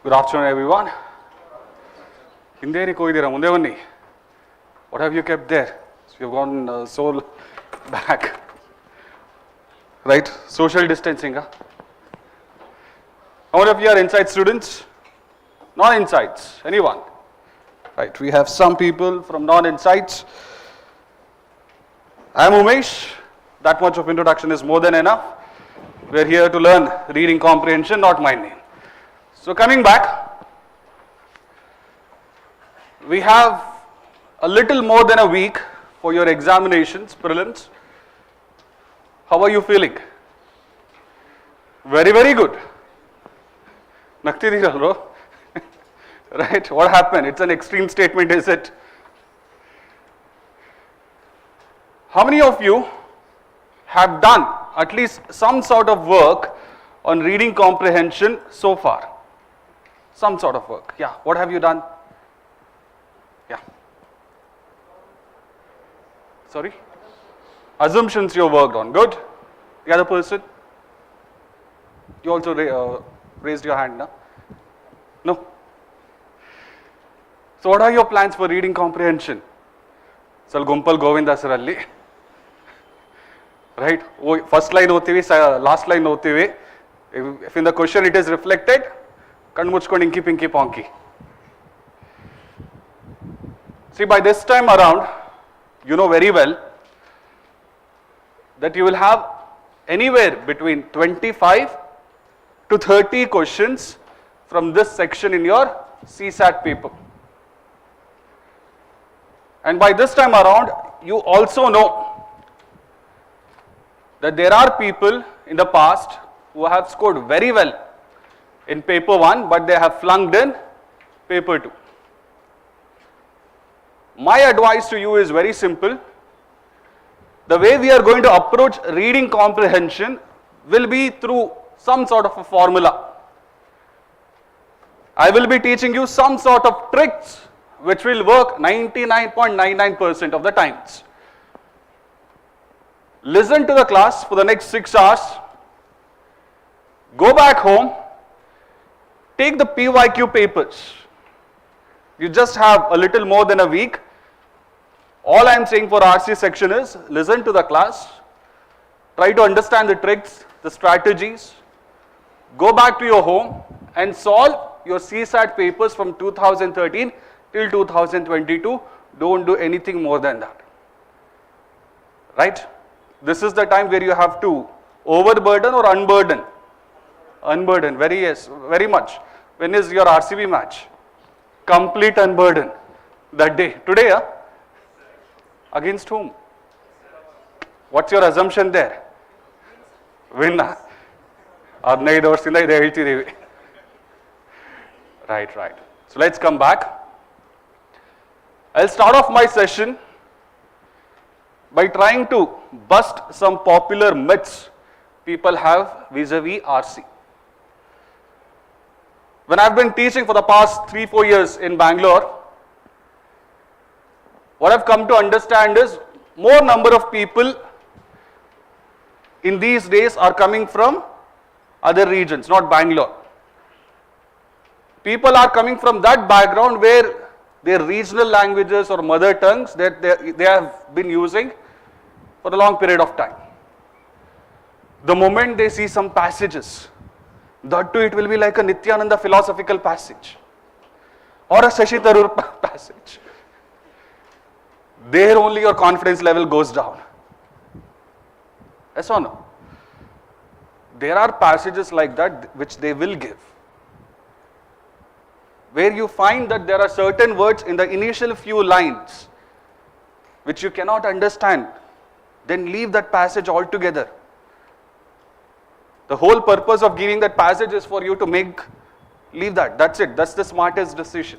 Good afternoon, everyone. What have you kept there? So you've gone so back. Right? Social distancing. Huh? How many of you are inside students? Non-insights. Anyone? Right. We have some people from non-insights. I am Umesh. That much of introduction is more than enough. We are here to learn reading comprehension, not my name. So coming back, we have a little more than a week for your examinations, prelims. How are you feeling? Very, very good. Right? What happened? It's an extreme statement, is it? How many of you have done at least some sort of work on reading comprehension so far? Some sort of work. Yeah. What have you done? Yeah. Sorry? Assumptions you worked on. Good. The other person? You also raised your hand, no? No? So what are your plans for reading comprehension? Sal Gumpal Govindasaralli. Right? First line last line if in the question it is reflected, Kanmuchkon inky pinky ponky. See, by this time around, you know very well that you will have anywhere between 25 to 30 questions from this section in your CSAT paper. And by this time around, you also know that there are people in the past who have scored very well in paper 1, but they have flunked in paper 2. My advice to you is very simple. The way we are going to approach reading comprehension will be through some sort of a formula. I will be teaching you some sort of tricks which will work 99.99% of the times. Listen to the class for the next 6 hours. Go back home. Take the PYQ papers. You just have a little more than a week. All I am saying for RC section is listen to the class. Try to understand the tricks, the strategies. Go back to your home and solve your CSAT papers from 2013 till 2022. Don't do anything more than that. Right? This is the time where you have to overburden or unburden. Unburden, very much. When is your RCB match? Complete unburden. That day. Today, against whom? What's your assumption there? Win. Right. So let's come back. I'll start off my session by trying to bust some popular myths people have vis-a-vis RC. When I've been teaching for the past 3-4 years in Bangalore, what I've come to understand is more number of people in these days are coming from other regions, not Bangalore. People are coming from that background where their regional languages or mother tongues that they have been using for a long period of time. The moment they see some passages, that too it will be like a Nityananda philosophical passage or a Shashi Tharoor passage. There only your confidence level goes down. Yes or no? There are passages like that which they will give, where you find that there are certain words in the initial few lines which you cannot understand, then leave that passage altogether. The whole purpose of giving that passage is for you to leave that. That's it. That's the smartest decision.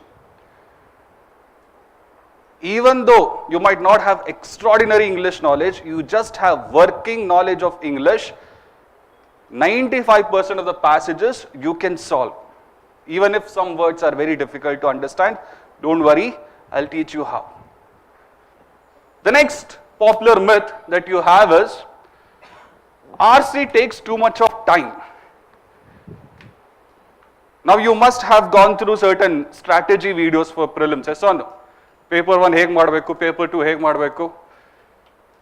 Even though you might not have extraordinary English knowledge, you just have working knowledge of English, 95% of the passages you can solve. Even if some words are very difficult to understand, don't worry, I'll teach you how. The next popular myth that you have is RC takes too much of time. Now you must have gone through certain strategy videos for prelims, yes or no? Paper 1 heg madbeku, paper 2 heg madbeku.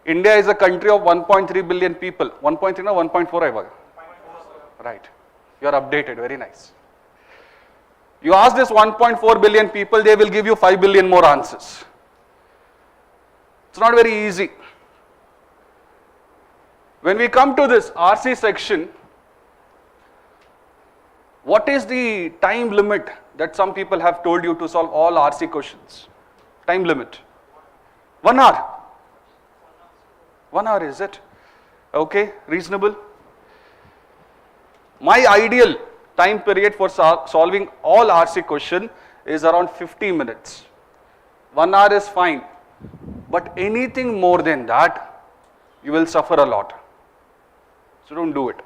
India is a country of 1.3 billion people. 1.3 na 1.4 ivaga. Right. You are updated, very nice. You ask this 1.4 billion people, they will give you 5 billion more answers. It's not very easy. When we come to this RC section, what is the time limit that some people have told you to solve all RC questions? Time limit? 1 hour. 1 hour is it? Okay, reasonable. My ideal time period for solving all RC question is around 50 minutes. 1 hour is fine, but anything more than that, you will suffer a lot. So don't do it.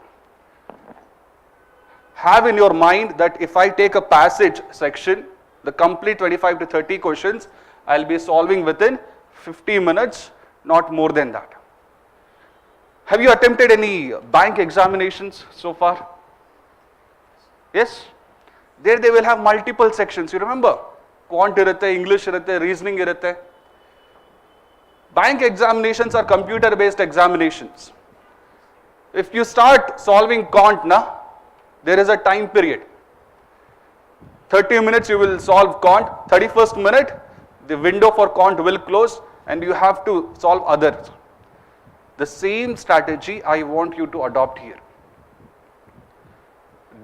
Have in your mind that if I take a passage section, the complete 25 to 30 questions, I'll be solving within 50 minutes, not more than that. Have you attempted any bank examinations so far? Yes? There they will have multiple sections. You remember? Quant irutte, English irutte, reasoning irutte. Bank examinations are computer based examinations. If you start solving quant now, there is a time period. 30 minutes you will solve quant, 31st minute the window for quant will close and you have to solve others. The same strategy I want you to adopt here.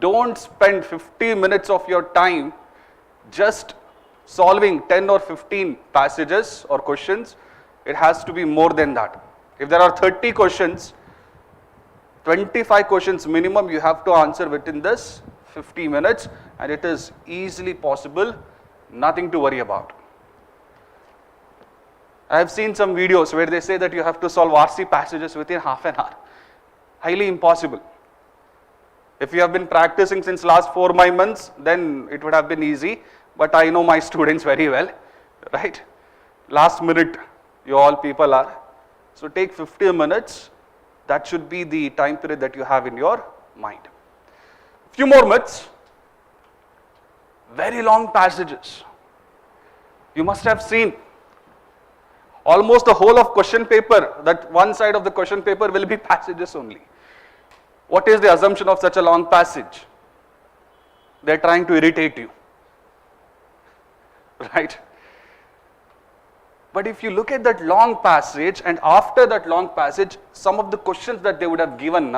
Don't spend 50 minutes of your time just solving 10 or 15 passages or questions. It has to be more than that. If there are 30 questions, 25 questions minimum you have to answer within this 50 minutes, and it is easily possible, nothing to worry about. I have seen some videos where they say that you have to solve RC passages within half an hour. Highly impossible. If you have been practicing since last 4-5 months, then it would have been easy, but I know my students very well, right? Last minute you all people are. So take 50 minutes, that should be the time period that you have in your mind. Few more myths. Very long passages. You must have seen almost the whole of question paper, that one side of the question paper will be passages only. What is the assumption of such a long passage? They are trying to irritate you, right? But if you look at that long passage and after that long passage, some of the questions that they would have given,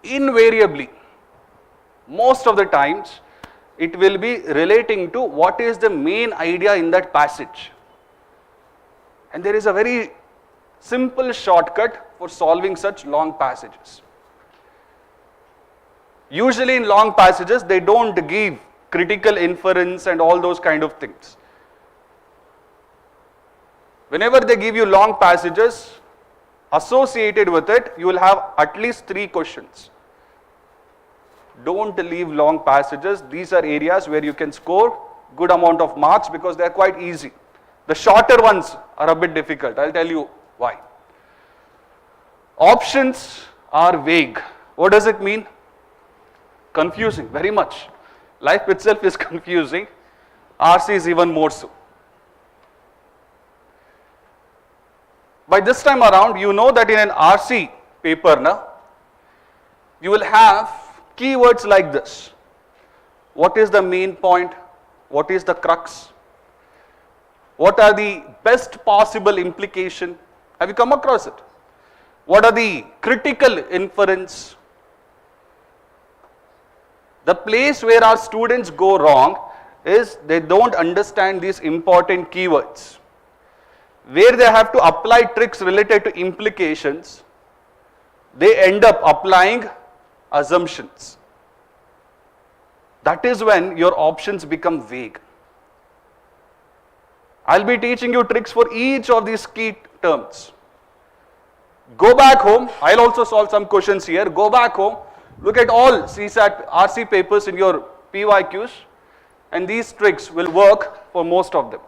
invariably, most of the times, it will be relating to what is the main idea in that passage. And there is a very simple shortcut for solving such long passages. Usually in long passages, they don't give critical inference and all those kind of things. Whenever they give you long passages, associated with it, you will have at least 3 questions. Don't leave long passages. These are areas where you can score good amount of marks because they are quite easy. The shorter ones are a bit difficult. I'll tell you why. Options are vague. What does it mean? Confusing, very much. Life itself is confusing. RC is even more so. By this time around, you know that in an RC paper, you will have keywords like this. What is the main point? What is the crux? What are the best possible implication? Have you come across it? What are the critical inference? The place where our students go wrong is they don't understand these important keywords. Where they have to apply tricks related to implications, they end up applying assumptions. That is when your options become vague. I'll be teaching you tricks for each of these key terms. Go back home, I'll also solve some questions here. Go back home, look at all CSAT, RC papers in your PYQs, and these tricks will work for most of them.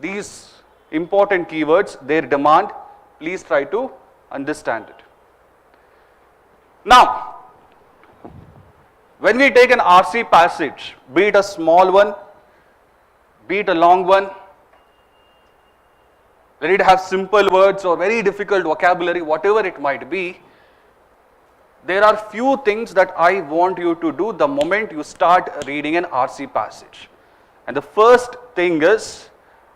These important keywords, their demand, please try to understand it. Now, When we take an RC passage, be it a small one, be it a long one, let it have simple words or very difficult vocabulary, whatever it might be, there are few things that I want you to do the moment you start reading an RC passage. And the first thing is,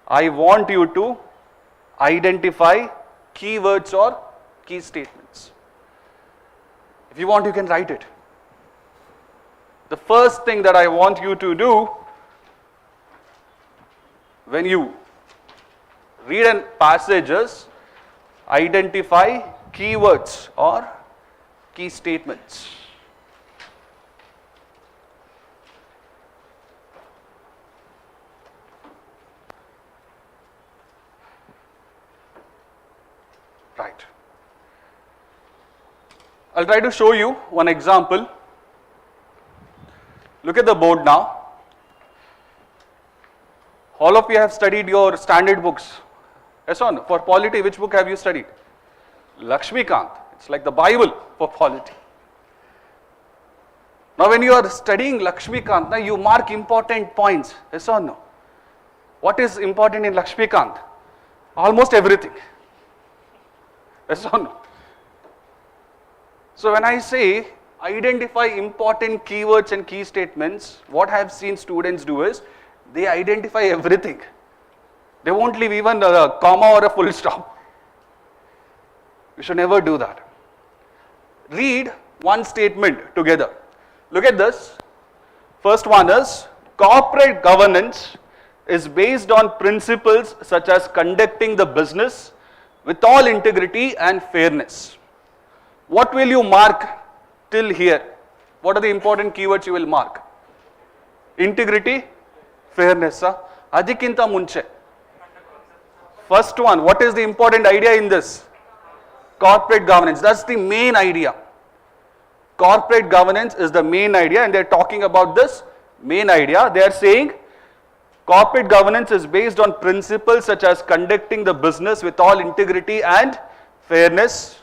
I want you to identify keywords or key statements. If you want, you can write it. The first thing that I want you to do when you read a passage is identify keywords or key statements. Right. I'll try to show you one example. Look at the board now. All of you have studied your standard books. Yes or no? For polity, which book have you studied? Lakshmikant. It's like the Bible for polity. Now when you are studying Lakshmikant, now you mark important points. Yes or no? What is important in Lakshmikant? Almost everything. Yes or no? So when I say identify important keywords and key statements, what I have seen students do is, they identify everything. They won't leave even a comma or a full stop. You should never do that. Read one statement together. Look at this. First one is, corporate governance is based on principles such as conducting the business with all integrity and fairness. What will you mark till here? What are the important keywords you will mark? Integrity, fairness. Adikinta munche. First one, what is the important idea in this? Corporate governance. That's the main idea. Corporate governance is the main idea, and they're talking about this main idea. They are saying corporate governance is based on principles such as conducting the business with all integrity and fairness.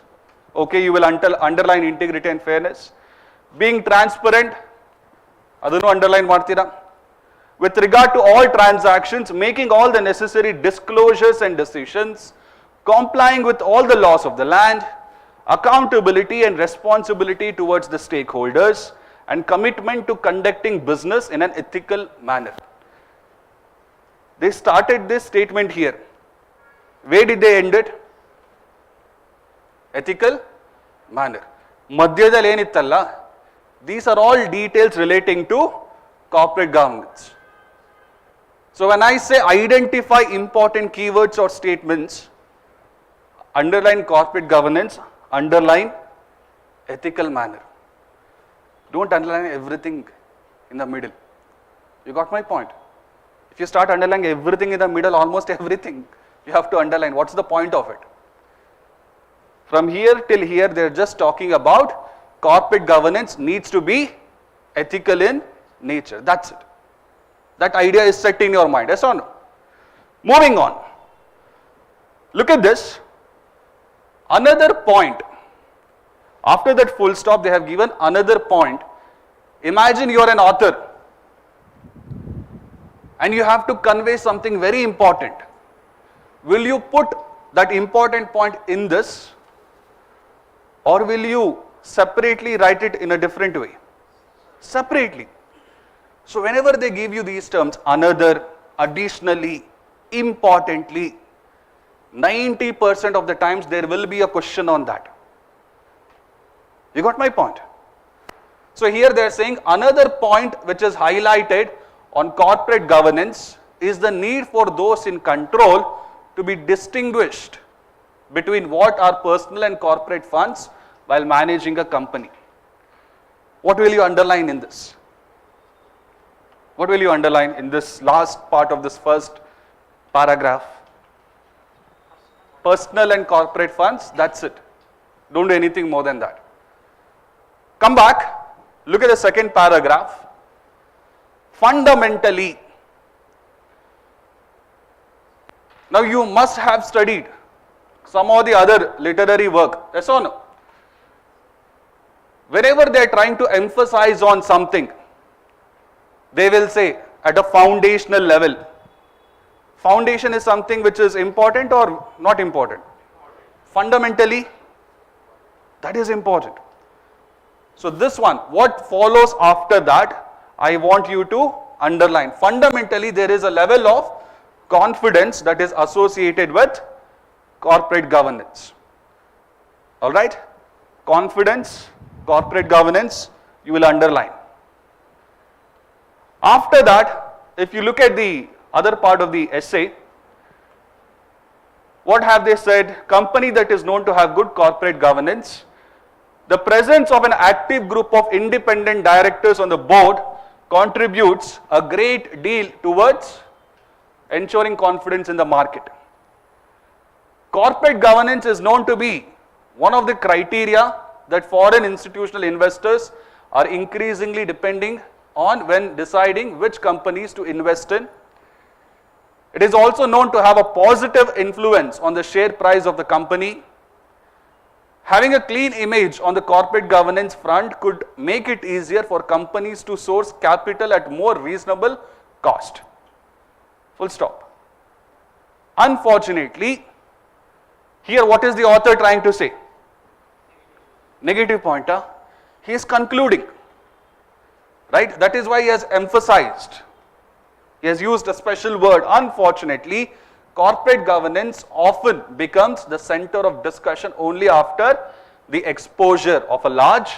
Okay, you will underline integrity and fairness. Being transparent, adunu underline martira. With regard to all transactions, making all the necessary disclosures and decisions, complying with all the laws of the land, accountability and responsibility towards the stakeholders, and commitment to conducting business in an ethical manner. They started this statement here. Where did they end it? Ethical manner. Madhyadalli enittalla. These are all details relating to corporate governance. So when I say identify important keywords or statements, underline corporate governance, underline ethical manner. Don't underline everything in the middle. You got my point? If you start underlining everything in the middle, almost everything, you have to underline. What's the point of it? From here till here, they're just talking about corporate governance needs to be ethical in nature. That's it. That idea is set in your mind, yes or no? Moving on. Look at this. Another point. After that full stop, they have given another point. Imagine you are an author and you have to convey something very important. Will you put that important point in this, or will you separately write it in a different way? Separately. So whenever they give you these terms, another, additionally, importantly, 90% of the times there will be a question on that. You got my point? So here they are saying another point which is highlighted on corporate governance is the need for those in control to be distinguished between what are personal and corporate funds while managing a company. What will you underline in this? What will you underline in this last part of this first paragraph? Personal and corporate funds, that's it. Don't do anything more than that. Come back, look at the second paragraph. Fundamentally. Now you must have studied some of the other literary work, yes or no? Whenever they are trying to emphasize on something, they will say at a foundational level. Foundation is something which is important or not important? Fundamentally, that is important. So this one, what follows after that, I want you to underline. Fundamentally, there is a level of confidence that is associated with corporate governance. All right? Confidence, corporate governance, you will underline. After that, if you look at the other part of the essay, what have they said? Company that is known to have good corporate governance. The presence of an active group of independent directors on the board contributes a great deal towards ensuring confidence in the market. Corporate governance is known to be one of the criteria that foreign institutional investors are increasingly depending on when deciding which companies to invest in. It is also known to have a positive influence on the share price of the company. Having a clean image on the corporate governance front could make it easier for companies to source capital at more reasonable cost. Full stop. Unfortunately, here what is the author trying to say? Negative pointer. He is concluding, right? That is why he has emphasized. He has used a special word. Unfortunately, corporate governance often becomes the center of discussion only after the exposure of a large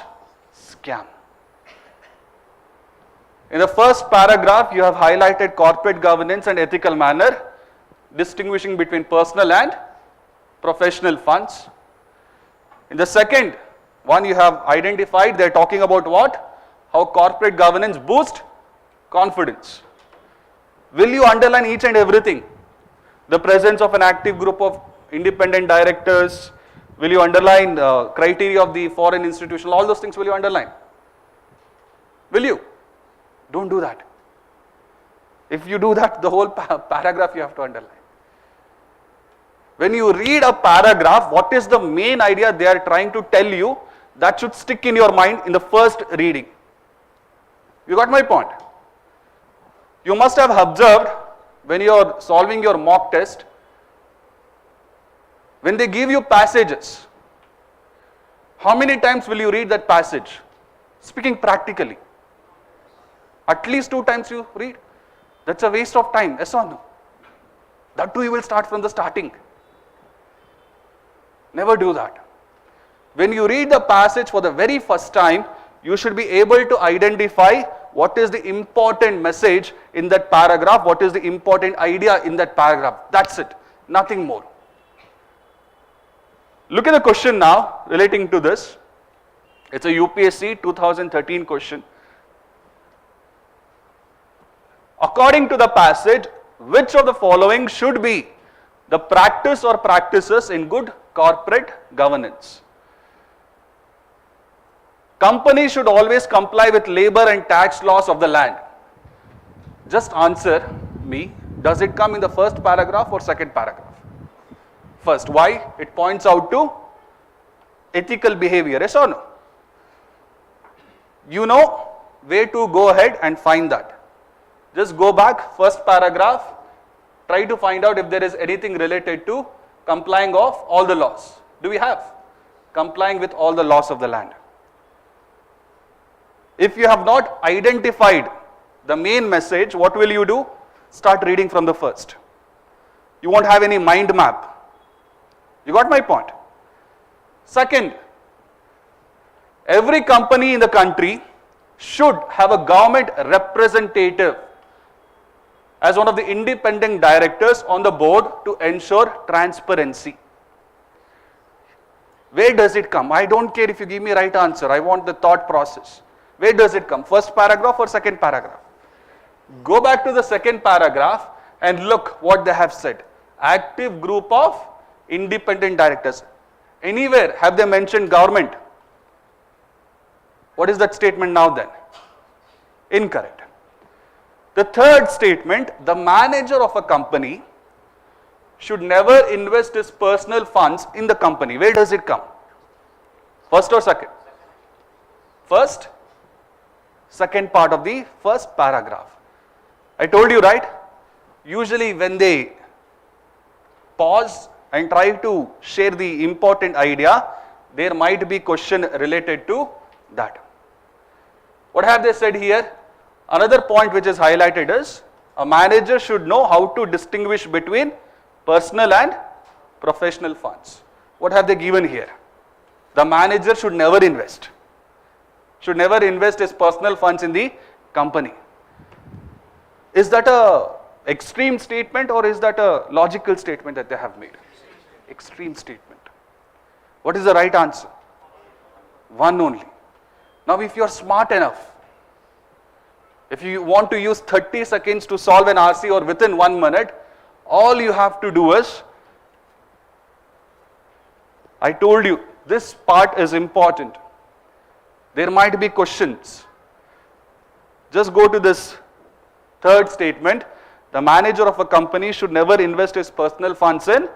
scam. In the first paragraph, you have highlighted corporate governance and ethical manner, distinguishing between personal and professional funds. In the second one, you have identified, they are talking about what? How corporate governance boosts confidence. Will you underline each and everything? The presence of an active group of independent directors. Will you underline criteria of the foreign institution? All those things will you underline? Will you? Don't do that. If you do that, the whole paragraph you have to underline. When you read a paragraph, what is the main idea they are trying to tell you? That should stick in your mind in the first reading. You got my point? You must have observed when you are solving your mock test, when they give you passages, how many times will you read that passage? Speaking practically. At least 2 times you read. That's a waste of time, yes or no? That too you will start from the starting. Never do that. When you read the passage for the very first time, you should be able to identify what is the important message in that paragraph, what is the important idea in that paragraph. That's it, nothing more. Look at the question now relating to this. It's a UPSC 2013 question. According to the passage, which of the following should be the practice or practices in good corporate governance? Companies should always comply with labor and tax laws of the land. Just answer me, does it come in the first paragraph or second paragraph? First. Why? It points out to ethical behavior, yes or no? You know where to go ahead and find that. Just go back, first paragraph, try to find out if there is anything related to complying of all the laws. Do we have? Complying with all the laws of the land. If you have not identified the main message, what will you do? Start reading from the first. You won't have any mind map. You got my point? Second, every company in the country should have a government representative as one of the independent directors on the board to ensure transparency. Where does it come? I don't care if you give me right answer. I want the thought process. Where does it come? First paragraph or second paragraph? Go back to the second paragraph and look what they have said. Active group of independent directors. Anywhere have they mentioned government? What is that statement now then? Incorrect. The third statement, the manager of a company should never invest his personal funds in the company. Where does it come? First or second? first, second part of the first paragraph. I told you, right? Usually when they pause and try to share the important idea, there might be question related to that. What have they said here? Another point which is highlighted is a manager should know how to distinguish between personal and professional funds. What have they given here? The manager should never invest. Should never invest his personal funds in the company. Is that a extreme statement or is that a logical statement that they have made? Extreme statement. What is the right answer? One only. Now if you are smart enough, if you want to use 30 seconds to solve an RC or within 1 minute, all you have to do is, I told you, this part is important. There might be questions. Just go to this third statement. The manager of a company should never invest his personal funds in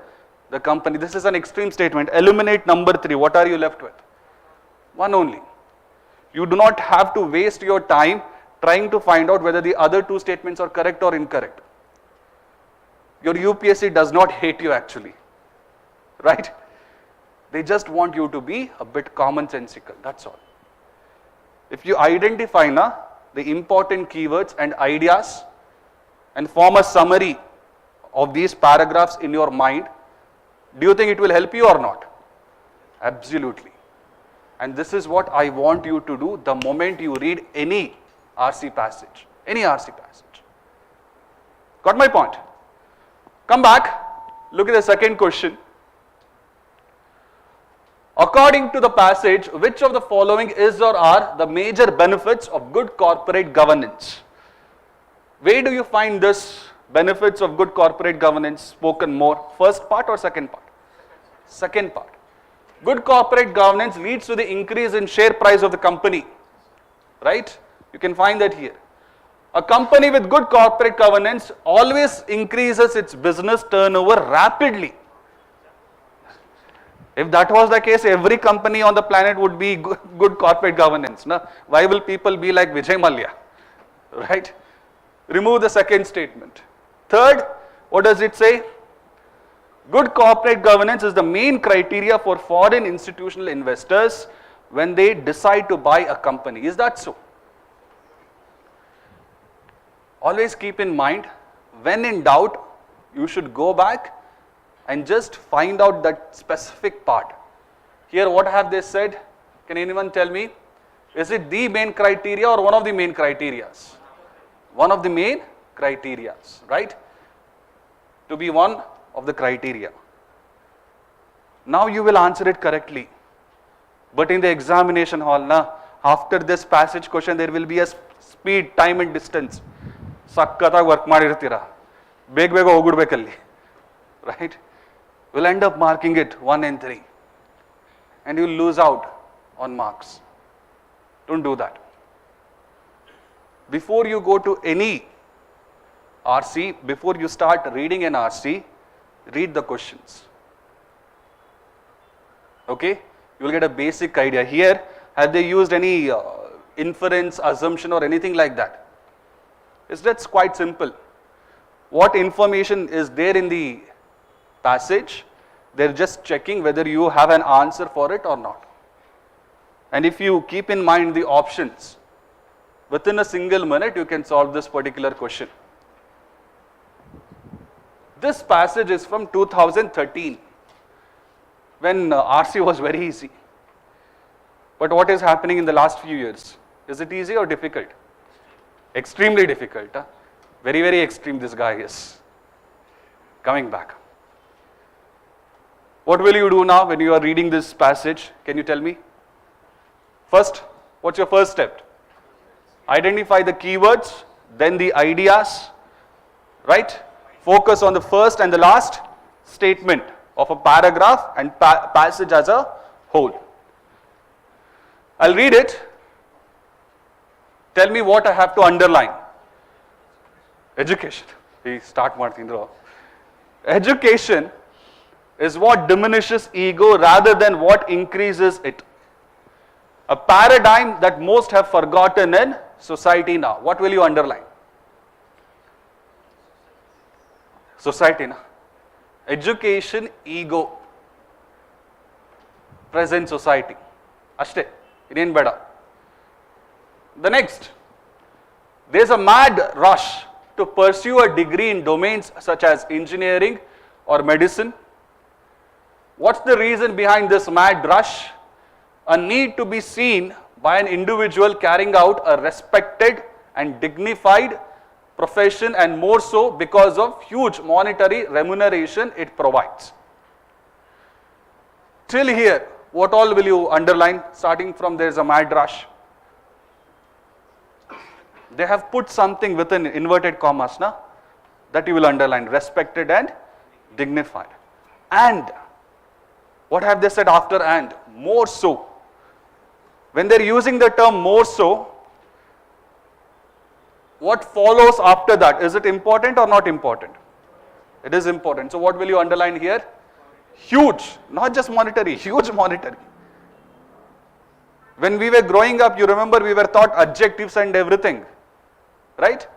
the company. This is an extreme statement. Eliminate number 3. What are you left with? One only. You do not have to waste your time trying to find out whether the other 2 statements are correct or incorrect. Your UPSC does not hate you actually, right? They just want you to be a bit commonsensical, that's all. If you identify the important keywords and ideas and form a summary of these paragraphs in your mind, do you think it will help you or not? Absolutely. And this is what I want you to do the moment you read any RC passage. Any RC passage. Got my point? Come back, look at the second question. According to the passage, which of the following is or are the major benefits of good corporate governance? Where do you find this benefits of good corporate governance spoken more? First part or second part? Second part. Good corporate governance leads to the increase in share price of the company, right? You can find that here. A company with good corporate governance always increases its business turnover rapidly. If that was the case, every company on the planet would be good corporate governance. No? Why will people be like Vijay Mallya? Right? Remove the second statement. Third, what does it say? Good corporate governance is the main criteria for foreign institutional investors when they decide to buy a company. Is that so? Always keep in mind, when in doubt, you should go back and just find out that specific part. Here, what have they said? Can anyone tell me? Is it the main criteria or one of the main criterias? One of the main criterias, right? To be one of the criteria. Now you will answer it correctly. But in the examination hall, after this passage question, there will be a speed, time and distance. Sakkata work ಮಾಡಿರ್ತೀರಾ ಬೇಗ ಬೇಗ ಹೋಗ್ಬಿಡ್ಬೇಕಲ್ಲಿ, right? We'll end up marking it 1 and 3 and you'll lose out on marks. Don't do that. Before you go to any RC, before you start reading an RC, read the questions. Okay? You will get a basic idea. Here, have they used any inference, assumption or anything like that? That's quite simple. What information is there in the passage, they're just checking whether you have an answer for it or not. And if you keep in mind the options, within a single minute you can solve this particular question. This passage is from 2013, when RC was very easy. But what is happening in the last few years? Is it easy or difficult? Extremely difficult. Huh? Very, very extreme this guy is. Coming back. What will you do now when you are reading this passage? Can you tell me? First, what's your first step? Identify the keywords, then the ideas, right? Focus on the first and the last statement of a paragraph and passage as a whole. I'll read it. Tell me what I have to underline. Education. Start ಮಾಡ್ತೀನಿ. Education is what diminishes ego rather than what increases it. A paradigm that most have forgotten in society now. What will you underline? Society now. Education, ego. Present society. Ashte. Iren beda. The next. There is a mad rush to pursue a degree in domains such as engineering or medicine. What's the reason behind this mad rush? A need to be seen by an individual carrying out a respected and dignified profession, and more so because of huge monetary remuneration it provides. Till here, what all will you underline? Starting from there is a mad rush. They have put something within inverted commas, na? That you will underline, respected and dignified. And what have they said after and? More so. When they are using the term more so, what follows after that? Is it important or not important? It is important. So what will you underline here? Huge, not just monetary, huge monetary. When we were growing up, you remember we were taught adjectives and everything, right?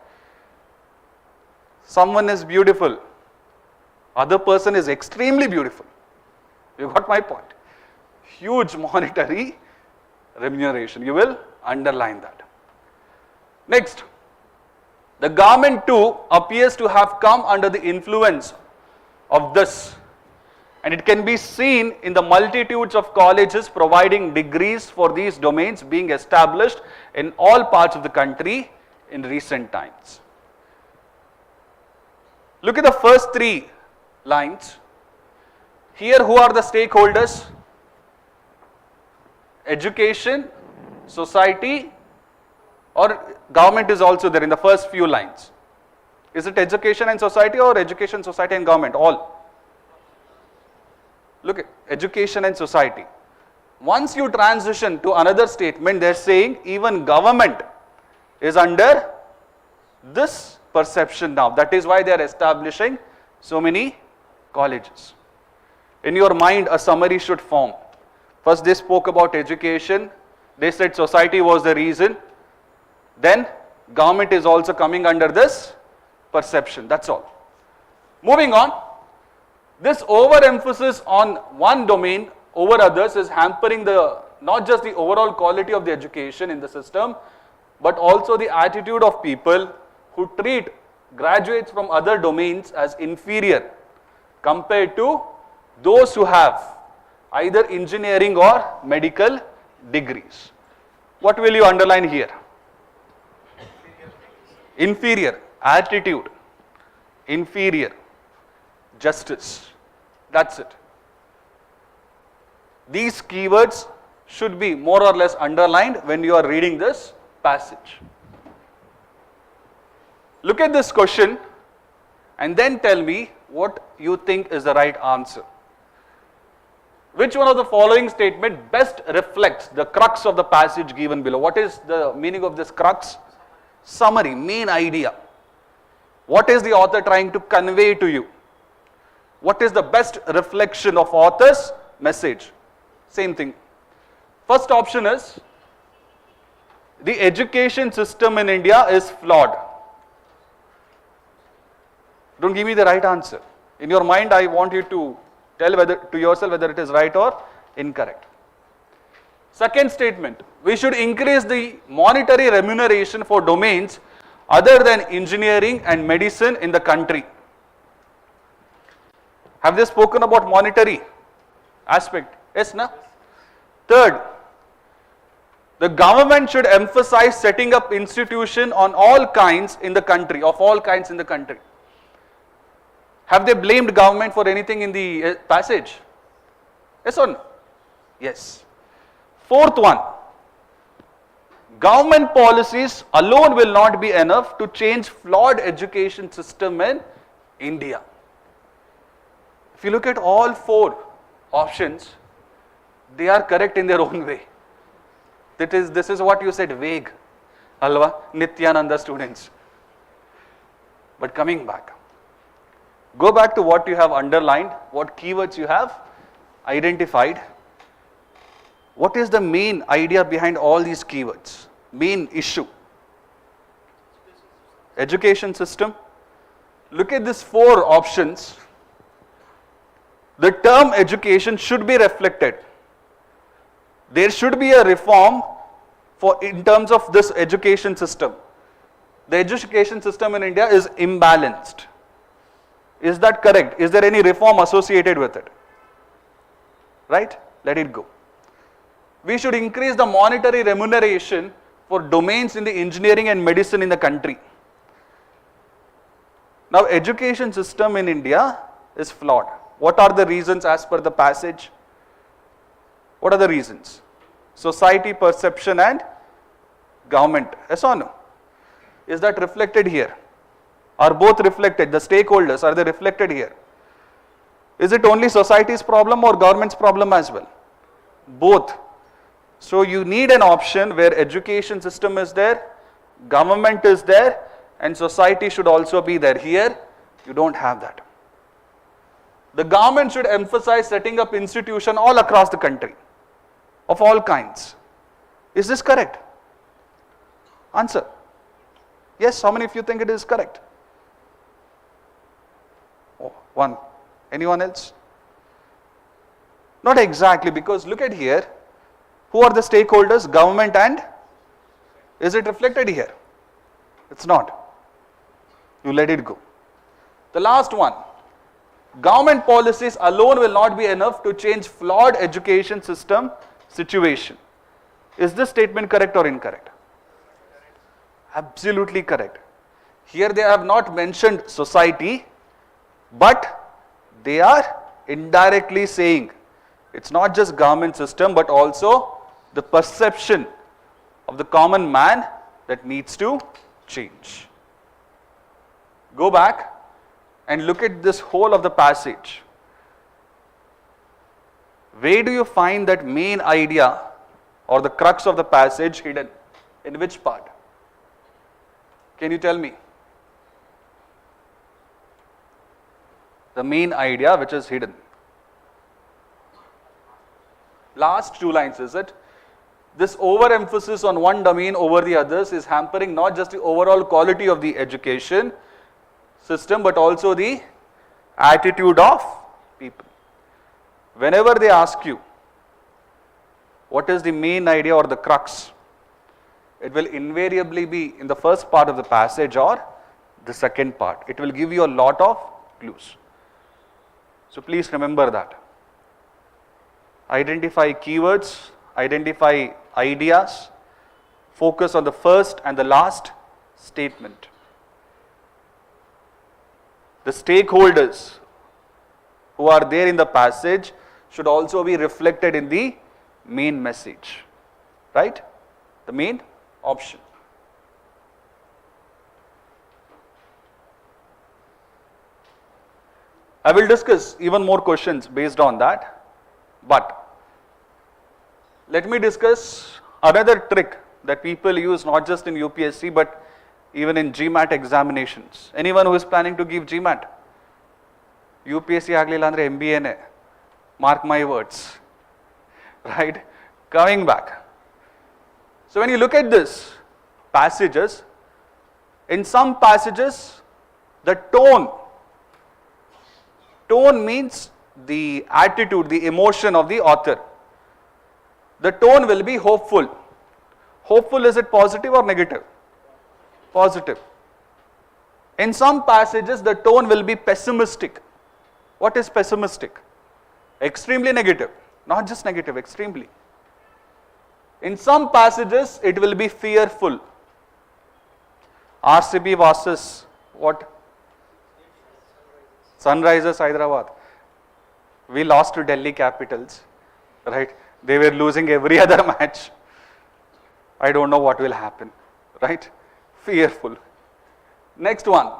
Someone is beautiful, other person is extremely beautiful. You got my point. Huge monetary remuneration. You will underline that. Next, the government too appears to have come under the influence of this, and it can be seen in the multitudes of colleges providing degrees for these domains being established in all parts of the country in recent times. Look at the first three lines. Here, who are the stakeholders? Education, society, or government is also there in the first few lines. Is it education and society, or education, society and government? All. Look at education and society. Once you transition to another statement, they are saying even government is under this perception now. That is why they are establishing so many colleges. In your mind, a summary should form. First they spoke about education, they said society was the reason, then government is also coming under this perception, that's all. Moving on, this overemphasis on one domain over others is hampering not just the overall quality of the education in the system, but also the attitude of people who treat graduates from other domains as inferior compared to those who have either engineering or medical degrees. What will you underline here? Inferior, attitude, inferior, justice. That's it. These keywords should be more or less underlined when you are reading this passage. Look at this question and then tell me what you think is the right answer. Which one of the following statement best reflects the crux of the passage given below? What is the meaning of this crux? Summary, main idea. What is the author trying to convey to you? What is the best reflection of author's message? Same thing. First option is, the education system in India is flawed. Don't give me the right answer. In your mind, I want you to tell to yourself whether it is right or incorrect. Second statement, we should increase the monetary remuneration for domains other than engineering and medicine in the country. Have they spoken about monetary aspect? Yes, na? Third, the government should emphasize setting up institutions on all kinds in the country, of all kinds in the country. Have they blamed government for anything in the passage? Yes or no? Yes. Fourth one, government policies alone will not be enough to change flawed education system in India. If you look at all four options, they are correct in their own way. This is what you said, vague. Alva, Nityananda students. But coming back, go back to what you have underlined, what keywords you have identified. What is the main idea behind all these keywords? Main issue? Education system. Look at these 4 options. The term education should be reflected. There should be a reform in terms of this education system. The education system in India is imbalanced. Is that correct? Is there any reform associated with it? Right? Let it go. We should increase the monetary remuneration for domains in the engineering and medicine in the country. Now, education system in India is flawed. What are the reasons as per the passage? What are the reasons? Society, perception and government. Yes or no? Is that reflected here? Are both reflected? The stakeholders, are they reflected here? Is it only society's problem or government's problem as well? Both. So you need an option where education system is there, government is there, and society should also be there. Here, you don't have that. The government should emphasize setting up institutions all across the country, of all kinds. Is this correct? Answer. Yes, how many of you think it is correct? Oh, 1. Anyone else? Not exactly, because look at here. Who are the stakeholders? Government and? Is it reflected here? It's not. You let it go. The last one. Government policies alone will not be enough to change flawed education system situation. Is this statement correct or incorrect? Absolutely correct. Here they have not mentioned society, but they are indirectly saying it's not just government system but also the perception of the common man that needs to change. Go back and look at this whole of the passage. Where do you find that main idea or the crux of the passage hidden? In which part? Can you tell me? The main idea which is hidden. Last 2 lines, is it? This overemphasis on one domain over the others is hampering not just the overall quality of the education system but also the attitude of people. Whenever they ask you what is the main idea or the crux, it will invariably be in the first part of the passage or the second part. It will give you a lot of clues. So please remember that. Identify keywords, identify ideas, focus on the first and the last statement. The stakeholders who are there in the passage should also be reflected in the main message, right? The main option. I will discuss even more questions based on that, but let me discuss another trick that people use not just in UPSC but even in GMAT examinations. Anyone who is planning to give GMAT? UPSC agli andre MBA ne. Mark my words. Right? Coming back. So when you look at this passages, in some passages the tone means the attitude, the emotion of the author. The tone will be hopeful. Hopeful, is it positive or negative? Positive. In some passages the tone will be pessimistic. What is pessimistic? Extremely negative. Not just negative, extremely. In some passages it will be fearful. RCB versus what? Sunrisers Hyderabad. We lost to Delhi Capitals, right? They were losing every other match. I don't know what will happen, right? Fearful. Next one,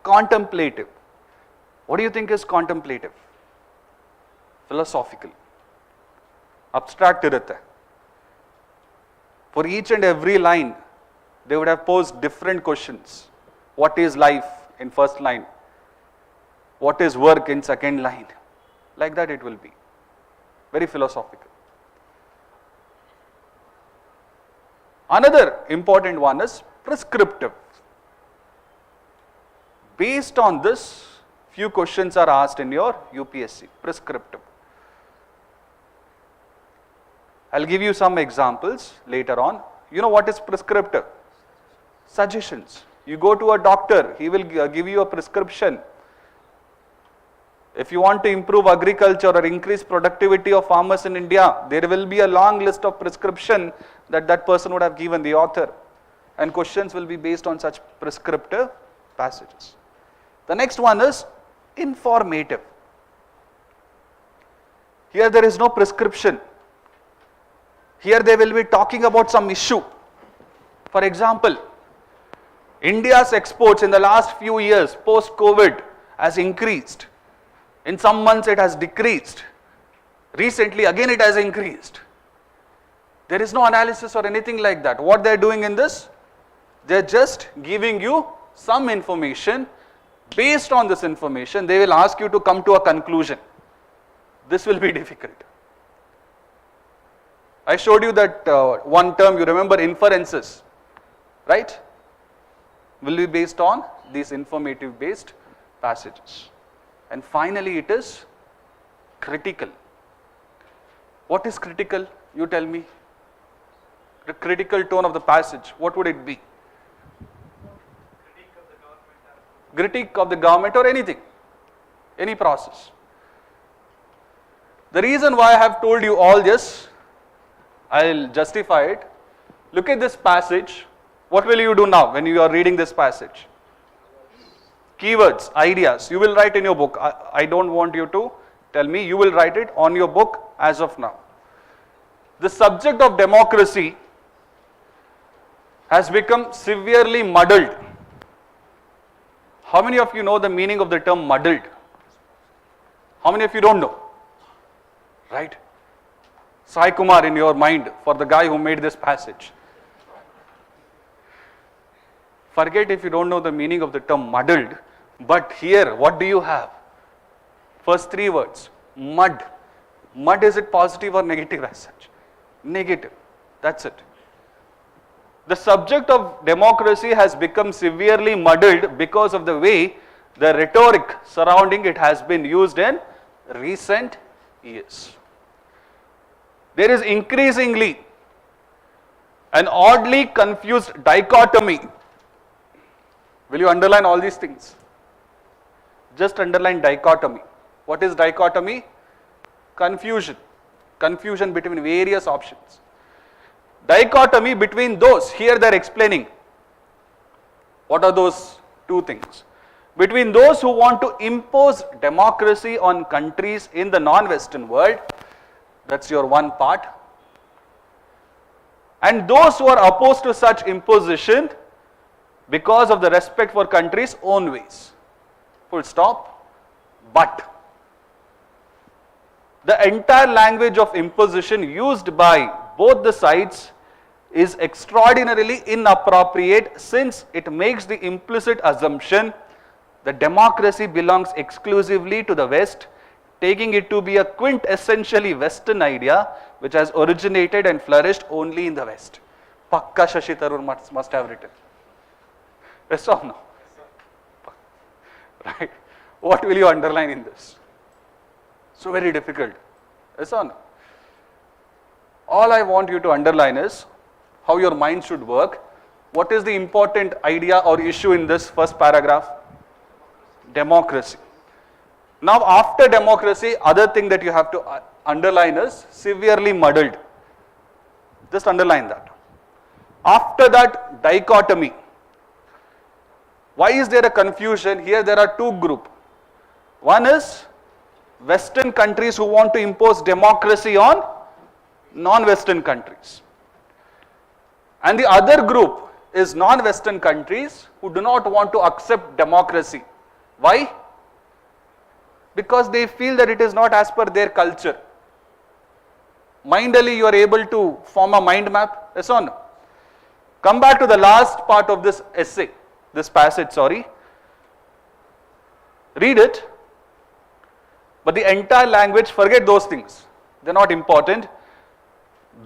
contemplative. What do you think is contemplative? Philosophical. Abstract irutte. For each and every line, they would have posed different questions. What is life in first line? What is work in second line? Like that it will be. Very philosophical. Another important one is prescriptive. Based on this, few questions are asked in your UPSC, prescriptive. I'll give you some examples later on. You know what is prescriptive? Suggestions. You go to a doctor, he will give you a prescription. If you want to improve agriculture or increase productivity of farmers in India, there will be a long list of prescription that person would have given, the author. And questions will be based on such prescriptive passages. The next one is informative. Here there is no prescription. Here they will be talking about some issue. For example, India's exports in the last few years post-COVID has increased. In some months it has decreased. Recently again it has increased. There is no analysis or anything like that. What they are doing in this? They are just giving you some information. Based on this information, they will ask you to come to a conclusion. This will be difficult. I showed you that one term, you remember, inferences, right? Will be based on these informative based passages. And finally it is critical. What is critical? You tell me. The critical tone of the passage, what would it be? Critique of the government or anything, any process. The reason why I have told you all this, I'll justify it. Look at this passage. What will you do now when you are reading this passage? Keywords, ideas, you will write in your book. I don't want you to tell me, you will write it on your book as of now. The subject of democracy has become severely muddled. How many of you know the meaning of the term muddled? How many of you don't know? Right? Sai Kumar in your mind for the guy who made this passage. Forget if you don't know the meaning of the term muddled, but here what do you have? First three words, mud. Mud, is it positive or negative as such? Negative. That's it. The subject of democracy has become severely muddled because of the way the rhetoric surrounding it has been used in recent years. There is increasingly an oddly confused dichotomy. Will you underline all these things? Just underline dichotomy. What is dichotomy? Confusion. Confusion between various options. Dichotomy between those, here they are explaining. What are those two things? Between those who want to impose democracy on countries in the non-Western world, that's your one part, and those who are opposed to such imposition because of the respect for countries' own ways. Full stop. But the entire language of imposition used by both the sides is extraordinarily inappropriate, since it makes the implicit assumption that democracy belongs exclusively to the West, taking it to be a quintessentially Western idea which has originated and flourished only in the West. Pakka Shashi Tharoor must have written. Yes or no? Right. What will you underline in this? So very difficult. Yes or no? All I want you to underline is how your mind should work. What is the important idea or issue in this first paragraph? Democracy. Now after democracy, other thing that you have to underline is severely muddled. Just underline that. After that, dichotomy. Why is there a confusion? Here there are two groups. One is Western countries who want to impose democracy on non-Western countries. And the other group is non-Western countries who do not want to accept democracy. Why? Because they feel that it is not as per their culture. Mindally you are able to form a mind map, yes or no? Come back to the last part of this essay, this passage, sorry. Read it, but the entire language, forget those things, they are not important,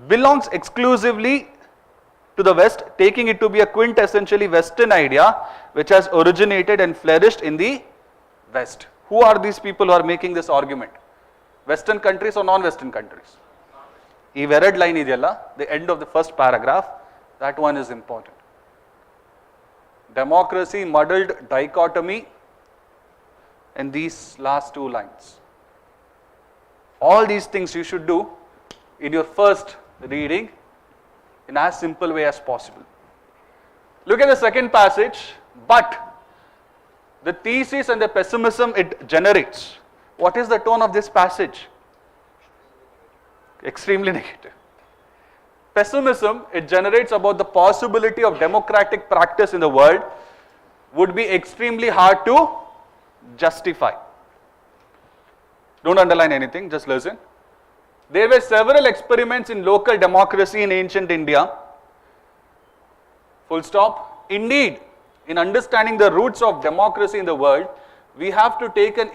belongs exclusively to the West, taking it to be a quintessentially Western idea which has originated and flourished in the West. Who are these people who are making this argument? Western countries or non-Western countries? Ivered line ideyalla, the end of the first paragraph, that one is important. Democracy muddled dichotomy in these last two lines. All these things you should do in your first reading in as simple way as possible. Look at the second passage, but the thesis and the pessimism it generates. What is the tone of this passage? Extremely negative. Pessimism it generates about the possibility of democratic practice in the world would be extremely hard to justify. Don't underline anything, just listen. There were several experiments in local democracy in ancient India. Full stop. Indeed, in understanding the roots of democracy in the world, we have to take an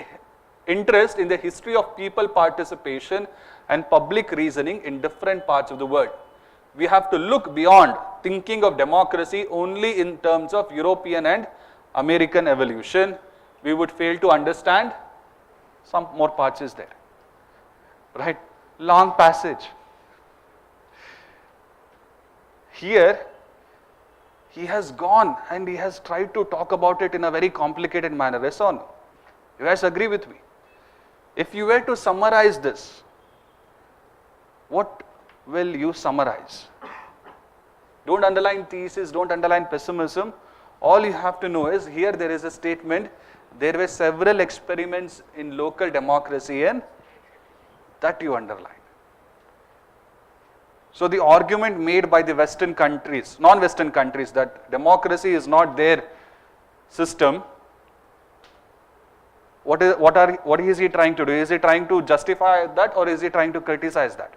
interest in the history of people participation and public reasoning in different parts of the world. We have to look beyond thinking of democracy only in terms of European and American evolution. We would fail to understand some more parts is there. Right? Long passage. Here, he has gone and he has tried to talk about it in a very complicated manner. Yes or no? You guys agree with me? If you were to summarize this, what will you summarize? Don't underline thesis, don't underline pessimism. All you have to know is here there is a statement, there were several experiments in local democracy and that you underline. So the argument made by the Western countries, non-Western countries, that democracy is not their system, what is he trying to do? Is he trying to justify that or is he trying to criticize that?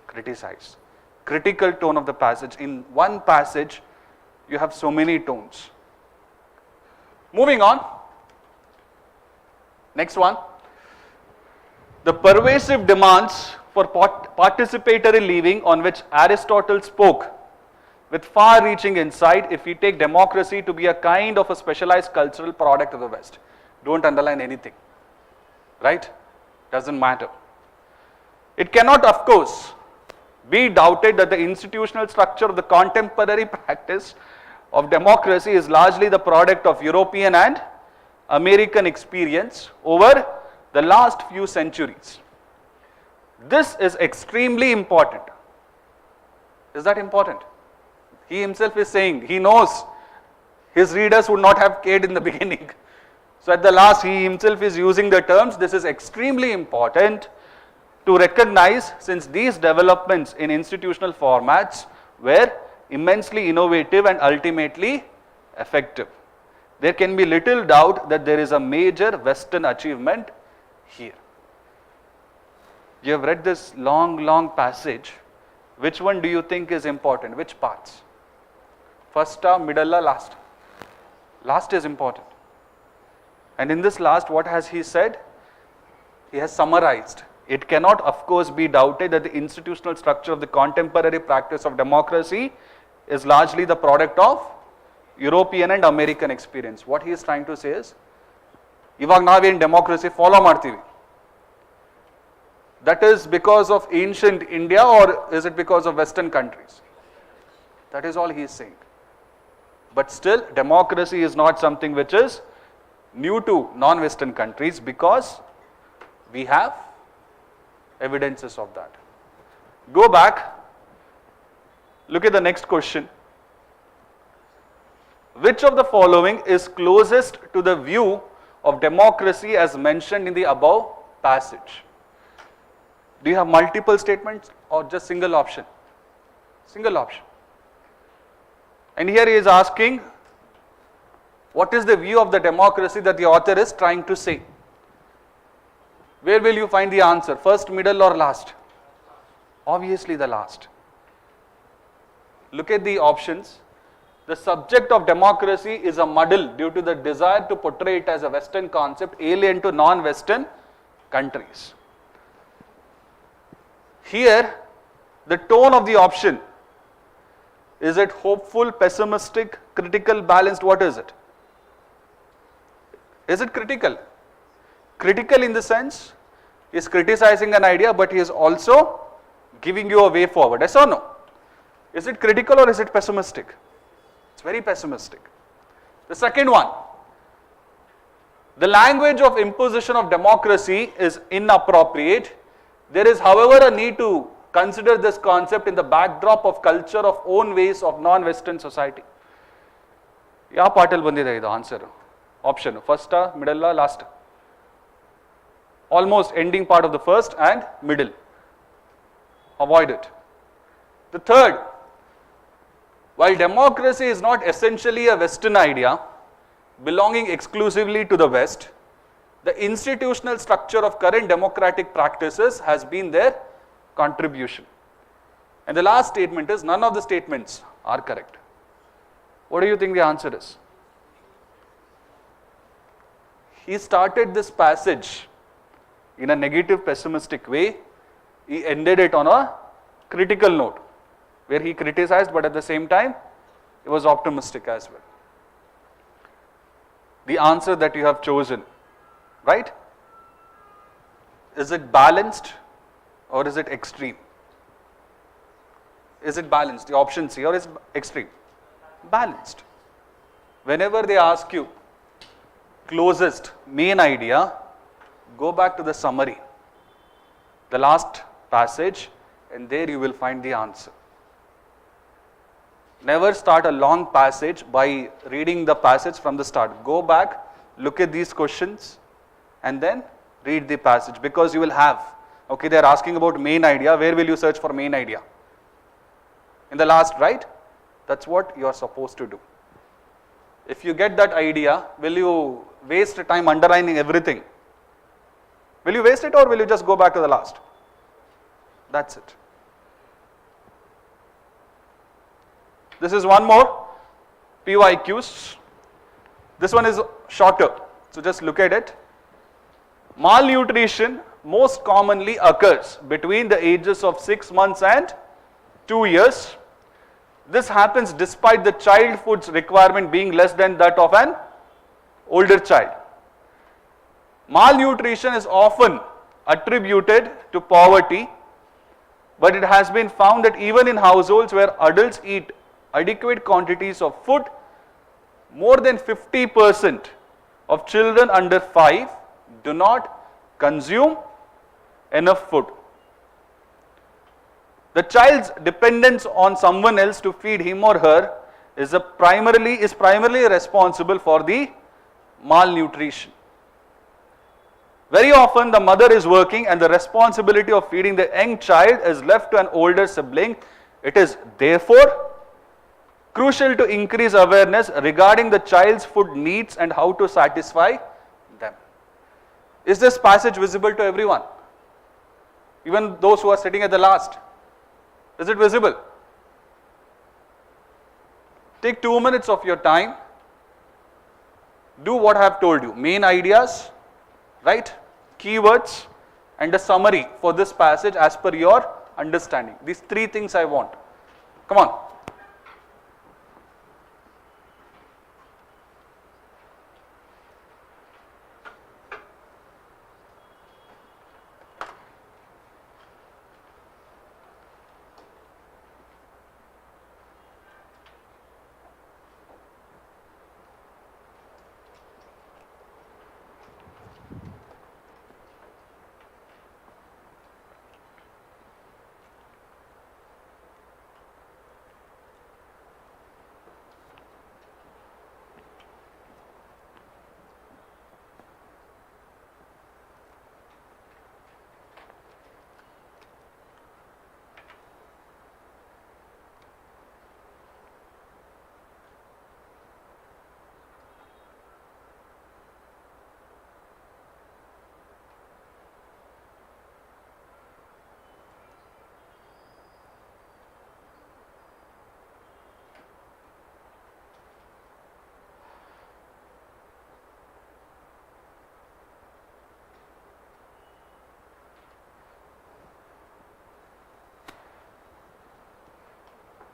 Criticize. Critical tone of the passage. In one passage, you have so many tones. Moving on. Next one. The pervasive demands for participatory living on which Aristotle spoke with far-reaching insight if we take democracy to be a kind of a specialized cultural product of the West. Don't underline anything. Right? Doesn't matter. It cannot, of course, be doubted that the institutional structure of the contemporary practice of democracy is largely the product of European and American experience over the last few centuries. This is extremely important. Is that important? He himself is saying, he knows his readers would not have cared in the beginning. So at the last, he himself is using the terms. This is extremely important to recognize, since these developments in institutional formats were immensely innovative and ultimately effective. There can be little doubt that there is a major Western achievement here. You have read this long passage. Which one do you think is important? Which parts? First, middle, last. Last is important. And in this last, what has he said? He has summarized. It cannot, of course, be doubted that the institutional structure of the contemporary practice of democracy is largely the product of European and American experience. What he is trying to say is, ಇವಾಗ ನಾವೇನು democracy follow ಮಾಡ್ತೀವಿ. That is because of ancient India or is it because of Western countries? That is all he is saying. But still, democracy is not something which is new to non-Western countries because we have evidences of that. Go back, look at the next question. Which of the following is closest to the view of democracy as mentioned in the above passage? Do you have multiple statements or just single option? Single option. And here he is asking, what is the view of the democracy that the author is trying to say? Where will you find the answer? First, middle or last? Obviously the last. Look at the options. The subject of democracy is a muddle due to the desire to portray it as a Western concept alien to non-Western countries. Here, the tone of the option Is it hopeful, pessimistic, critical, balanced? What is it? Is it critical? Critical in the sense, he is criticizing an idea, but he is also giving you a way forward. Yes or no? Is it critical or is it pessimistic? It's very pessimistic. The second one, the language of imposition of democracy is inappropriate. There is, however, a need to consider this concept in the backdrop of culture of own ways of non-Western society. ಯಾವ ಪಾರ್ಟಲ್ಲಿ ಬಂದಿದೆ ಇದು answer? Option first, middle, last? Almost ending part of the first and middle. Avoid it. The third, while democracy is not essentially a Western idea belonging exclusively to the West, the institutional structure of current democratic practices has been their contribution. And the last statement is, none of the statements are correct. What do you think the answer is? He started this passage in a negative, pessimistic way. He ended it on a critical note, where he criticized, but at the same time, he was optimistic as well. The answer that you have chosen, right? Is it balanced or is it extreme? Is it balanced, the option C, or is it extreme? Balanced. Whenever they ask you closest main idea, go back to the summary, the last passage, and there you will find the answer. Never start a long passage by reading the passage from the start. Go back, look at these questions, and then read the passage, because you will have, okay, they are asking about main idea. Where will you search for main idea? In the last, right? That's what you are supposed to do. If you get that idea, will you waste time underlining everything? Will you waste it, or will you just go back to the last? That's it. This is one more PYQs. This one is shorter, so just look at it. Malnutrition most commonly occurs between the ages of 6 months and 2 years. This happens despite the child food's requirement being less than that of an older child. Malnutrition is often attributed to poverty, but it has been found that even in households where adults eat adequate quantities of food, more than 50% of children under 5 do not consume enough food. The child's dependence on someone else to feed him or her is primarily responsible for the malnutrition. Very often the mother is working and the responsibility of feeding the young child is left to an older sibling. It is therefore crucial to increase awareness regarding the child's food needs and how to satisfy them. Is this passage visible to everyone? Even those who are sitting at the last? Is it visible? Take 2 minutes of your time. Do what I have told you. Main ideas, right? Keywords, and a summary for this passage as per your understanding. These 3 things I want. Come on.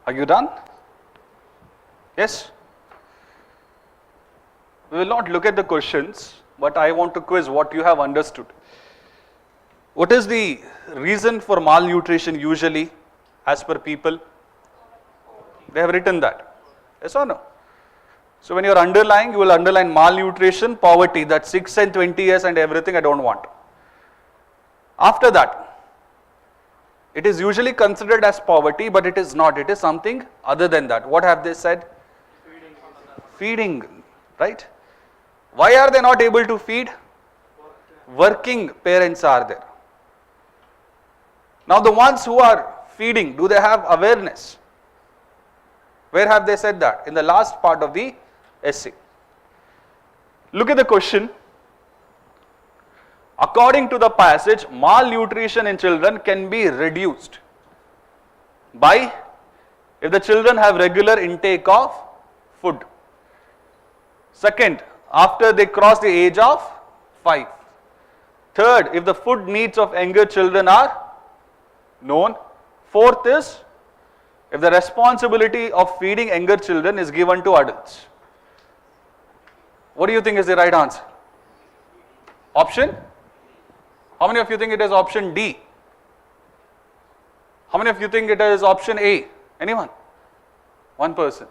Are you done? Yes? We will not look at the questions, but I want to quiz what you have understood. What is the reason for malnutrition usually as per people? They have written that. Yes or no? So when you are underlying, you will underline malnutrition, poverty, that 6 and 20 years and everything I don't want. After that, it is usually considered as poverty, but it is not. It is something other than that. What have they said? Feeding, right? Why are they not able to feed? Working parents are there. Now the ones who are feeding, do they have awareness? Where have they said that? In the last part of the essay. Look at the question. According to the passage, malnutrition in children can be reduced by if the children have regular intake of food. Second, after they cross the age of 5. Third, if the food needs of younger children are known. Fourth is, if the responsibility of feeding younger children is given to adults. What do you think is the right answer? Option? How many of you think it is option D? How many of you think it is option A? Anyone? One person.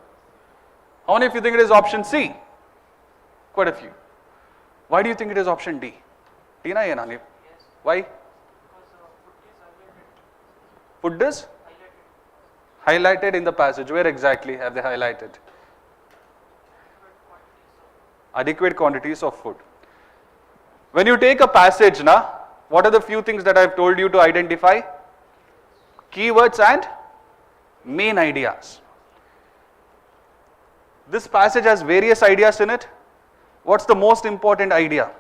How many of you think it is option C? Quite a few. Why do you think it is option D? Tina, Yana? Yes. Why? Because food is highlighted in the passage. Where exactly have they highlighted? Adequate quantities of food. When you take a passage, what are the few things that I have told you to identify? Keywords and main ideas. This passage has various ideas in it. What's the most important idea?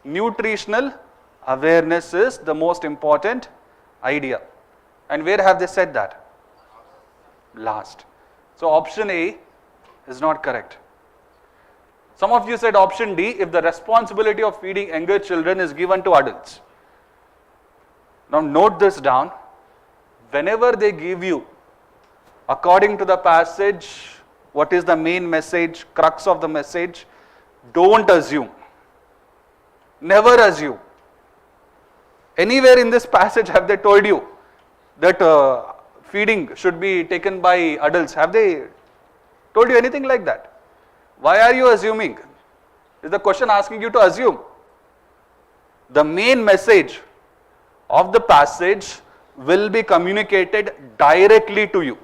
Nutritional awareness is the most important idea. And where have they said that? Last. So option A is not correct. Some of you said option D, if the responsibility of feeding younger children is given to adults. Now note this down. Whenever they give you, according to the passage, what is the main message, crux of the message, don't assume. Never assume. Anywhere in this passage have they told you that feeding should be taken by adults? Have they told you anything like that? Why are you assuming? Is the question asking you to assume? The main message of the passage will be communicated directly to you.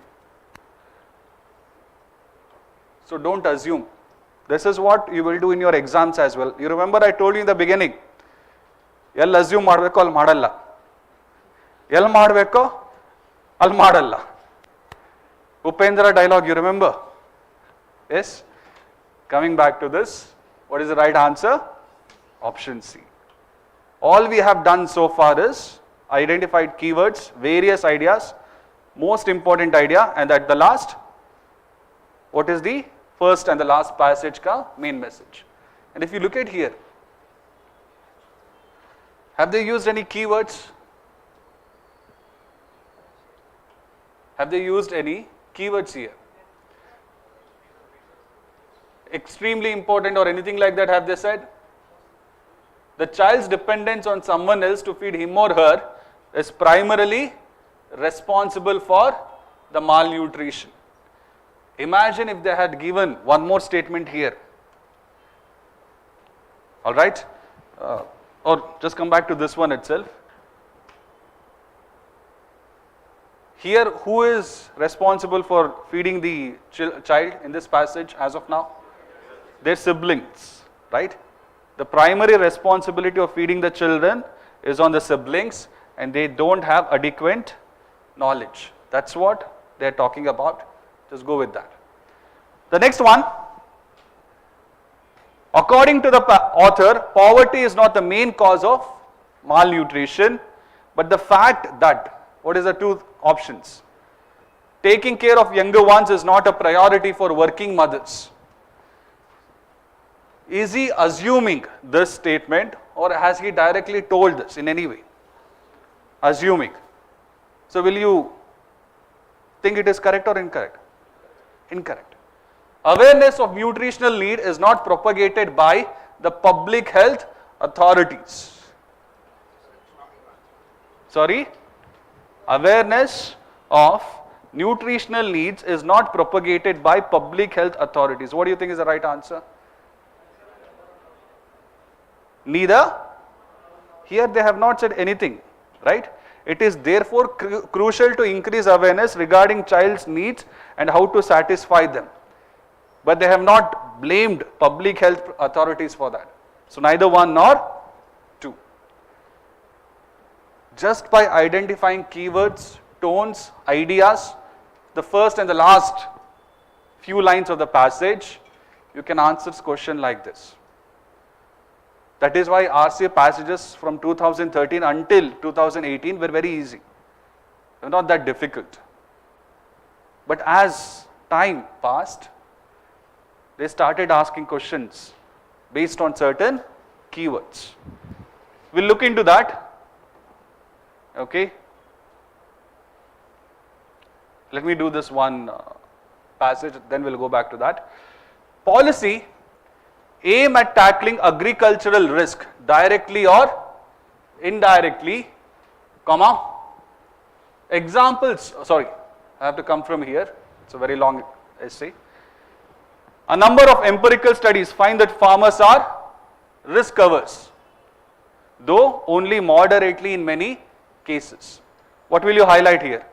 So don't assume. This is what you will do in your exams as well. You remember I told you in the beginning, Yell assume ಮಾಡಬೇಕು ಅಲ್ಲಿ ಮಾಡಲ್ಲ. ಎಲ್ಲಿ ಮಾಡಬೇಕು ಅಲ್ಲಿ ಮಾಡಲ್ಲ. Upendra dialogue, you remember? Yes? Coming back to this, what is the right answer? Option C. All we have done so far is identified keywords, various ideas, most important idea, and at the last, what is the first and the last passage ka main message. And if you look at here, have they used any keywords? Have they used any keywords here? Extremely important or anything like that have they said? The child's dependence on someone else to feed him or her is primarily responsible for the malnutrition. Imagine if they had given one more statement here. Alright? Or just come back to this one itself. Here, who is responsible for feeding the child in this passage as of now? Their siblings, right? The primary responsibility of feeding the children is on the siblings, and they don't have adequate knowledge. That's what they're talking about. Just go with that. The next one. According to the author, poverty is not the main cause of malnutrition, but the fact that, what is the two options? Taking care of younger ones is not a priority for working mothers. Is he assuming this statement, or has he directly told this in any way? Assuming. So will you think it is correct or incorrect? Incorrect. Awareness of nutritional need is not propagated by the public health authorities. Sorry? Awareness of nutritional needs is not propagated by public health authorities. What do you think is the right answer? Neither. Here they have not said anything, right? It is therefore crucial to increase awareness regarding child's needs and how to satisfy them. But they have not blamed public health authorities for that. So neither one nor two. Just by identifying keywords, tones, ideas, the first and the last few lines of the passage, you can answer this question like this. That is why RCA passages from 2013 until 2018 were very easy. They were not that difficult. But as time passed, they started asking questions based on certain keywords. We'll look into that. Okay. Let me do this one passage, then we'll go back to that. Policy aim at tackling agricultural risk directly or indirectly, comma. Examples, sorry, I have to come from here. It's a very long essay. A number of empirical studies find that farmers are risk averse, though only moderately in many cases. What will you highlight here?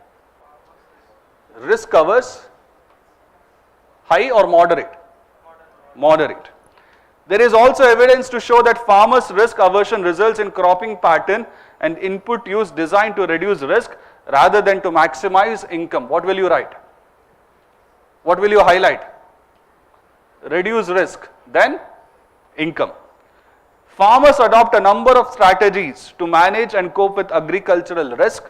Risk averse, high or moderate? Moderate. There is also evidence to show that farmers' risk aversion results in cropping pattern and input use designed to reduce risk rather than to maximize income. What will you write? What will you highlight? Reduce risk, then income. Farmers adopt a number of strategies to manage and cope with agricultural risk.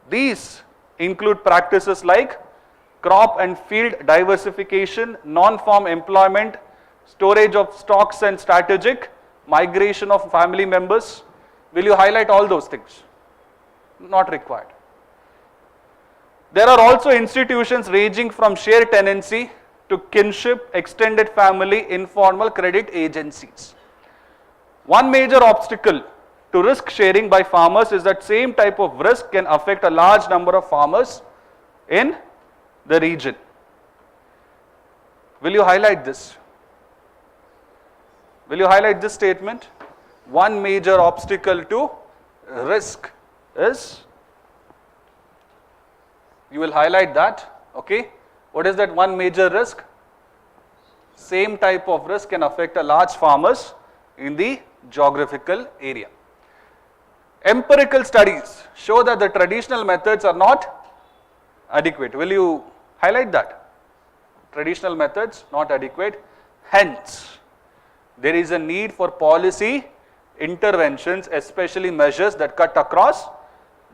These include practices like crop and field diversification, non-farm employment, storage of stocks and strategic migration of family members. Will you highlight all those things? Not required. There are also institutions ranging from share tenancy to kinship, extended family, informal credit agencies. One major obstacle to risk sharing by farmers is that same type of risk can affect a large number of farmers in the region. Will you highlight this? Will you highlight this statement? One major obstacle to risk is, you will highlight that, okay? What is that one major risk? Same type of risk can affect a large farmers in the geographical area. Empirical studies show that the traditional methods are not adequate. Will you highlight that? Traditional methods not adequate. Hence, there is a need for policy interventions, especially measures that cut across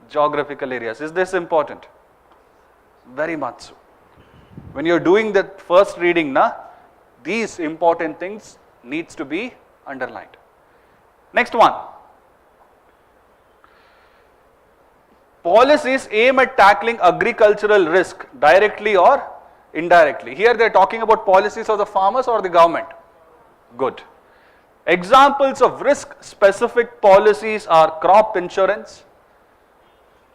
geographical areas. Is this important? Very much so. When you are doing the first reading, these important things needs to be underlined. Next one. Policies aim at tackling agricultural risk directly or indirectly. Here they are talking about policies of the farmers or the government. Good. Examples of risk-specific policies are crop insurance,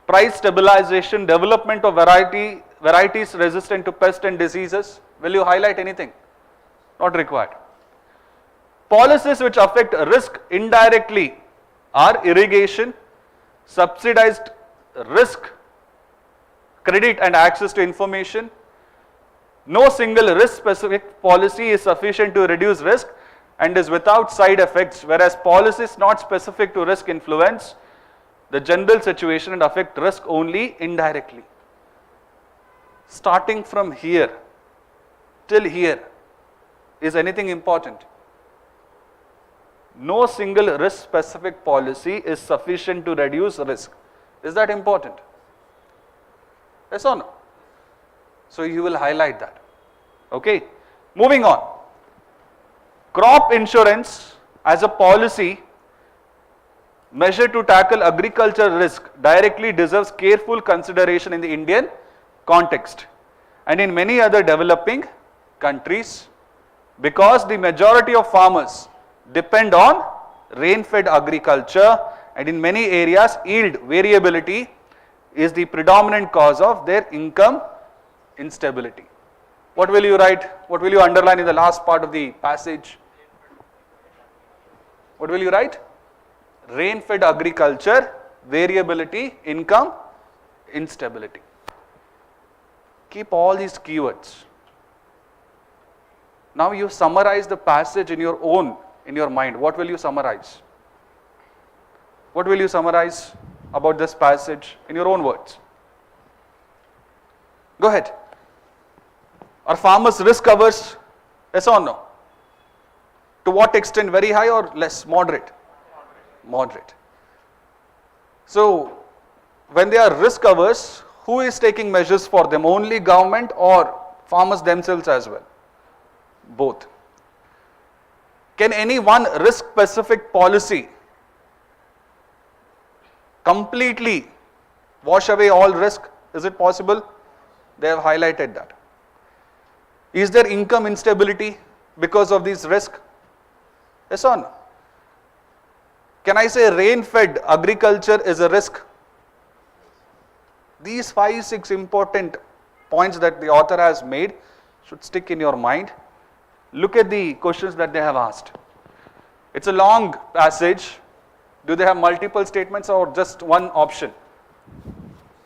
price stabilization, development of varieties resistant to pests and diseases. Will you highlight anything? Not required. Policies which affect risk indirectly are irrigation, subsidized risk, credit and access to information. No single risk-specific policy is sufficient to reduce risk and is without side effects, whereas policies not specific to risk influence the general situation and affect risk only indirectly. Starting from here till here, is anything important? No single risk specific policy is sufficient to reduce risk. Is that important? Yes or no? So you will highlight that. Okay. Moving on. Crop insurance as a policy measure to tackle agricultural risk directly deserves careful consideration in the Indian context and in many other developing countries, because the majority of farmers depend on rain-fed agriculture, and in many areas yield variability is the predominant cause of their income instability. What will you write? What will you underline in the last part of the passage? What will you write? Rain-fed agriculture, variability, income instability. Keep all these keywords. Now you summarize the passage in your mind. What will you summarize? What will you summarize about this passage in your own words? Go ahead. Are farmers risk averse? Yes or no? To what extent? Very high or less? Moderate? Moderate. So, when they are risk averse, who is taking measures for them? Only government or farmers themselves as well? Both. Can any one risk specific policy completely wash away all risk? Is it possible? They have highlighted that. Is there income instability because of these risks? Yes or no? Can I say rain-fed agriculture is a risk? These 5-6 important points that the author has made should stick in your mind. Look at the questions that they have asked. It's a long passage. Do they have multiple statements or just one option?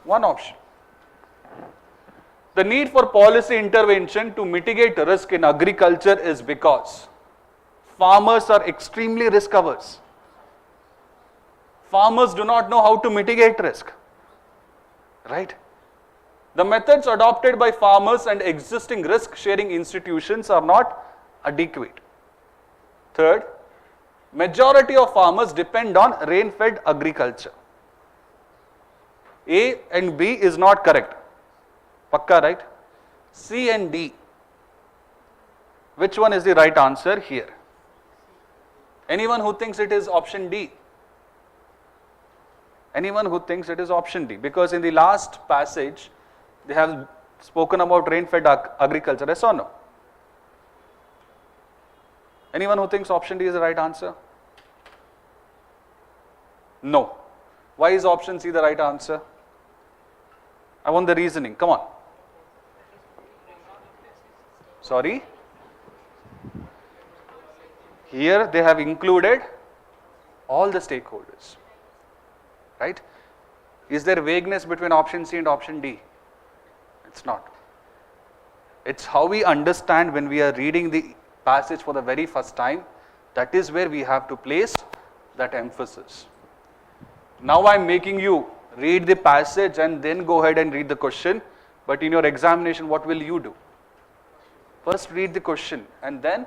One option. The need for policy intervention to mitigate risk in agriculture is because farmers are extremely risk averse. Farmers do not know how to mitigate risk. Right? The methods adopted by farmers and existing risk sharing institutions are not adequate. Third, majority of farmers depend on rain-fed agriculture. A and B is not correct. Pakka, right? C and D. Which one is the right answer here? Anyone who thinks it is option D? Anyone who thinks it is option D? Because in the last passage, they have spoken about rain-fed agriculture. Yes or no? Anyone who thinks option D is the right answer? No. Why is option C the right answer? I want the reasoning. Come on. Sorry? Here they have included all the stakeholders. Right? Is there vagueness between option C and option D? It's not. It's how we understand when we are reading the passage for the very first time. That is where we have to place that emphasis. Now I am making you read the passage and then go ahead and read the question. But in your examination, what will you do? First read the question and then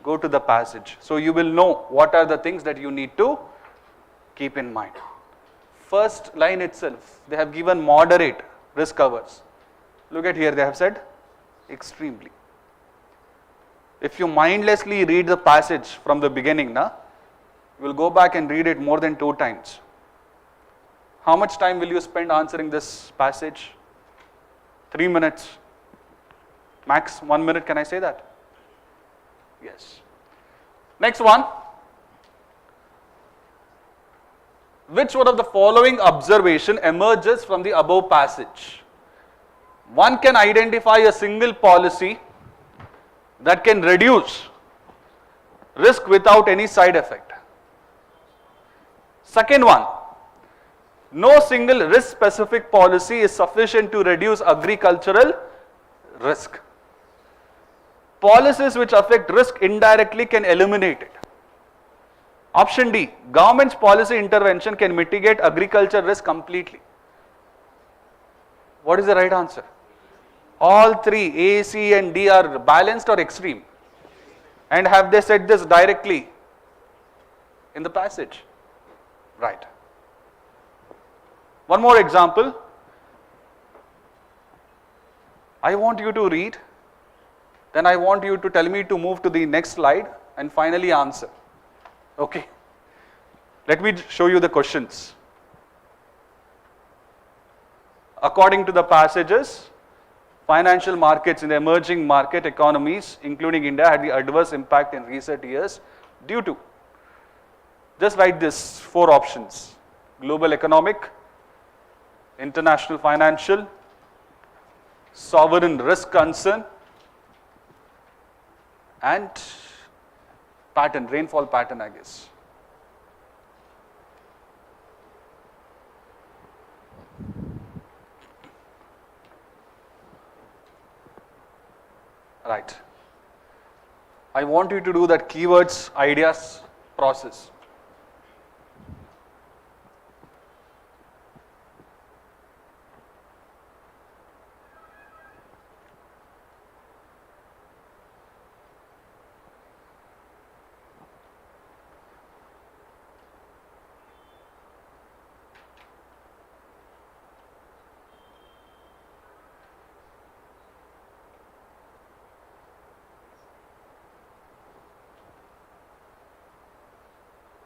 go to the passage. So you will know what are the things that you need to keep in mind. First line itself, they have given moderate risk averse. Look at here, they have said extremely. If you mindlessly read the passage from the beginning, you will go back and read it more than 2 times. How much time will you spend answering this passage? 3 minutes. Max 1 minute, can I say that? Yes. Next one. Which one of the following observation emerges from the above passage? One can identify a single policy that can reduce risk without any side effect. Second one, no single risk specific policy is sufficient to reduce agricultural risk. Policies which affect risk indirectly can eliminate it. Option D, government's policy intervention can mitigate agriculture risk completely. What is the right answer? All three, A, C and D are balanced or extreme? And have they said this directly in the passage? Right. One more example. I want you to read, then I want you to tell me to move to the next slide and finally answer. Okay. Let me show you the questions. According to the passages, financial markets in the emerging market economies, including India, had the adverse impact in recent years due to? Just write this 4 options: global economic, international financial, sovereign risk concern, and pattern, rainfall pattern, I guess. Right. I want you to do that keywords, ideas process.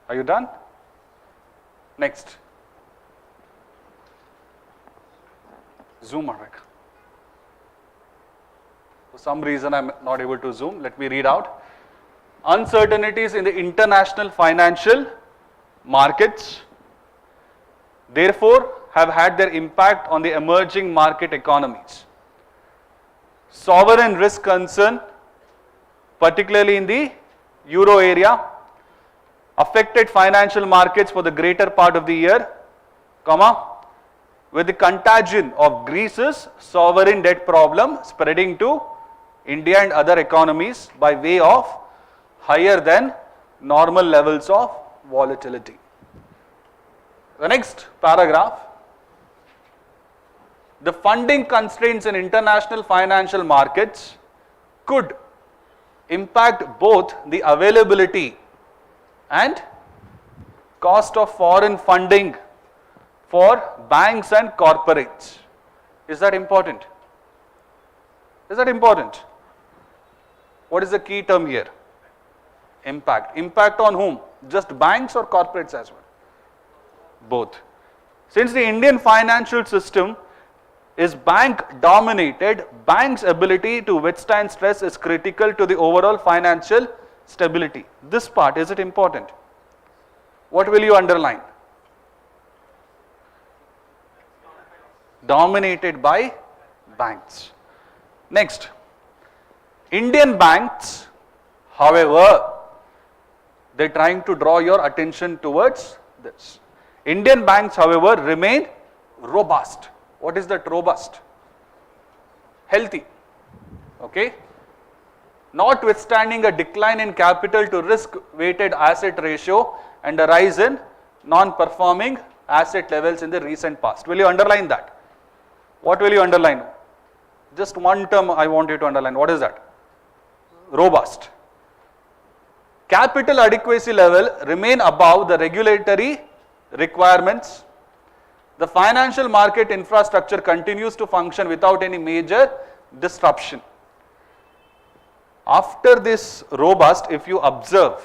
Are you done? Next. Zoom Marek. For some reason I am not able to zoom. Let me read out. Uncertainties in the international financial markets therefore have had their impact on the emerging market economies. Sovereign risk concern, particularly in the euro area, affected financial markets for the greater part of the year, with the contagion of Greece's sovereign debt problem spreading to India and other economies by way of higher than normal levels of volatility. The next paragraph, the funding constraints in international financial markets could impact both the availability and cost of foreign funding for banks and corporates. Is that important? Is that important? What is the key term here? Impact. Impact on whom? Just banks or corporates as well? Both. Since the Indian financial system is bank dominated, banks' ability to withstand stress is critical to the overall financial stability. This part, is it important? What will you underline? Dominated by banks. Next, Indian banks, however, they are trying to draw your attention towards this. Indian banks, however, remain robust. What is that robust? Healthy. Okay. Notwithstanding a decline in capital to risk weighted asset ratio and a rise in non-performing asset levels in the recent past. Will you underline that? What will you underline? Just one term I want you to underline. What is that? Robust. Capital adequacy level remain above the regulatory requirements. The financial market infrastructure continues to function without any major disruption. After this robust, if you observe,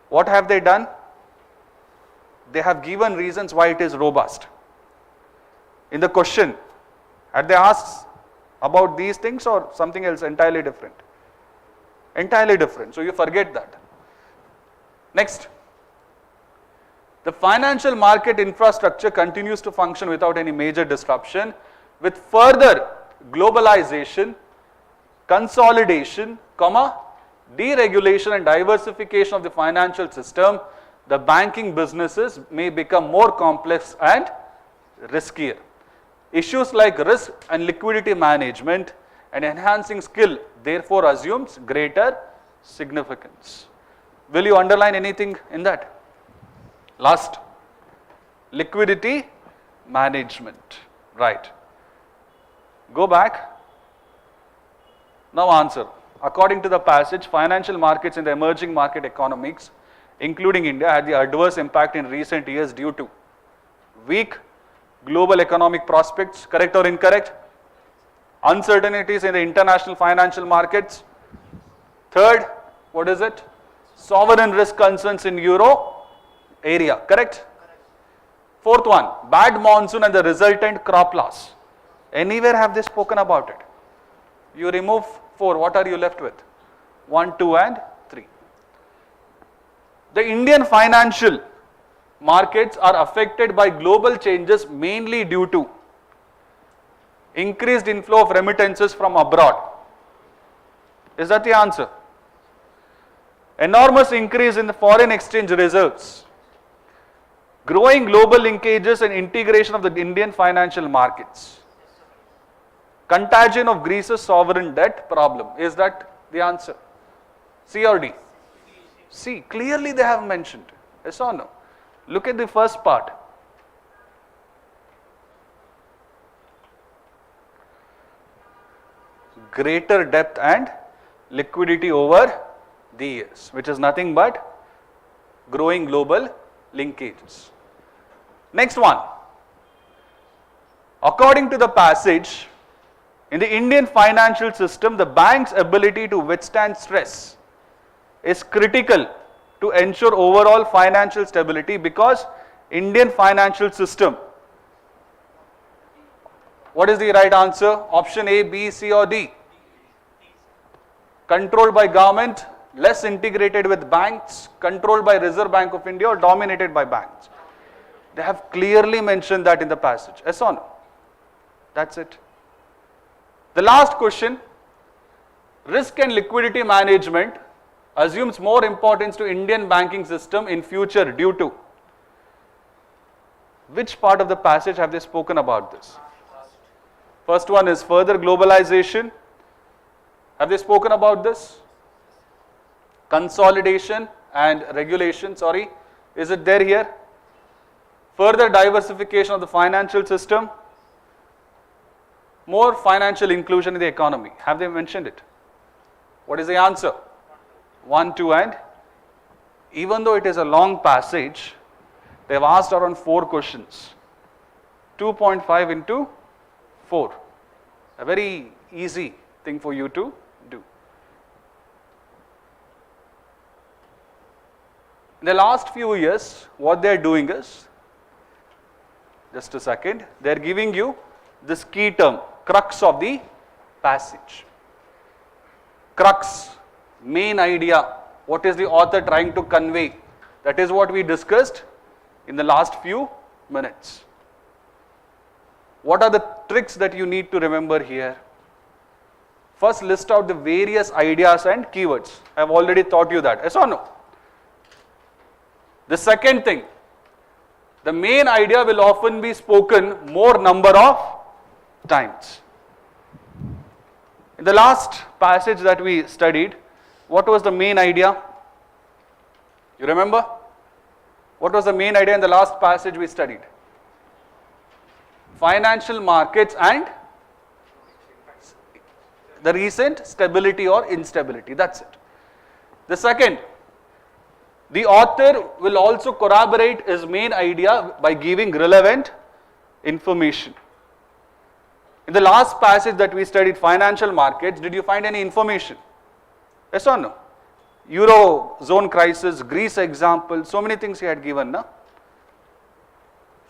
what have they done? They have given reasons why it is robust. In the question, had they asked about these things or something else entirely different? Entirely different, so you forget that. Next, the financial market infrastructure continues to function without any major disruption. With further globalization, consolidation, deregulation and diversification of the financial system, the banking businesses may become more complex and riskier. Issues like risk and liquidity management and enhancing skill therefore assumes greater significance. Will you underline anything in that? Last, liquidity management. Right. Go back. Now answer. According to the passage, financial markets in the emerging market economies, including India, had the adverse impact in recent years due to weak global economic prospects, correct or incorrect? Uncertainties in the international financial markets. Third, what is it? Sovereign risk concerns in euro area, correct? Fourth one, bad monsoon and the resultant crop loss. Anywhere have they spoken about it? You remove 4, what are you left with? 1, 2 and 3. The Indian financial markets are affected by global changes mainly due to increased inflow of remittances from abroad. Is that the answer? Enormous increase in the foreign exchange reserves, growing global linkages and integration of the Indian financial markets, contagion of Greece's sovereign debt problem. Is that the answer? C or D? C. Clearly they have mentioned. Yes or no? Look at the first part. Greater depth and liquidity over the years, which is nothing but growing global linkages. Next one. According to the passage, in the Indian financial system, the bank's ability to withstand stress is critical to ensure overall financial stability, because Indian financial system, what is the right answer? Option A, B, C or D? Controlled by government, less integrated with banks, controlled by Reserve Bank of India or dominated by banks. They have clearly mentioned that in the passage. Yes or no? That's it. The last question, risk and liquidity management assumes more importance to Indian banking system in future due to which part of the passage have they spoken about this? First one is further globalization. Have they spoken about this? Consolidation and regulation, sorry. Is it there here? Further diversification of the financial system. More financial inclusion in the economy. Have they mentioned it? What is the answer? 1, 2 and even though it is a long passage, they have asked around 4 questions. 2.5 into 4. A very easy thing for you to do. In the last few years, what they are doing is, just a second, they are giving you this key term, crux of the passage. Crux, main idea, what is the author trying to convey? That is what we discussed in the last few minutes. What are the tricks that you need to remember here? First, list out the various ideas and keywords. I have already taught you that. Yes or no? The second thing, the main idea will often be spoken more number of times. In the last passage that we studied, what was the main idea? You remember? What was the main idea in the last passage we studied? Financial markets and the recent stability or instability. That's it. The second, the author will also corroborate his main idea by giving relevant information. In the last passage that we studied, financial markets, did you find any information? Yes or no? Eurozone crisis, Greece example, so many things he had given. Na?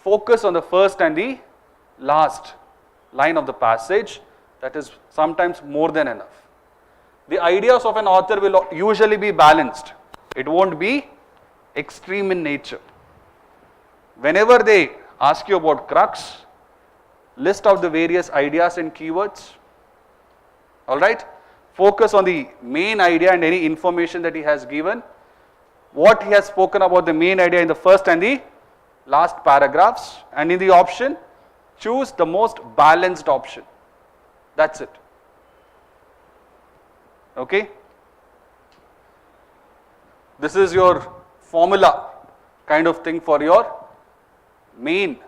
Focus on the first and the last line of the passage. That is sometimes more than enough. The ideas of an author will usually be balanced. It won't be extreme in nature. Whenever they ask you about crux, list out the various ideas and keywords. Alright? Focus on the main idea and any information that he has given. What he has spoken about the main idea in the first and the last paragraphs. And in the option, choose the most balanced option. That's it. Okay? This is your formula kind of thing for your main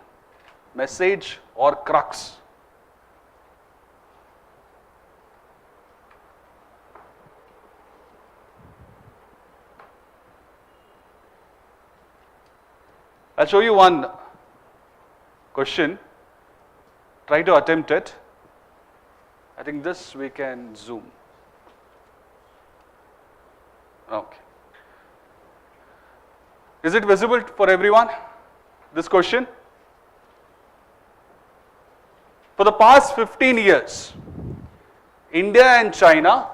message or crux. I'll show you one question. Try to attempt it. I think this we can zoom. Okay. Is it visible for everyone, this question? For the past 15 years, India and China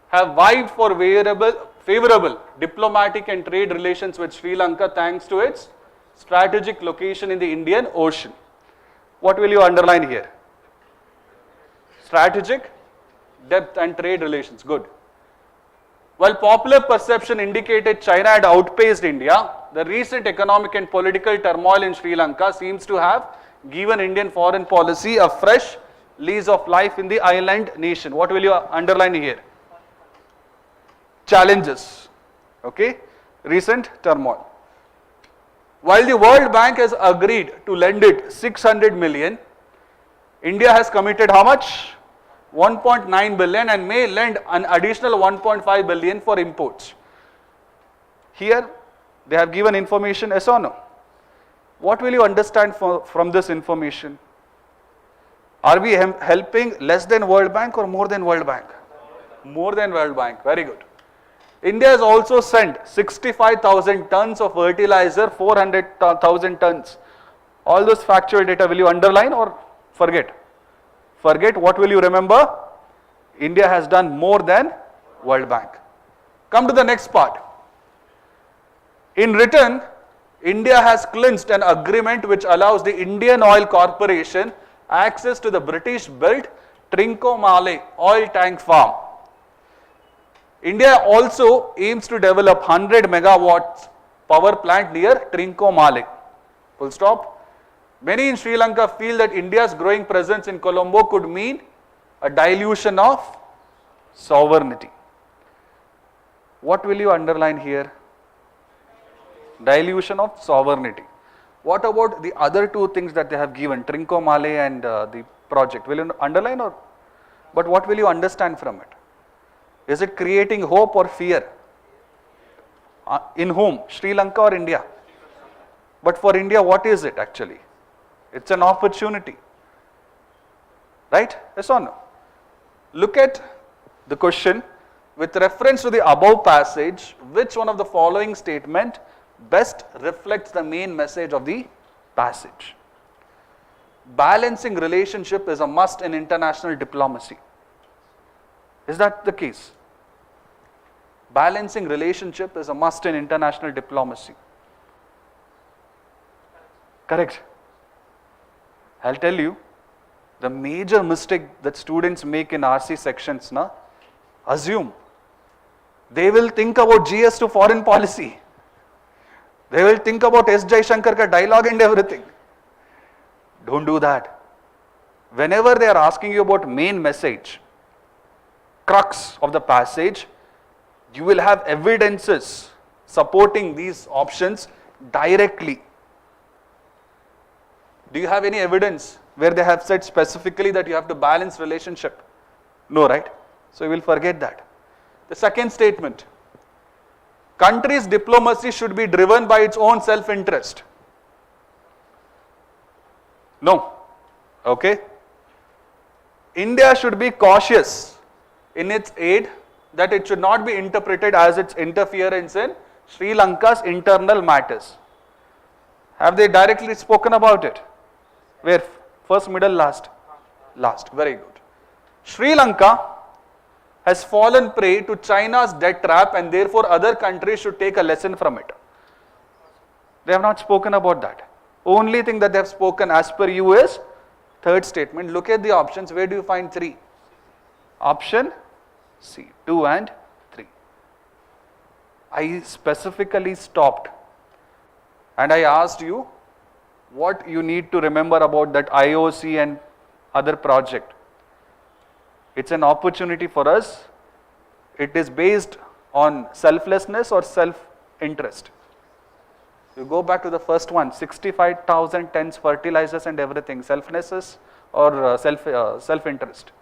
have vied for favorable diplomatic and trade relations with Sri Lanka thanks to its strategic location in the Indian Ocean. What will you underline here? Strategic, depth and trade relations. Good. While popular perception indicated China had outpaced India, the recent economic and political turmoil in Sri Lanka seems to have given Indian foreign policy a fresh lease of life in the island nation. What will you underline here? Challenges. Okay. Recent turmoil. While the World Bank has agreed to lend it 600 million, India has committed how much? 1.9 billion and may lend an additional 1.5 billion for imports. Here they have given information, yes or no? What will you understand from this information? Are we helping less than World Bank or more than World Bank? More than World Bank. Very good. India has also sent 65,000 tons of fertilizer, 400,000 tons. All those factual data, will you underline or forget? Forget. What will you remember? India has done more than World Bank. Come to the next part. In return, India has clinched an agreement which allows the Indian Oil Corporation access to the British-built Trincomalee oil tank farm. India also aims to develop 100 megawatts power plant near Trincomalee. Full stop. Many in Sri Lanka feel that India's growing presence in Colombo could mean a dilution of sovereignty. What will you underline here? Dilution of sovereignty. What about the other two things that they have given, Trincomalee and the project? Will you underline or? But what will you understand from it? Is it creating hope or fear? In whom? Sri Lanka or India? But for India, what is it actually? It's an opportunity. Right? Yes or no? Look at the question. With reference to the above passage, which one of the following statement best reflects the main message of the passage? Balancing relationship is a must in international diplomacy. Is that the case? Balancing relationship is a must in international diplomacy. Correct. I'll tell you, the major mistake that students make in RC sections, assume they will think about GS to foreign policy. They will think about S. Jaishankar ka dialogue and everything. Don't do that. Whenever they are asking you about main message, crux of the passage, you will have evidences supporting these options directly. Do you have any evidence where they have said specifically that you have to balance relationship? No, right? So you will forget that. The second statement, country's diplomacy should be driven by its own self-interest. No. Okay. India should be cautious in its aid that it should not be interpreted as its interference in Sri Lanka's internal matters. Have they directly spoken about it? Where? First, middle, last? Last. Very good. Sri Lanka has fallen prey to China's debt trap and therefore other countries should take a lesson from it. They have not spoken about that. Only thing that they have spoken as per you is third statement. Look at the options. Where do you find 3? Option C, 2 and 3. I specifically stopped and I asked you what you need to remember about that IOC and other project. It's an opportunity for us. It is based on selflessness or self-interest. You go back to the first one, 65,000 tons fertilizers and everything, selflessness or self-interest?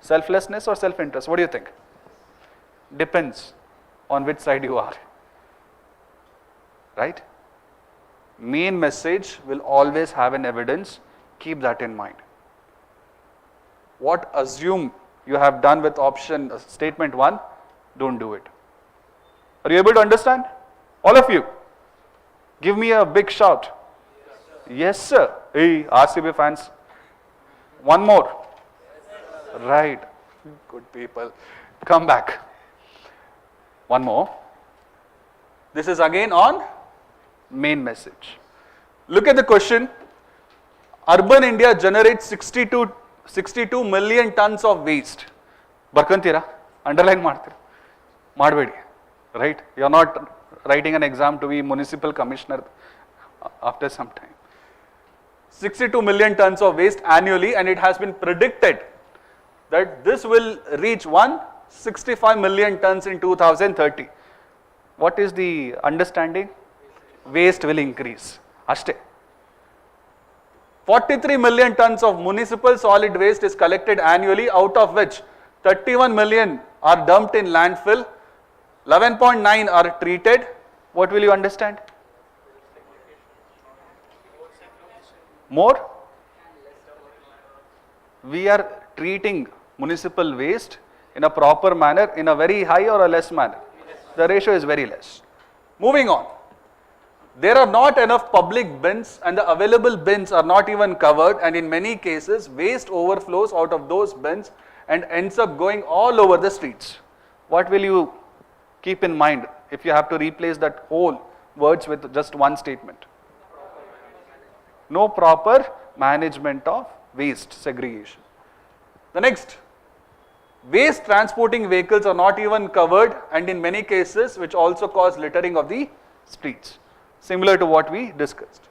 Selflessness or self-interest? What do you think? Depends on which side you are. Right? Main message will always have an evidence. Keep that in mind. What assume you have done with option statement 1, don't do it. Are you able to understand? All of you? Give me a big shout. Yes, sir. Hey, RCB fans. One more. Right. Good people. Come back. One more. This is again on main message. Look at the question. Urban India generates 62 million tons of waste. Barkantira? Underline ಮಾಡ್ತೀರಾ? ಮಾಡಬೇಡಿ. Right? You are not writing an exam to be municipal commissioner after some time. 62 million tons of waste annually, and it has been predicted that this will reach 165 million tons in 2030. What is the understanding? Waste will increase. Ashte. 43 million tons of municipal solid waste is collected annually, out of which 31 million are dumped in landfill, 11.9 are treated. What will you understand? More? We are treating municipal waste in a proper manner, in a very high or a less manner. The ratio is very less. Moving on. There are not enough public bins, and the available bins are not even covered, and in many cases waste overflows out of those bins and ends up going all over the streets. What will you keep in mind if you have to replace that whole words with just one statement? No proper management of waste segregation. The next, waste transporting vehicles are not even covered, and in many cases which also cause littering of the streets, similar to what we discussed.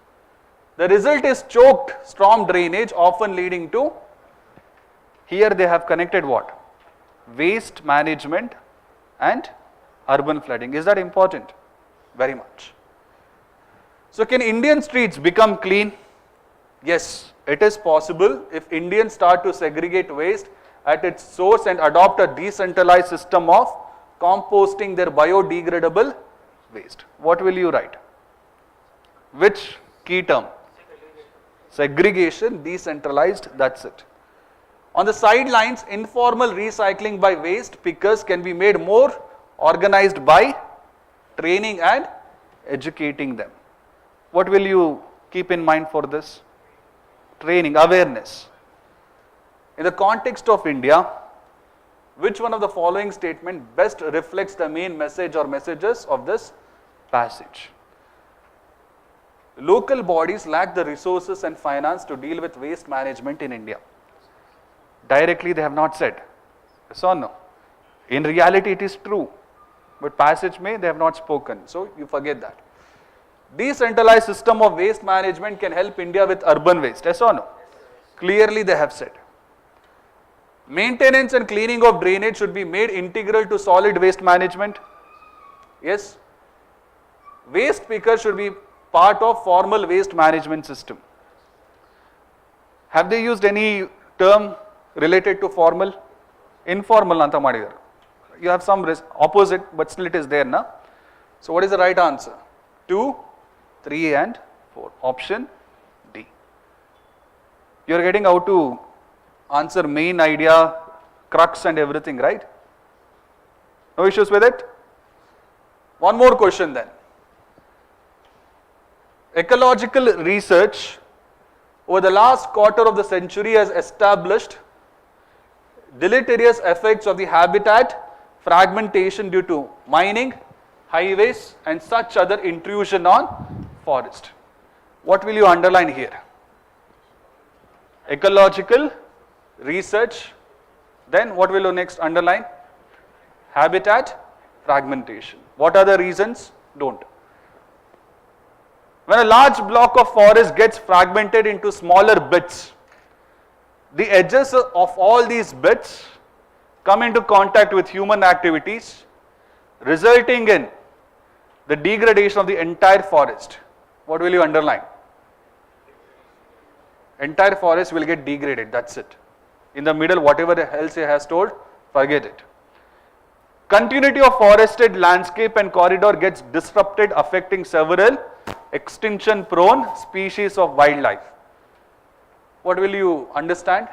The result is choked storm drainage, often leading to, here they have connected what? Waste management and urban flooding. Is that important? Very much. So can Indian streets become clean? Yes, it is possible if Indians start to segregate waste at its source and adopt a decentralized system of composting their biodegradable waste. What will you write? Which key term? Segregation, decentralized, that's it. On the sidelines, informal recycling by waste pickers can be made more organized by training and educating them. What will you keep in mind for this? Training, awareness. In the context of India, which one of the following statement best reflects the main message or messages of this passage? Local bodies lack the resources and finance to deal with waste management in India. Directly they have not said. Yes or no? In reality it is true. But passage may they have not spoken. So you forget that. Decentralized system of waste management can help India with urban waste. Yes or no? Clearly they have said. Maintenance and cleaning of drainage should be made integral to solid waste management. Yes. Waste pickers should be part of formal waste management system. Have they used any term related to formal? Informal anta madidare. You have some opposite, but still it is there, na? So what is the right answer? 2, 3 and 4. Option D. You are getting how to answer main idea, crux and everything, right? No issues with it? One more question then. Ecological research over the last quarter of the century has established deleterious effects of the habitat fragmentation due to mining, highways and such other intrusion on forest. What will you underline here? Ecological research, then what will you next underline? Habitat fragmentation. What are the reasons? Don't. When a large block of forest gets fragmented into smaller bits, the edges of all these bits come into contact with human activities, resulting in the degradation of the entire forest. What will you underline? Entire forest will get degraded, that's it. In the middle, whatever else he has told, forget it. Continuity of forested landscape and corridor gets disrupted, affecting several extinction prone species of wildlife. What will you understand?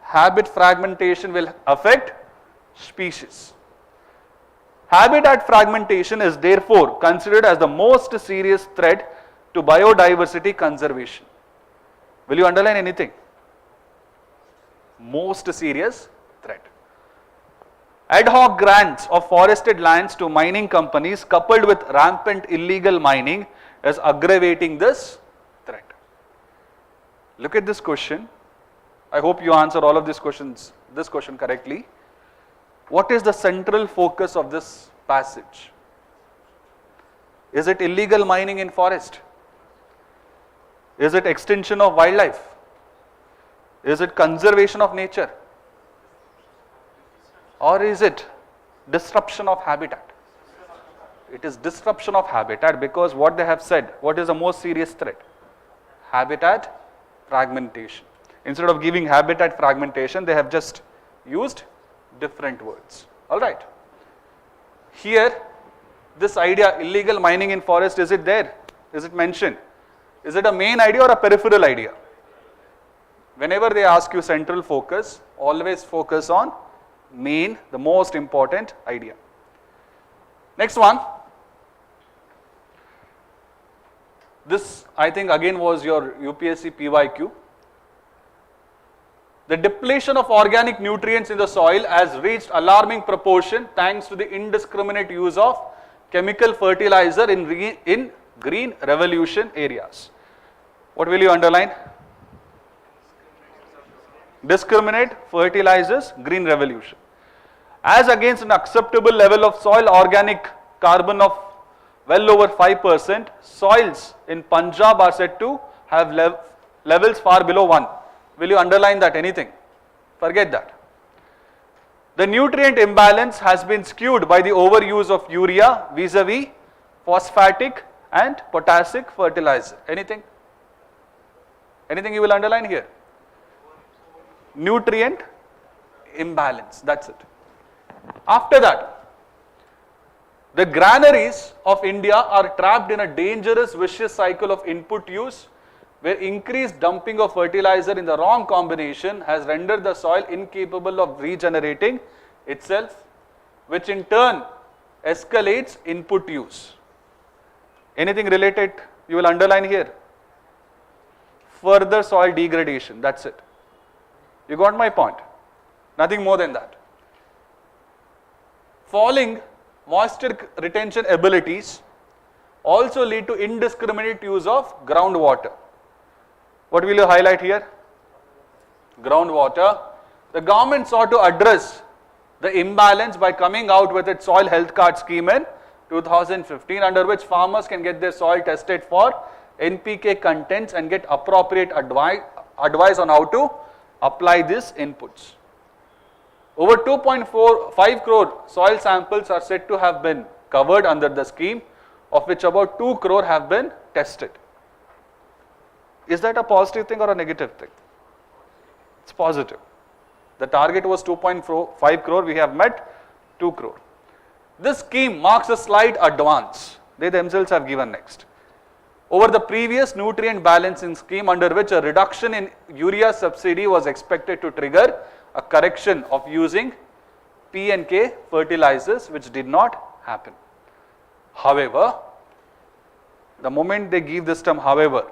Habit fragmentation will affect species. Habitat fragmentation is therefore considered as the most serious threat to biodiversity conservation. Will you underline anything? Most serious threat. Ad hoc grants of forested lands to mining companies coupled with rampant illegal mining is aggravating this threat. Look at this question. I hope you answer all of this question correctly. What is the central focus of this passage? Is it illegal mining in forest? Is it extinction of wildlife? Is it conservation of nature? Or is it disruption of habitat? It is disruption of habitat, because what they have said, what is the most serious threat? Habitat fragmentation. Instead of giving habitat fragmentation, they have just used different words. Alright. Here, this idea, illegal mining in forest, is it there? Is it mentioned? Is it a main idea or a peripheral idea? Whenever they ask you central focus, always focus on main, the most important idea. Next one. This, I think, again was your UPSC PYQ. The depletion of organic nutrients in the soil has reached alarming proportion thanks to the indiscriminate use of chemical fertilizer in green revolution areas. What will you underline? Discriminate fertilizers, green revolution. As against an acceptable level of soil organic carbon of well over 5%, soils in Punjab are said to have levels far below 1. Will you underline that? Anything? Forget that. The nutrient imbalance has been skewed by the overuse of urea vis-a-vis phosphatic and potassic fertilizer. Anything? Anything you will underline here? Nutrient imbalance, that's it. After that, the granaries of India are trapped in a dangerous vicious cycle of input use, where increased dumping of fertilizer in the wrong combination has rendered the soil incapable of regenerating itself, which in turn escalates input use. Anything related you will underline here? Further soil degradation, that's it. You got my point? Nothing more than that. Falling moisture retention abilities also lead to indiscriminate use of groundwater. What will you highlight here? Groundwater. The government sought to address the imbalance by coming out with its soil health card scheme in 2015, under which farmers can get their soil tested for NPK contents and get appropriate advice on how to apply these inputs. Over 2.45 crore soil samples are said to have been covered under the scheme, of which about 2 crore have been tested. Is that a positive thing or a negative thing? It's positive. The target was 2.5 crore, we have met 2 crore. This scheme marks a slight advance, they themselves have given next, over the previous nutrient balancing scheme, under which a reduction in urea subsidy was expected to trigger a correction of using P and K fertilizers, which did not happen. However, the moment they give this term however,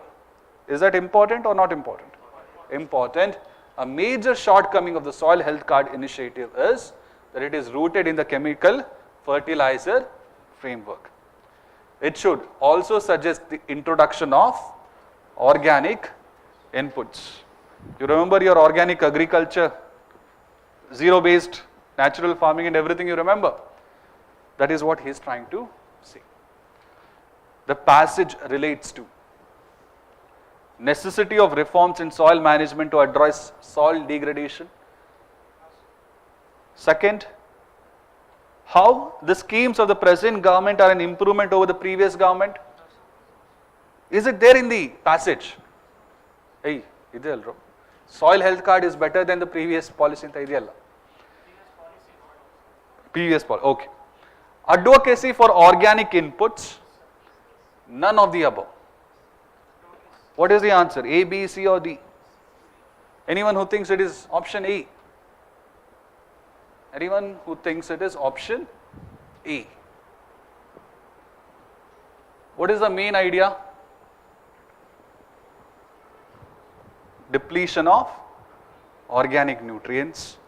is that important or not important? Important. A major shortcoming of the soil health card initiative is that it is rooted in the chemical fertilizer framework. It should also suggest the introduction of organic inputs. You remember your organic agriculture, zero-based natural farming and everything, you remember? That is what he is trying to say. The passage relates to necessity of reforms in soil management to address soil degradation. Second, how the schemes of the present government are an improvement over the previous government. Is it there in the passage? Hey, ideyalro. Soil health card is better than the previous policy. Previous policy, okay. Advocacy for organic inputs, none of the above. What is the answer? A, B, C or D? Anyone who thinks it is option A? Anyone who thinks it is option A? What is the main idea? Depletion of organic nutrients.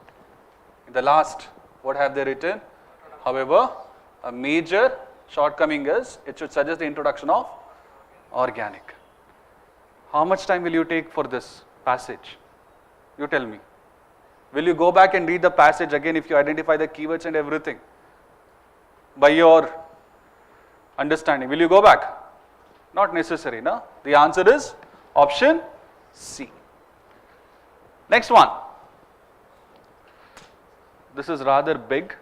In the last What have they written? However, a major shortcoming is it should suggest the introduction of organic. How much time will you take for this passage? You tell me. Will you go back and read the passage again if you identify the keywords and everything? By your understanding. Will you go back? Not necessary, no? The answer is option C. Next one. This is rather big.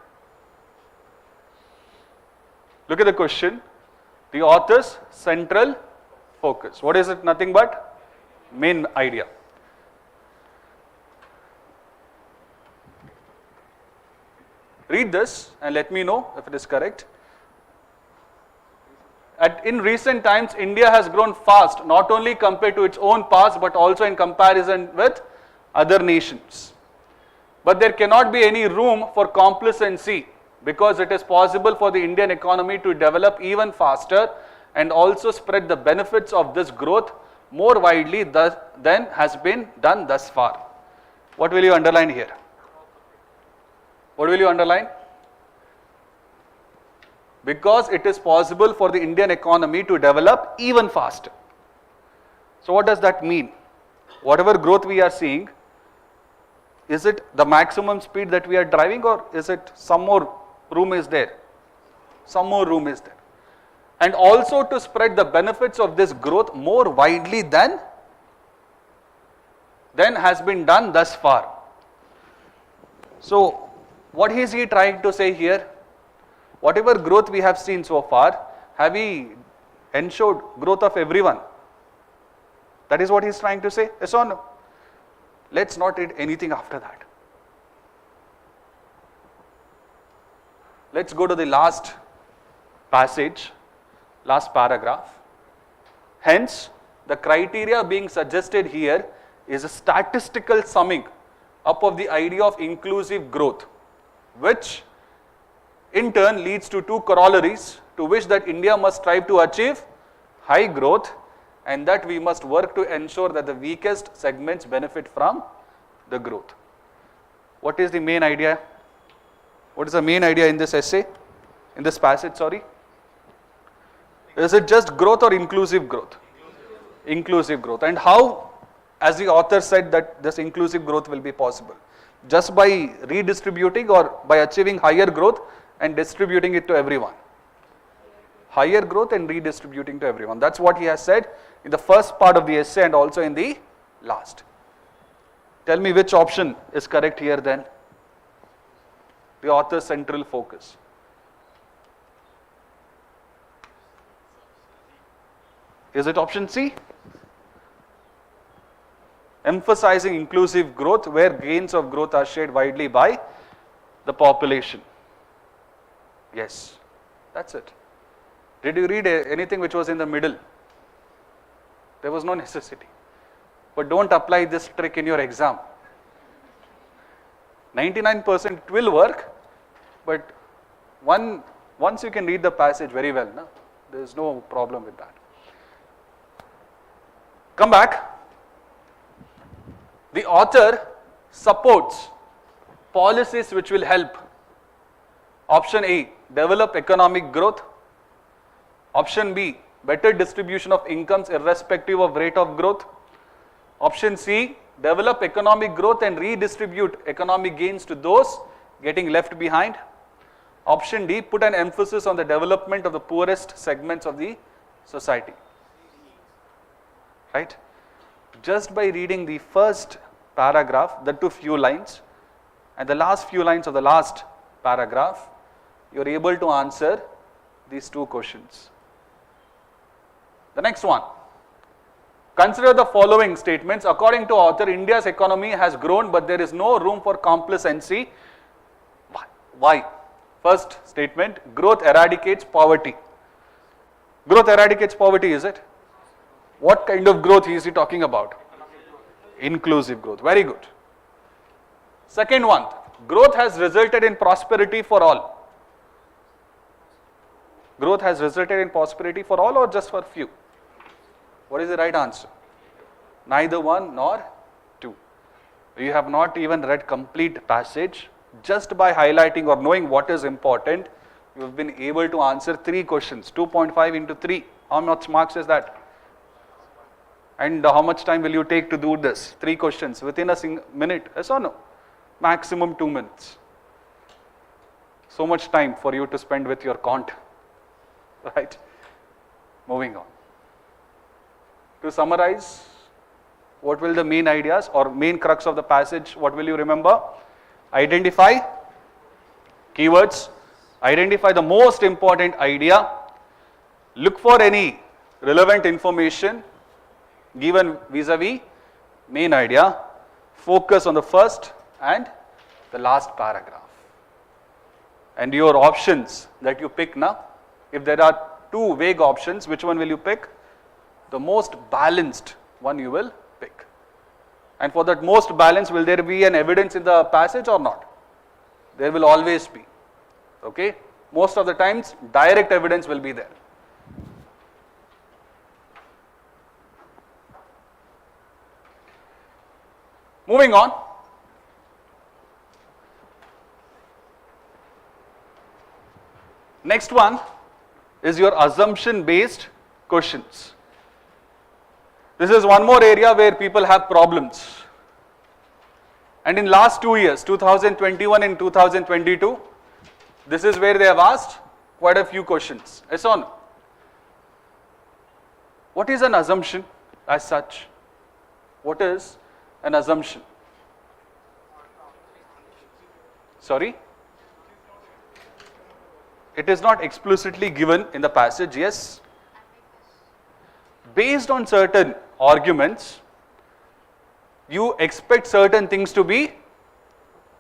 Look at the question. The author's central focus. What is it? Nothing but main idea. Read this and let me know if it is correct. In recent times, India has grown fast, not only compared to its own past, but also in comparison with other nations. But there cannot be any room for complacency because it is possible for the Indian economy to develop even faster and also spread the benefits of this growth more widely than has been done thus far. What will you underline here? What will you underline? Because it is possible for the Indian economy to develop even faster. So what does that mean? Whatever growth we are seeing, is it the maximum speed that we are driving, or is it some more room is there? Some more room is there. And also to spread the benefits of this growth more widely than has been done thus far. So what is he trying to say here? Whatever growth we have seen so far, have we ensured growth of everyone? That is what he is trying to say, yes or no? Let's not read anything after that. Let's go to the last passage, last paragraph. Hence, the criteria being suggested here is a statistical summing up of the idea of inclusive growth, which in turn leads to two corollaries, to which that India must strive to achieve high growth and that we must work to ensure that the weakest segments benefit from the growth. What is the main idea? What is the main idea in this essay, in this passage, sorry? Is it just growth or inclusive growth? Inclusive growth. And how, as the author said, that this inclusive growth will be possible? Just by redistributing or by achieving higher growth and distributing it to everyone? Higher growth and redistributing to everyone. That's what he has said in the first part of the essay and also in the last. Tell me which option is correct here then? The author's central focus. Is it option C? Emphasizing inclusive growth where gains of growth are shared widely by the population. Yes, that's it. Did you read anything which was in the middle? There was no necessity. But don't apply this trick in your exam. 99% it will work, but once you can read the passage very well, no? There is no problem with that. Come back. The author supports policies which will help. Option A, develop economic growth. Option B, better distribution of incomes irrespective of rate of growth. Option C, develop economic growth and redistribute economic gains to those getting left behind. Option D, put an emphasis on the development of the poorest segments of the society. Right? Just by reading the first paragraph, that to few lines, and the last few lines of the last paragraph, you are able to answer these two questions. The next one. Consider the following statements. According to author, India's economy has grown, but there is no room for complacency. Why? First statement, growth eradicates poverty. Growth eradicates poverty, is it? What kind of growth is he talking about? Inclusive growth. Very good. Second one, growth has resulted in prosperity for all. Growth has resulted in prosperity for all or just for few? What is the right answer? Neither one nor two. You have not even read complete passage. Just by highlighting or knowing what is important, you have been able to answer 3 questions. 2.5 into 3. How much marks is that? And how much time will you take to do this? 3 questions within a minute, yes or no? Maximum 2 minutes. So much time for you to spend with your cont. Right? Moving on. To summarize, what will the main ideas or main crux of the passage, what will you remember? Identify keywords, identify the most important idea, look for any relevant information given vis-a-vis main idea, focus on the first and the last paragraph. And your options that you pick now, if there are 2 vague options, which one will you pick? The most balanced one you will pick. And for that most balanced, will there be an evidence in the passage or not? There will always be. Okay? Most of the times, direct evidence will be there. Moving on. Next one is your assumption based questions. This is one more area where people have problems. And in last 2 years, 2021 and 2022, this is where they have asked quite a few questions. Yes or no? What is an assumption as such? What is an assumption? Sorry? It is not explicitly given in the passage, yes. Based on certain arguments, you expect certain things to be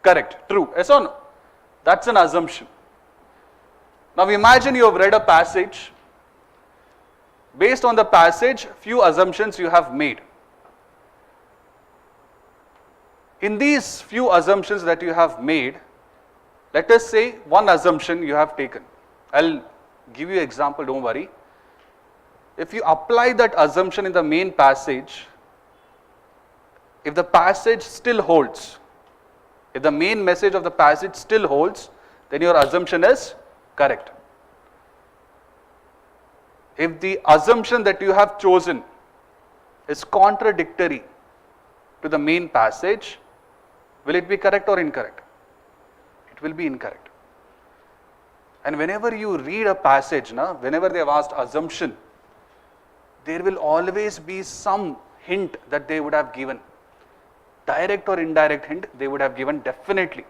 correct, true, yes or no? That's an assumption. Now imagine you have read a passage. Based on the passage, few assumptions you have made. In these few assumptions that you have made, let us say one assumption you have taken. I'll give you an example, don't worry. If you apply that assumption in the main passage, if the passage still holds, if the main message of the passage still holds, then your assumption is correct. If the assumption that you have chosen is contradictory to the main passage, will it be correct or incorrect? It will be incorrect. And whenever you read a passage, whenever they have asked assumption, there will always be some hint that they would have given. Direct or indirect hint they would have given definitely.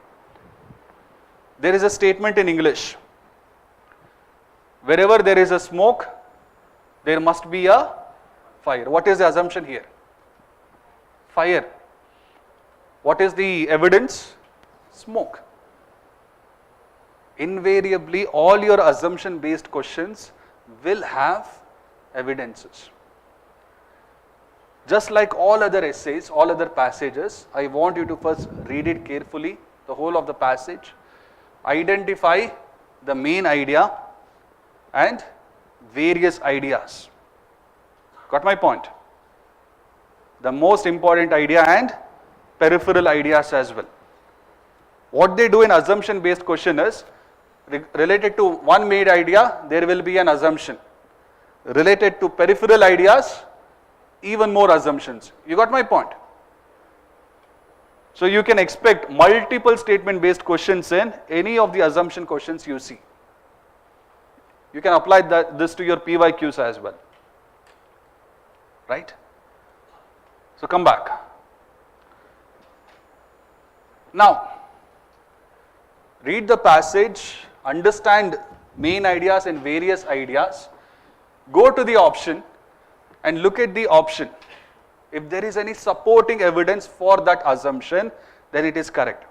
There is a statement in English. Wherever there is a smoke, there must be a fire. What is the assumption here? Fire. What is the evidence? Smoke. Invariably, all your assumption based questions will have evidences. Just like all other essays, all other passages, I want you to first read it carefully, the whole of the passage, identify the main idea and various ideas. Got my point? The most important idea and peripheral ideas as well. What they do in assumption based question is, related to one main idea, there will be an assumption. Related to peripheral ideas, even more assumptions. You got my point? So you can expect multiple statement based questions in any of the assumption questions you see. You can apply this to your PYQs as well. Right? So come back. Now, read the passage, understand main ideas and various ideas, go to the option and look at the option. If there is any supporting evidence for that assumption, then it is correct.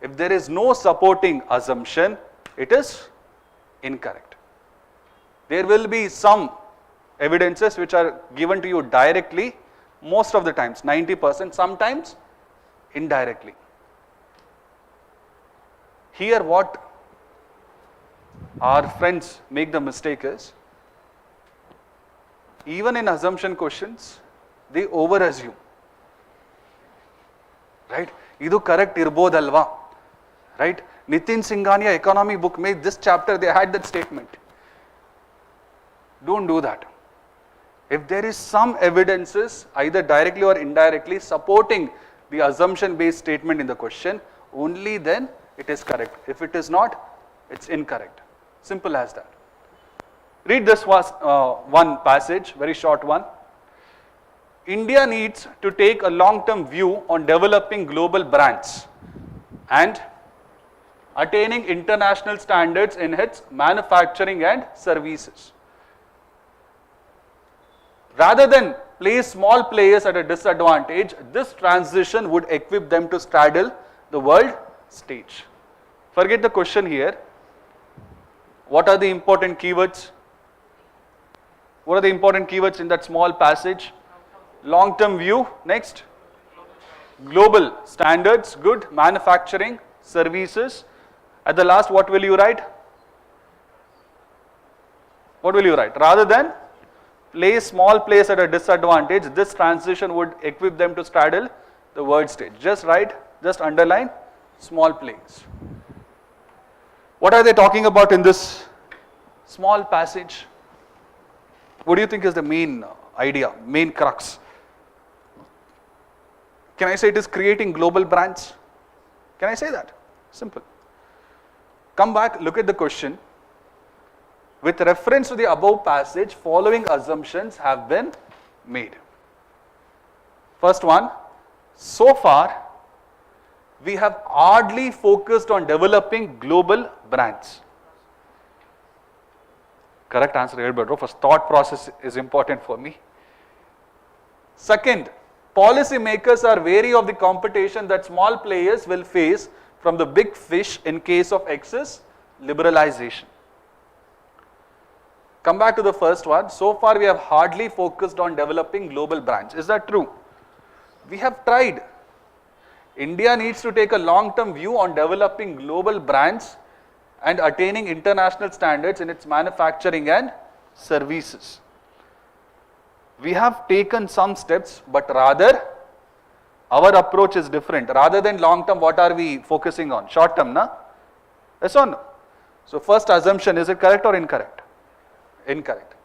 If there is no supporting assumption, it is incorrect. There will be some evidences which are given to you directly, most of the times, 90%, sometimes indirectly. Here what our friends make the mistake is, even in assumption questions, they over assume. Right? Idu correct irbodalva. right? Nitin Singhania economy book made this chapter, they had that statement. Don't do that. If there is some evidences, either directly or indirectly, supporting the assumption based statement in the question, only then it is correct. If it is not, it's incorrect. Simple as that. Read this one passage, very short one. India needs to take a long-term view on developing global brands and attaining international standards in its manufacturing and services. Rather than place small players at a disadvantage, this transition would equip them to straddle the world stage. Forget the question here. What are the important keywords? What are the important keywords in that small passage? Long-term view, next. Global standards, good. Manufacturing, services. At the last, what will you write? What will you write? Rather than place small players at a disadvantage, this transition would equip them to straddle the world stage. Just write, just underline small players. What are they talking about in this small passage? What do you think is the main idea, main crux? Can I say it is creating global brands? Can I say that? Simple. Come back, look at the question. With reference to the above passage, following assumptions have been made. First one, so far we have hardly focused on developing global brands. Correct answer here, but first thought process is important for me. Second, policy makers are wary of the competition that small players will face from the big fish in case of excess liberalization. Come back to the first one. So far we have hardly focused on developing global brands. Is that true? We have tried. India needs to take a long-term view on developing global brands and attaining international standards in its manufacturing and services. We have taken some steps, but rather our approach is different. Rather than long-term, what are we focusing on? Short-term, na? Yes or no? So first assumption, is it correct or incorrect? Incorrect.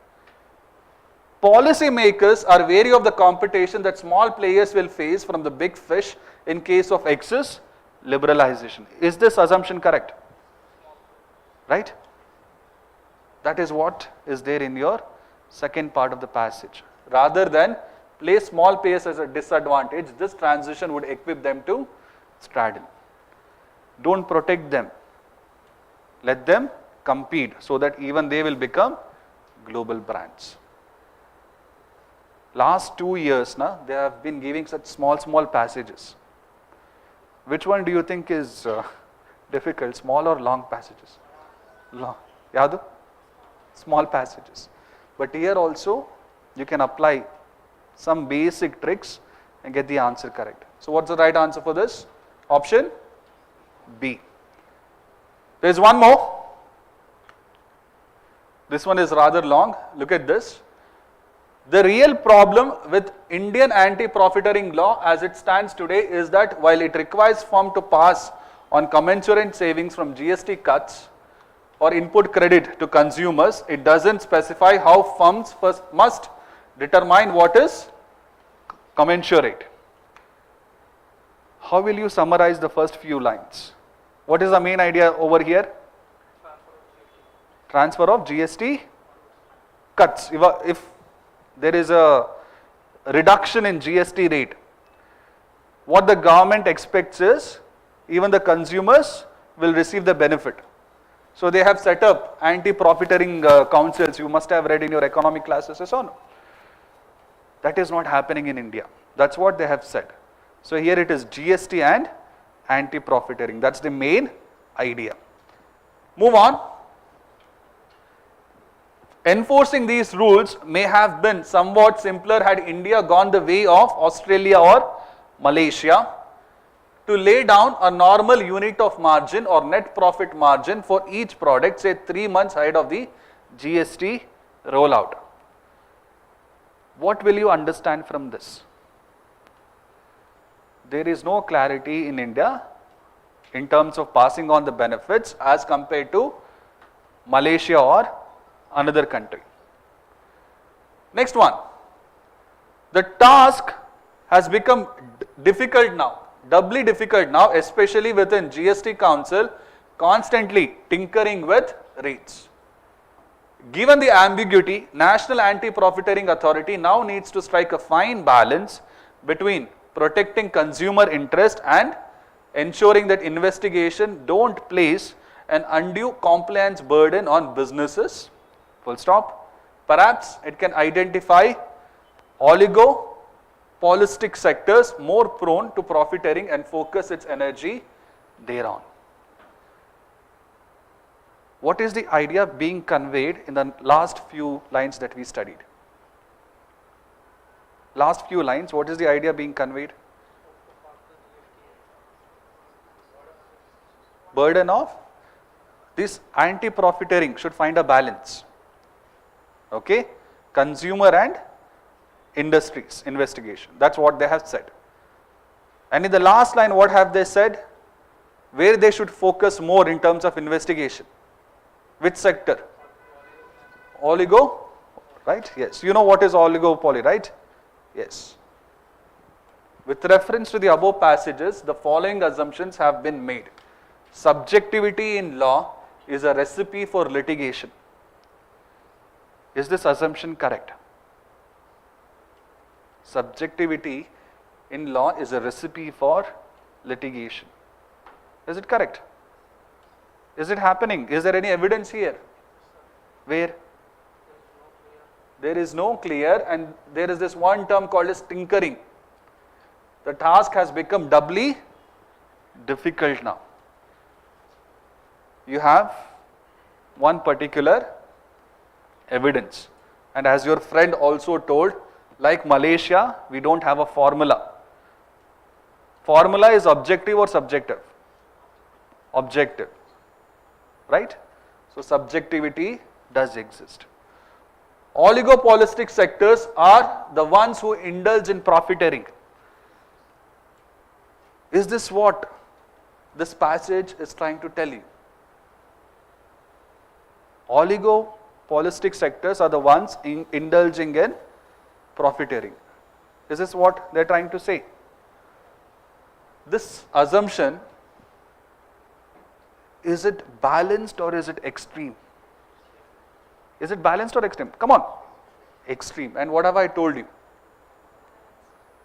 Policy makers are wary of the competition that small players will face from the big fish in case of excess liberalization. Is this assumption correct? Right? That is what is there in your second part of the passage. Rather than place small players as a disadvantage, this transition would equip them to straddle. Don't protect them. Let them compete so that even they will become global brands. Last 2 years, they have been giving such small passages. Which one do you think is difficult, small or long passages? Long. Yadu? Small passages. But here also, you can apply some basic tricks and get the answer correct. So what's the right answer for this? Option B. There is one more. This one is rather long. Look at this. The real problem with Indian anti-profiteering law as it stands today is that while it requires firm to pass on commensurate savings from GST cuts or input credit to consumers, it doesn't specify how firms first must determine what is commensurate. How will you summarize the first few lines? What is the main idea over here? Transfer of GST cuts. If there is a reduction in GST rate, what the government expects is even the consumers will receive the benefit. So they have set up anti-profiteering councils. You must have read in your economic classes, yes or no? That is not happening in India. That's what they have said. So here it is GST and anti-profiteering. That's the main idea. Move on. Enforcing these rules may have been somewhat simpler had India gone the way of Australia or Malaysia to lay down a normal unit of margin or net profit margin for each product, say 3 months ahead of the GST rollout. What will you understand from this? There is no clarity in India in terms of passing on the benefits as compared to Malaysia or another country. Next one. The task has become difficult now, doubly difficult now, especially within GST Council constantly tinkering with rates. Given the ambiguity, National Anti-Profiteering Authority now needs to strike a fine balance between protecting consumer interest and ensuring that investigation don't place an undue compliance burden on businesses, full stop. Perhaps it can identify oligopolistic sectors more prone to profiteering and focus its energy thereon. What is the idea being conveyed in the last few lines that we studied? Last few lines, what is the idea being conveyed? Burden of this anti-profiteering should find a balance. Okay? Consumer and industries investigation. That's what they have said. And in the last line, what have they said? Where they should focus more in terms of investigation. Which sector? Oligo, right? Yes. You know what is oligopoly, right? Yes. With reference to the above passages, the following assumptions have been made. Subjectivity in law is a recipe for litigation. Is this assumption correct? Subjectivity in law is a recipe for litigation. Is it correct? Is it happening? Is there any evidence here? Where? There is no clear, and there is this one term called as tinkering. The task has become doubly difficult now. You have one particular evidence, and as your friend also told, like Malaysia, we don't have a formula. Formula is objective or subjective? Objective. Right? So subjectivity does exist. Oligopolistic sectors are the ones who indulge in profiteering. Is this what this passage is trying to tell you? Oligopolistic sectors are the ones indulging in profiteering. Is this what they are trying to say? This assumption, is it balanced or is it extreme? Is it balanced or extreme? Come on. Extreme. And what have I told you?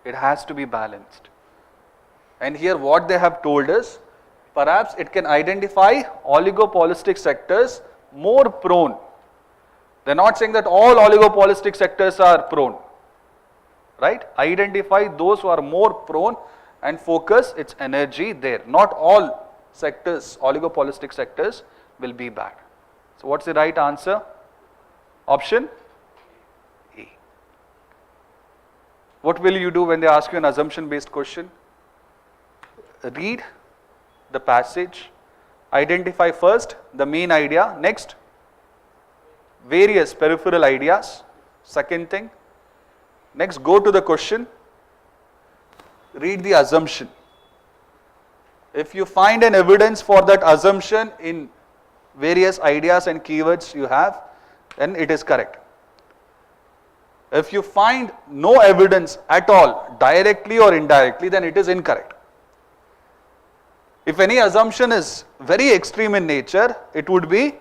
It has to be balanced. And here what they have told is, perhaps it can identify oligopolistic sectors more prone. They are not saying that all oligopolistic sectors are prone. Right? Identify those who are more prone and focus its energy there. Not all sectors, oligopolistic sectors, will be bad. So what's the right answer? Option A. What will you do when they ask you an assumption based question? Read the passage, identify first the main idea, next various peripheral ideas, second thing, next go to the question, read the assumption. If you find an evidence for that assumption in various ideas and keywords you have, then it is correct. If you find no evidence at all, directly or indirectly, then it is incorrect. If any assumption is very extreme in nature, it would be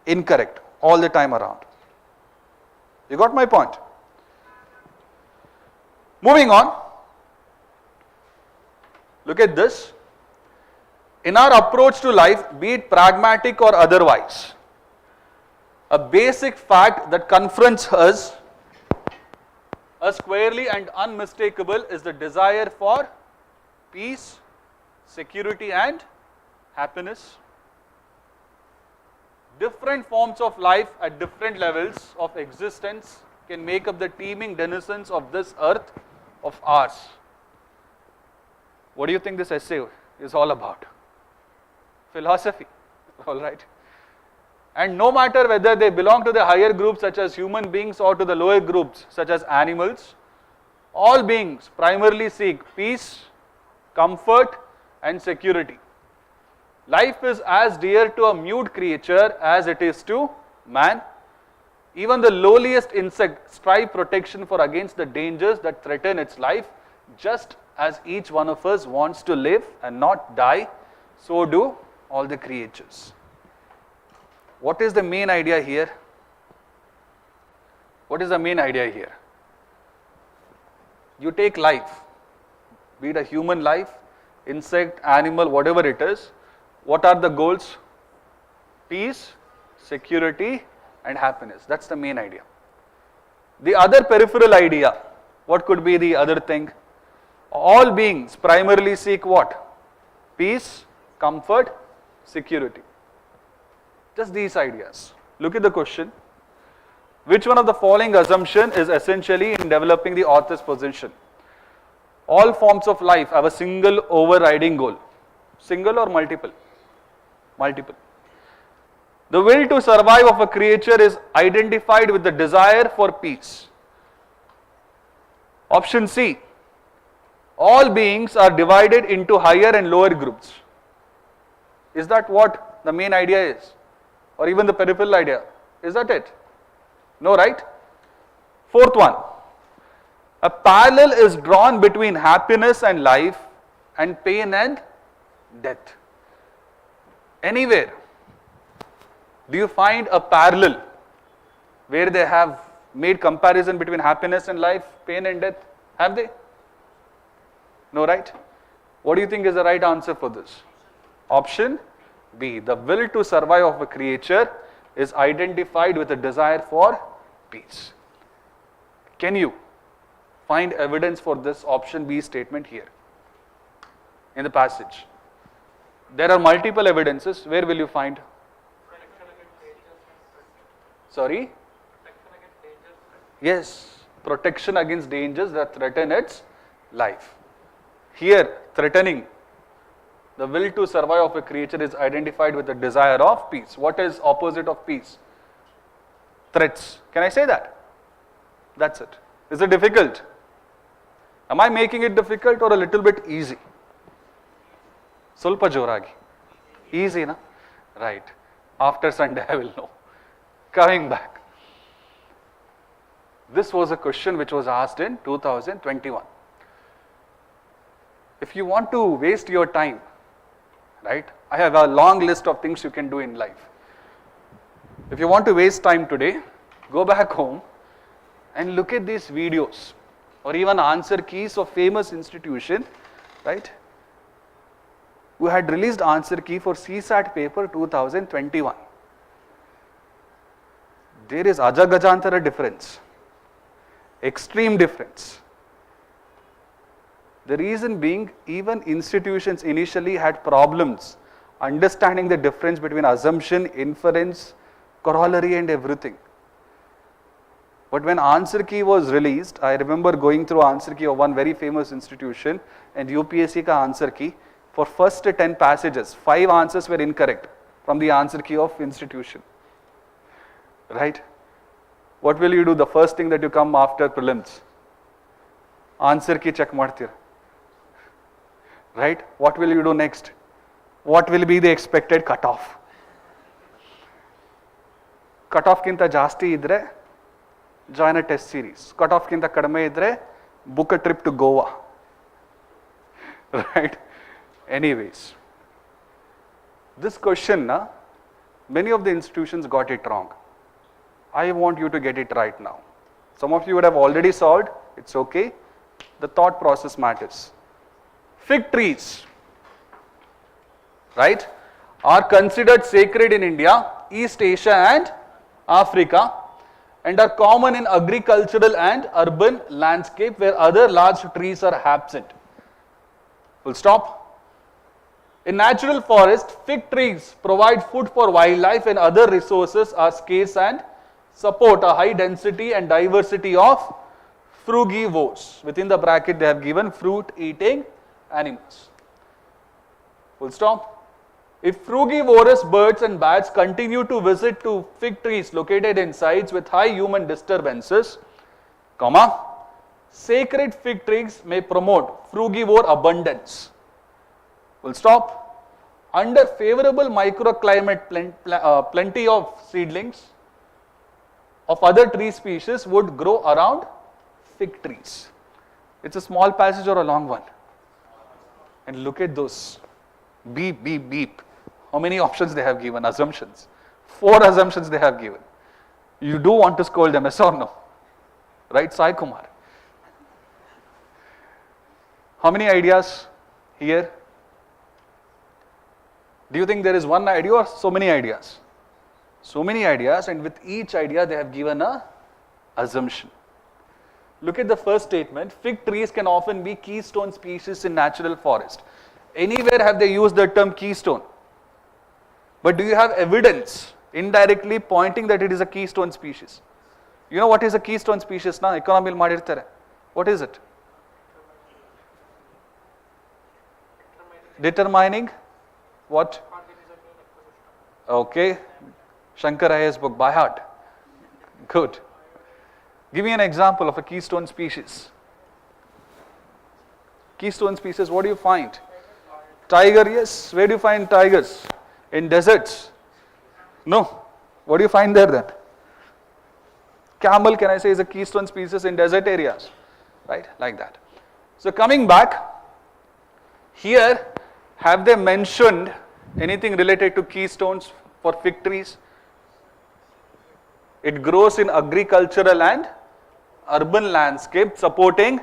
incorrect all the time around. You got my point? Moving on. Look at this. In our approach to life, be it pragmatic or otherwise, a basic fact that confronts us squarely and unmistakable is the desire for peace, security and happiness. Different forms of life at different levels of existence can make up the teeming denizens of this earth of ours. What do you think this essay is all about? Philosophy, all right. And no matter whether they belong to the higher groups such as human beings or to the lower groups such as animals, all beings primarily seek peace, comfort and security. Life is as dear to a mute creature as it is to man. Even the lowliest insect strive protection for against the dangers that threaten its life, just as each one of us wants to live and not die, so do all the creatures. What is the main idea here? What is the main idea here? You take life, be it a human life, insect, animal, whatever it is. What are the goals? Peace, security, and happiness. That's the main idea. The other peripheral idea, what could be the other thing? All beings primarily seek what? Peace, comfort, security. Just these ideas. Look at the question. Which one of the following assumption is essentially in developing the author's position? All forms of life have a single overriding goal. Single or multiple? Multiple. The will to survive of a creature is identified with the desire for peace. Option C. All beings are divided into higher and lower groups. Is that what the main idea is? Or even the peripheral idea? Is that it? No, right? Fourth one. A parallel is drawn between happiness and life and pain and death. Anywhere, do you find a parallel where they have made comparison between happiness and life, pain and death? Have they? No, right? What do you think is the right answer for this? Option B. The will to survive of a creature is identified with a desire for peace. Can you find evidence for this option B statement here in the passage? There are multiple evidences. Where will you find? Sorry? Yes, protection against dangers that threaten its life. Here, threatening, the will to survive of a creature is identified with the desire of peace. What is opposite of peace? Threats. Can I say that? That's it. Is it difficult? Am I making it difficult or a little bit easy? Sulpa joragi. Easy, na? Right. After Sunday I will know. Coming back. This was a question which was asked in 2021. If you want to waste your time, right? I have a long list of things you can do in life. If you want to waste time today, go back home and look at these videos or even answer keys of famous institution, right? Who had released answer key for CSAT paper 2021. There is ajagajantara difference, extreme difference. The reason being, even institutions initially had problems understanding the difference between assumption, inference, corollary and everything. But when answer key was released, I remember going through answer key of one very famous institution and UPSC ka answer key. For first 10 passages, 5 answers were incorrect from the answer key of institution. Right? What will you do? The first thing that you come after prelims? Answer key check martira. Right? What will you do next? What will be the expected cutoff? Cutoff kinta jasti idre, join a test series. Cutoff kinta kadame idre, book a trip to Goa. Right? Anyways, this question, many of the institutions got it wrong. I want you to get it right now. Some of you would have already solved, it's okay. The thought process matters. Fig trees, right, are considered sacred in India, East Asia and Africa, and are common in agricultural and urban landscape where other large trees are absent. Full stop. In natural forest, fig trees provide food for wildlife and other resources are scarce and support a high density and diversity of frugivores. Within the bracket they have given fruit eating animals. Full stop. If frugivorous birds and bats continue to visit to fig trees located in sites with high human disturbances, sacred fig trees may promote frugivore abundance. Full stop. Under favorable microclimate, plenty of seedlings of other tree species would grow around fig trees. It's a small passage or a long one? And look at those. Beep, beep, beep. How many options they have given? Assumptions. 4 assumptions they have given. You do want to scold them, yes or no? Right, Sai Kumar? How many ideas here? Do you think there is one idea or so many ideas? So many ideas, and with each idea they have given a assumption. Look at the first statement. Fig trees can often be keystone species in natural forest. Anywhere have they used the term keystone? But do you have evidence indirectly pointing that it is a keystone species? You know what is a keystone species now? Economy madirtare. What is it? Determining what? Okay. Shankar Ayya's book by heart. Good. Give me an example of a keystone species. Keystone species, what do you find? Tiger, yes. Where do you find tigers? In deserts? No. What do you find there then? Camel, can I say, is a keystone species in desert areas? Right? Like that. So coming back, here, have they mentioned anything related to keystones for fig trees? It grows in agricultural and urban landscape, supporting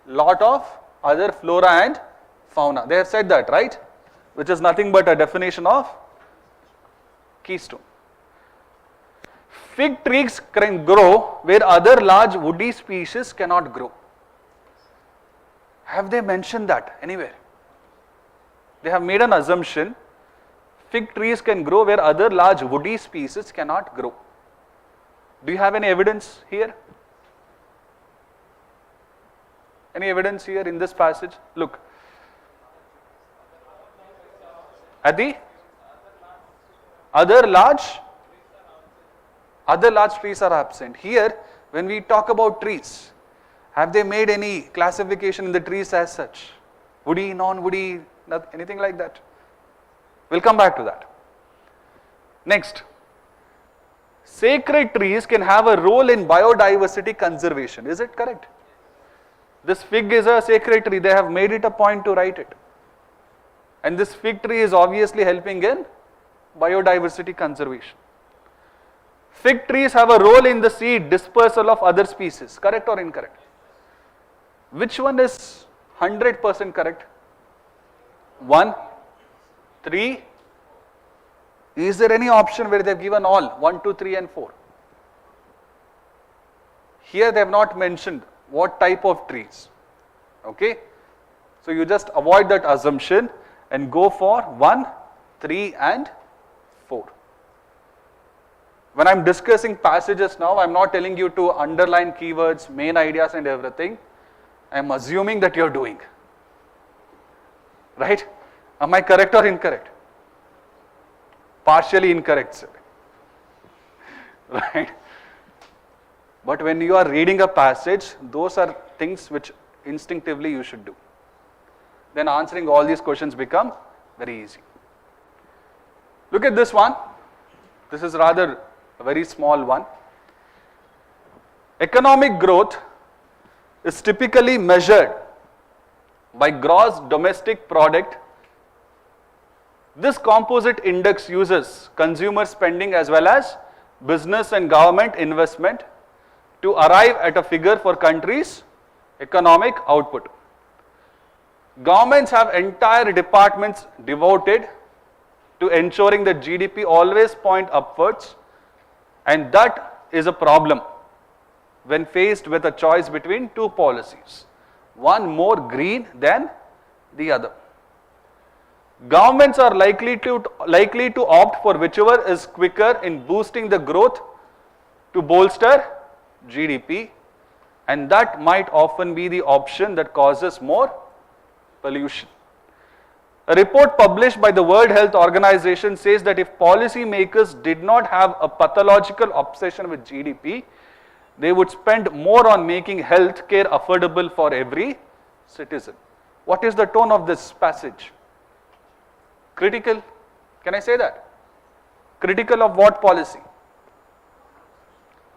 lot of other flora and fauna. They have said that, right? Which is nothing but a definition of keystone. Fig trees can grow where other large woody species cannot grow. Have they mentioned that anywhere? They have made an assumption. Fig trees can grow where other large woody species cannot grow. Do you have any evidence here? Any evidence here in this passage? Look. At the other large trees are absent. Here, when we talk about trees, have they made any classification in the trees as such? Woody, non-woody, anything like that? We'll come back to that. Next. Sacred trees can have a role in biodiversity conservation. Is it correct? This fig is a sacred tree. They have made it a point to write it. And this fig tree is obviously helping in biodiversity conservation. Fig trees have a role in the seed dispersal of other species. Correct or incorrect? Which one is 100% correct? 1, 3. Is there any option where they have given all? 1, 2, 3 and 4. Here they have not mentioned what type of trees. Okay. So you just avoid that assumption and go for 1, 3 and 4. When I am discussing passages now, I am not telling you to underline keywords, main ideas and everything. I am assuming that you are doing. Right? Am I correct or incorrect? Partially incorrect, sir. Right? But when you are reading a passage, those are things which instinctively you should do. Then answering all these questions become very easy. Look at this one. This is rather a very small one. Economic growth is typically measured by gross domestic product. This composite index uses consumer spending as well as business and government investment to arrive at a figure for countries' economic output. Governments have entire departments devoted to ensuring that GDP always point upwards, and that is a problem when faced with a choice between two policies, one more green than the other. Governments are likely to opt for whichever is quicker in boosting the growth to bolster GDP, and that might often be the option that causes more pollution. A report published by the World Health Organization says that if policymakers did not have a pathological obsession with GDP, they would spend more on making health care affordable for every citizen. What is the tone of this passage? Critical, Can I say that? Critical of what policy?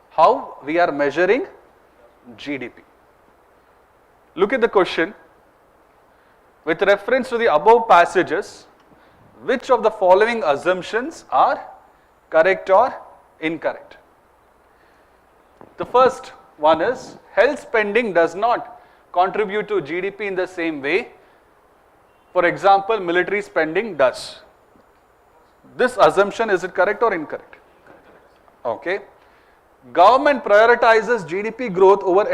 How we are measuring GDP. Look at the question. With reference to the above passages, which of the following assumptions are correct or incorrect? The first one is health spending does not contribute to GDP in the same way. For example, military spending does. This assumption, is it correct or incorrect? Okay. Government prioritizes GDP growth over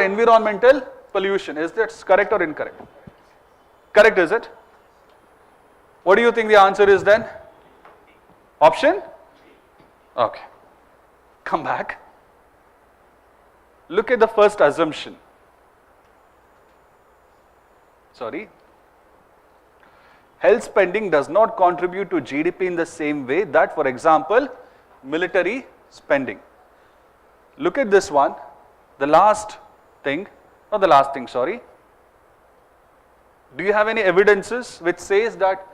environmental pollution. Is that correct or incorrect? Correct, is it? What do you think the answer is then? Option? Okay. Come back. Look at the first assumption. Sorry. Health spending does not contribute to GDP in the same way that, for example, military spending. Look at this one. The last thing, not the last thing, sorry. Do you have any evidences which says that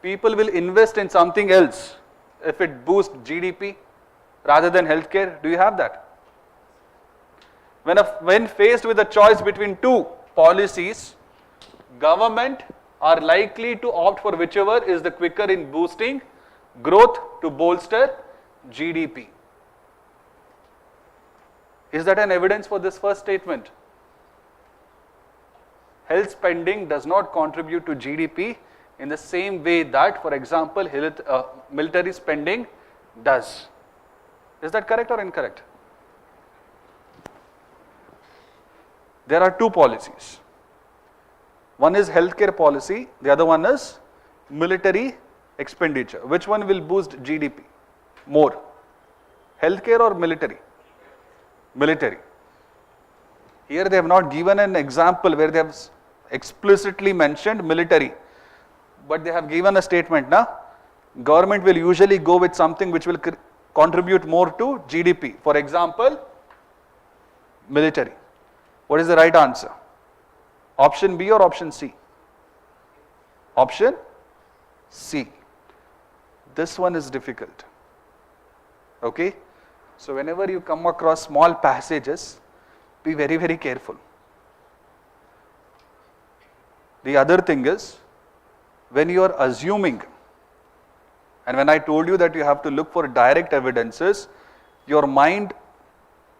people will invest in something else if it boosts GDP rather than healthcare? Do you have that? When faced with a choice between two policies, government are likely to opt for whichever is the quicker in boosting growth to bolster GDP. Is that an evidence for this first statement? Health spending does not contribute to GDP in the same way that, for example, military spending does. Is that correct or incorrect? There are two policies. One is healthcare policy, the other one is military expenditure. Which one will boost GDP more? Healthcare or military? Military. Here they have not given an example where they have explicitly mentioned military, but they have given a statement. Government will usually go with something which will contribute more to GDP. For example, military. What is the right answer? Option B or option C? Option C. This one is difficult. Okay? So whenever you come across small passages, be very, very careful. The other thing is, when you are assuming, and when I told you that you have to look for direct evidences, your mind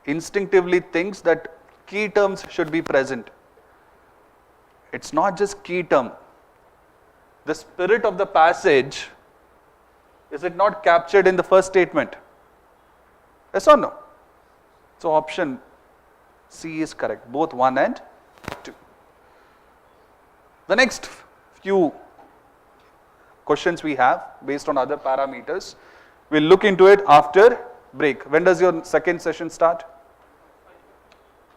instinctively thinks that key terms should be present. It's not just key term. The spirit of the passage, is it not captured in the first statement? Yes or no? So option C is correct, both 1 and 2. The next few questions we have based on other parameters, we'll look into it after break. When does your second session start?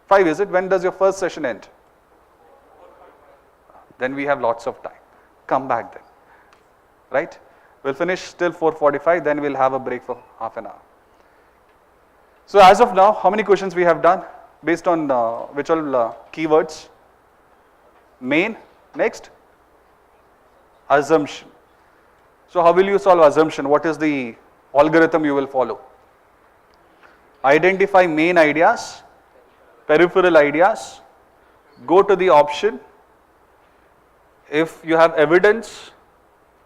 5, is it? When does your first session end? Then we have lots of time. Come back then. Right? We'll finish till 4:45, then we'll have a break for half an hour. So as of now, how many questions we have done based on which all keywords? Main, next? Assumption. So how will you solve assumption? What is the algorithm you will follow? Identify main ideas, peripheral ideas, go to the option. If you have evidence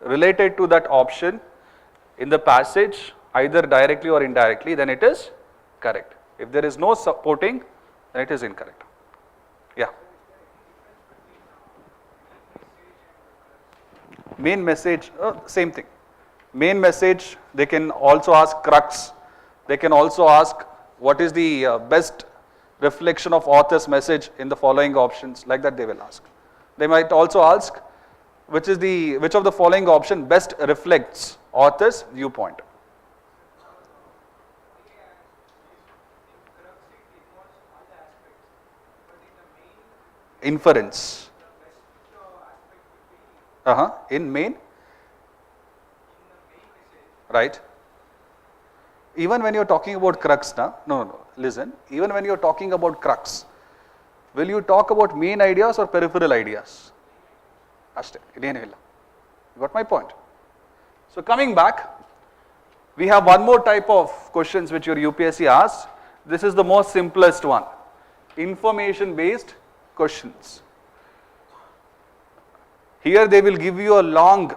related to that option in the passage, either directly or indirectly, then it is correct. If there is no supporting, then it is incorrect. Yeah. Main message, same thing. Main message, they can also ask crux. They can also ask what is the best reflection of author's message in the following options, like that they will ask. They might also ask which of the following option best reflects author's viewpoint. Inference. In main? Right. Even when you are talking about crux, listen, even when you are talking about crux, will you talk about main ideas or peripheral ideas? You got my point. So coming back, we have one more type of questions which your UPSC asks. This is the most simplest one. Information based questions. Here they will give you a long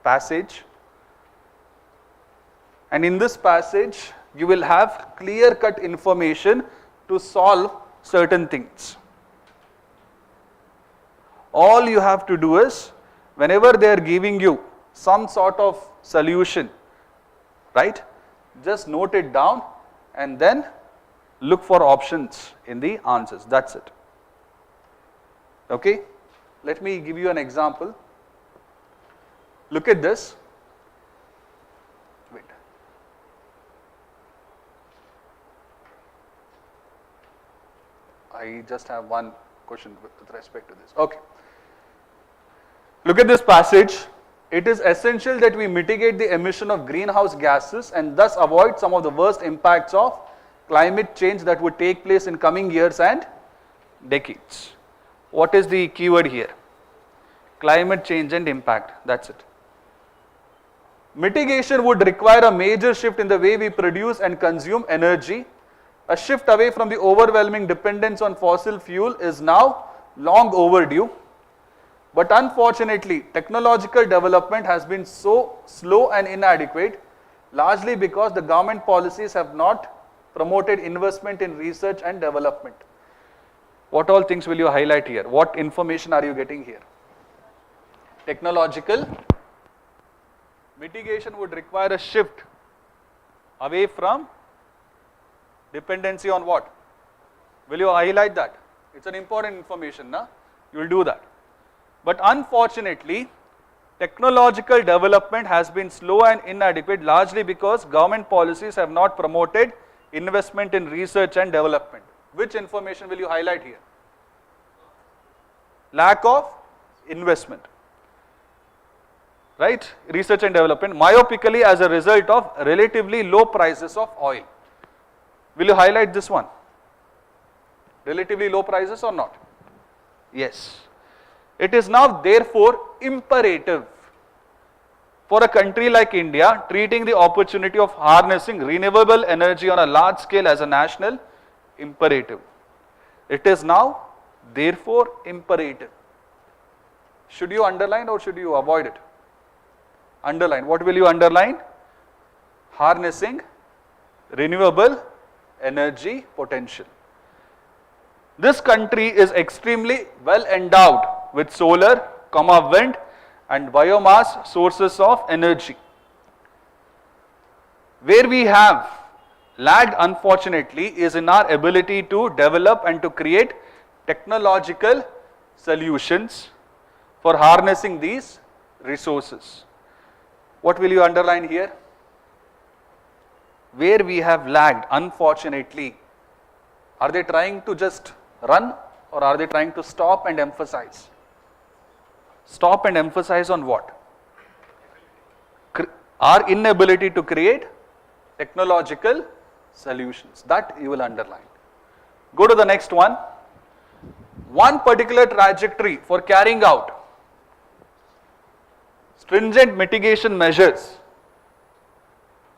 passage, and in this passage you will have clear cut information to solve certain things. All you have to do is, whenever they are giving you some sort of solution, right, just note it down and then look for options in the answers. That's it. Okay, let me give you an example. Look at this. Wait. I just have one question with respect to this. Okay. Look at this passage. It is essential that we mitigate the emission of greenhouse gases and thus avoid some of the worst impacts of climate change that would take place in coming years and decades. What is the keyword here? Climate change and impact. That's it. Mitigation would require a major shift in the way we produce and consume energy. A shift away from the overwhelming dependence on fossil fuel is now long overdue. But unfortunately, technological development has been so slow and inadequate, largely because the government policies have not promoted investment in research and development. What all things will you highlight here? What information are you getting here? Technological mitigation would require a shift away from dependency on what? Will you highlight that? It's an important information, na? You will do that. But unfortunately, technological development has been slow and inadequate, largely because government policies have not promoted investment in research and development. Which information will you highlight here? Lack of investment, right? Research and development, myopically as a result of relatively low prices of oil. Will you highlight this one? Relatively low prices or not? Yes. It is now therefore imperative for a country like India treating the opportunity of harnessing renewable energy on a large scale as a national imperative. It is now therefore imperative. Should you underline or should you avoid it? Underline. What will you underline? Harnessing renewable energy potential. This country is extremely well endowed with solar, wind and biomass sources of energy. Where we have lagged, unfortunately, is in our ability to develop and to create technological solutions for harnessing these resources. What will you underline here? Where we have lagged, unfortunately. Are they trying to just run or are they trying to stop and emphasize? Stop and emphasize on what? Our inability to create technological solutions. That you will underline. Go to the next one. One particular trajectory for carrying out stringent mitigation measures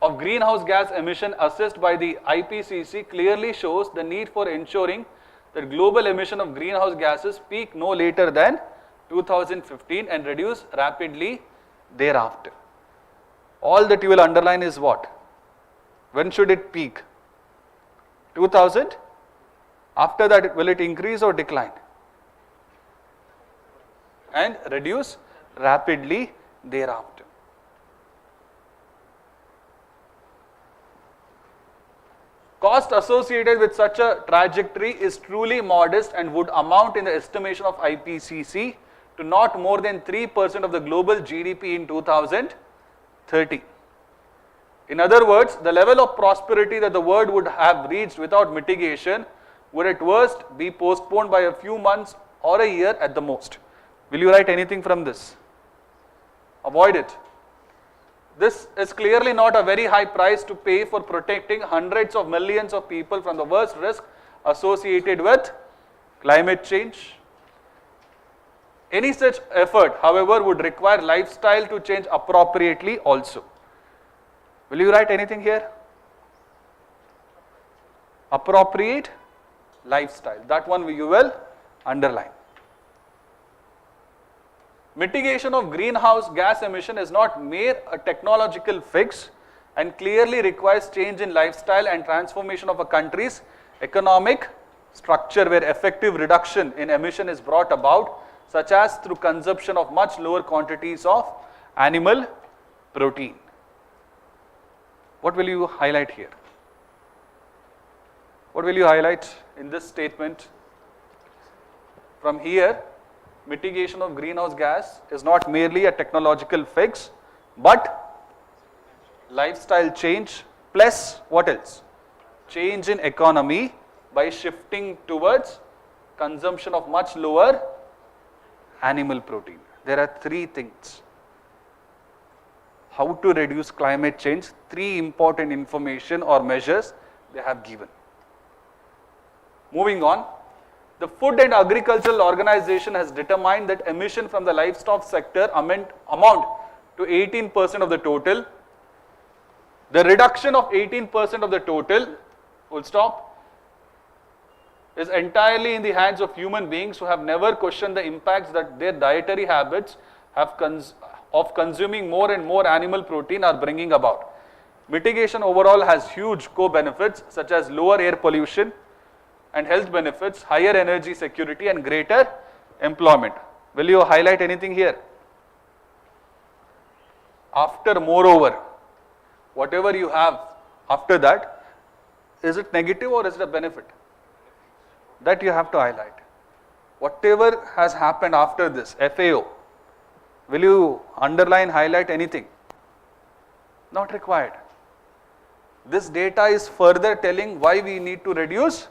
of greenhouse gas emission assessed by the IPCC clearly shows the need for ensuring that global emission of greenhouse gases peak no later than 2015 and reduce rapidly thereafter. All that you will underline is what? When should it peak? 2000? After that, will it increase or decline? And reduce rapidly thereafter. Cost associated with such a trajectory is truly modest and would amount in the estimation of IPCC to not more than 3% of the global GDP in 2030. In other words, the level of prosperity that the world would have reached without mitigation would at worst be postponed by a few months or a year at the most. Will you write anything from this? Avoid it. This is clearly not a very high price to pay for protecting hundreds of millions of people from the worst risk associated with climate change. Any such effort, however, would require lifestyle to change appropriately also. Will you write anything here? Appropriate lifestyle. That one you will underline. Mitigation of greenhouse gas emission is not mere a technological fix and clearly requires change in lifestyle and transformation of a country's economic structure where effective reduction in emission is brought about, such as through consumption of much lower quantities of animal protein. What will you highlight here? What will you highlight in this statement? From here, mitigation of greenhouse gas is not merely a technological fix, but lifestyle change plus what else? Change in economy by shifting towards consumption of much lower animal protein. There are three things. How to reduce climate change, three important information or measures they have given. Moving on, the Food and Agricultural Organization has determined that emission from the livestock sector amount to 18% of the total. The reduction of 18% of the total, full stop, is entirely in the hands of human beings who have never questioned the impacts that their dietary habits have of consuming more and more animal protein are bringing about. Mitigation overall has huge co-benefits such as lower air pollution and health benefits, higher energy security and greater employment. Will you highlight anything here? After moreover, whatever you have after that, is it negative or is it a benefit? That you have to highlight. Whatever has happened after this, FAO, will you underline, highlight anything? Not required. This data is further telling why we need to reduce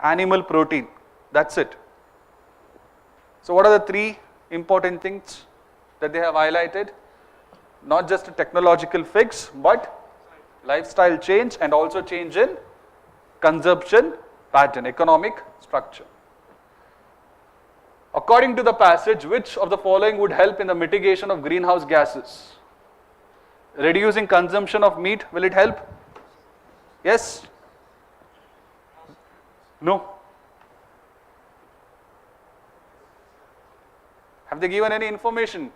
animal protein. That's it. So what are the three important things that they have highlighted? Not just a technological fix, but lifestyle change and also change in consumption pattern, economic structure. According to the passage, which of the following would help in the mitigation of greenhouse gases? Reducing consumption of meat, will it help? Yes? No? Have they given any information?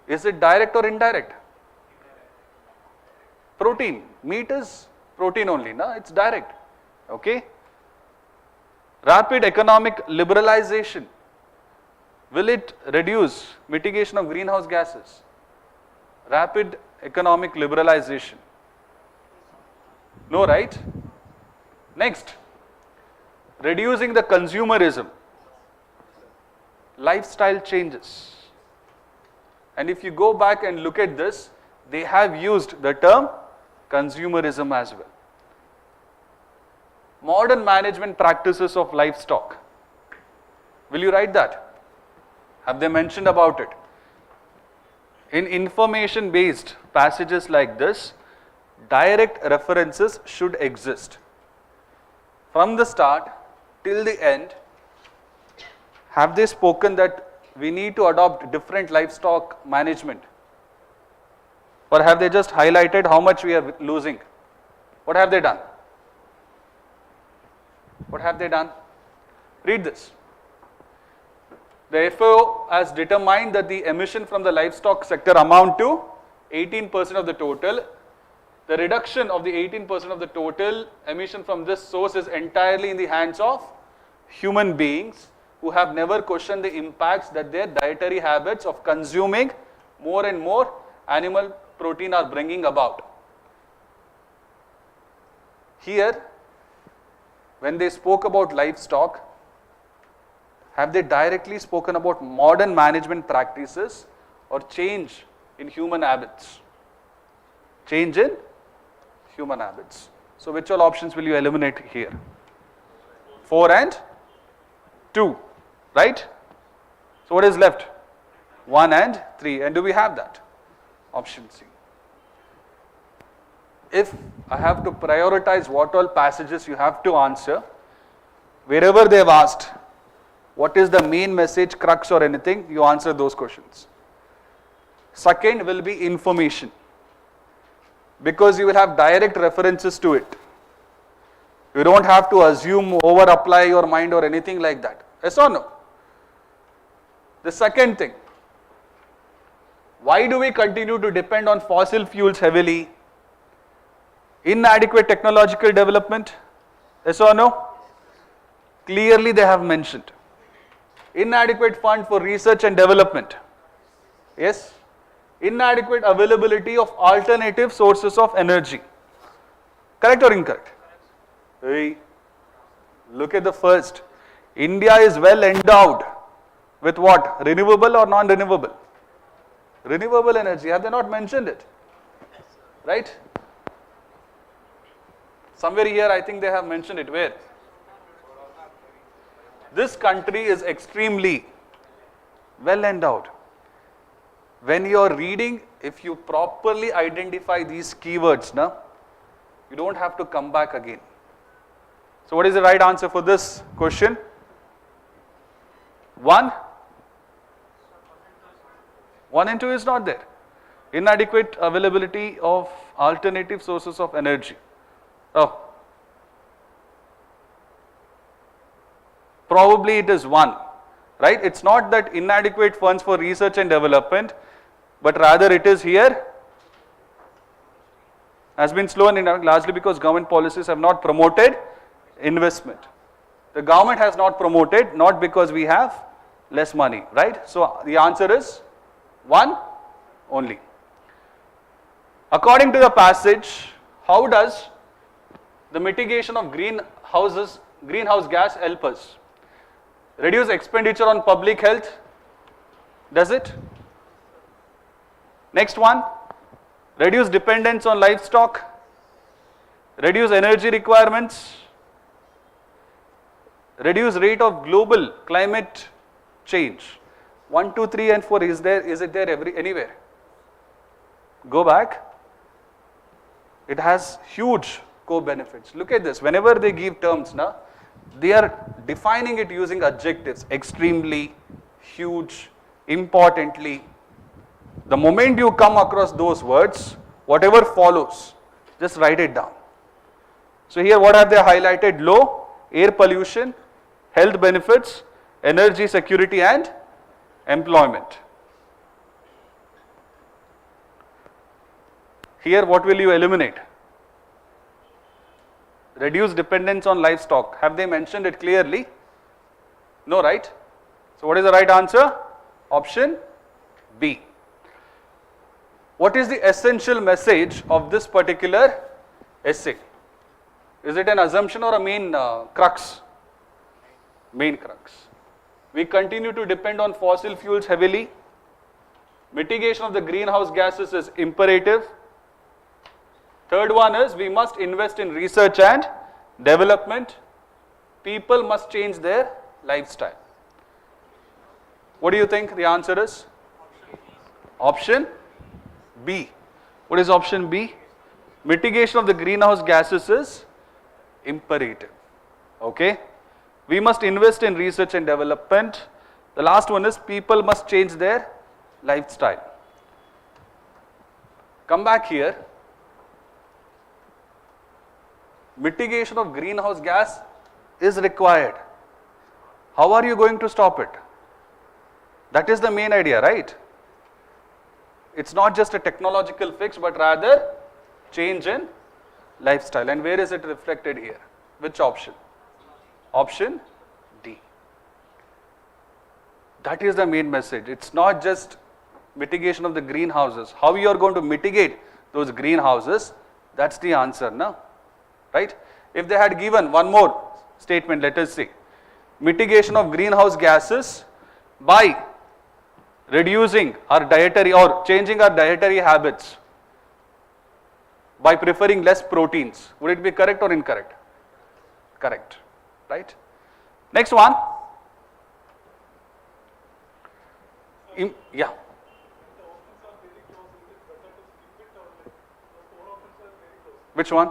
Is it direct or indirect? Protein. Meat is protein only, no? It's direct. Okay? Rapid economic liberalization. Will it reduce mitigation of greenhouse gases? Rapid economic liberalization. No, right? Next, reducing the consumerism. Lifestyle changes. And if you go back and look at this, they have used the term consumerism as well. Modern management practices of livestock. Will you write that? Have they mentioned about it? In information based passages like this, direct references should exist. From the start till the end, have they spoken that we need to adopt different livestock management? Or have they just highlighted how much we are losing? What have they done? What have they done? Read this. The FAO has determined that the emission from the livestock sector amount to 18% of the total. The reduction of the 18% of the total emission from this source is entirely in the hands of human beings who have never questioned the impacts that their dietary habits of consuming more and more animal protein are bringing about. Here, when they spoke about livestock, have they directly spoken about modern management practices or change in human habits? Change in human habits. So which all options will you eliminate here? 4 and 2, right? So what is left? 1 and 3. And do we have that? Option C. If I have to prioritize what all passages you have to answer, wherever they have asked, what is the main message, crux or anything, you answer those questions. Second will be information, because you will have direct references to it. You don't have to assume, over apply your mind or anything like that. Yes or no? The second thing, why do we continue to depend on fossil fuels heavily? Inadequate technological development. Yes or no? Clearly they have mentioned. Inadequate fund for research and development. Yes. Inadequate availability of alternative sources of energy. Correct or incorrect? Hey, look at the first. India is well endowed with what? Renewable or non-renewable? Renewable energy. Have they not mentioned it? Right? Somewhere here I think they have mentioned it. Where? This country is extremely well endowed. When you are reading, if you properly identify these keywords, you don't have to come back again. So what is the right answer for this question? 1 and 2 is not there. Inadequate availability of alternative sources of energy. Oh. Probably it is 1, right? It's not that inadequate funds for research and development, but rather it is here has been slow and inadequate largely because government policies have not promoted investment. The government has not promoted, not because we have less money, right? So the answer is 1 only. According to the passage, how does the mitigation of greenhouse gas help us? Reduce expenditure on public health? Does it? Next one, reduce dependence on livestock, reduce energy requirements, reduce rate of global climate change. 1, 2, 3 and 4, is it there anywhere? Go back. It has huge co-benefits. Look at this. Whenever they give terms, they are defining it using adjectives. Extremely, huge, importantly. The moment you come across those words, whatever follows, just write it down. So here what have they highlighted? Low air pollution, health benefits, energy security and employment. Here what will you eliminate? Reduce dependence on livestock. Have they mentioned it clearly? No, right? So what is the right answer? Option B. What is the essential message of this particular essay? Is it an assumption or a main crux? Main crux. We continue to depend on fossil fuels heavily. Mitigation of the greenhouse gases is imperative. Third one is we must invest in research and development. People must change their lifestyle. What do you think the answer is? Option B. What is option B? Mitigation of the greenhouse gases is imperative. Okay. We must invest in research and development. The last one is people must change their lifestyle. Come back here. Mitigation of greenhouse gas is required. How are you going to stop it? That is the main idea, right? It's not just a technological fix, but rather change in lifestyle. And where is it reflected here? Which option? Option D. That is the main message. It's not just mitigation of the greenhouses. How you are going to mitigate those greenhouses, that's the answer, no? Right? If they had given one more statement, let us see. Mitigation of greenhouse gases by reducing our dietary or changing our dietary habits by preferring less proteins. Would it be correct or incorrect? Correct. Right? Next one. Yeah. Which one?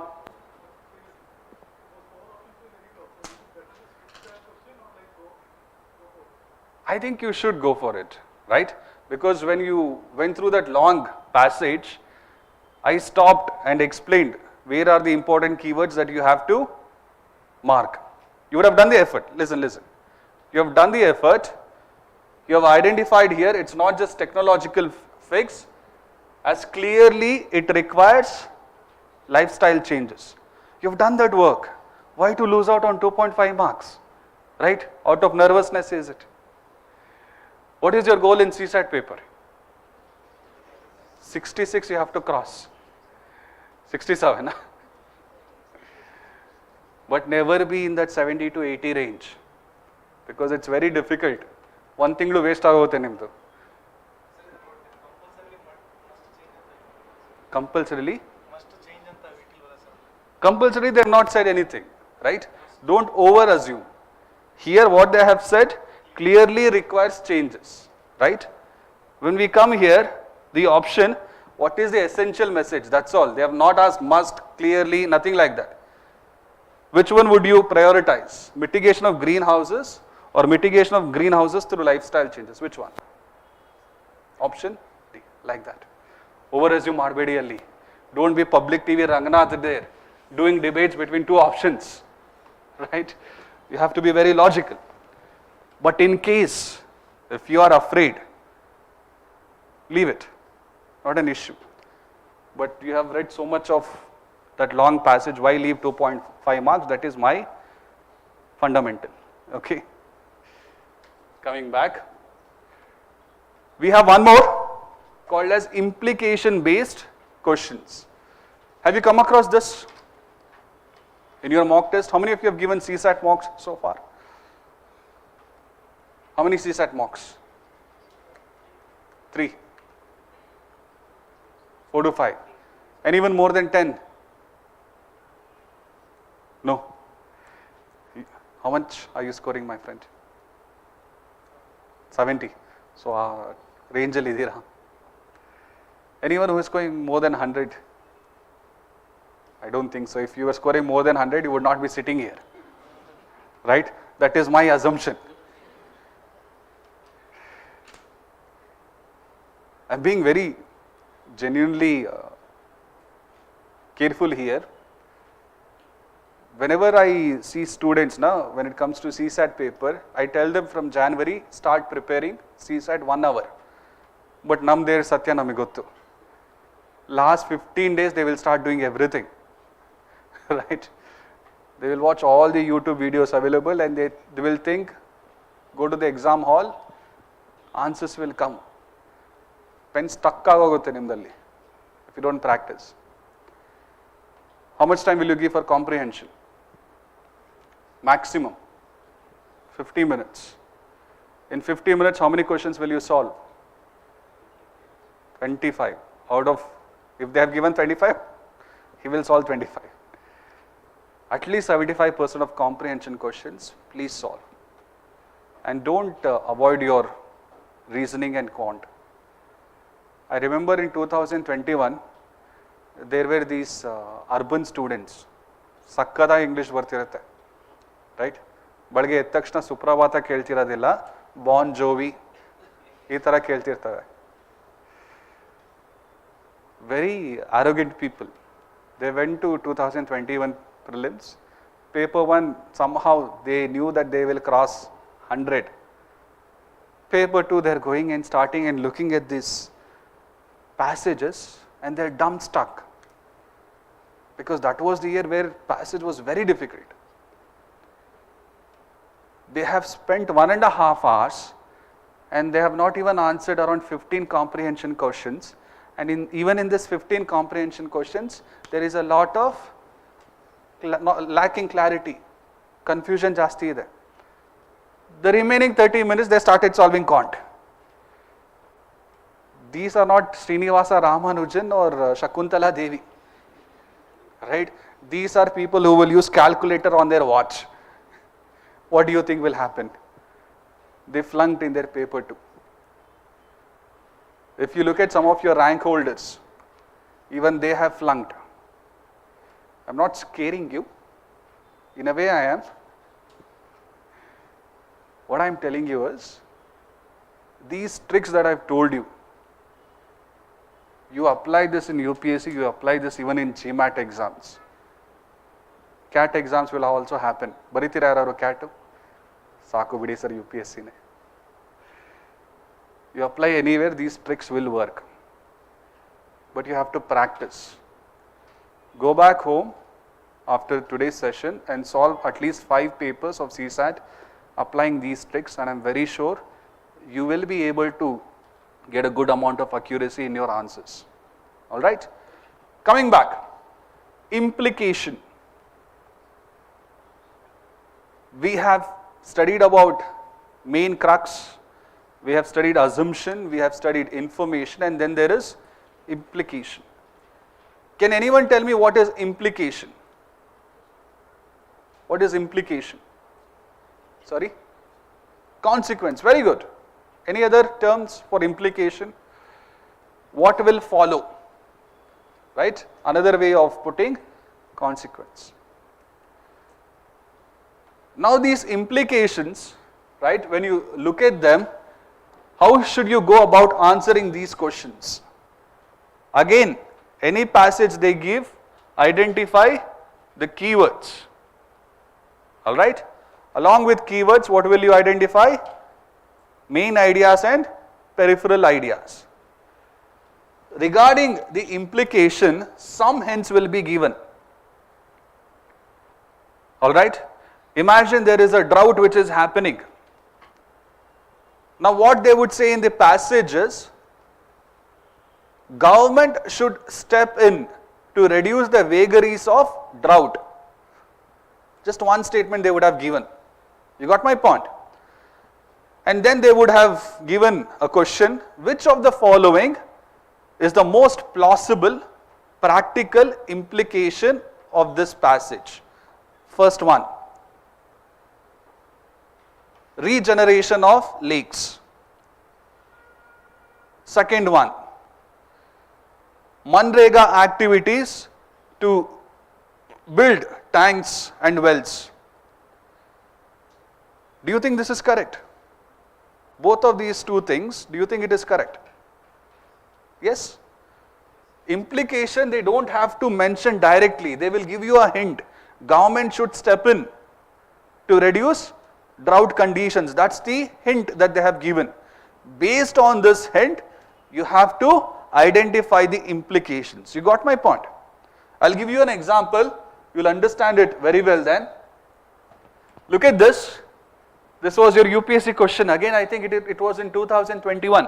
I think you should go for it, right? Because when you went through that long passage, I stopped and explained where are the important keywords that you have to mark. You would have done the effort. Listen. You have done the effort. You have identified here, it's not just technological fix, as clearly it requires lifestyle changes. You have done that work. Why to lose out on 2.5 marks, right? Out of nervousness, is it? What is your goal in CSAT paper? 66 you have to cross. 67, huh? But never be in that 70 to 80 range, because it's very difficult. One thing to waste ಆಗೋಗುತ್ತೆ ನಿಮ್ಮದು. Compulsorily? Compulsory, they have not said anything, right? Don't over assume. Here what they have said clearly requires changes, right? When we come here, the option, what is the essential message? That's all. They have not asked must, clearly, nothing like that. Which one would you prioritize? Mitigation of greenhouses or mitigation of greenhouses through lifestyle changes? Which one? Option D, like that. Over assume ಮಾಡಬೇಡಿ ಅಲ್ಲಿ. Don't be public TV Ranganath there doing debates between two options, right? You have to be very logical. But in case, if you are afraid, leave it, not an issue. But you have read so much of that long passage, why leave 2.5 marks? That is my fundamental, okay? Coming back, we have one more called as implication based questions. Have you come across this in your mock test? How many of you have given CSAT mocks so far? How many CSAT mocks? 3, 4 to 5. Anyone more than 10? No. How much are you scoring, my friend? 70. So, range alli idira. Anyone who is scoring more than 100? I don't think so. If you were scoring more than 100, you would not be sitting here, right? That is my assumption. I'm being very genuinely careful here. Whenever I see students now, when it comes to CSAT paper, I tell them from January, start preparing CSAT 1 hour. But nam there satya namigottu. Last 15 days they will start doing everything, right? They will watch all the YouTube videos available and they will think, go to the exam hall, answers will come. Pen stuck ಆಗೋಗುತ್ತೆ ನಿಮ್ಮದಲ್ಲಿ if you don't practice. How much time will you give for comprehension? Maximum 50 minutes. In 50 minutes, how many questions will you solve? 25. Out of, if they have given 25, he will solve 25. At least 75% of comprehension questions, please solve. And don't avoid your reasoning and quant. I remember in 2021, there were these urban students. Sakkada English ಬರ್ತಿರುತ್ತೆ, right? ಬೆಳಗ್ಗೆ ಎದ್ದ ತಕ್ಷಣ ಸುಪ್ರಭಾತ ಕೇಳ್ತಿರೋದಿಲ್ಲ, ಬಾನ್ ಜೋವಿ ಈ ಥರ ಕೇಳ್ತಿರ್ತವೆ. Very arrogant people. They went to 2021 prelims. Paper 1, somehow they knew that they will cross 100. Paper 2, they are going and starting and looking at these passages and they are dumb stuck. Because that was the year where passage was very difficult. They have spent 1.5 hours and they have not even answered around 15 comprehension questions. And even in this 15 comprehension questions, there is a lot of lacking clarity, confusion ಜಾಸ್ತಿ ಇದೆ. The remaining 30 minutes, they started solving quant. These are not Srinivasa Ramanujan or Shakuntala Devi, right? These are people who will use calculator on their watch. What do you think will happen? They flunked in their paper 2. If you look at some of your rank holders, even they have flunked. I'm not scaring you. In a way I am. What I'm telling you is, these tricks that I've told you, you apply this in UPSC, you apply this even in GMAT exams. CAT exams will also happen. Baritira yararu CAT? Saku bidi sir UPSC ne. You apply anywhere, these tricks will work. But you have to practice. Go back home after today's session and solve at least 5 papers of CSAT applying these tricks, and I'm very sure you will be able to get a good amount of accuracy in your answers. Alright? Coming back, implication. We have studied about main crux, we have studied assumption, we have studied information, and then there is implication. Can anyone tell me what is implication? What is implication? Sorry? Consequence. Very good. Any other terms for implication? What will follow? Right? Another way of putting consequence. Now these implications, right, when you look at them, how should you go about answering these questions? Again, any passage they give, identify the keywords. Alright? Along with keywords, what will you identify? Main ideas and peripheral ideas. Regarding the implication, some hints will be given. Alright? Imagine there is a drought which is happening. Now what they would say in the passage is, government should step in to reduce the vagaries of drought. Just one statement they would have given. You got my point? And then they would have given a question, which of the following is the most plausible, practical implication of this passage? First one, regeneration of lakes. Second one, Manrega activities to build tanks and wells. Do you think this is correct? Both of these two things, do you think it is correct? Yes? Implication, they don't have to mention directly. They will give you a hint. Government should step in to reduce drought conditions. That's the hint that they have given. Based on this hint, you have to identify the implications. You got my point? I'll give you an example. You'll understand it very well then. Look at this. This was your UPSC question. Again, I think it was in 2021.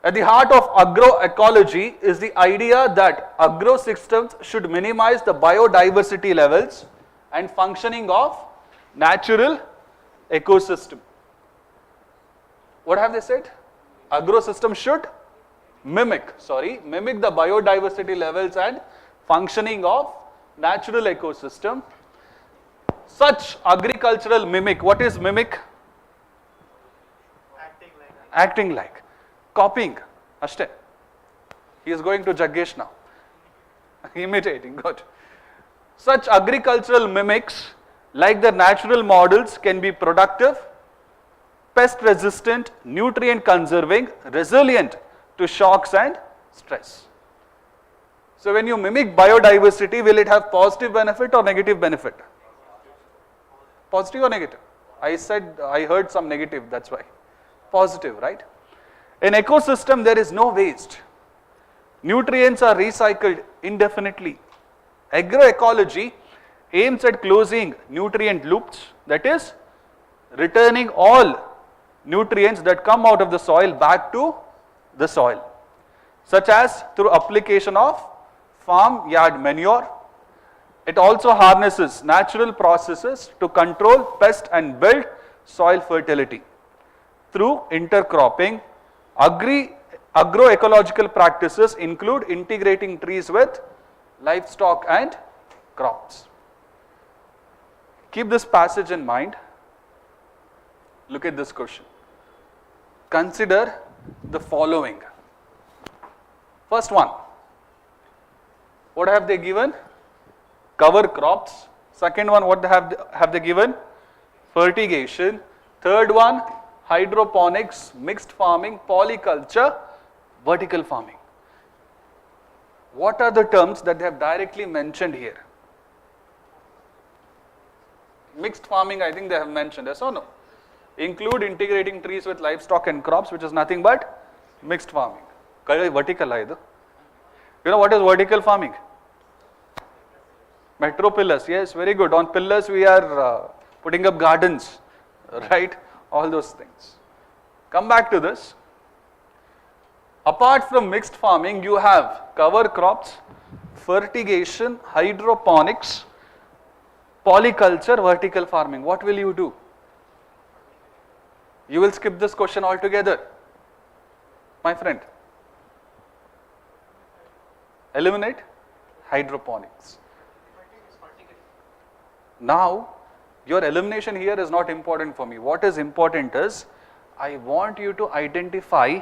At the heart of agroecology is the idea that agro systems should minimize the biodiversity levels and functioning of natural ecosystem. What have they said? Agro system should mimic the biodiversity levels and functioning of natural ecosystem. Such agricultural mimic, what is mimic? Acting like. Copying. Ashte. He is going to Jaggesh now. Imitating, good. Such agricultural mimics, like the natural models, can be productive, pest resistant, nutrient conserving, resilient to shocks and stress. So when you mimic biodiversity, will it have positive benefit or negative benefit? Positive or negative? I heard some negative, that's why. Positive, right? In ecosystem, there is no waste. Nutrients are recycled indefinitely. Agroecology aims at closing nutrient loops, that is, returning all nutrients that come out of the soil back to the soil, such as through application of farm yard manure. It also harnesses natural processes to control pest and build soil fertility. Through intercropping, agroecological practices include integrating trees with livestock and crops. Keep this passage in mind. Look at this question. Consider the following. First one, what have they given? Cover crops. Second one, what have they given? Fertigation. Third one, hydroponics, mixed farming, polyculture, vertical farming. What are the terms that they have directly mentioned here? Mixed farming, I think they have mentioned, yes or no? Include integrating trees with livestock and crops, which is nothing but mixed farming. Vertical either. You know what is vertical farming? Metro pillars, yes, very good. On pillars we are putting up gardens, right? All those things. Come back to this. Apart from mixed farming, you have cover crops, fertigation, hydroponics, polyculture, vertical farming. What will you do? You will skip this question altogether, my friend. Eliminate hydroponics. Now, your elimination here is not important for me. What is important is, I want you to identify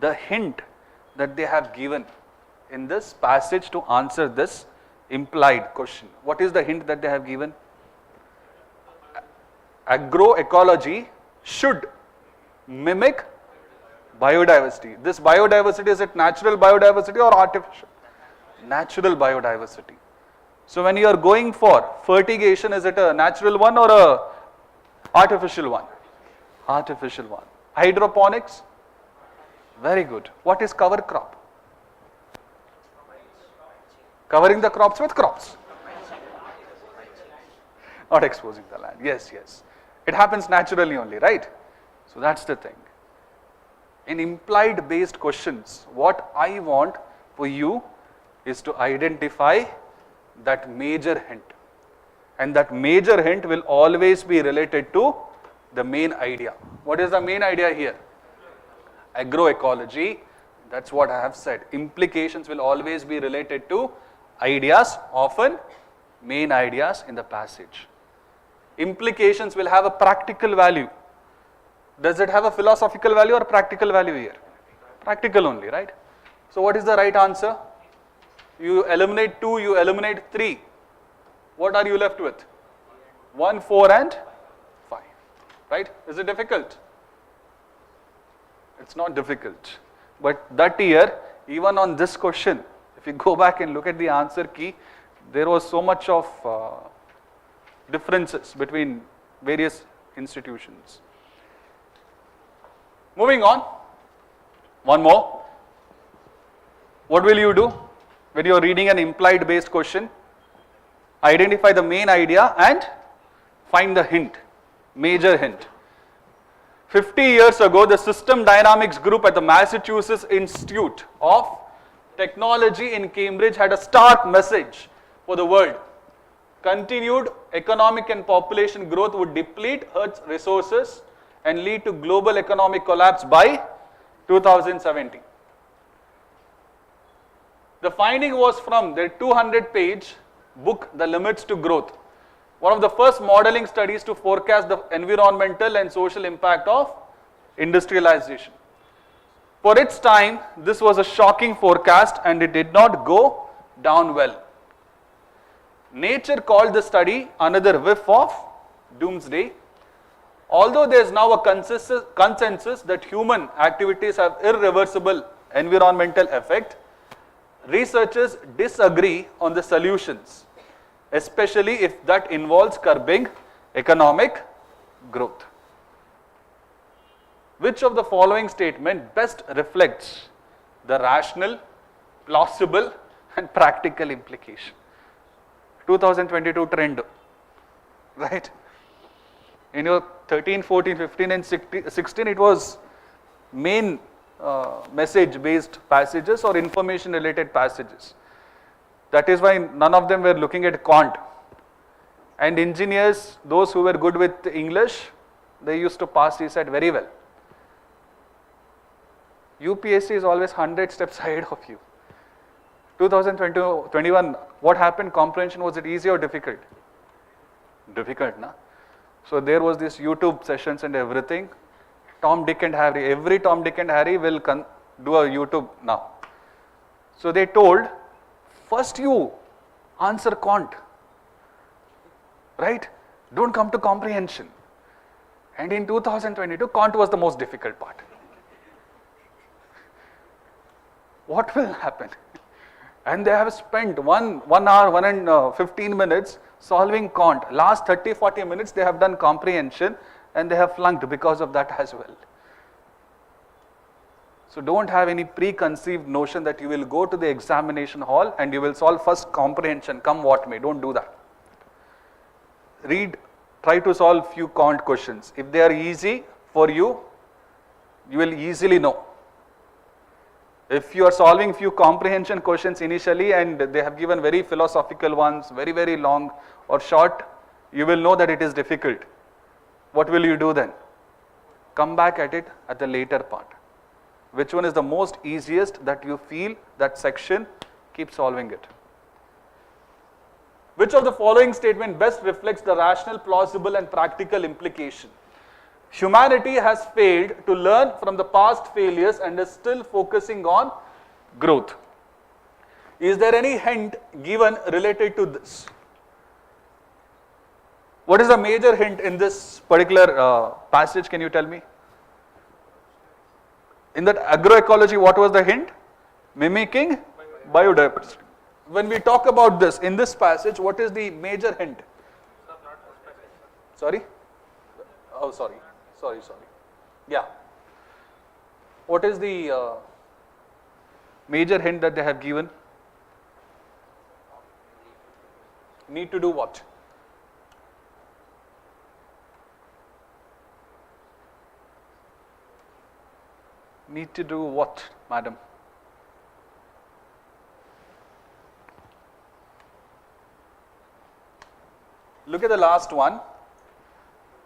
the hint that they have given in this passage to answer this implied question. What is the hint that they have given? Agroecology should mimic biodiversity. This biodiversity, is it natural biodiversity or artificial? Natural biodiversity. So when you are going for fertigation, is it a natural one or a artificial one? Artificial one. Hydroponics? Very good. What is cover crop? Covering the crops with crops. Not exposing the land. Yes, yes. It happens naturally only, right? So that's the thing. In implied based questions, what I want for you is to identify that major hint. And that major hint will always be related to the main idea. What is the main idea here? Agroecology. That's what I have said. Implications will always be related to ideas, often main ideas in the passage. Implications will have a practical value. Does it have a philosophical value or practical value here? Practical only, right? So what is the right answer? You eliminate 2, you eliminate 3. What are you left with? 1, 4 and 5, right? Is it difficult? It's not difficult. But that year, even on this question, if you go back and look at the answer key, there was so much of differences between various institutions. Moving on, one more. What will you do when you are reading an implied based question? Identify the main idea and find the hint, major hint. 50 years ago, the System Dynamics group at the Massachusetts Institute of Technology in Cambridge had a stark message for the world. Continued economic and population growth would deplete Earth's resources and lead to global economic collapse by 2070. The finding was from their 200-page book, The Limits to Growth, one of the first modeling studies to forecast the environmental and social impact of industrialization. For its time, this was a shocking forecast and it did not go down well. Nature called the study another whiff of doomsday. Although there is now a consensus that human activities have irreversible environmental effect, researchers disagree on the solutions, especially if that involves curbing economic growth. Which of the following statement best reflects the rational, plausible and practical implication? 2022 trend, right? In your 13, 14, 15 and 16, it was main message based passages or information related passages. That is why none of them were looking at quant. And engineers, those who were good with English, they used to pass CSAT very well. UPSC is always 100 steps ahead of you. 2021, what happened? Comprehension, was it easy or difficult? Difficult, na? So there was this YouTube sessions and everything. Tom, Dick and Harry, every Tom, Dick and Harry will do a YouTube now. So they told, first you answer quant, right? Don't come to comprehension. And in 2022, Kant was the most difficult part. What will happen? And they have spent 1 hour, 1 and 15 minutes solving Kant. Last 30-40 minutes they have done comprehension and they have flunked because of that as well. So don't have any preconceived notion that you will go to the examination hall and you will solve first comprehension, come what may. Don't do that. Try to solve few Kant questions. If they are easy for you, you will easily know. If you are solving few comprehension questions initially and they have given very philosophical ones, very long or short, you will know that it is difficult. What will you do then? Come back at it at the later part. Which one is the most easiest that you feel that section, keep solving it. Which of the following statement best reflects the rational, plausible and practical implication? Humanity has failed to learn from the past failures and is still focusing on growth. Is there any hint given related to this? What is the major hint in this particular passage? Can you tell me? In that agroecology, what was the hint? Mimicking biodiversity. When we talk about this, in this passage, what is the major hint? Sorry? Oh, sorry. Yeah. What is the major hint that they have given? Need to do what? Need to do what, madam? Look at the last one.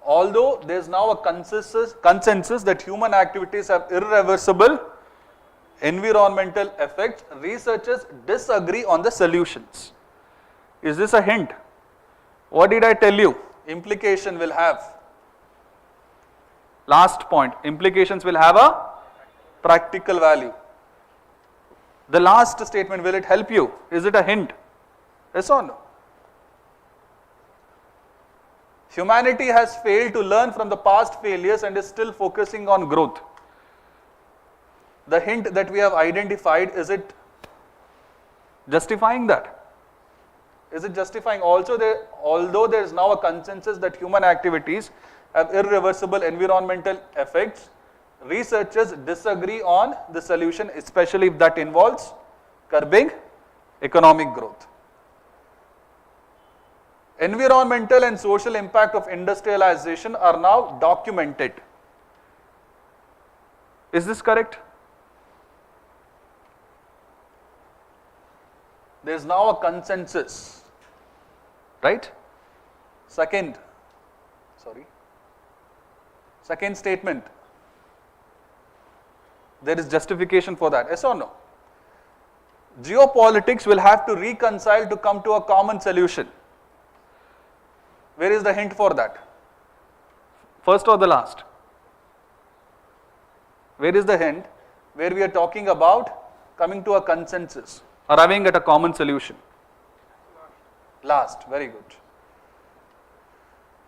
Although there is now a consensus that human activities have irreversible environmental effects, researchers disagree on the solutions. Is this a hint? What did I tell you? Implication will have. Last point, implications will have a practical value. The last statement, will it help you? Is it a hint? Yes or no? Humanity has failed to learn from the past failures and is still focusing on growth. The hint that we have identified, is it justifying that? Is it justifying also although there is now a consensus that human activities have irreversible environmental effects, researchers disagree on the solution, especially if that involves curbing economic growth. Environmental and social impact of industrialization are now documented. Is this correct? There is now a consensus, right? Second statement, there is justification for that, yes or no? Geopolitics will have to reconcile to come to a common solution. Where is the hint for that? First or the last? Where is the hint where we are talking about coming to a consensus, arriving at a common solution? Last, very good.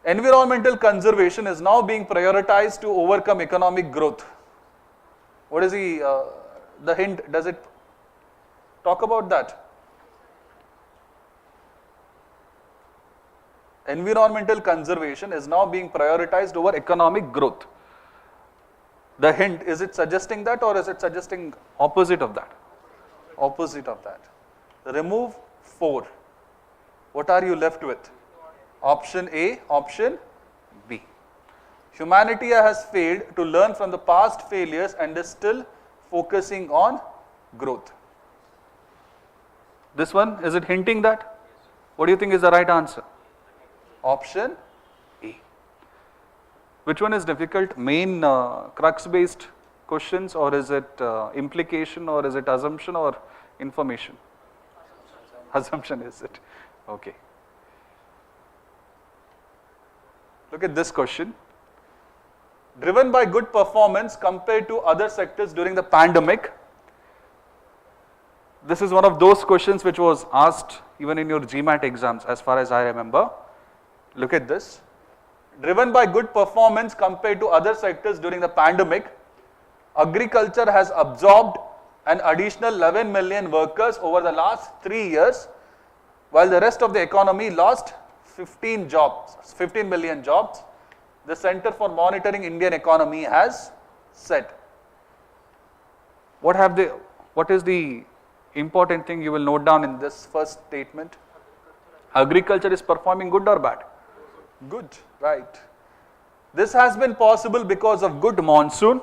Environmental conservation is now being prioritized to overcome economic growth. What is the hint? Does it talk about that? Environmental conservation is now being prioritized over economic growth. The hint, is it suggesting that or is it suggesting opposite of that? Opposite of that. Remove 4. What are you left with? Option A, option B. Humanity has failed to learn from the past failures and is still focusing on growth. This one, is it hinting that? What do you think is the right answer? Option A. Which one is difficult? Main crux based questions, or is it implication, or is it assumption or information? Assumption, is it? Okay. Look at this question. Driven by good performance compared to other sectors during the pandemic. This is one of those questions which was asked even in your GMAT exams as far as I remember. Look at this. Driven by good performance compared to other sectors during the pandemic, agriculture has absorbed an additional 11 million workers over the last 3 years, while the rest of the economy lost 15 million jobs, the Center for Monitoring Indian Economy has said. What is the important thing you will note down in this first statement? Agriculture is performing good or bad? Good, right. This has been possible because of good monsoon,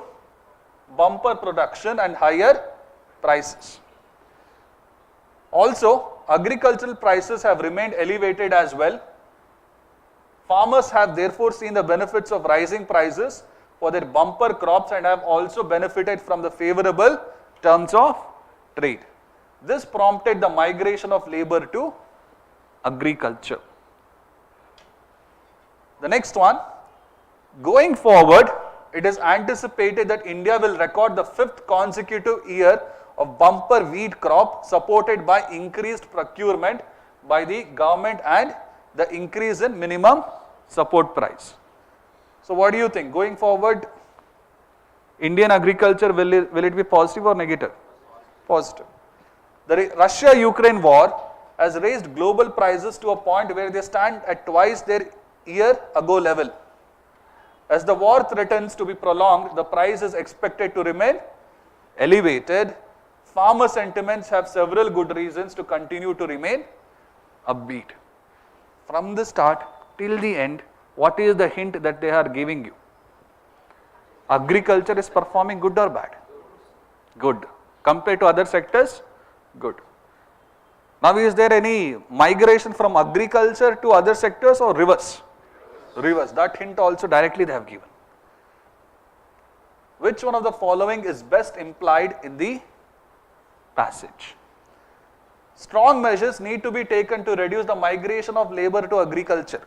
bumper production and higher prices. Also, agricultural prices have remained elevated as well. Farmers have therefore seen the benefits of rising prices for their bumper crops and have also benefited from the favorable terms of trade. This prompted the migration of labor to agriculture. The next one, going forward, it is anticipated that India will record the 5th consecutive year of bumper wheat crop supported by increased procurement by the government and the increase in minimum support price. So what do you think? Going forward, Indian agriculture, will it be positive or negative? Positive. The Russia-Ukraine war has raised global prices to a point where they stand at twice their year ago level. As the war threatens to be prolonged, the price is expected to remain elevated. Farmer sentiments have several good reasons to continue to remain upbeat. From the start till the end, what is the hint that they are giving you? Agriculture is performing good or bad? Good. Compared to other sectors? Good. Now, is there any migration from agriculture to other sectors or reverse? Reverse. That hint also directly they have given. Which one of the following is best implied in the passage? Strong measures need to be taken to reduce the migration of labor to agriculture.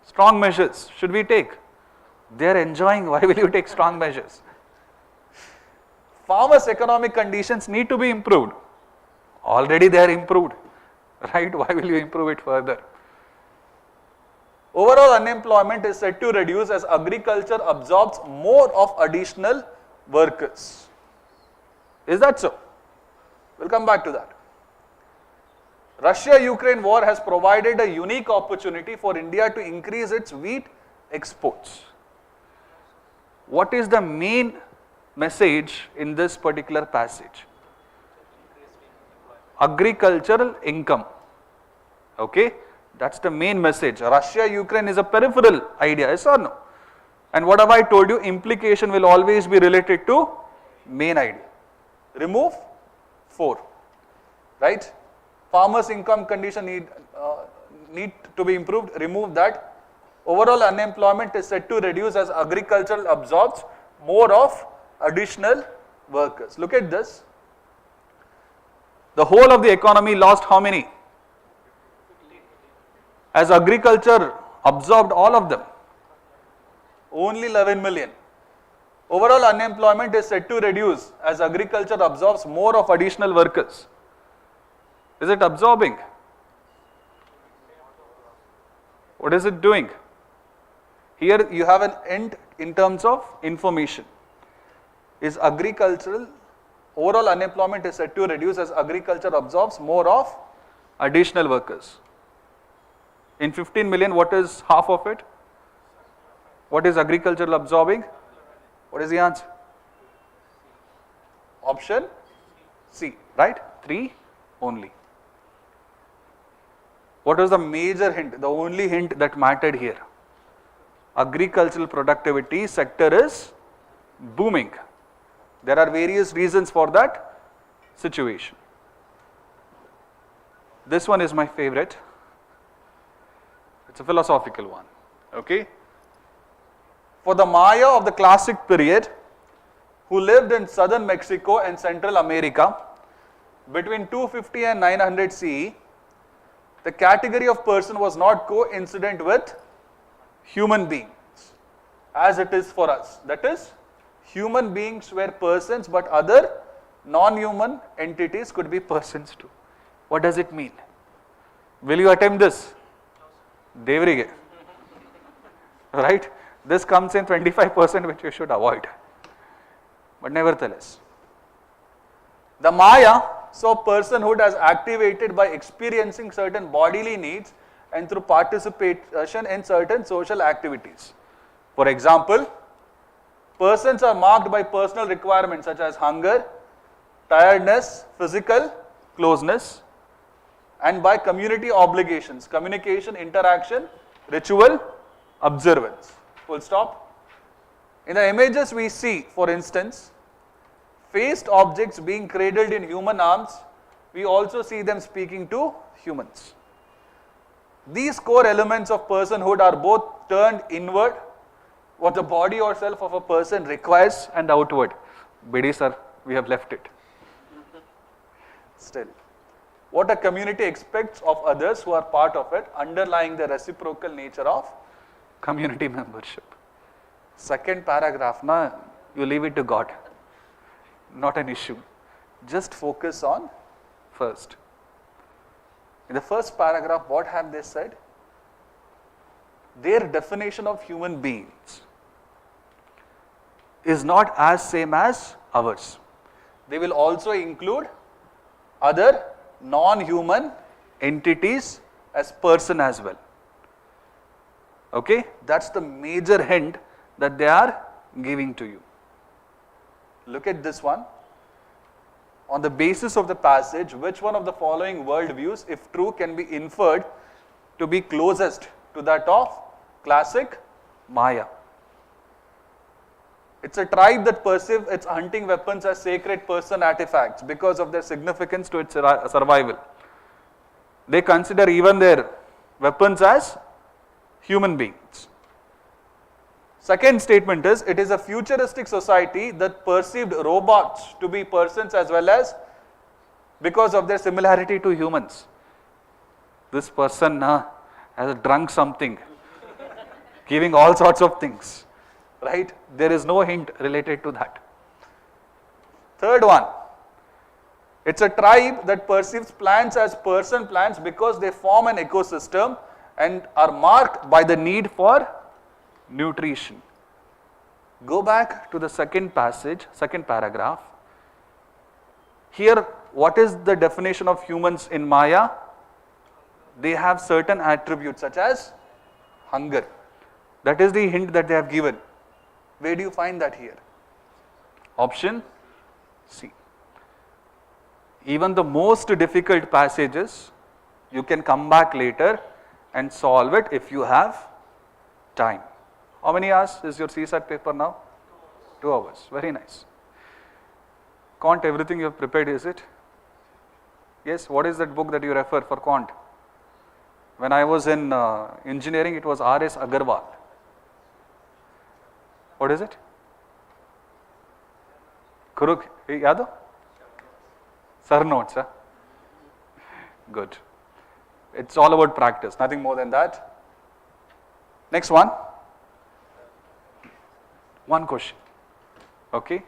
Strong measures should we take? They are enjoying, why will you take strong measures? Farmers' economic conditions need to be improved. Already they are improved, right? Why will you improve it further? Overall unemployment is said to reduce as agriculture absorbs more of additional workers. Is that so? We'll come back to that. Russia-Ukraine war has provided a unique opportunity for India to increase its wheat exports. What is the main message in this particular passage? Agricultural income. Okay, that's the main message. Russia-Ukraine is a peripheral idea, yes or no? And what have I told you? Implication will always be related to main idea. Remove 4, right? Farmers' income condition need to be improved. Remove that. Overall unemployment is said to reduce as agriculture absorbs more of additional workers. Look at this. The whole of the economy lost how many? As agriculture absorbed all of them. Only 11 million. Overall unemployment is said to reduce as agriculture absorbs more of additional workers. Is it absorbing? What is it doing? Here you have an end in terms of information. Is agricultural, overall unemployment is said to reduce as agriculture absorbs more of additional workers. In 15 million, what is half of it? What is agricultural absorbing? What is the answer? Option C, right? 3 only. What was the major hint? The only hint that mattered here. Agricultural productivity sector is booming. There are various reasons for that situation. This one is my favorite. It's a philosophical one. Okay. For the Maya of the classic period, who lived in southern Mexico and Central America between 250 and 900 CE, the category of person was not coincident with human beings as it is for us. That is, human beings were persons, but other non-human entities could be persons too. What does it mean? Will you attempt this? Devrige. right? This comes in 25%, which you should avoid. But nevertheless, the Maya saw personhood as activated by experiencing certain bodily needs and through participation in certain social activities. For example, persons are marked by personal requirements such as hunger, tiredness, physical closeness, and by community obligations, communication, interaction, ritual, observance. Full stop. In the images we see, for instance, faced objects being cradled in human arms, we also see them speaking to humans. These core elements of personhood are both turned inward, what the body or self of a person requires, and outward. Bedi sir, we have left it. Still, what a community expects of others who are part of it, underlying the reciprocal nature of community membership. Second paragraph, na, you leave it to God. Not an issue. Just focus on first. In the first paragraph, what have they said? Their definition of human beings is not as same as ours. They will also include other non-human entities as person as well. Okay, that's the major hint that they are giving to you. Look at this one. On the basis of the passage, which one of the following worldviews, if true, can be inferred to be closest to that of classic Maya? It's a tribe that perceives its hunting weapons as sacred person artifacts because of their significance to its survival. They consider even their weapons as human beings. Second statement is, it is a futuristic society that perceived robots to be persons as well as because of their similarity to humans. This person has drunk something, giving all sorts of things, right? There is no hint related to that. Third one, it's a tribe that perceives plants as person plants because they form an ecosystem and are marked by the need for nutrition. Go back to the second passage, second paragraph. Here, what is the definition of humans in Maya? They have certain attributes such as hunger. That is the hint that they have given. Where do you find that here? Option C. Even the most difficult passages, you can come back later and solve it if you have time. How many hours is your CSAT paper now? 2 hours. Very nice. Quant, everything you have prepared, is it? Yes, what is that book that you refer for quant? When I was in engineering, it was R.S. Agarwal. What is it? Kuruk, Yado? Sir notes, huh? Good. It's all about practice, nothing more than that. Next one. One question. Okay.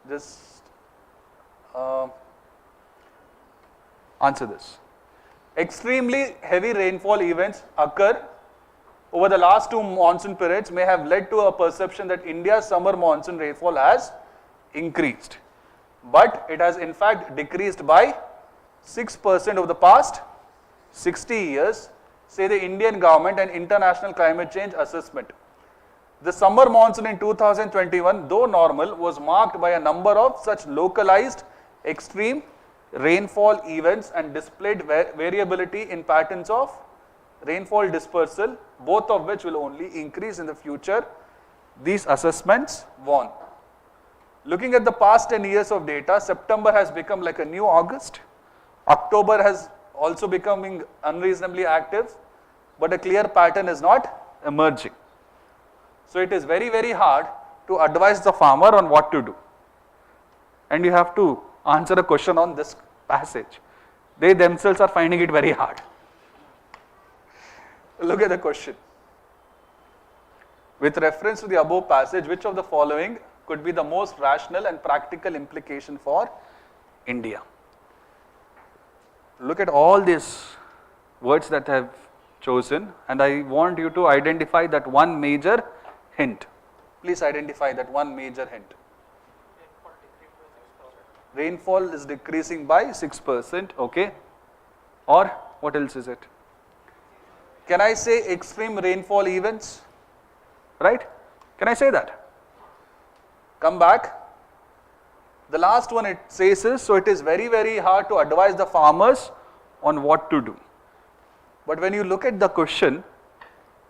Just answer this. Extremely heavy rainfall events occur over the last 2 monsoon periods may have led to a perception that India's summer monsoon rainfall has increased. But it has in fact decreased by 6% over the past 60 years, say the Indian government and International Climate Change Assessment. The summer monsoon in 2021, though normal, was marked by a number of such localized extreme rainfall events and displayed variability in patterns of rainfall dispersal, both of which will only increase in the future. These assessments warn. Looking at the past 10 years of data, September has become like a new August. October has also becoming unreasonably active, but a clear pattern is not emerging. So it is very, very hard to advise the farmer on what to do. And you have to answer a question on this passage. They themselves are finding it very hard. Look at the question. With reference to the above passage, which of the following could be the most rational and practical implication for India? Look at all these words that I have chosen, and I want you to identify that one major hint. Please identify that one major hint. Rainfall is decreasing by 6%, okay. Or what else is it? Can I say extreme rainfall events? Right? Can I say that? Come back. The last one it says is, so it is very, very hard to advise the farmers on what to do. But when you look at the question,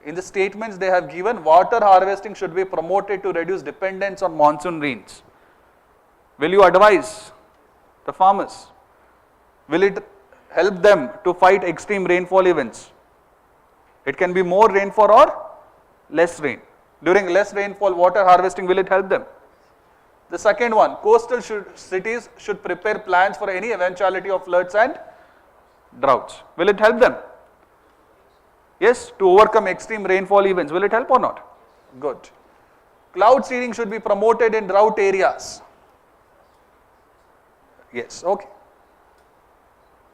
in the statements they have given, water harvesting should be promoted to reduce dependence on monsoon rains. Will you advise the farmers? Will it help them to fight extreme rainfall events? It can be more rainfall or less rain. During less rainfall, water harvesting, will it help them? The second one, coastal cities should prepare plans for any eventuality of floods and droughts. Will it help them? Yes, to overcome extreme rainfall events. Will it help or not? Good. Cloud seeding should be promoted in drought areas. Yes, okay.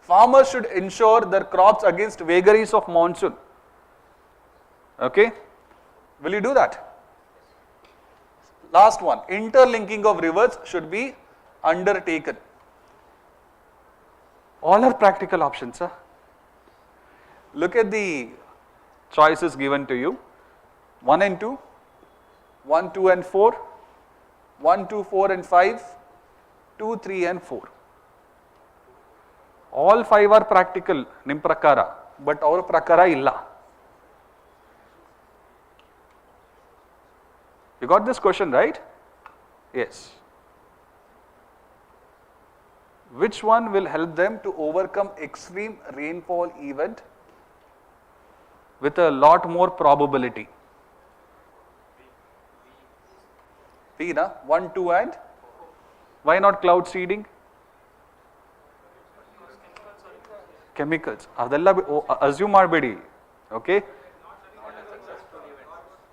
Farmers should ensure their crops against vagaries of monsoon. Okay. Will you do that? Last one, interlinking of rivers should be undertaken. All are practical options, sir. Look at the choices given to you. 1 and 2, 1, 2 and 4, 1, 2, 4 and 5, 2, 3 and 4. All 5 are practical, nim prakara, but our prakara illa. You got this question right? Yes. Which one will help them to overcome extreme rainfall event with a lot more probability? B, na? 1, 2 and? Why not cloud seeding? Chemicals. Adella assume marbedi. Okay?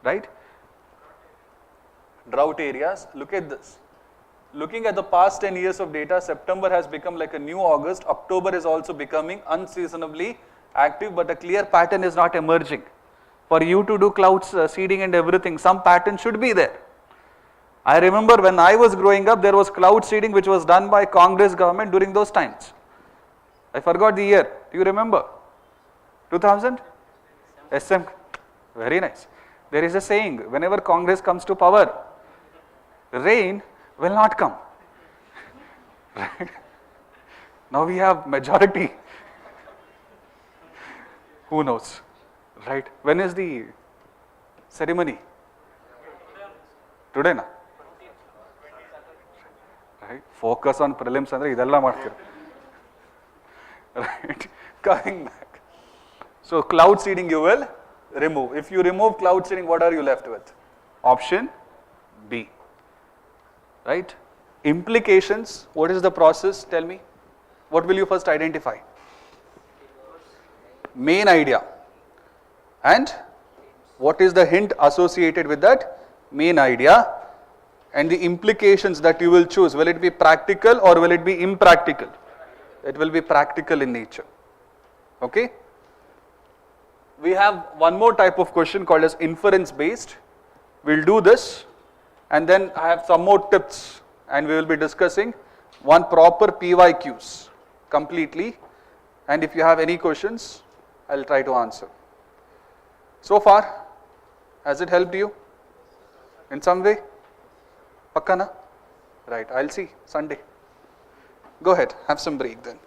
Right? Drought areas. Look at this. Looking at the past 10 years of data, September has become like a new August. October is also becoming unseasonably active, but a clear pattern is not emerging. For you to do cloud seeding and everything, some pattern should be there. I remember when I was growing up, there was cloud seeding which was done by Congress government during those times. I forgot the year. Do you remember? 2000? SM. Very nice. There is a saying, whenever Congress comes to power, rain will not come. Right? Now we have majority. Who knows? Right? When is the ceremony? Today na? Right? Focus on prelims andre idella ಮಾಡ್ತೀರ. Right? Coming back. So cloud seeding you will remove. If you remove cloud seeding, what are you left with? Option B. Right? Implications, what is the process? Tell me. What will you first identify? Main idea. And what is the hint associated with that main idea? And the implications that you will choose. Will it be practical or will it be impractical? It will be practical in nature. Okay? We have one more type of question called as inference based. We'll do this and then I have some more tips and we will be discussing one proper PYQs completely, and if you have any questions, I'll try to answer. So far, has it helped you in some way? Pakka na? Right, I'll see Sunday. Go ahead, have some break then.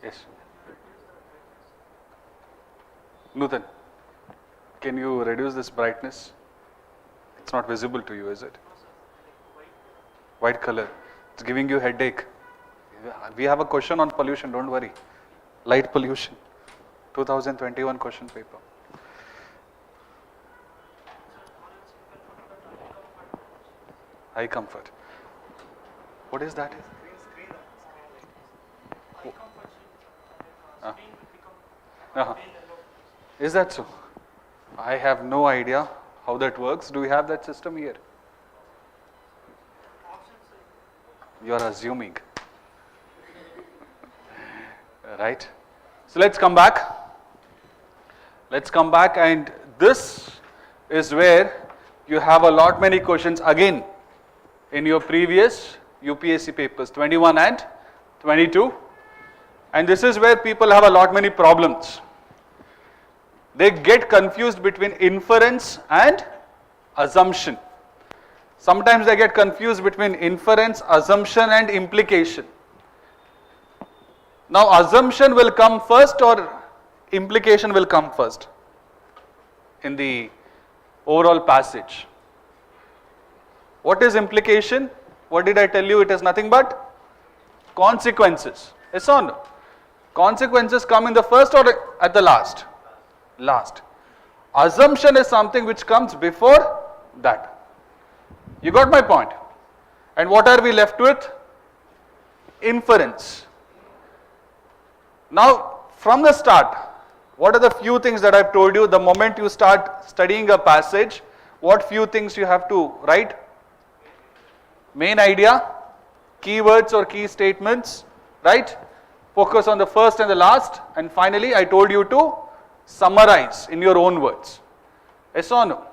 Yes. Nutan, can you reduce this brightness? It's not visible to you, is it? White color. It's giving you headache. We have a question on pollution, don't worry. Light pollution. 2021 question paper. High comfort. What is that? Uh-huh. Is that so? I have no idea how that works. Do we have that system here? You are assuming. Right? So let's come back. Let's come back, and this is where you have a lot many questions again in your previous UPSC papers 21 and 22, and this is where people have a lot many problems. They get confused between inference and assumption. Sometimes they get confused between inference, assumption and implication. Now assumption will come first or implication will come first in the overall passage. What is implication? What did I tell you? It is nothing but consequences. Yes or no? Consequences come in the first or at the last? Last. Assumption is something which comes before that. You got my point? And what are we left with? Inference. Now, from the start, what are the few things that I've told you? The moment you start studying a passage, what few things you have to write? Main idea, keywords or key statements, right? Focus on the first and the last, and finally I told you to summarize in your own words. Yes or no?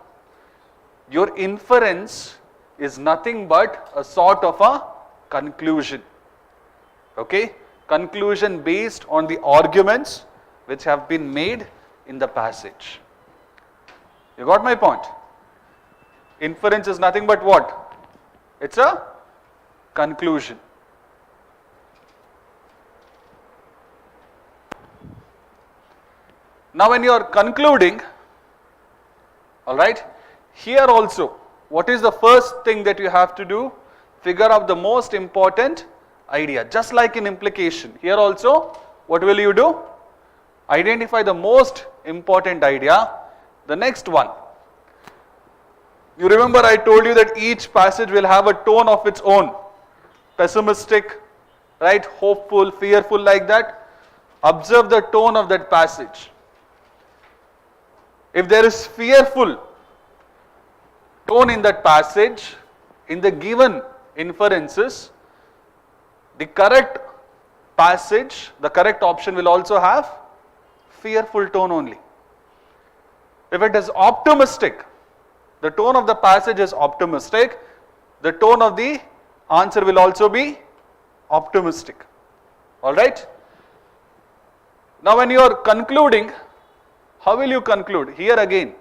Your inference is nothing but a sort of a conclusion. Okay? Conclusion based on the arguments which have been made in the passage. You got my point? Inference is nothing but what? It's a conclusion. Now when you are concluding, alright, here also, what is the first thing that you have to do? Figure out the most important idea. Just like in implication, here also, what will you do? Identify the most important idea. The next one. You remember I told you that each passage will have a tone of its own. Pessimistic, right? Hopeful, fearful, like that. Observe the tone of that passage. If there is fearful tone in that passage, in the given inferences, the correct passage, the correct option will also have fearful tone only. If it is optimistic, the tone of the passage is optimistic, the tone of the answer will also be optimistic. Alright? Now when you are concluding, how will you conclude? Here again,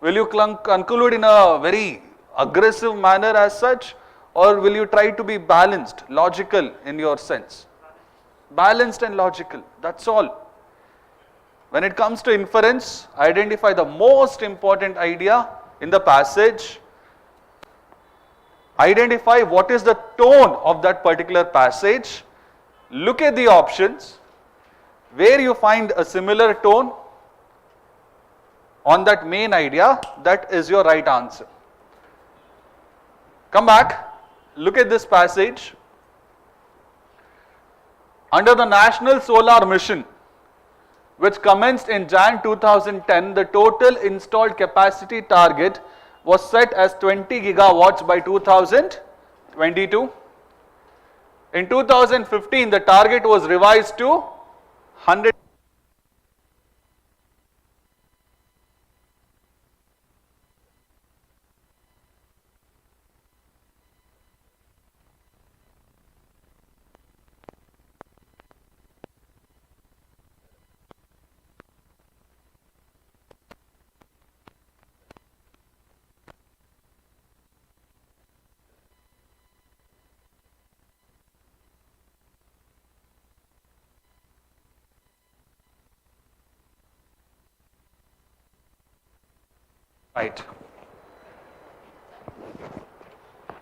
will you conclude in a very aggressive manner as such, or will you try to be balanced, logical in your sense? Balanced and logical, that's all. When it comes to inference, identify the most important idea in the passage. Identify what is the tone of that particular passage. Look at the options. Where you find a similar tone on that main idea, that is your right answer. Come back. Look at this passage. Under the National Solar Mission, which commenced in Jan 2010, the total installed capacity target was set as 20 gigawatts by 2022. In 2015, the target was revised to 100. Right.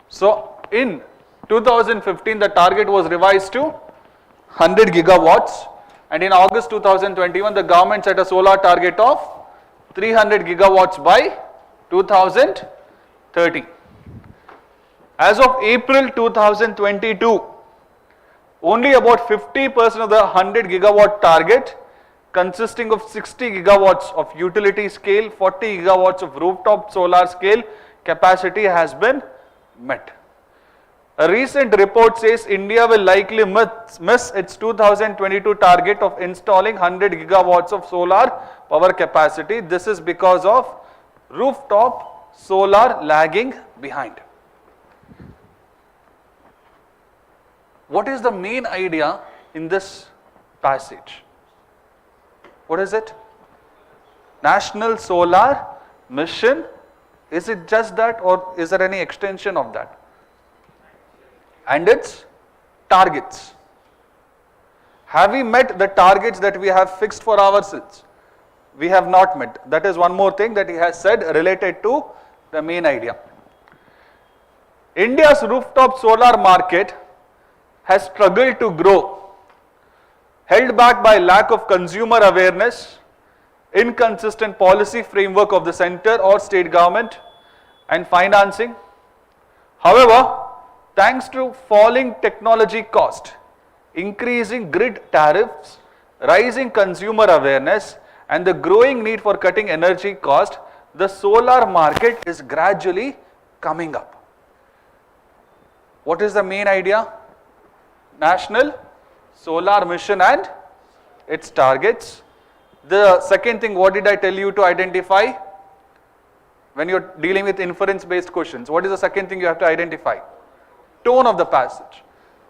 So in 2015 the target was revised to 100 gigawatts, and in August 2021 the government set a solar target of 300 gigawatts by 2030. As of April 2022, only about 50% of the 100 gigawatt target, consisting of 60 gigawatts of utility scale, 40 gigawatts of rooftop solar scale capacity has been met. A recent report says India will likely miss its 2022 target of installing 100 gigawatts of solar power capacity. This is because of rooftop solar lagging behind. What is the main idea in this passage? What is it? National Solar Mission. Is it just that, or is there any extension of that? And its targets. Have we met the targets that we have fixed for ourselves? We have not met. That is one more thing that he has said related to the main idea. India's rooftop solar market has struggled to grow, held back by lack of consumer awareness, inconsistent policy framework of the center or state government, and financing. However, thanks to falling technology cost, increasing grid tariffs, rising consumer awareness, and the growing need for cutting energy cost, the solar market is gradually coming up. What is the main idea? National Solar Mission and its targets. The second thing, what did I tell you to identify? When you're dealing with inference based questions, what is the second thing you have to identify? Tone of the passage.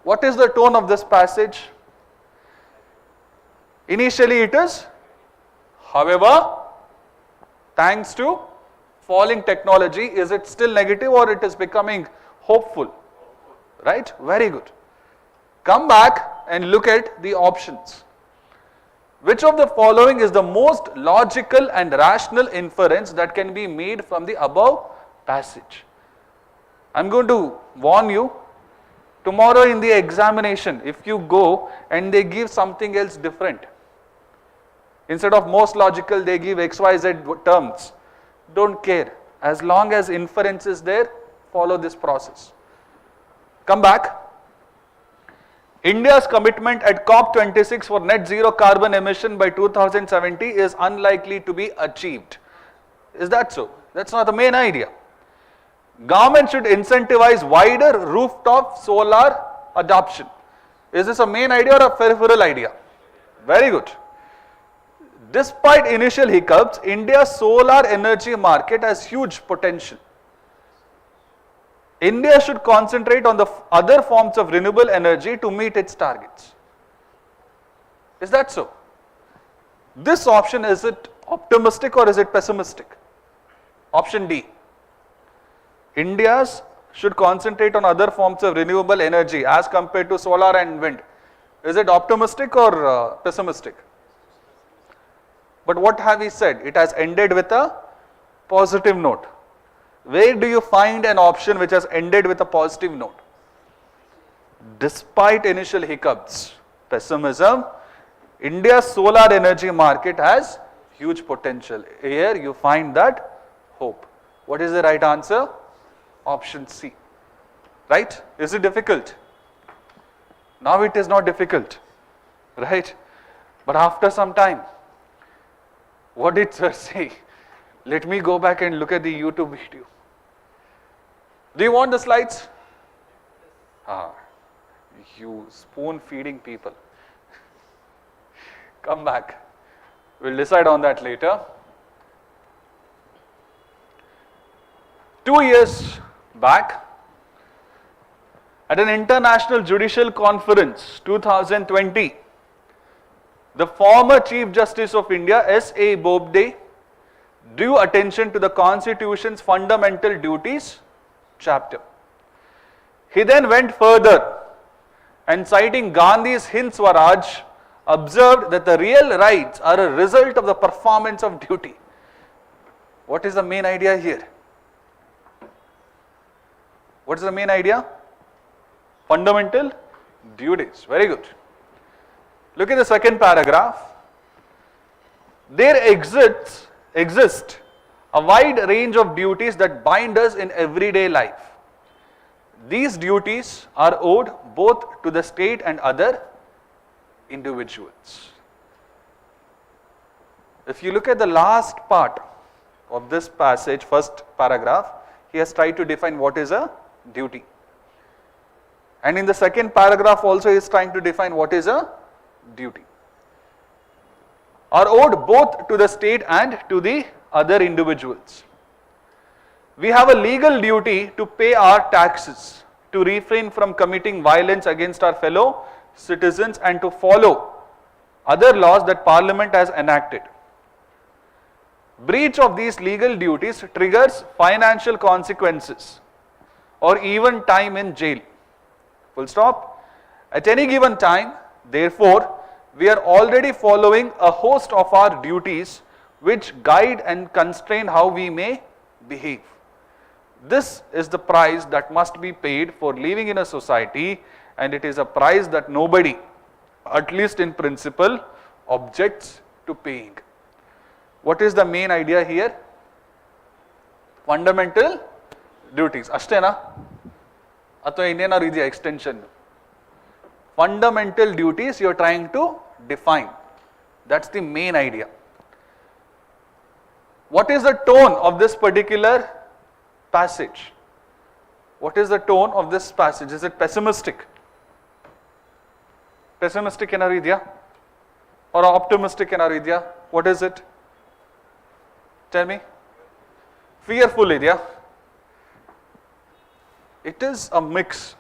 What is the tone of this passage? Initially it is, however, thanks to falling technology. Is it still negative or it is becoming hopeful? Right? Very good. Come back and look at the options. Which of the following is the most logical and rational inference that can be made from the above passage? I am going to warn you, tomorrow in the examination, if you go and they give something else different, instead of most logical they give XYZ terms, don't care. As long as inference is there, follow this process. Come back. India's commitment at COP26 for net zero carbon emission by 2070 is unlikely to be achieved. Is that so? That's not the main idea. Government should incentivize wider rooftop solar adoption. Is this a main idea or a peripheral idea? Very good. Despite initial hiccups, India's solar energy market has huge potential. India should concentrate on the other forms of renewable energy to meet its targets. Is that so? This option, is it optimistic or is it pessimistic? Option D. India should concentrate on other forms of renewable energy as compared to solar and wind. Is it optimistic or pessimistic? But what have we said? It has ended with a positive note. Where do you find an option which has ended with a positive note? Despite initial hiccups, pessimism, India's solar energy market has huge potential. Here you find that hope. What is the right answer? Option C. Right? Is it difficult? Now it is not difficult. Right? But after some time, what did sir say? Let me go back and look at the YouTube video. Do you want the slides? You spoon feeding people. Come back. We'll decide on that later. 2 years back, at an international judicial conference, 2020, the former Chief Justice of India, S.A. Bobde, drew attention to the Constitution's fundamental duties chapter. He then went further and, citing Gandhi's Hind Swaraj, observed that the real rights are a result of the performance of duty. What is the main idea here? What is the main idea? Fundamental duties. Very good. Look at the second paragraph. There exists a wide range of duties that bind us in everyday life. These duties are owed both to the state and other individuals. If you look at the last part of this passage, first paragraph, he has tried to define what is a duty. And in the second paragraph also he is trying to define what is a duty. Are owed both to the state and to the other individuals. We have a legal duty to pay our taxes, to refrain from committing violence against our fellow citizens, and to follow other laws that Parliament has enacted. Breach of these legal duties triggers financial consequences or even time in jail. Full stop. At any given time, therefore, we are already following a host of our duties which guide and constrain how we may behave. This is the price that must be paid for living in a society, and it is a price that nobody, at least in principle, objects to paying. What is the main idea here? Fundamental duties. Ashtena? Atho innena idea extension. Fundamental duties you are trying to define. That's the main idea. What is the tone of this particular passage? What is the tone of this passage? Is it pessimistic? Pessimistic ಏನಾದ್ರು ಇದೆಯಾ? Or optimistic ಏನಾದ್ರು ಇದೆಯಾ? What is it? Tell me. Fearful ಇದೆಯಾ? It is a mix.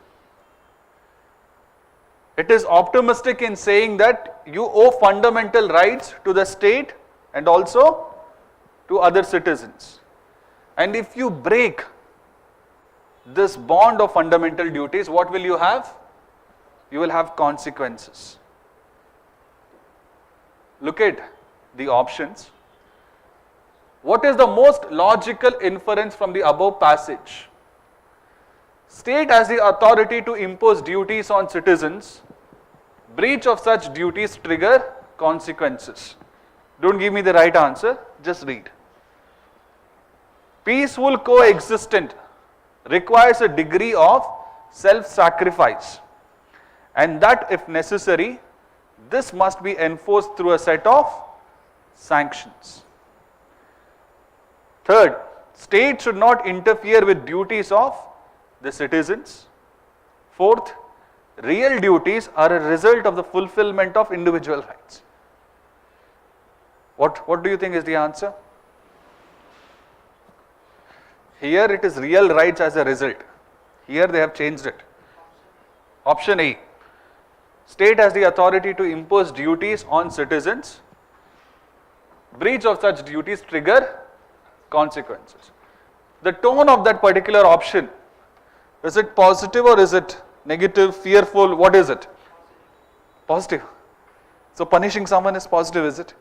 It is optimistic in saying that you owe fundamental rights to the state and also to other citizens. And if you break this bond of fundamental duties, what will you have? You will have consequences. Look at the options. What is the most logical inference from the above passage? State has the authority to impose duties on citizens. Breach of such duties trigger consequences. Don't give me the right answer, just read. Peaceful coexistence requires a degree of self-sacrifice, and that if necessary, this must be enforced through a set of sanctions. Third, state should not interfere with duties of the citizens. Fourth, real duties are a result of the fulfillment of individual rights. What do you think is the answer? Here it is real rights as a result. Here they have changed it. Option A. State has the authority to impose duties on citizens. Breach of such duties trigger consequences. The tone of that particular option, is it positive or is it negative, fearful? What is it? Positive. So punishing someone is positive, is it?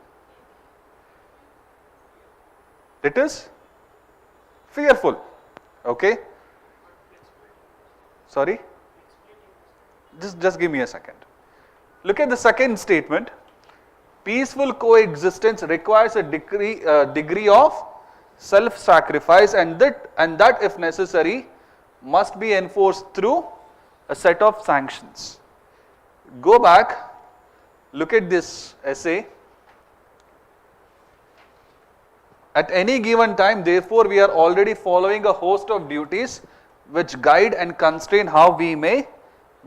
It is fearful. Okay? Sorry? Just give me a second. Look at the second statement. Peaceful coexistence requires a degree of self-sacrifice, and that if necessary must be enforced through a set of sanctions. Go back, look at this essay. At any given time, therefore, we are already following a host of duties which guide and constrain how we may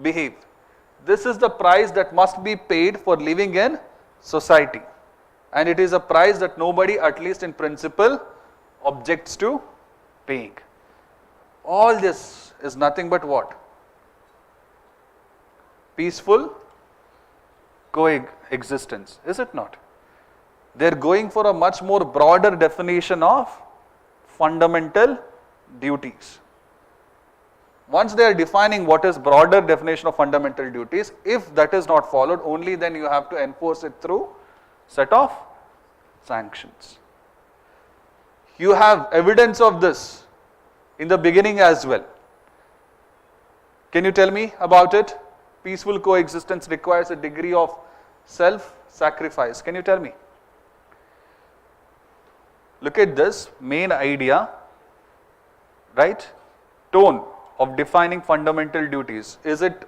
behave. This is the price that must be paid for living in society, and it is a price that nobody, at least in principle, objects to paying. All this is nothing but what? Peaceful coexistence, is it not? They are going for a much more broader definition of fundamental duties. Once they are defining what is broader definition of fundamental duties, if that is not followed, only then you have to enforce it through set of sanctions. You have evidence of this in the beginning as well. Can you tell me about it? Peaceful coexistence requires a degree of self-sacrifice. Can you tell me? Look at this main idea, right? Tone of defining fundamental duties. Is it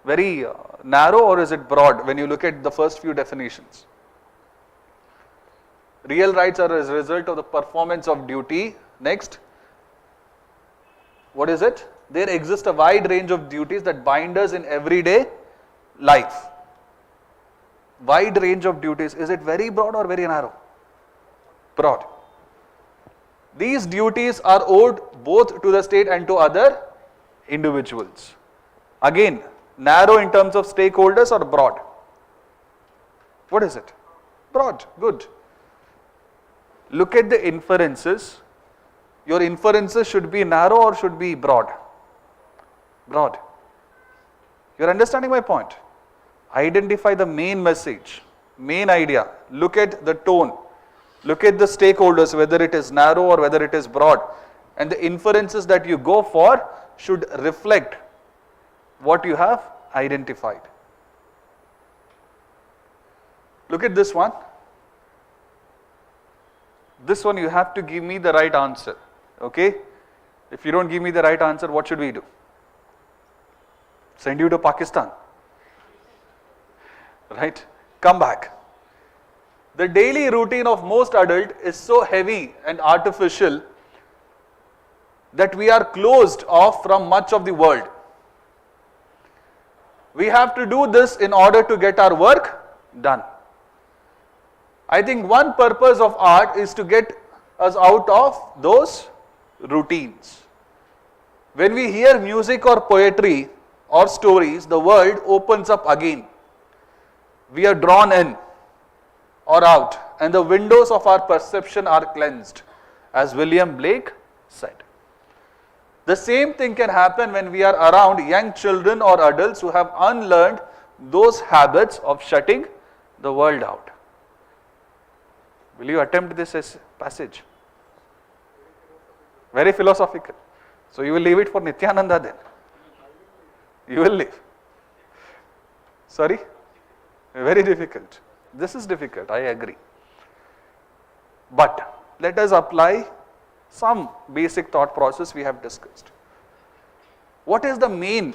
very narrow or is it broad when you look at the first few definitions? Real rights are as a result of the performance of duty. Next, what is it? There exists a wide range of duties that bind us in everyday life. Wide range of duties. Is it very broad or very narrow? Broad. These duties are owed both to the state and to other individuals. Again, narrow in terms of stakeholders or broad? What is it? Broad. Good. Look at the inferences. Your inferences should be narrow or should be broad? Broad. You're understanding my point? Identify the main message, main idea. Look at the tone. Look at the stakeholders, whether it is narrow or whether it is broad. And the inferences that you go for should reflect what you have identified. Look at this one. This one you have to give me the right answer. Okay? If you don't give me the right answer, what should we do? Send you to Pakistan. Right? Come back. The daily routine of most adults is so heavy and artificial that we are closed off from much of the world. We have to do this in order to get our work done. I think one purpose of art is to get us out of those routines. When we hear music or poetry or stories, the world opens up again. We are drawn in or out, and the windows of our perception are cleansed, as William Blake said. The same thing can happen when we are around young children or adults who have unlearned those habits of shutting the world out. Will you attempt this passage? Very philosophical. So you will leave it for Nityananda then? You will leave. Sorry? Very difficult. This is difficult, I agree. But let us apply some basic thought process we have discussed. What is the main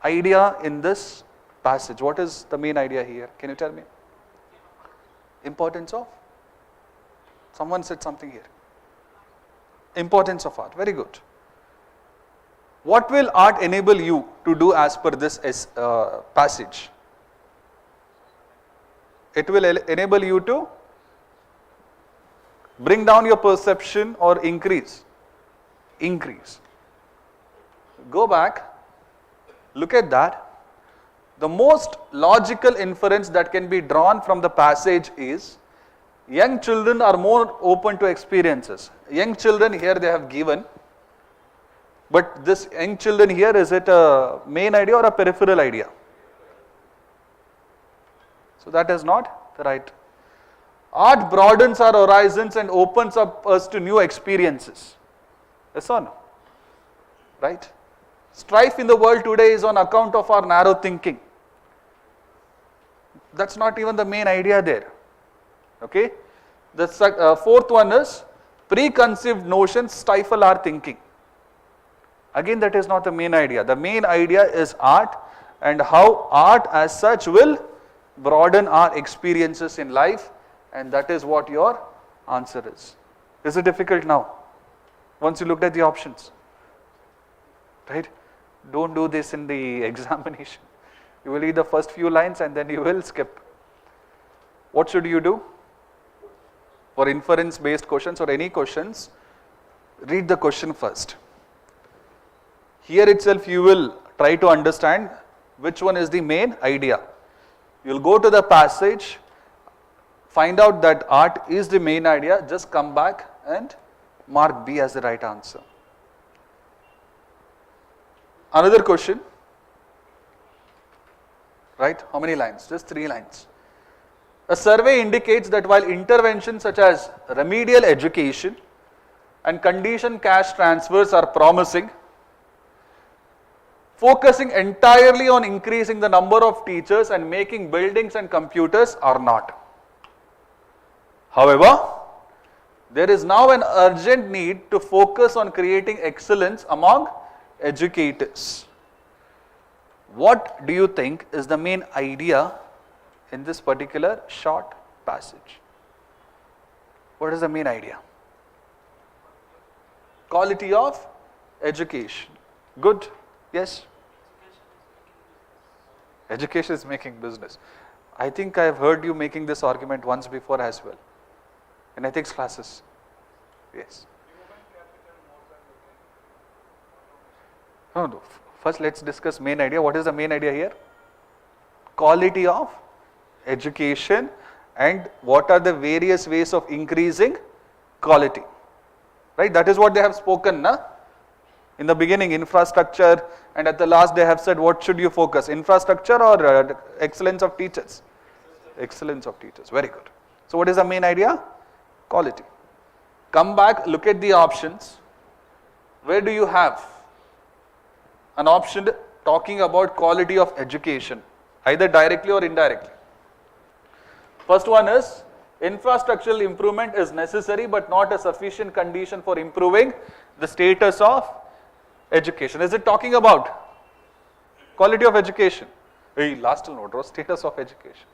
idea in this passage? What is the main idea here? Can you tell me? Importance of? Someone said something here. Importance of art. Very good. What will art enable you to do as per this passage? It will enable you to bring down your perception or increase. Increase. Go back, look at that. The most logical inference that can be drawn from the passage is young children are more open to experiences. Young children here they have given, but this young children here, is it a main idea or a peripheral idea? So that is not the right. Art broadens our horizons and opens up us to new experiences. Yes or no? Right? Strife in the world today is on account of our narrow thinking. That's not even the main idea there. Okay? The fourth one is preconceived notions stifle our thinking. Again, that is not the main idea. The main idea is art and how art as such will broaden our experiences in life, and that is what your answer is. Is it difficult now? Once you looked at the options. Right? Don't do this in the examination. You will read the first few lines and then you will skip. What should you do? For inference based questions or any questions, read the question first. Here itself you will try to understand which one is the main idea. You will go to the passage, find out that art is the main idea, just come back and mark B as the right answer. Another question, right? How many lines? Just 3 lines. A survey indicates that while interventions such as remedial education and condition cash transfers are promising, focusing entirely on increasing the number of teachers and making buildings and computers are not. However, there is now an urgent need to focus on creating excellence among educators. What do you think is the main idea in this particular short passage? What is the main idea? Quality of education. Good? Yes? Education is making business. I think I have heard you making this argument once before as well. In ethics classes. Yes. No. First let's discuss main idea. What is the main idea here? Quality of education and what are the various ways of increasing quality. Right? That is what they have spoken, na? In the beginning, infrastructure, and at the last they have said what should you focus, infrastructure or excellence of teachers? Excellence of teachers, very good. So what is the main idea? Quality. Come back, look at the options. Where do you have an option talking about quality of education, either directly or indirectly? First one is, infrastructural improvement is necessary but not a sufficient condition for improving the status of education. Is it talking about quality of education? Hey, last note was status of education.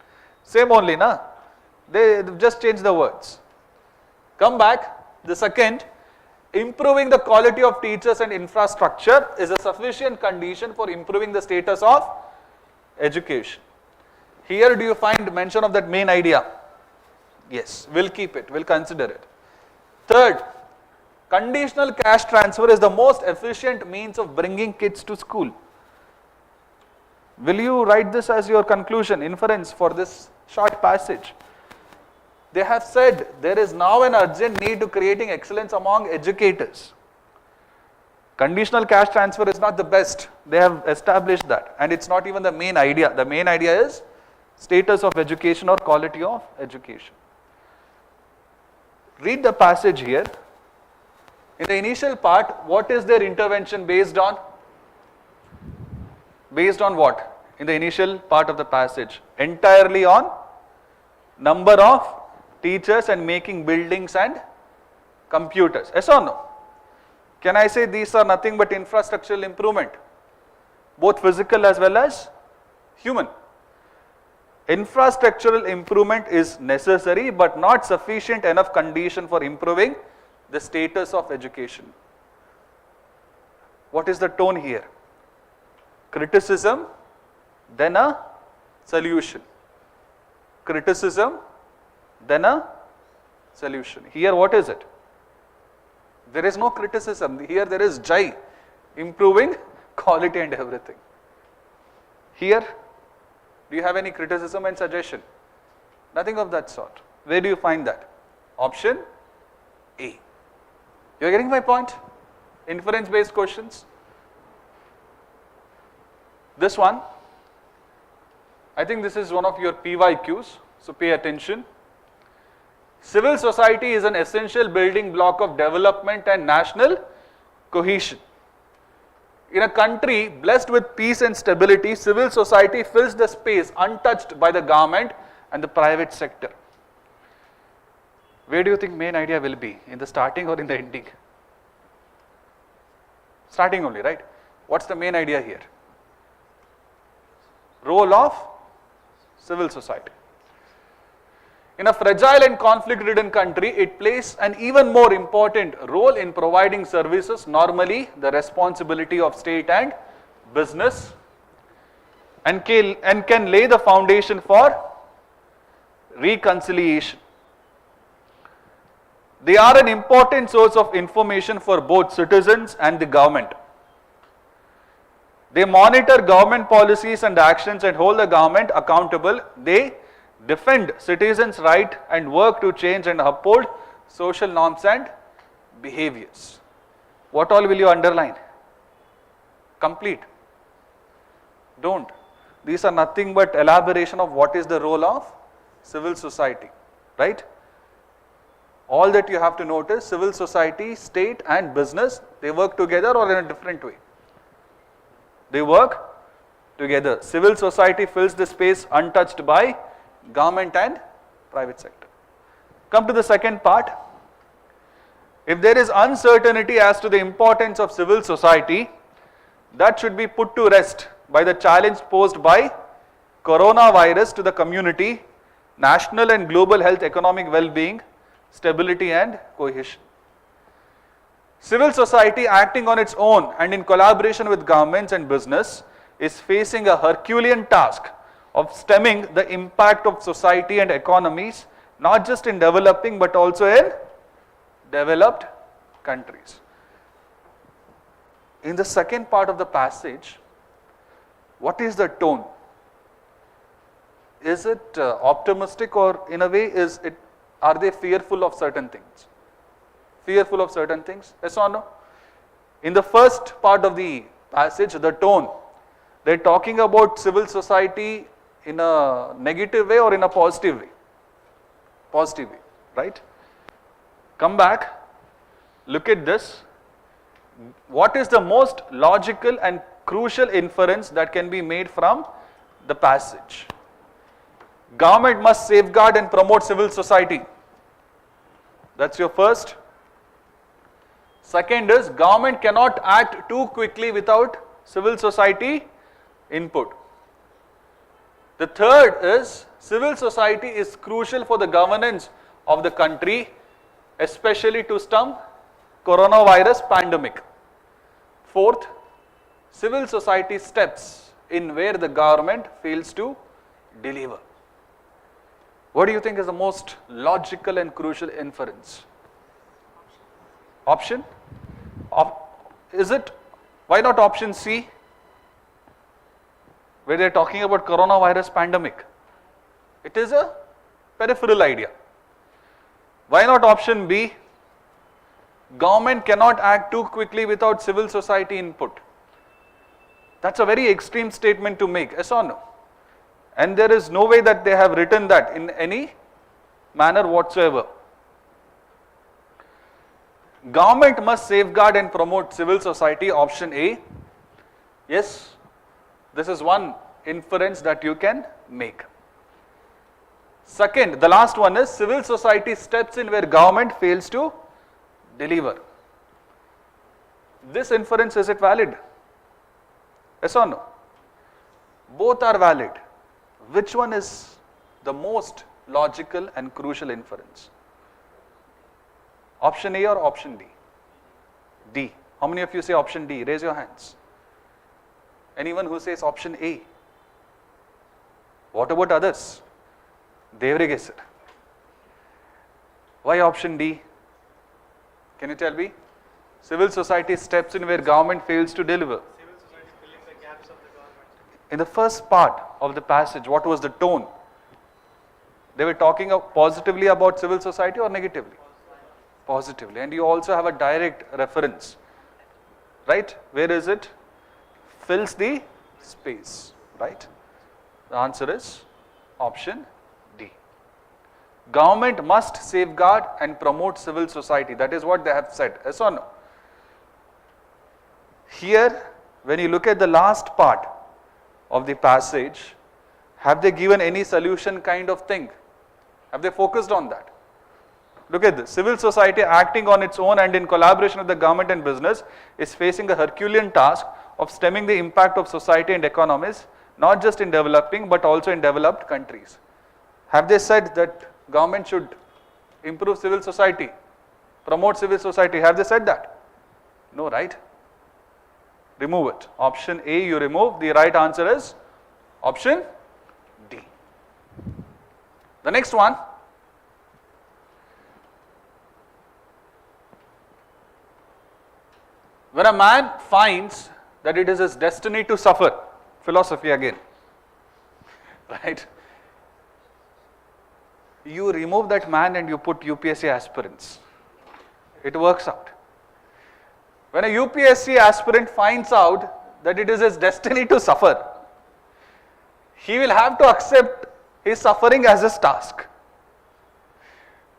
Same only, na? They just change the words. Come back, the second, improving the quality of teachers and infrastructure is a sufficient condition for improving the status of education. Here do you find mention of that main idea? Yes, we'll keep it, we'll consider it. Third, conditional cash transfer is the most efficient means of bringing kids to school. Will you write this as your conclusion, inference for this short passage? They have said there is now an urgent need to creating excellence among educators. Conditional cash transfer is not the best. They have established that, and it's not even the main idea. The main idea is status of education or quality of education. Read the passage here. In the initial part, what is their intervention based on? Based on what? In the initial part of the passage, entirely on number of teachers and making buildings and computers. Yes or no? Can I say these are nothing but infrastructural improvement? Both physical as well as human. Infrastructural improvement is necessary but not sufficient enough condition for improving the status of education. What is the tone here? Criticism, then a solution. Criticism, then a solution. Here what is it? There is no criticism. Here there is jai, improving quality and everything. Here, do you have any criticism and suggestion? Nothing of that sort. Where do you find that? Option A. You are getting my point? Inference based questions. This one, I think this is one of your PYQs, so pay attention. Civil society is an essential building block of development and national cohesion. In a country blessed with peace and stability, civil society fills the space untouched by the government and the private sector. Where do you think main idea will be? In the starting or in the ending? Starting only, right? What's the main idea here? Role of civil society. In a fragile and conflict-ridden country, it plays an even more important role in providing services, normally the responsibility of state and business, and can lay the foundation for reconciliation. They are an important source of information for both citizens and the government. They monitor government policies and actions and hold the government accountable. They defend citizens' rights and work to change and uphold social norms and behaviors. What all will you underline? Complete. Don't. These are nothing but elaboration of what is the role of civil society, right? All that you have to notice, civil society, state and business, they work together or in a different way? They work together. Civil society fills the space untouched by government and private sector. Come to the second part. If there is uncertainty as to the importance of civil society, that should be put to rest by the challenge posed by coronavirus to the community, national and global health, economic well-being, stability and cohesion. Civil society acting on its own and in collaboration with governments and business is facing a Herculean task of stemming the impact of society and economies, not just in developing but also in developed countries. In the second part of the passage, what is the tone? Is it optimistic, or in a way are they fearful of certain things? Fearful of certain things? Yes or no? In the first part of the passage, the tone, they're talking about civil society in a negative way or in a positive way? Positive way, right? Come back, look at this. What is the most logical and crucial inference that can be made from the passage? Government must safeguard and promote civil society. That's your first. Second is, government cannot act too quickly without civil society input. The third is, civil society is crucial for the governance of the country, especially to stem coronavirus pandemic. Fourth, civil society steps in where the government fails to deliver. What do you think is the most logical and crucial inference? Option? Is it? Why not option C, where they are talking about coronavirus pandemic? It is a peripheral idea. Why not option B, government cannot act too quickly without civil society input? That's a very extreme statement to make, yes or no? And there is no way that they have written that in any manner whatsoever. Government must safeguard and promote civil society, option A. Yes, this is one inference that you can make. Second, the last one is, civil society steps in where government fails to deliver. This inference, is it valid? Yes or no? Both are valid. Which one is the most logical and crucial inference? Option A or option D? D. How many of you say option D? Raise your hands. Anyone who says option A? What about others? Devrege sir. Why option D? Can you tell me? Civil society steps in where government fails to deliver. Civil society filling the gaps of the government. In the first part of the passage, what was the tone? They were talking positively about civil society or negatively? Positively. And you also have a direct reference, right? Where is it? Fills the space, right? The answer is option D. Government must safeguard and promote civil society. That is what they have said. Yes or no? Here, when you look at the last part of the passage, have they given any solution kind of thing? Have they focused on that? Look at this. Civil society acting on its own and in collaboration with the government and business is facing a Herculean task of stemming the impact of society and economies, not just in developing but also in developed countries. Have they said that government should improve civil society, promote civil society? Have they said that? No, right? Remove it. Option A you remove. The right answer is option D. The next one. When a man finds that it is his destiny to suffer, philosophy again, right? You remove that man and you put UPSC aspirants. It works out. When a UPSC aspirant finds out that it is his destiny to suffer, he will have to accept his suffering as his task.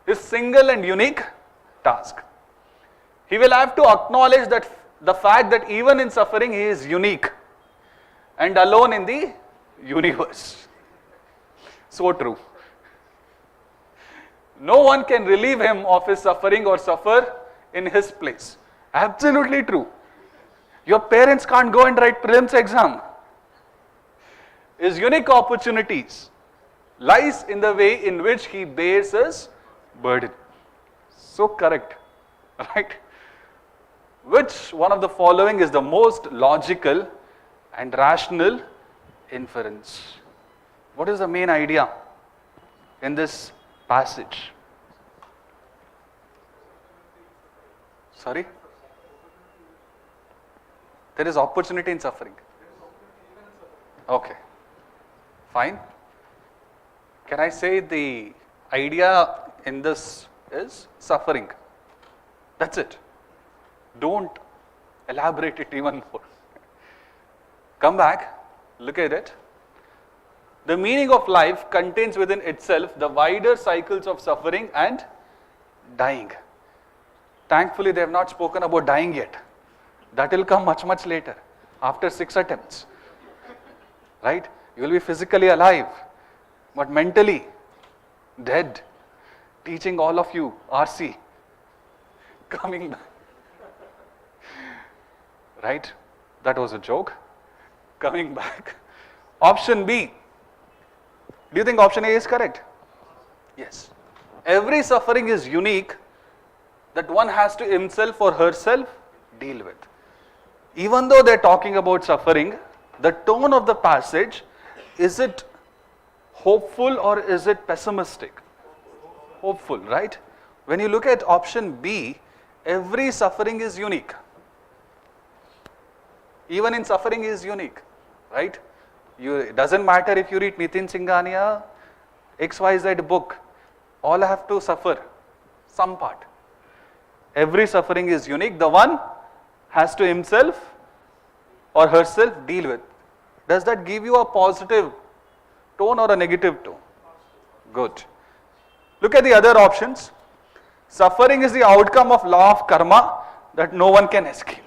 His single and unique task. He will have to acknowledge that the fact that even in suffering he is unique and alone in the universe. So true. No one can relieve him of his suffering or suffer in his place. Absolutely true. Your parents can't go and write prelims exam. His unique opportunities lies in the way in which he bears his burden. So correct, right? Which one of the following is the most logical and rational inference? What is the main idea in this passage? Sorry? There is opportunity in suffering. Okay. Fine. Can I say the idea in this is suffering? That's it. Don't elaborate it even more. Come back, look at it. The meaning of life contains within itself the wider cycles of suffering and dying. Thankfully, they have not spoken about dying yet. That will come much, much later, after 6 attempts. Right? You will be physically alive, but mentally dead. Teaching all of you RC. Coming back. Right? That was a joke. Coming back. Option B. Do you think option A is correct? Yes. Every suffering is unique that one has to himself or herself deal with. Even though they're talking about suffering, the tone of the passage, is it hopeful or is it pessimistic? Hopeful, right? When you look at option B, every suffering is unique. Even in suffering is unique, right? It doesn't matter if you read Nitin Singhania, XYZ book, all have to suffer some part. Every suffering is unique. The one has to himself or herself deal with. Does that give you a positive tone or a negative tone? Good. Look at the other options. Suffering is the outcome of law of karma that no one can escape.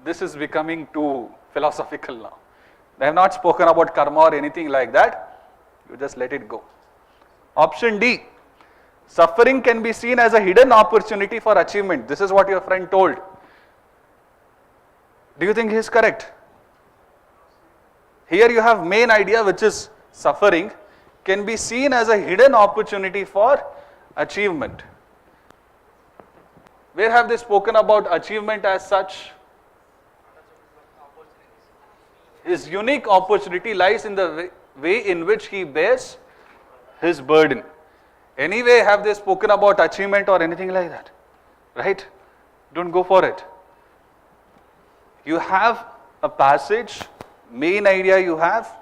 This is becoming too philosophical now. They have not spoken about karma or anything like that. You just let it go. Option D. Suffering can be seen as a hidden opportunity for achievement. This is what your friend told. Do you think he is correct? Here you have main idea, which is suffering can be seen as a hidden opportunity for achievement. Where have they spoken about achievement as such? His unique opportunity lies in the way in which he bears his burden. Anyway, have they spoken about achievement or anything like that? Right? Don't go for it. You have a passage, main idea you have,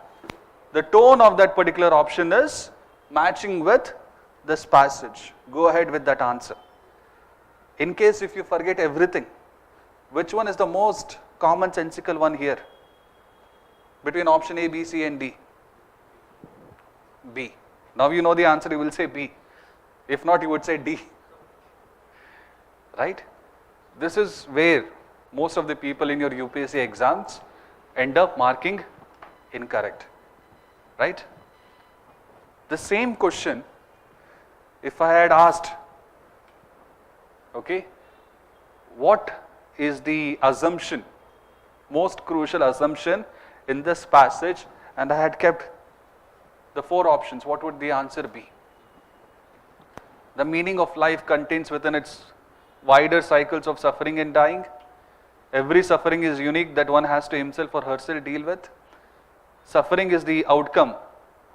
the tone of that particular option is matching with this passage. Go ahead with that answer. In case if you forget everything, which one is the most commonsensical one here? Between option A, B, C and D. B. Now you know the answer, you will say B. If not, you would say D. Right? This is where most of the people in your UPSC exams end up marking incorrect. Right? The same question, if I had asked, okay, what is the assumption, most crucial assumption in this passage, and I had kept the 4 options, what would the answer be? The meaning of life contains within its wider cycles of suffering and dying. Every suffering is unique that one has to himself or herself deal with. Suffering is the outcome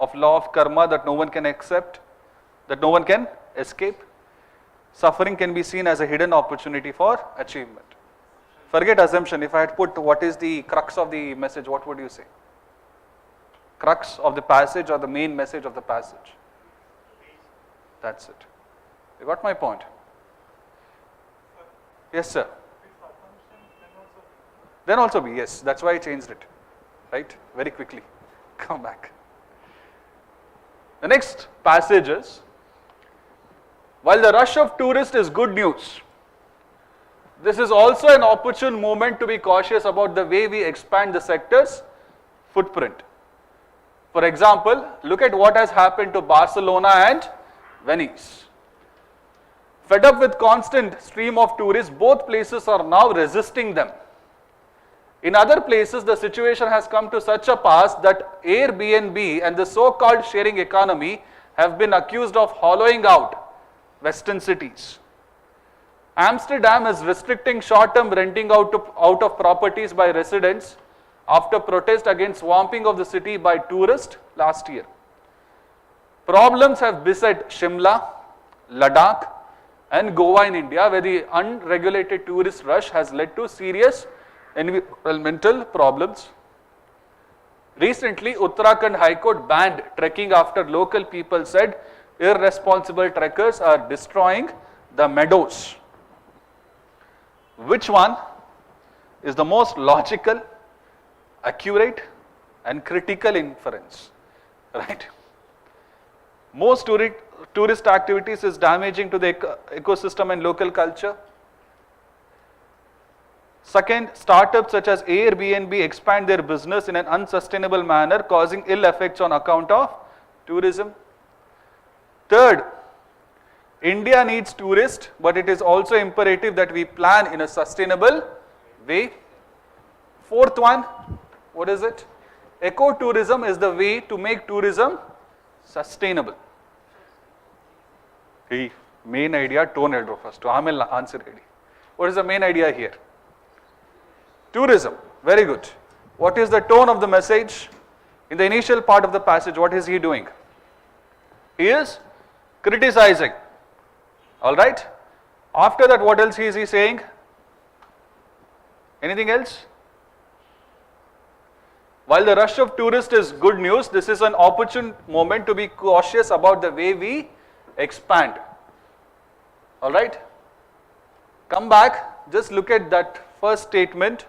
of law of karma that no one can accept, that no one can escape. Suffering can be seen as a hidden opportunity for achievement. Forget assumption. If I had put what is the crux of the message, what would you say? Crux of the passage or the main message of the passage? That's it. You got my point? Yes, sir. Then also be, yes. That's why I changed it. Right? Very quickly. Come back. The next passage is, while the rush of tourists is good news, this is also an opportune moment to be cautious about the way we expand the sector's footprint. For example, look at what has happened to Barcelona and Venice. Fed up with constant stream of tourists, both places are now resisting them. In other places, the situation has come to such a pass that Airbnb and the so-called sharing economy have been accused of hollowing out Western cities. Amsterdam is restricting short-term renting out of properties by residents after protest against swamping of the city by tourists last year. Problems have beset Shimla, Ladakh and Goa in India, where the unregulated tourist rush has led to serious environmental problems. Recently, Uttarakhand High Court banned trekking after local people said irresponsible trekkers are destroying the meadows. Which one is the most logical, accurate and critical inference? Right? Most tourist activities is damaging to the ecosystem and local culture. Second, startups such as Airbnb expand their business in an unsustainable manner, causing ill effects on account of tourism. Third, India needs tourists, but it is also imperative that we plan in a sustainable way. Fourth one, what is it? Ecotourism is the way to make tourism sustainable. The main idea, tone head first. Answer ready. What is the main idea here? Tourism. Very good. What is the tone of the message? In the initial part of the passage, what is he doing? He is criticizing. Alright? After that, what else is he saying? Anything else? While the rush of tourists is good news, this is an opportune moment to be cautious about the way we expand. Alright? Come back, just look at that first statement.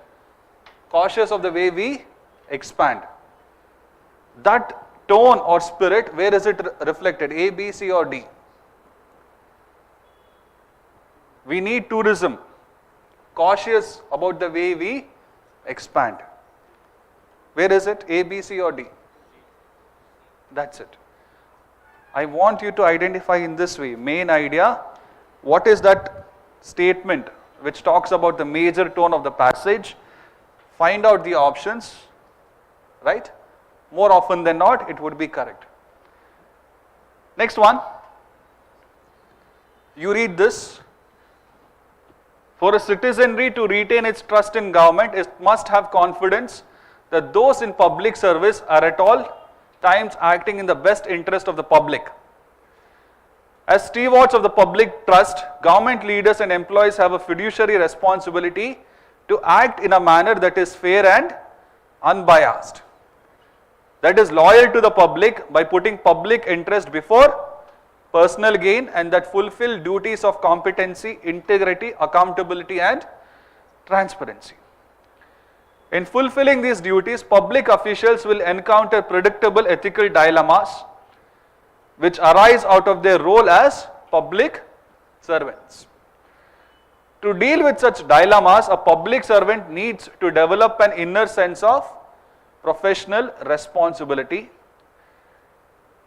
Cautious of the way we expand. That tone or spirit, where is it reflected? A, B, C or D? We need tourism. Cautious about the way we expand. Where is it? A, B, C or D? That's it. I want you to identify in this way, main idea, what is that statement which talks about the major tone of the passage, find out the options, right? More often than not, it would be correct. Next one, you read this. For a citizenry to retain its trust in government, it must have confidence that those in public service are at all times acting in the best interest of the public. As stewards of the public trust, government leaders and employees have a fiduciary responsibility to act in a manner that is fair and unbiased. That is loyal to the public by putting public interest before personal gain, and that fulfill duties of competency, integrity, accountability and transparency. In fulfilling these duties, public officials will encounter predictable ethical dilemmas which arise out of their role as public servants. To deal with such dilemmas, a public servant needs to develop an inner sense of professional responsibility.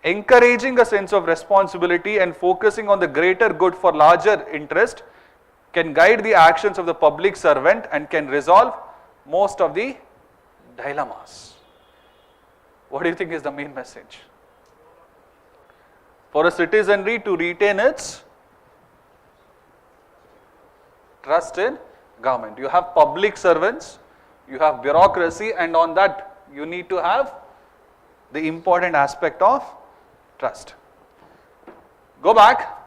Encouraging a sense of responsibility and focusing on the greater good for larger interest can guide the actions of the public servant and can resolve most of the dilemmas. What do you think is the main message? For a citizenry to retain its trust in government, you have public servants, you have bureaucracy, and on that you need to have the important aspect of trust. Go back.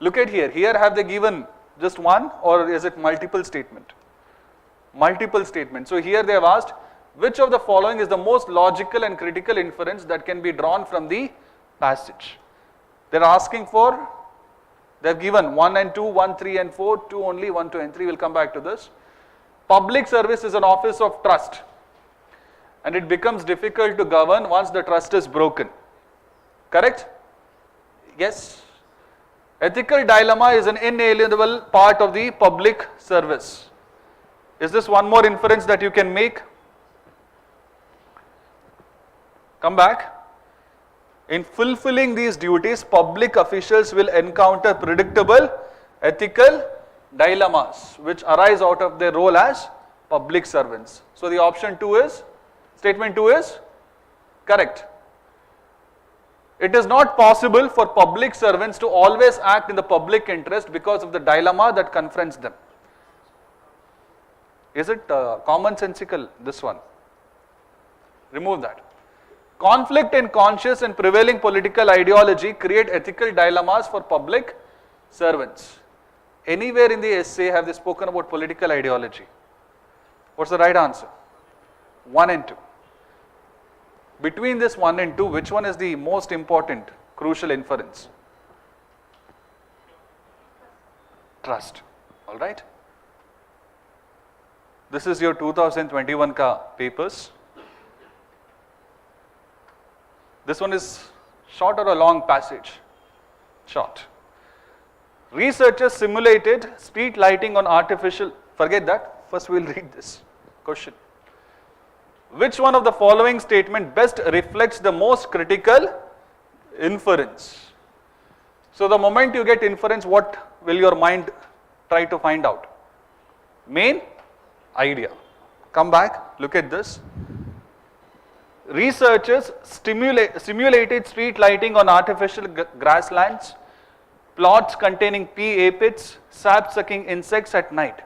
Look at here. Here have they given just one, or is it multiple statement? Multiple statement. So here they have asked, which of the following is the most logical and critical inference that can be drawn from the passage? They are asking for, they have given 1 and 2, 1, 3 and 4, 2 only, 1, 2 and 3. We'll come back to this. Public service is an office of trust. and it becomes difficult to govern once the trust is broken. Correct? Yes. Ethical dilemma is an inalienable part of the public service. Is this one more inference that you can make? Come back. In fulfilling these duties, public officials will encounter predictable ethical dilemmas which arise out of their role as public servants. So the option 2 is, statement 2 is correct. It is not possible for public servants to always act in the public interest because of the dilemma that confronts them. Is it commonsensical, this one? Remove that. Conflict in conscious and prevailing political ideology create ethical dilemmas for public servants. Anywhere in the essay have they spoken about political ideology? What's the right answer? 1 and 2. Between this 1 and 2, which one is the most important, crucial inference? Trust. All right. This is your 2021 ka papers. This one is short or a long passage? Short. Researchers simulated street lighting on artificial, forget that, first we will read this question. Which one of the following statement best reflects the most critical inference? So the moment you get inference, what will your mind try to find out? Main idea. Come back, look at this. Researchers simulated street lighting on artificial grasslands, plots containing pea aphids, sap-sucking insects at night.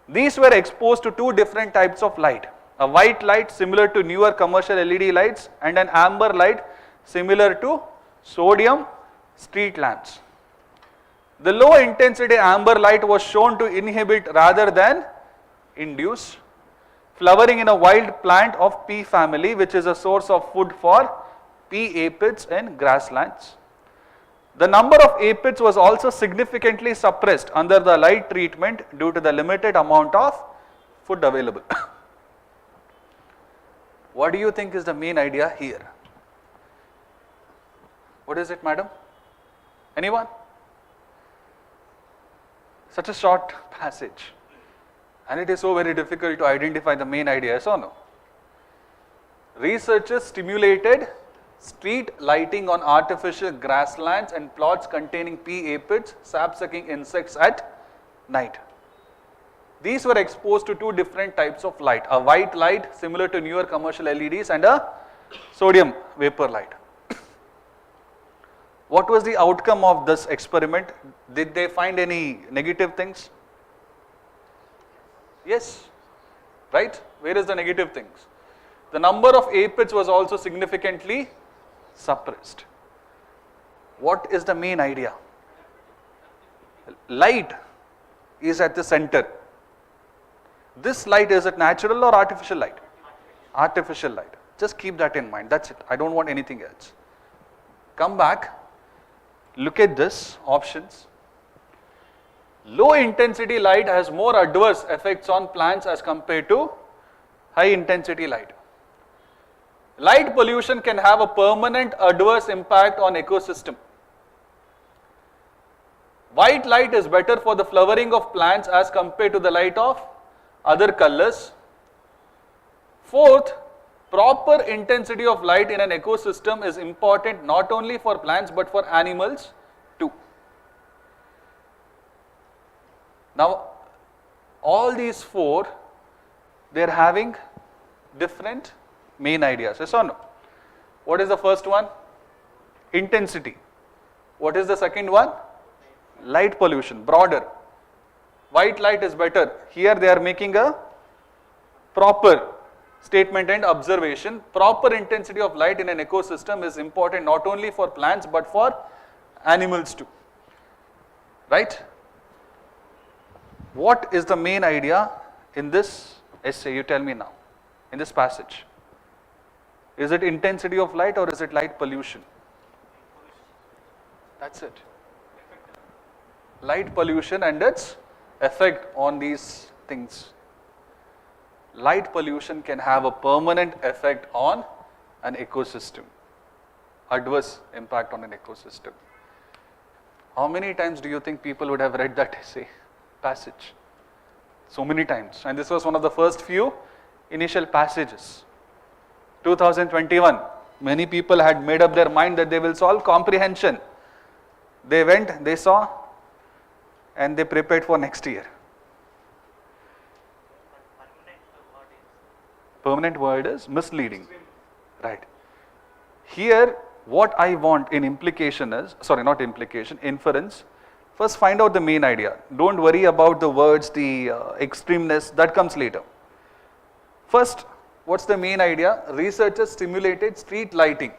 These were exposed to 2 different types of light. A white light similar to newer commercial LED lights and an amber light similar to sodium street lamps. The low intensity amber light was shown to inhibit rather than induce flowering in a wild plant of pea family, which is a source of food for pea aphids in grasslands. The number of aphids was also significantly suppressed under the light treatment due to the limited amount of food available. What do you think is the main idea here? What is it, madam? Anyone? Such a short passage. And it is so very difficult to identify the main idea, yes or no? Researchers stimulated street lighting on artificial grasslands and plots containing pea aphids, sap-sucking insects at night. These were exposed to 2 different types of light, a white light similar to newer commercial LEDs and a sodium vapor light. What was the outcome of this experiment? Did they find any negative things? Yes, right? Where is the negative things? The number of aphids was also significantly suppressed. What is the main idea? Light is at the center. This light, is it natural or artificial light? Artificial light. Just keep that in mind. That's it. I don't want anything else. Come back. Look at this options. Low intensity light has more adverse effects on plants as compared to high intensity light. Light pollution can have a permanent adverse impact on ecosystem. White light is better for the flowering of plants as compared to the light of other colors. Fourth, proper intensity of light in an ecosystem is important not only for plants but for animals too. Now, all these 4, they are having different main ideas, yes or no? What is the first one? Intensity. What is the second one? Light pollution, broader. White light is better. Here they are making a proper statement and observation. Proper intensity of light in an ecosystem is important not only for plants but for animals too. Right? What is the main idea in this essay? You tell me now, in this passage. Is it intensity of light or is it light pollution? That's it. Light pollution and its effect on these things. light pollution can have a permanent effect on an ecosystem, adverse impact on an ecosystem. How many times do you think people would have read that essay passage? So many times. And this was one of the first few initial passages. 2021, many people had made up their mind that they will solve comprehension. They went, they saw, and they prepared for next year. Permanent word is misleading. Right. Here, what I want in implication is, sorry, not implication, inference. First, find out the main idea. Don't worry about the words, the extremeness, that comes later. First, what's the main idea? Researchers stimulated street lighting.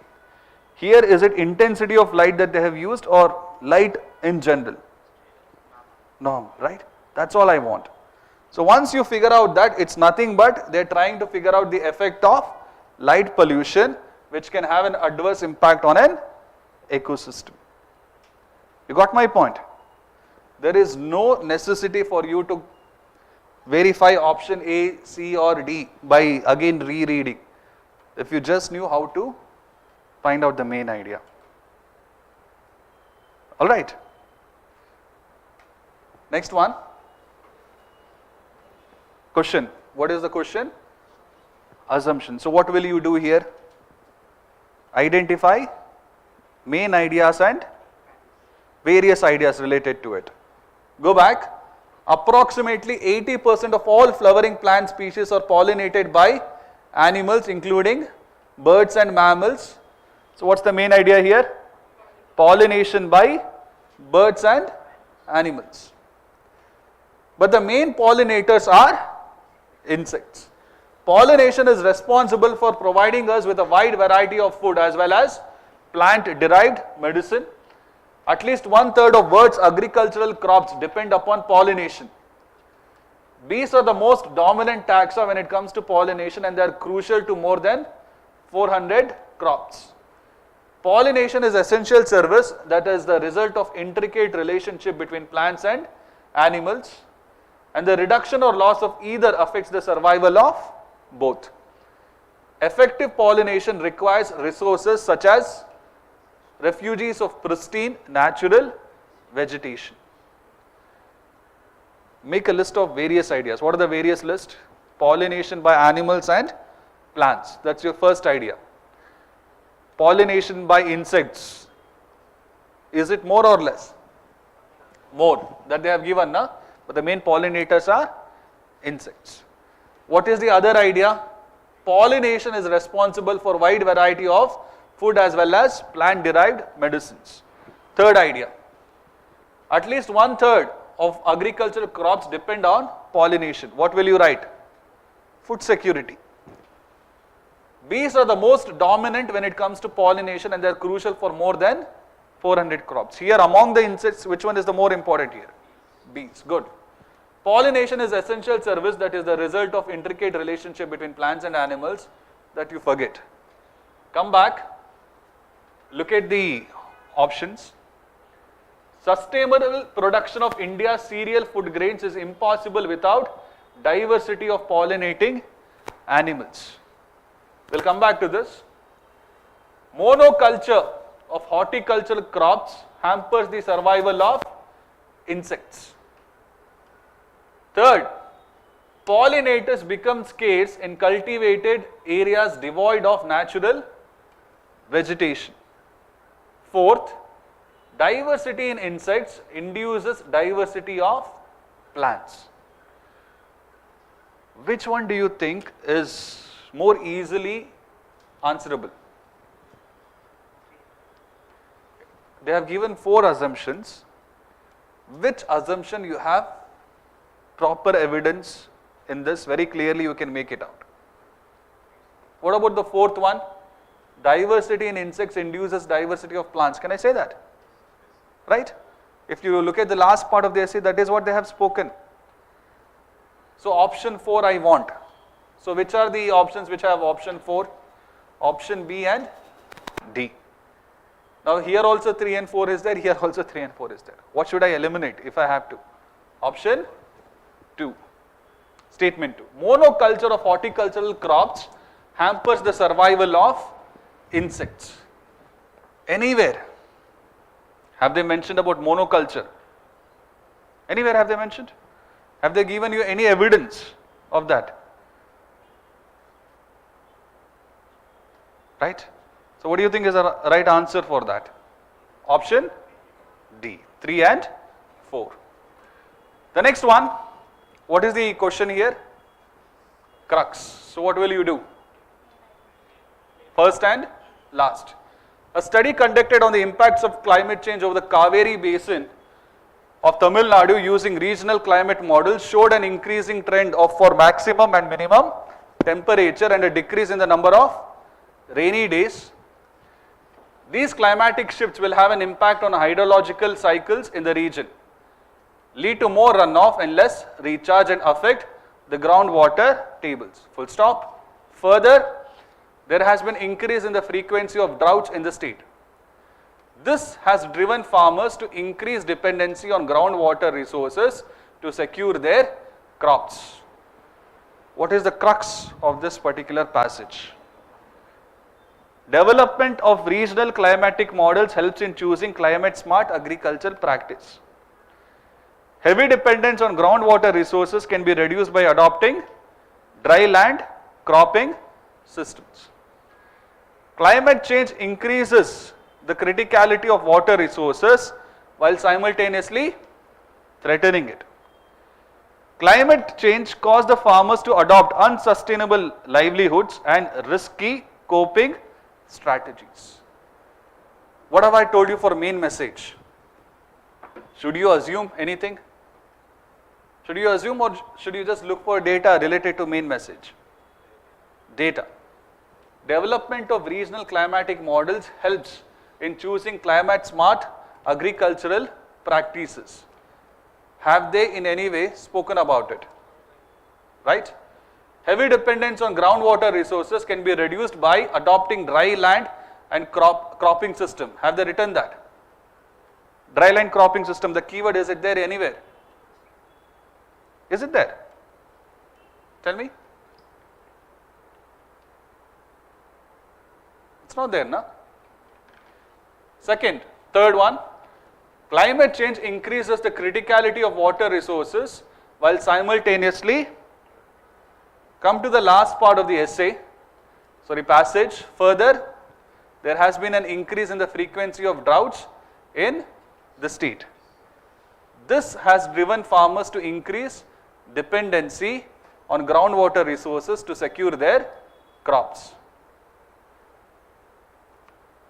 Here, is it intensity of light that they have used or light in general? No, right? That's all I want. So once you figure out that, it's nothing but they're trying to figure out the effect of light pollution, which can have an adverse impact on an ecosystem. You got my point? There is no necessity for you to verify option A, C or D by again rereading, if you just knew how to find out the main idea. Alright. Next one. Question. What is the question? Assumption. So what will you do here? Identify main ideas and various ideas related to it. Go back. Approximately 80% of all flowering plant species are pollinated by animals, including birds and mammals. So what's the main idea here? Pollination by birds and animals. But the main pollinators are insects. Pollination is responsible for providing us with a wide variety of food as well as plant-derived medicine. At least 1/3 of world's agricultural crops depend upon pollination. Bees are the most dominant taxa when it comes to pollination, and they are crucial to more than 400 crops. Pollination is essential service that is the result of intricate relationship between plants and animals, and the reduction or loss of either affects the survival of both. Effective pollination requires resources such as refuges of pristine natural vegetation. Make a list of various ideas. What are the various lists? Pollination by animals and plants. That's your first idea. Pollination by insects. Is it more or less? More. That they have given, na? But the main pollinators are insects. What is the other idea? Pollination is responsible for wide variety of food as well as plant-derived medicines. Third idea. At least 1/3 of agricultural crops depend on pollination. What will you write? Food security. Bees are the most dominant when it comes to pollination, and they are crucial for more than 400 crops. Here among the insects, which one is the more important here? Bees. Good. Pollination is essential service that is the result of intricate relationship between plants and animals that you forget. Come back. Look at the options. Sustainable production of India's cereal food grains is impossible without diversity of pollinating animals. We'll come back to this. Monoculture of horticultural crops hampers the survival of insects. Third, pollinators become scarce in cultivated areas devoid of natural vegetation. Fourth, diversity in insects induces diversity of plants. Which one do you think is more easily answerable? They have given 4 assumptions. Which assumption you have proper evidence in this? Very clearly you can make it out. What about the 4th one? Diversity in insects induces diversity of plants. Can I say that? Right? If you look at the last part of the essay, that is what they have spoken. So option 4 I want. So which are the options which have option 4? Option B and D. Now here also 3 and 4 is there, here also 3 and 4 is there. What should I eliminate if I have to? Option 2. Statement 2. Monoculture of horticultural crops hampers the survival of insects. Anywhere have they mentioned about monoculture? Anywhere have they mentioned? Have they given you any evidence of that? Right? So what do you think is the right answer for that? Option D, 3 and 4. The next one, what is the question here? Crux. So what will you do? First and last. A study conducted on the impacts of climate change over the Kaveri basin of Tamil Nadu using regional climate models showed an increasing trend of for maximum and minimum temperature and a decrease in the number of rainy days. These climatic shifts will have an impact on hydrological cycles in the region, lead to more runoff and less recharge and affect the groundwater tables. Full stop. Further, there has been increase in the frequency of droughts in the state. This has driven farmers to increase dependency on groundwater resources to secure their crops. What is the crux of this particular passage? Development of regional climatic models helps in choosing climate smart agricultural practice. Heavy dependence on groundwater resources can be reduced by adopting dry land cropping systems. Climate change increases the criticality of water resources while simultaneously threatening it. Climate change caused the farmers to adopt unsustainable livelihoods and risky coping strategies. What have I told you for main message? Should you assume anything? Should you assume or should you just look for data related to main message? Data. Development of regional climatic models helps in choosing climate smart agricultural practices. Have they in any way spoken about it? Right? Heavy dependence on groundwater resources can be reduced by adopting dry land and cropping system. Have they written that? Dry land cropping system, the keyword, is it there anywhere? Is it there? Tell me. It's not there, na? Second, third one, climate change increases the criticality of water resources while simultaneously, come to the last part of the essay, passage. Further, there has been an increase in the frequency of droughts in the state. This has driven farmers to increase dependency on groundwater resources to secure their crops.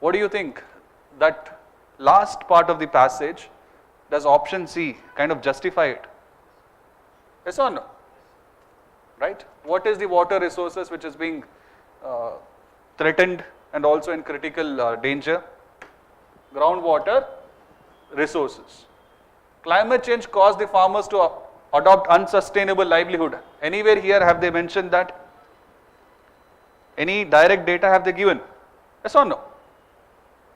What do you think? That last part of the passage, does option C kind of justify it? Yes or no? Right? What is the water resources which is being threatened and also in critical danger? Groundwater resources. Climate change caused the farmers to adopt unsustainable livelihood. Anywhere here have they mentioned that? Any direct data have they given? Yes or no?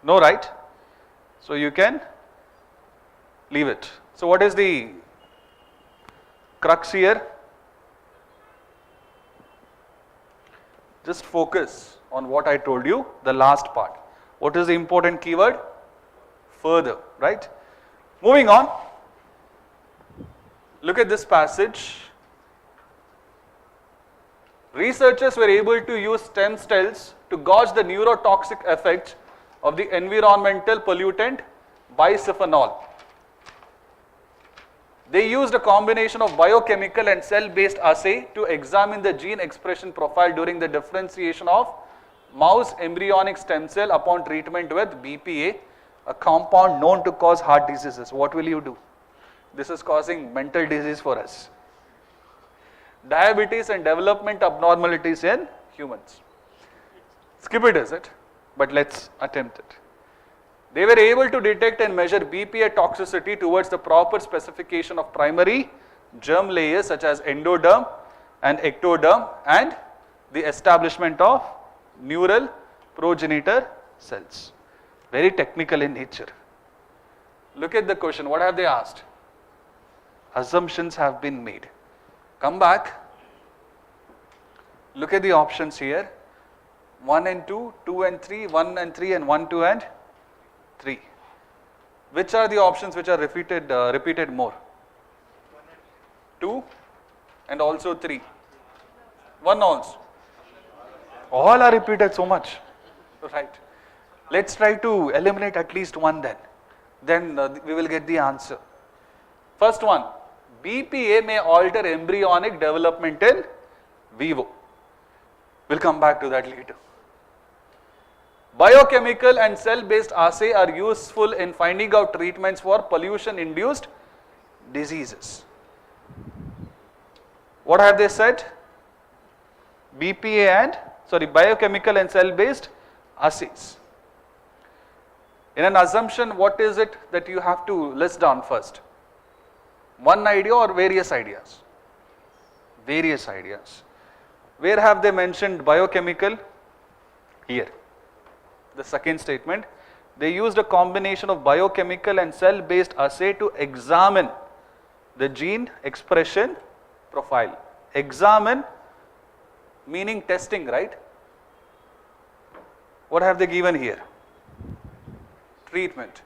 No, right? So you can leave it. So what is the crux here? Just focus on what I told you, the last part. What is the important keyword? Further, right? Moving on. Look at this passage. Researchers were able to use stem cells to gauge the neurotoxic effects of the environmental pollutant bisphenol. They used a combination of biochemical and cell-based assay to examine the gene expression profile during the differentiation of mouse embryonic stem cell upon treatment with BPA, a compound known to cause heart diseases. What will you do? This is causing mental disease for us. Diabetes and development abnormalities in humans. Skip it, is it? But let's attempt it. They were able to detect and measure BPA toxicity towards the proper specification of primary germ layers such as endoderm and ectoderm and the establishment of neural progenitor cells. Very technical in nature. Look at the question. What have they asked? Assumptions have been made. Come back, Look at the options here. 1 and 2, 2 and 3, 1 and 3, and 1, 2 and 3. Which are the options which are repeated more? 2 and also 3. 1 also. All are repeated so much. Right. Let's try to eliminate at least one then. Then we will get the answer. First one, BPA may alter embryonic development in vivo. We'll come back to that later. Biochemical and cell-based assay are useful in finding out treatments for pollution-induced diseases. What have they said? Biochemical and cell-based assays. In an assumption, what is it that you have to list down first? One idea or various ideas? Various ideas. Where have they mentioned biochemical? Here. The second statement. They used a combination of biochemical and cell-based assay to examine the gene expression profile. Examine meaning testing, right? What have they given here? Treatment.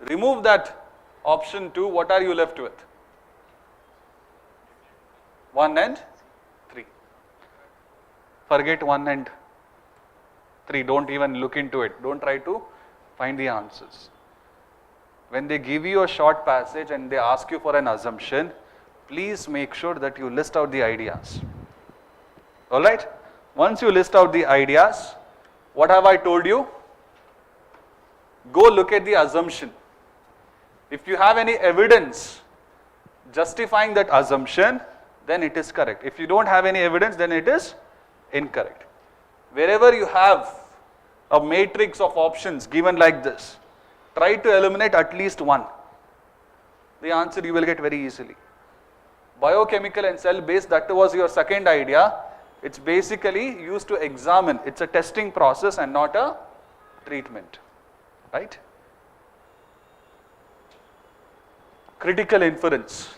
Remove that option 2, what are you left with? 1 and 3. Forget 1 and 3, don't even look into it. Don't try to find the answers. When they give you a short passage and they ask you for an assumption, please make sure that you list out the ideas. Alright? Once you list out the ideas, what have I told you? Go look at the assumption. If you have any evidence justifying that assumption, then it is correct. If you don't have any evidence, then it is incorrect. Wherever you have a matrix of options given like this, try to eliminate at least one. The answer you will get very easily. Biochemical and cell-based, that was your second idea. It's basically used to examine. It's a testing process and not a treatment. Right? Critical inference.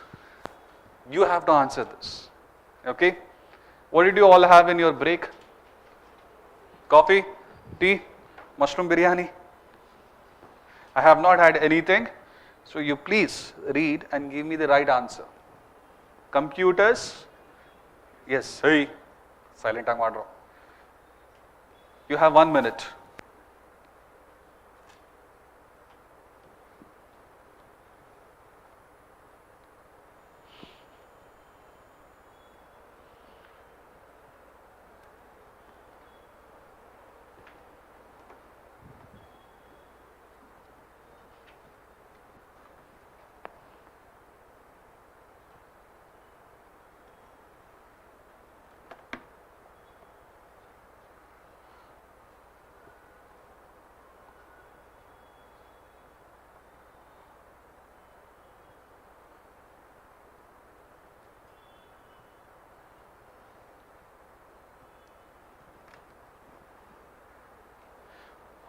You have to answer this. Okay? What did you all have in your break? Coffee? Tea? Mushroom biryani? I have not had anything. So you please read and give me the right answer. Computers? Yes. Hey. Silent ang madro. You have 1 minute.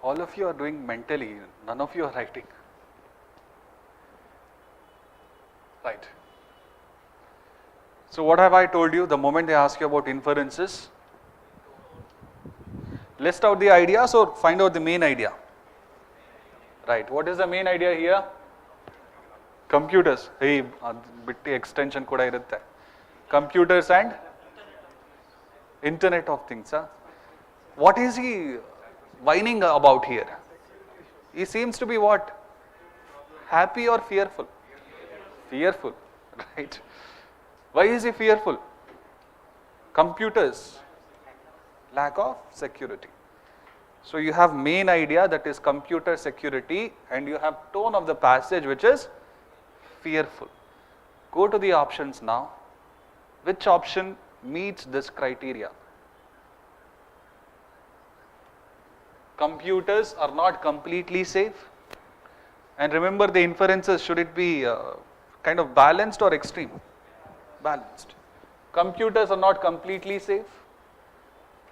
All of you are doing mentally, none of you are writing. Right. So what have I told you the moment they ask you about inferences? List out the ideas or find out the main idea. Right. What is the main idea here? Computers. Hey, bitti extension kuda irutte. Computers and Internet of Things. Huh? What is he whining about here? He seems to be what? Happy or fearful? Fearful, right? Why is he fearful? Computers, lack of security. So you have main idea, that is computer security, and you have tone of the passage which is fearful. Go to the options now. Which option meets this criteria? Computers are not completely safe. And remember the inferences, should it be kind of balanced or extreme? Balanced. Computers are not completely safe.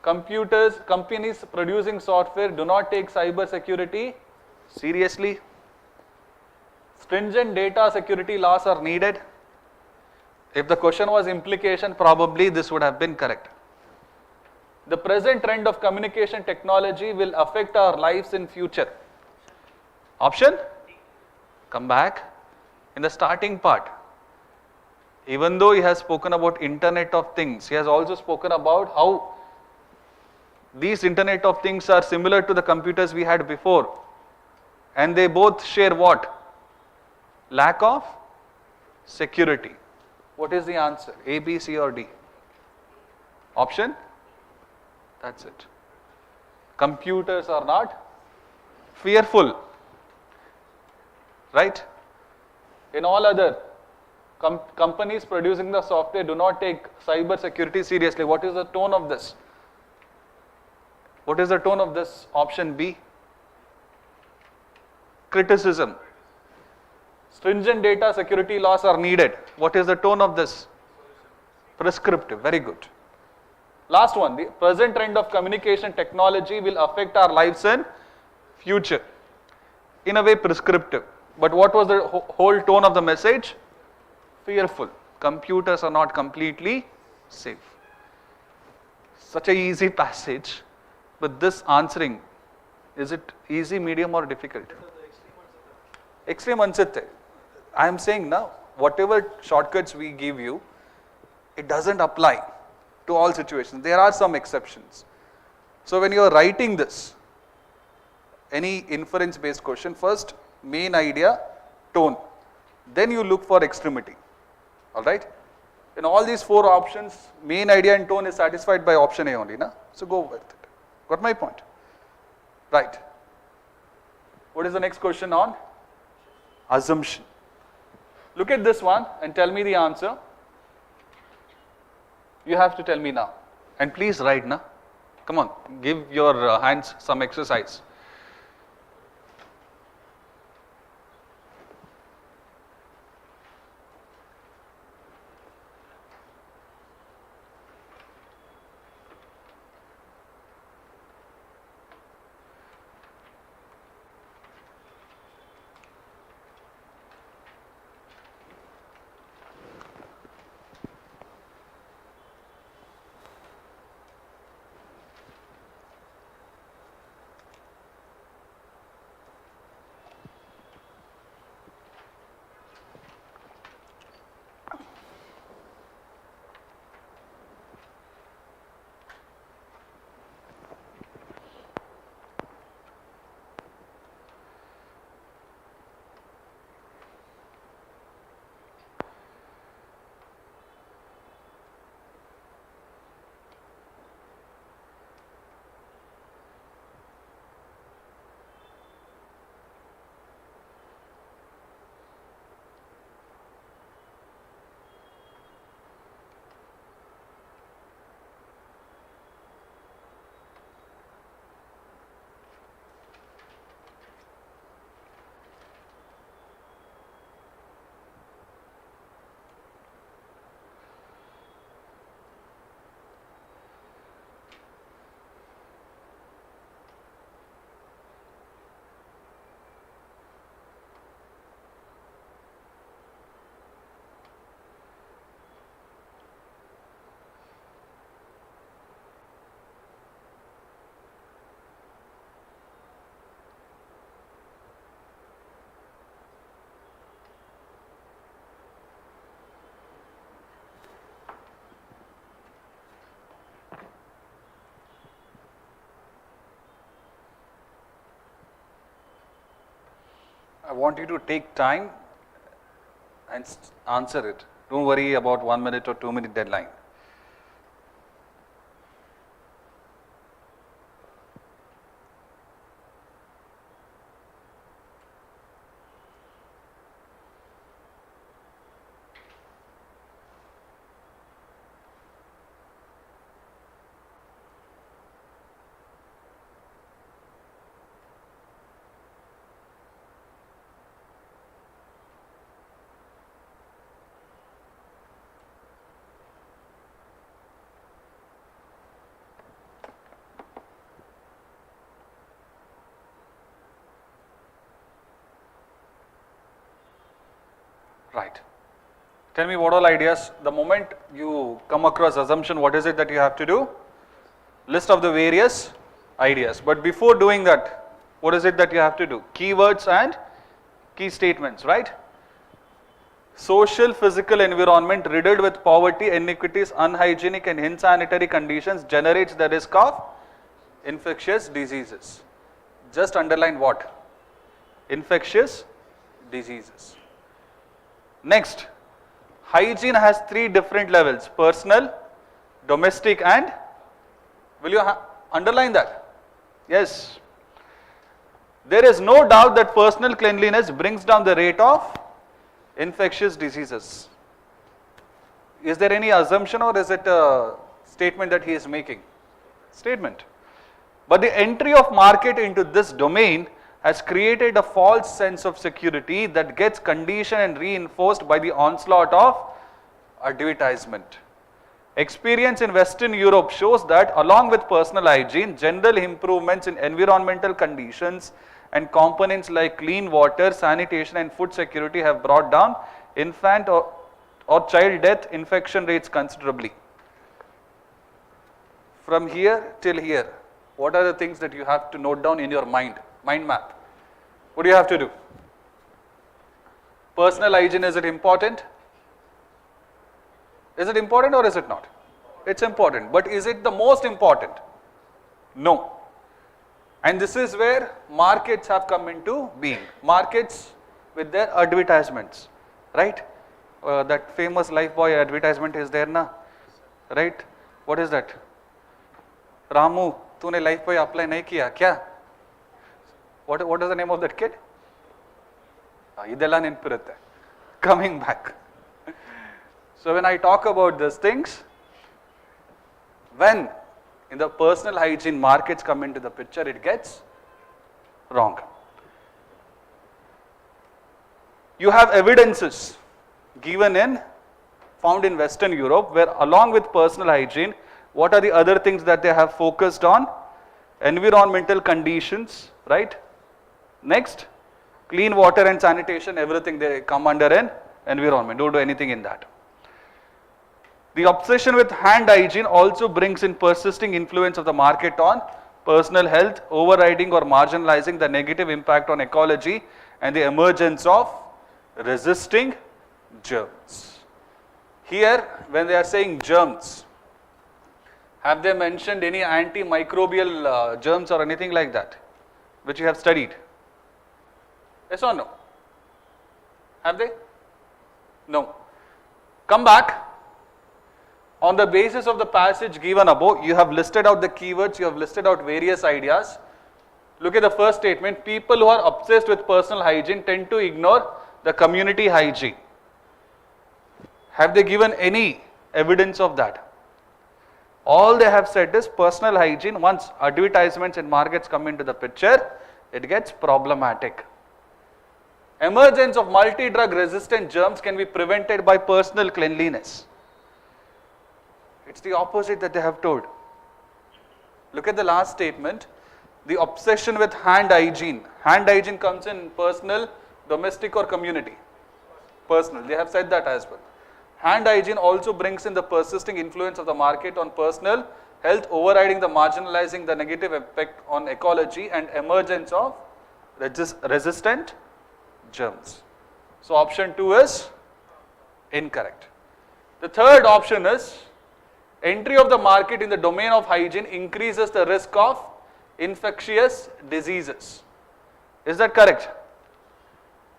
Companies producing software do not take cyber security seriously. Stringent data security laws are needed. If the question was implication, probably this would have been correct. the present trend of communication technology will affect our lives in future? Option? Come back. In the starting part, even though he has spoken about Internet of Things, he has also spoken about how these Internet of Things are similar to the computers we had before, and they both share what? Lack of security. What is the answer? A, B, C or D? Option? That's it. Computers are not fearful, right? In all other companies producing the software do not take cyber security seriously. What is the tone of this? What is the tone of this? Option B. Criticism. Stringent data security laws are needed. What is the tone of this? Prescriptive. Very good. Last one, the present trend of communication technology will affect our lives in future. In a way, prescriptive. But what was the whole tone of the message? Fearful. Computers are not completely safe. Such a easy passage, but this answering, is it easy, medium or difficult? Extreme ansette. I am saying now, whatever shortcuts we give you, it doesn't apply to all situations. There are some exceptions. So when you are writing this, any inference based question, first main idea, tone, then you look for extremity. Alright? In all these four options, main idea and tone is satisfied by option A only. Na? So go with it. Got my point? Right. What is the next question on? Assumption. Look at this one and tell me the answer. You have to tell me now. And please write now. Come on, give your hands some exercise. I want you to take time and answer it. Don't worry about 1 minute or 2 minute deadline. Right. Tell me what all ideas, the moment you come across assumption, what is it that you have to do? list of the various ideas. But before doing that, what is it that you have to do? Keywords and key statements, right? Social, physical environment riddled with poverty, iniquities, unhygienic and insanitary conditions generates the risk of infectious diseases. Just underline what? Infectious diseases. Next, hygiene has 3 different levels: personal, domestic and, will you underline that? Yes. There is no doubt that personal cleanliness brings down the rate of infectious diseases. Is there any assumption or is it a statement that he is making? Statement. But the entry of market into this domain has created a false sense of security that gets conditioned and reinforced by the onslaught of advertisement. Experience in Western Europe shows that along with personal hygiene, general improvements in environmental conditions and components like clean water, sanitation and food security have brought down infant or child death infection rates considerably. From here till here, what are the things that you have to note down in your mind map? What do you have to do? Personal hygiene, is it important? Is it important or is it not? It's important, but is it the most important? No. And this is where markets have come into being. Markets with their advertisements, right? That famous Lifebuoy advertisement is there na, right? What is that? Ramu, तूने Lifebuoy apply नहीं किया क्या? What is the name of that kid? ಇದೆಲ್ಲ ನೆನಪಿರುತ್ತೆ. Coming back. So when I talk about these things, when in the personal hygiene markets come into the picture, it gets wrong. You have evidences found in Western Europe where along with personal hygiene, what are the other things that they have focused on? Environmental conditions, right? Next, clean water and sanitation, everything they come under an environment. Don't do anything in that. The obsession with hand hygiene also brings in persisting influence of the market on personal health, overriding or marginalizing the negative impact on ecology and the emergence of resisting germs. Here, when they are saying germs, have they mentioned any antimicrobial germs or anything like that, which you have studied? Yes or no? Have they? No. Come back. On the basis of the passage given above, you have listed out the keywords, you have listed out various ideas. Look at the first statement. People who are obsessed with personal hygiene tend to ignore the community hygiene. Have they given any evidence of that? All they have said is personal hygiene, once advertisements and markets come into the picture, it gets problematic. Emergence of multi-drug resistant germs can be prevented by personal cleanliness. It's the opposite that they have told. Look at the last statement. The obsession with hand hygiene. Hand hygiene comes in personal, domestic or community? Personal. They have said that as well. Hand hygiene also brings in the persisting influence of the market on personal health, overriding the marginalizing the negative effect on ecology and emergence of resistant germs. So option 2 is incorrect. The third option is entry of the market in the domain of hygiene increases the risk of infectious diseases. Is that correct?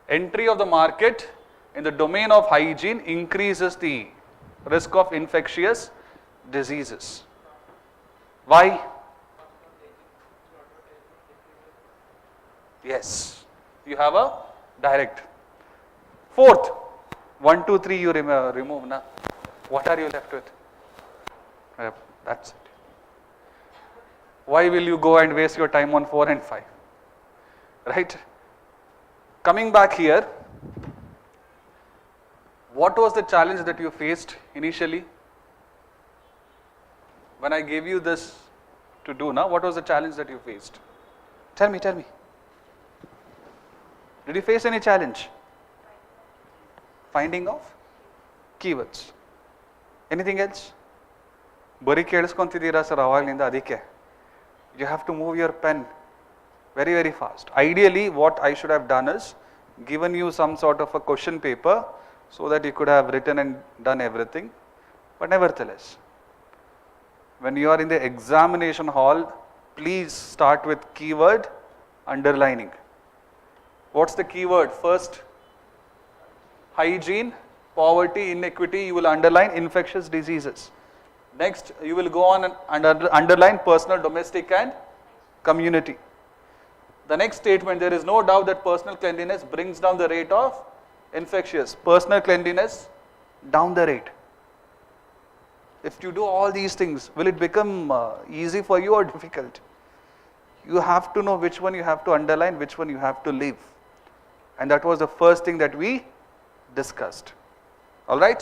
Entry of the market in the domain of hygiene increases the risk of infectious diseases. Why? Yes, you have a direct. Fourth, 1, 2, 3 you remove na. What are you left with? That's it. Why will you go and waste your time on 4 and 5? Right? Coming back here, what was the challenge that you faced initially? When I gave you this to do now, what was the challenge that you faced? Tell me. Did you face any challenge? Finding of keywords. Anything else? ಬರೀ ಕೇಳಿಸ್ಕೊಂತಿದ್ದೀರಾ sir ಅವಾಗಲಿಂದ ಅದಕ್ಕೆ. You have to move your pen very, very fast. Ideally, what I should have done is given you some sort of a question paper so that you could have written and done everything. But nevertheless, when you are in the examination hall, please start with keyword underlining. What's the keyword? First, hygiene, poverty, inequity, you will underline infectious diseases. Next, you will go on and underline personal, domestic and community. The next statement, there is no doubt that personal cleanliness brings down the rate of infectious. Personal cleanliness, down the rate. If you do all these things, will it become easy for you or difficult? You have to know which one you have to underline, which one you have to leave. And that was the first thing that we discussed. All right?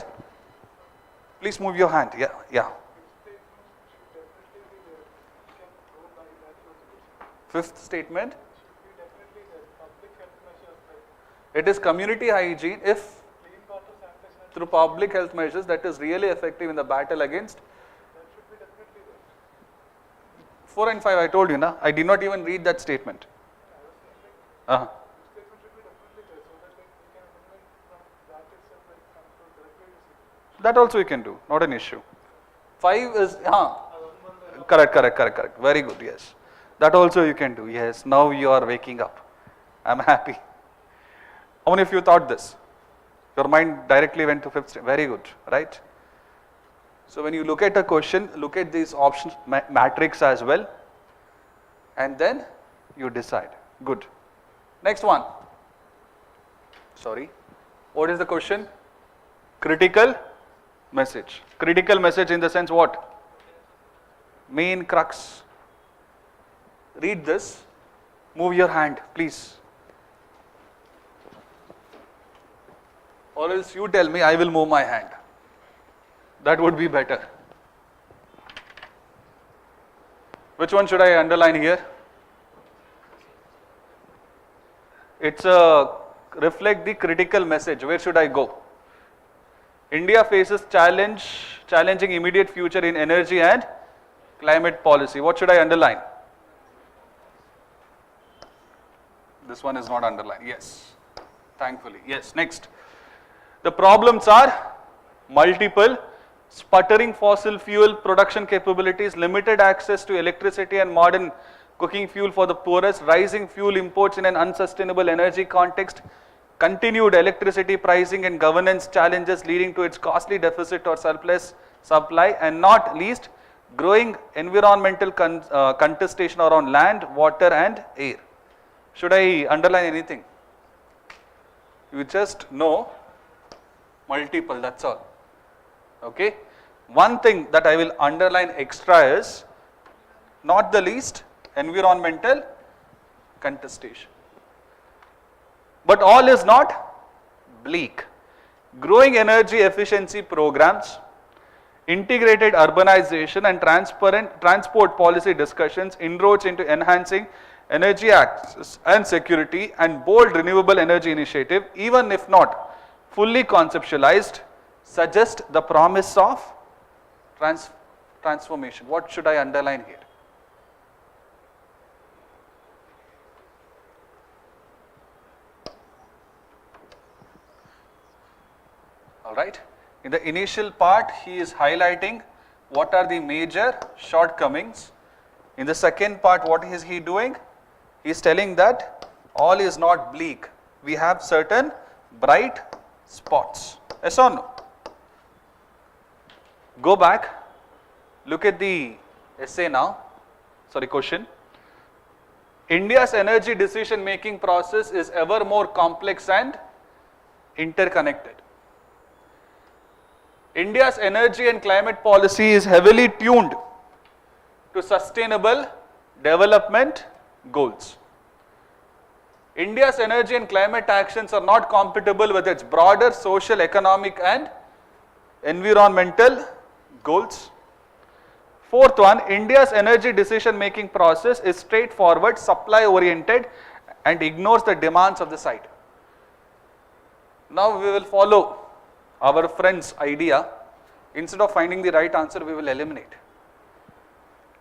Please move your hand. Yeah. Fifth statement. It is community hygiene if through public health measures that is really effective in the battle against. 4 and 5 I told you, na? I did not even read that statement. That also you can do, not an issue. 5 is, correct. Very good, yes. That also you can do, yes. Now you are waking up. I'm happy. How many of you thought this? Your mind directly went to 5th stage. Very good, right? So when you look at a question, look at these options, matrix as well. And then you decide. Good. Next one. Sorry. What is the question? Critical message. Critical message in the sense what? Main crux. Read this. Move your hand, please. Or else you tell me, I will move my hand. That would be better. Which one should I underline here? It's reflect the critical message. Where should I go? India faces challenging immediate future in energy and climate policy. What should I underline? This one is not underlined. Yes. Thankfully. Yes. Next. The problems are multiple. Sputtering fossil fuel production capabilities, limited access to electricity and modern cooking fuel for the poorest, rising fuel imports in an unsustainable energy context, continued electricity pricing and governance challenges leading to its costly deficit or surplus supply, and not least, growing environmental contestation around land, water and air. Should I underline anything? You just know multiple, that's all. Okay. One thing that I will underline extra is, not the least, environmental contestation. But all is not bleak. Growing energy efficiency programs, integrated urbanization and transport policy discussions, inroads into enhancing energy access and security, and bold renewable energy initiative, even if not fully conceptualized, suggest the promise of transformation. What should I underline here? All right. In the initial part, he is highlighting what are the major shortcomings. In the second part, what is he doing? He is telling that all is not bleak. We have certain bright spots. Yes or no? Go back, look at the essay now, question. India's energy decision making process is ever more complex and interconnected. India's energy and climate policy is heavily tuned to sustainable development goals. India's energy and climate actions are not compatible with its broader social, economic and environmental goals. Fourth one, India's energy decision making process is straightforward, supply oriented and ignores the demands of the site. Now we will follow our friend's idea. Instead of finding the right answer, we will eliminate.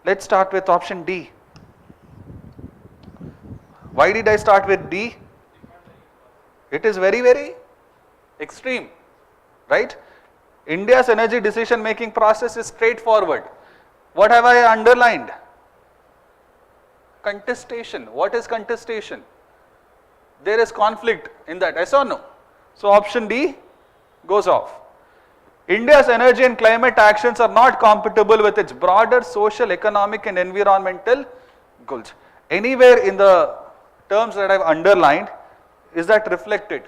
Let's start with option D. Why did I start with D? It is very, very extreme, right? India's energy decision making process is straightforward. What have I underlined? Contestation. What is contestation? There is conflict in that, yes or no? So option D goes off. India's energy and climate actions are not compatible with its broader social, economic and environmental goals. Anywhere in the terms that I have underlined, is that reflected?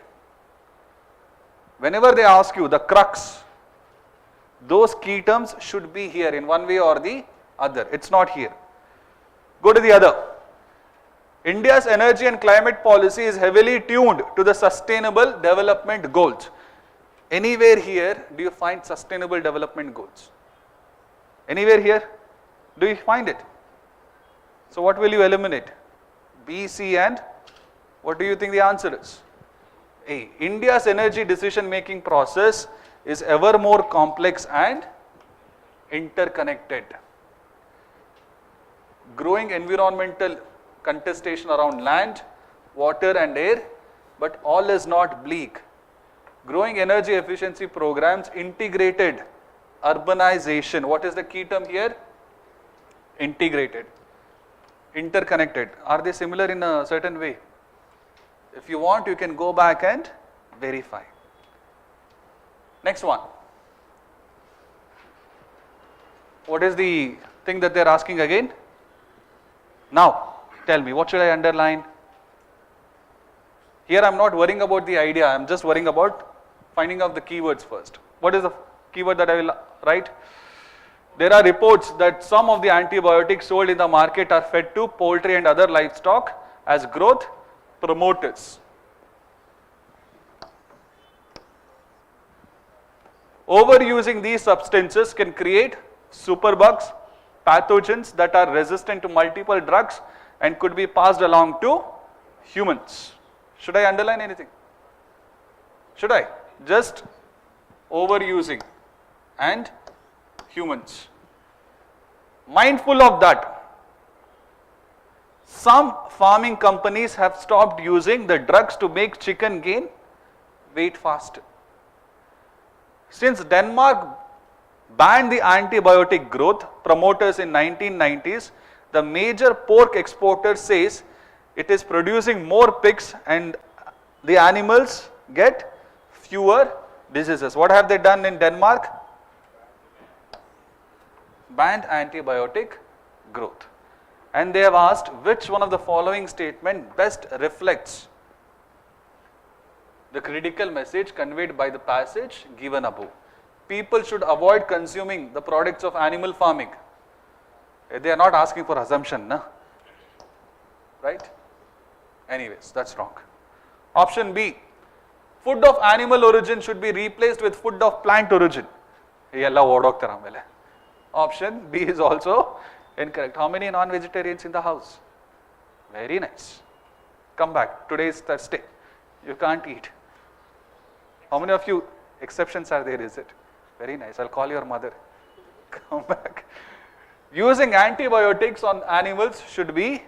Whenever they ask you the crux, those key terms should be here in one way or the other. It's not here. Go to the other. India's energy and climate policy is heavily tuned to the sustainable development goals. Anywhere here do you find sustainable development goals? Anywhere here do you find it? So what will you eliminate? B, C and what do you think the answer is? A. India's energy decision making process is ever more complex and interconnected. Growing environmental contestation around land, water and air, but all is not bleak. Growing energy efficiency programs, integrated urbanization. What is the key term here? Integrated, interconnected. Are they similar in a certain way? If you want, you can go back and verify. Next one. What is the thing that they are asking again? Now, tell me, what should I underline? Here I am not worrying about the idea, I am just worrying about finding out the keywords first. What is the keyword that I will write? There are reports that some of the antibiotics sold in the market are fed to poultry and other livestock as growth promoters. Overusing these substances can create superbugs, pathogens that are resistant to multiple drugs and could be passed along to humans. Should I underline anything? Should I? Just overusing and humans. Mindful of that, some farming companies have stopped using the drugs to make chicken gain weight faster. Since Denmark banned the antibiotic growth promoters in 1990s, the major pork exporter says it is producing more pigs and the animals get fewer diseases. What have they done in Denmark? Banned antibiotic growth. And they have asked which one of the following statement best reflects the critical message conveyed by the passage given above. People should avoid consuming the products of animal farming. They are not asking for assumption, na? Right? Anyways, that's wrong. Option B, food of animal origin should be replaced with food of plant origin. Option B is also incorrect. How many non-vegetarians in the house? Very nice. Come back. Today is Thursday. You can't eat. How many of you exceptions are there, is it? Very nice. I'll call your mother. Come back. Using antibiotics on animals should be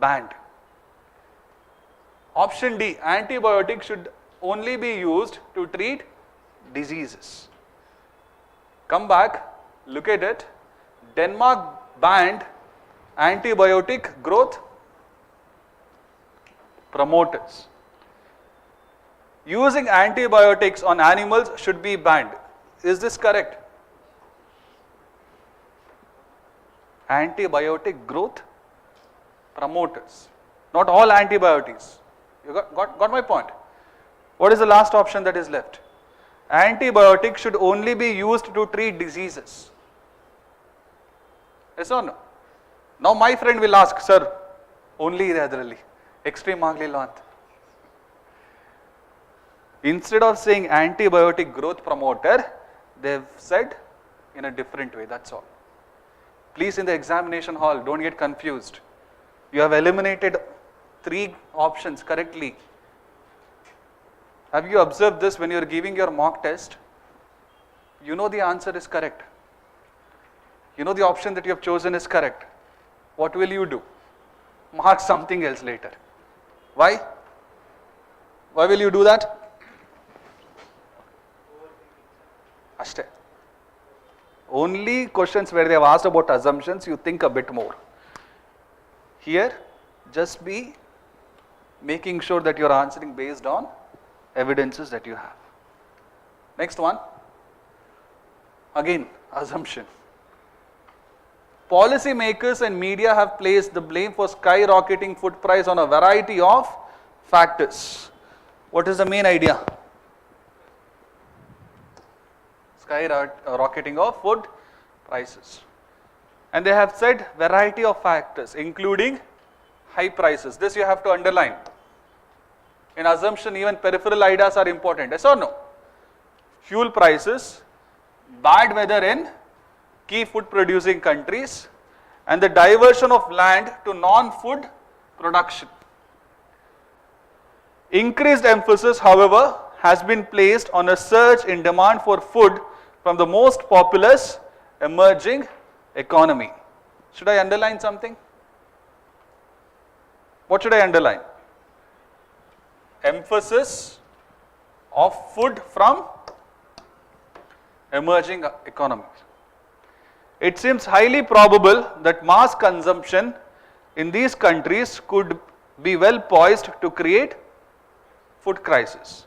banned. Option D, antibiotics should only be used to treat diseases. Come back, look at it. Denmark banned antibiotic growth promoters. Using antibiotics on animals should be banned. Is this correct? Antibiotic growth promoters. Not all antibiotics. You got my point? What is the last option that is left? Antibiotics should only be used to treat diseases. Yes or no? Now my friend will ask, sir, only iradರಲ್ಲಿ extreme ಆಗಲಿಲ್ಲ ಅಂತ. Instead of saying antibiotic growth promoter, they've said in a different way, that's all. Please, in the examination hall, don't get confused. You have eliminated 3 options correctly. Have you observed this when you are giving your mock test? You know the answer is correct. You know the option that you have chosen is correct. What will you do? Mark something else later. Why? Why will you do that? Ashte. Only questions where they have asked about assumptions, you think a bit more. Here, just be making sure that you are answering based on evidences that you have. Next one. Again, assumption. Policy makers and media have placed the blame for skyrocketing food price on a variety of factors. What is the main idea? Skyrocketing of food prices. And they have said variety of factors, including high prices. This you have to underline. In assumption, even peripheral ideas are important. Yes or no? Fuel prices, bad weather in key food producing countries, and the diversion of land to non-food production. Increased emphasis, however, has been placed on a surge in demand for food from the most populous emerging economy. Should I underline something? What should I underline? Emphasis of food from emerging economies. It seems highly probable that mass consumption in these countries could be well poised to create food crisis.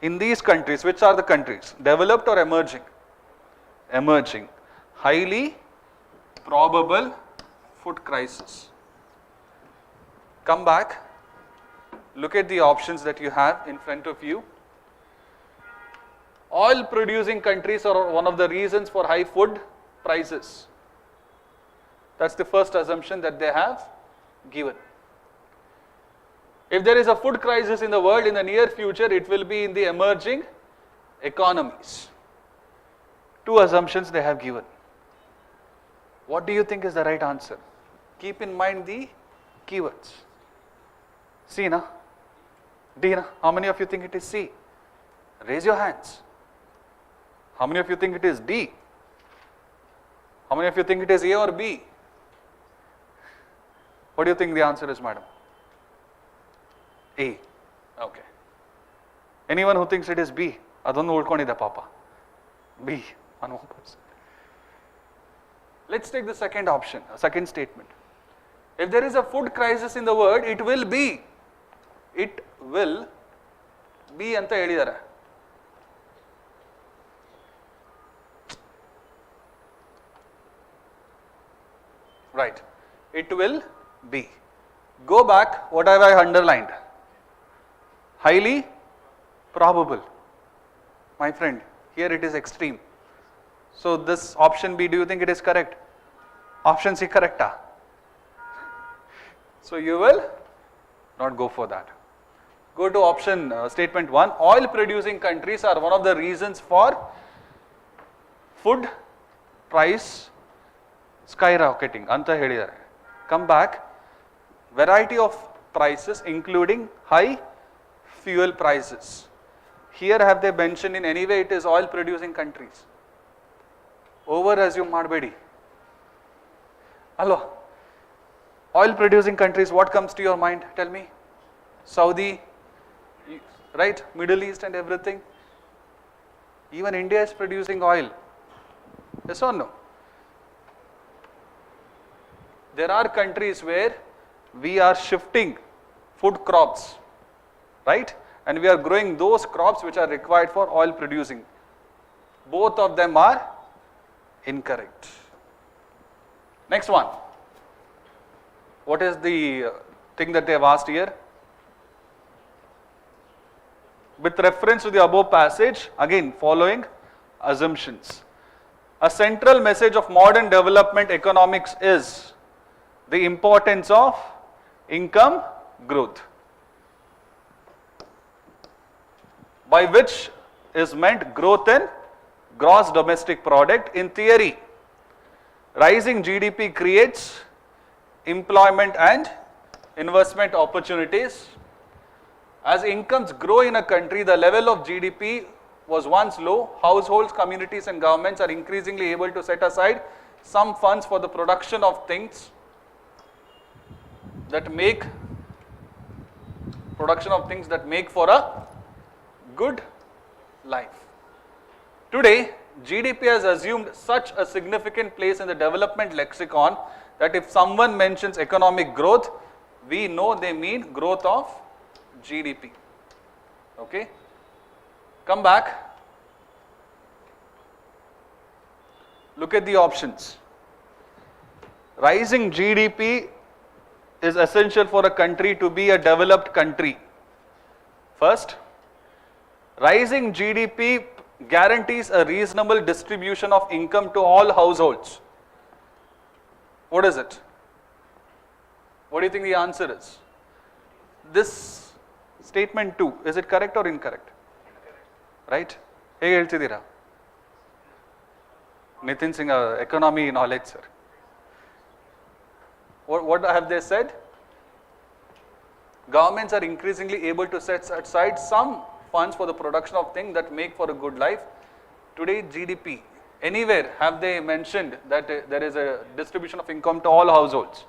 In these countries, which are the countries? Developed or emerging? Emerging. Highly probable food crisis. Come back. Look at the options that you have in front of you. Oil producing countries are one of the reasons for high food prices. That's the first assumption that they have given. If there is a food crisis in the world in the near future, it will be in the emerging economies. Two assumptions they have given. What do you think is the right answer? Keep in mind the keywords. C, na? D, na? How many of you think it is C? Raise your hands. How many of you think it is D? How many of you think it is A or B? What do you think the answer is, madam? A. Okay. Anyone who thinks it is B? Adonnu ulkonide papa. B. One more person. Let's take the second option, second statement. If there is a food crisis in the world, it will be. It will be anta helidare. Right. It will be. Go back. What have I underlined? Highly probable. My friend, here it is extreme. So this option B, do you think it is correct? Option C correct? So you will not go for that. Go to option statement 1. Oil producing countries are one of the reasons for food price skyrocketing. Anta helidare. Come back. Variety of prices including high fuel prices. Here have they mentioned in any way it is oil producing countries? Over assume madbedi. Hello. Oil producing countries, what comes to your mind? Tell me. Saudi, right? Middle East and everything. Even India is producing oil. Yes or no? There are countries where we are shifting food crops, right? And we are growing those crops which are required for oil producing. Both of them are incorrect. Next one. What is the thing that they have asked here? With reference to the above passage, again following assumptions. A central message of modern development economics is the importance of income growth, by which is meant growth in gross domestic product. In theory, rising GDP creates employment and investment opportunities. As incomes grow in a country, the level of GDP was once low, households, communities and governments are increasingly able to set aside some funds for the production of things that make for a good life. Today, GDP has assumed such a significant place in the development lexicon that if someone mentions economic growth, we know they mean growth of GDP. Okay? Come back. Look at the options. Rising GDP is essential for a country to be a developed country. First, rising GDP guarantees a reasonable distribution of income to all households. What is it? What do you think the answer is? This statement 2, is it correct or incorrect? Right? Hege ಹೇಳ್ತಿದ್ದೀರಾ? Nitin Singh, economy knowledge, sir. What have they said? Governments are increasingly able to set aside some funds for the production of things that make for a good life. Today, GDP, anywhere have they mentioned that there is a distribution of income to all households?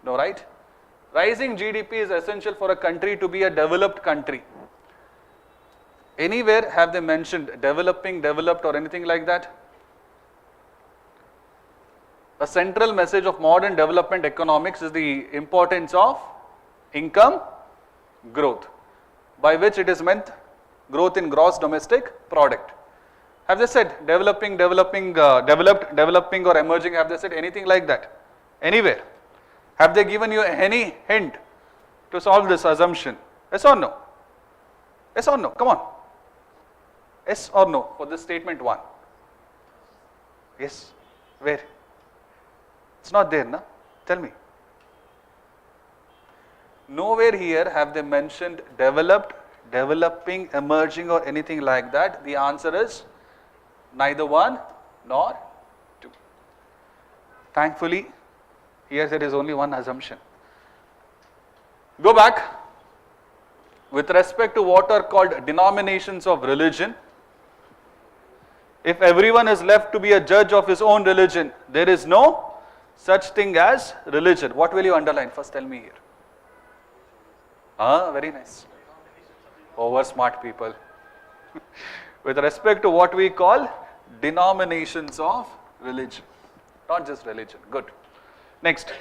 No, right? Rising GDP is essential for a country to be a developed country. Anywhere have they mentioned developing, developed or anything like that? A central message of modern development economics is the importance of income growth, by which it is meant growth in gross domestic product. Have they said developing, developed, developing or emerging? Have they said anything like that? Anywhere? Have they given you any hint to solve this assumption? Yes or no? Yes or no? Come on. Yes or no for this statement 1? Yes. Where? It's not there, na? Tell me. Nowhere here have they mentioned developed, developing, emerging or anything like that. The answer is neither 1 nor 2. Thankfully, here there is only one assumption. Go back. With respect to what are called denominations of religion, if everyone is left to be a judge of his own religion, there is no such thing as religion. What will you underline? First tell me here. Very nice. Over smart people. With respect to what we call denominations of religion. Not just religion. Good. Next.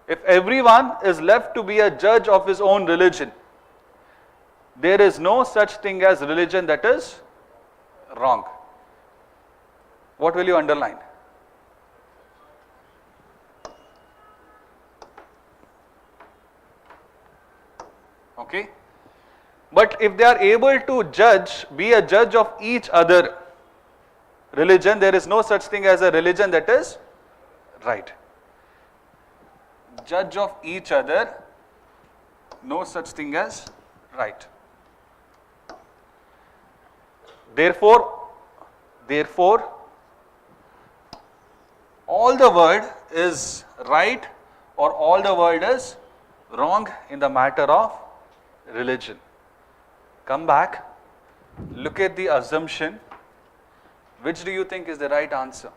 If everyone is left to be a judge of his own religion, there is no such thing as religion that is wrong. What will you underline? Okay. But if they are able to judge, be a judge of each other religion, there is no such thing as a religion that is right. Judge of each other, no such thing as right. Therefore, all the world is right or all the world is wrong in the matter of religion. Come back, look at the assumption. Which do you think is the right answer?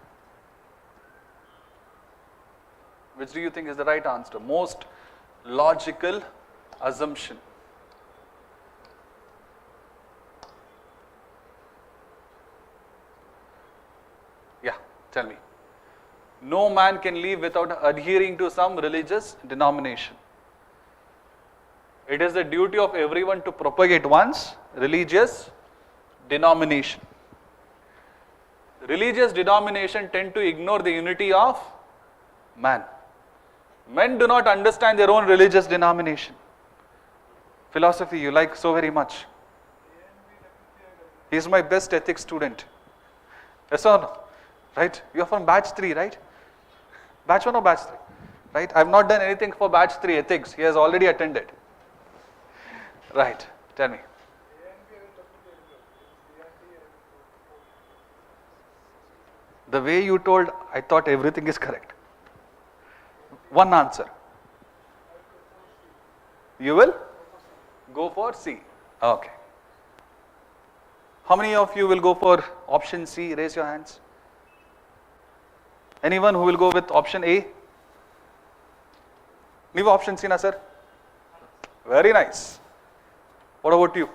Which do you think is the right answer? Most logical assumption. Yeah, tell me. No man can live without adhering to some religious denomination. It is the duty of everyone to propagate one's religious denomination. Religious denomination tend to ignore the unity of man. Men do not understand their own religious denomination. Philosophy you like so very much. He is my best ethics student. Yes or no? Right? You are from batch 3, right? Batch 1 or batch 3? Right? I have not done anything for batch 3 ethics. He has already attended. Right. Tell me. The way you told, I thought everything is correct. One answer. You will go for C. Okay. How many of you will go for option C? Raise your hands. Anyone who will go with option A? Leave option C, na sir? Very nice. What about you?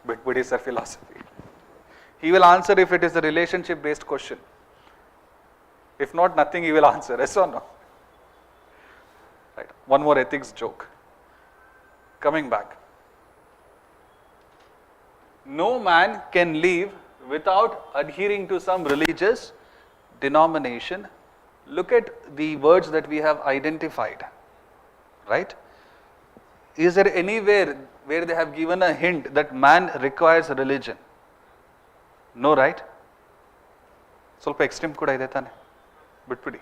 Bit sir, philosophy. He will answer if it is a relationship based question. If not, nothing he will answer. Yes or no? Right. One more ethics joke. Coming back. No man can live without adhering to some religious denomination. Look at the words that we have identified. Right? Is there anywhere where they have given a hint that man requires religion? No, right? ಸ್ವಲ್ಪ extreme ಕೂಡ ಇದೆ ತಾನೆ ಬಿಟ್ಬಿಡಿ.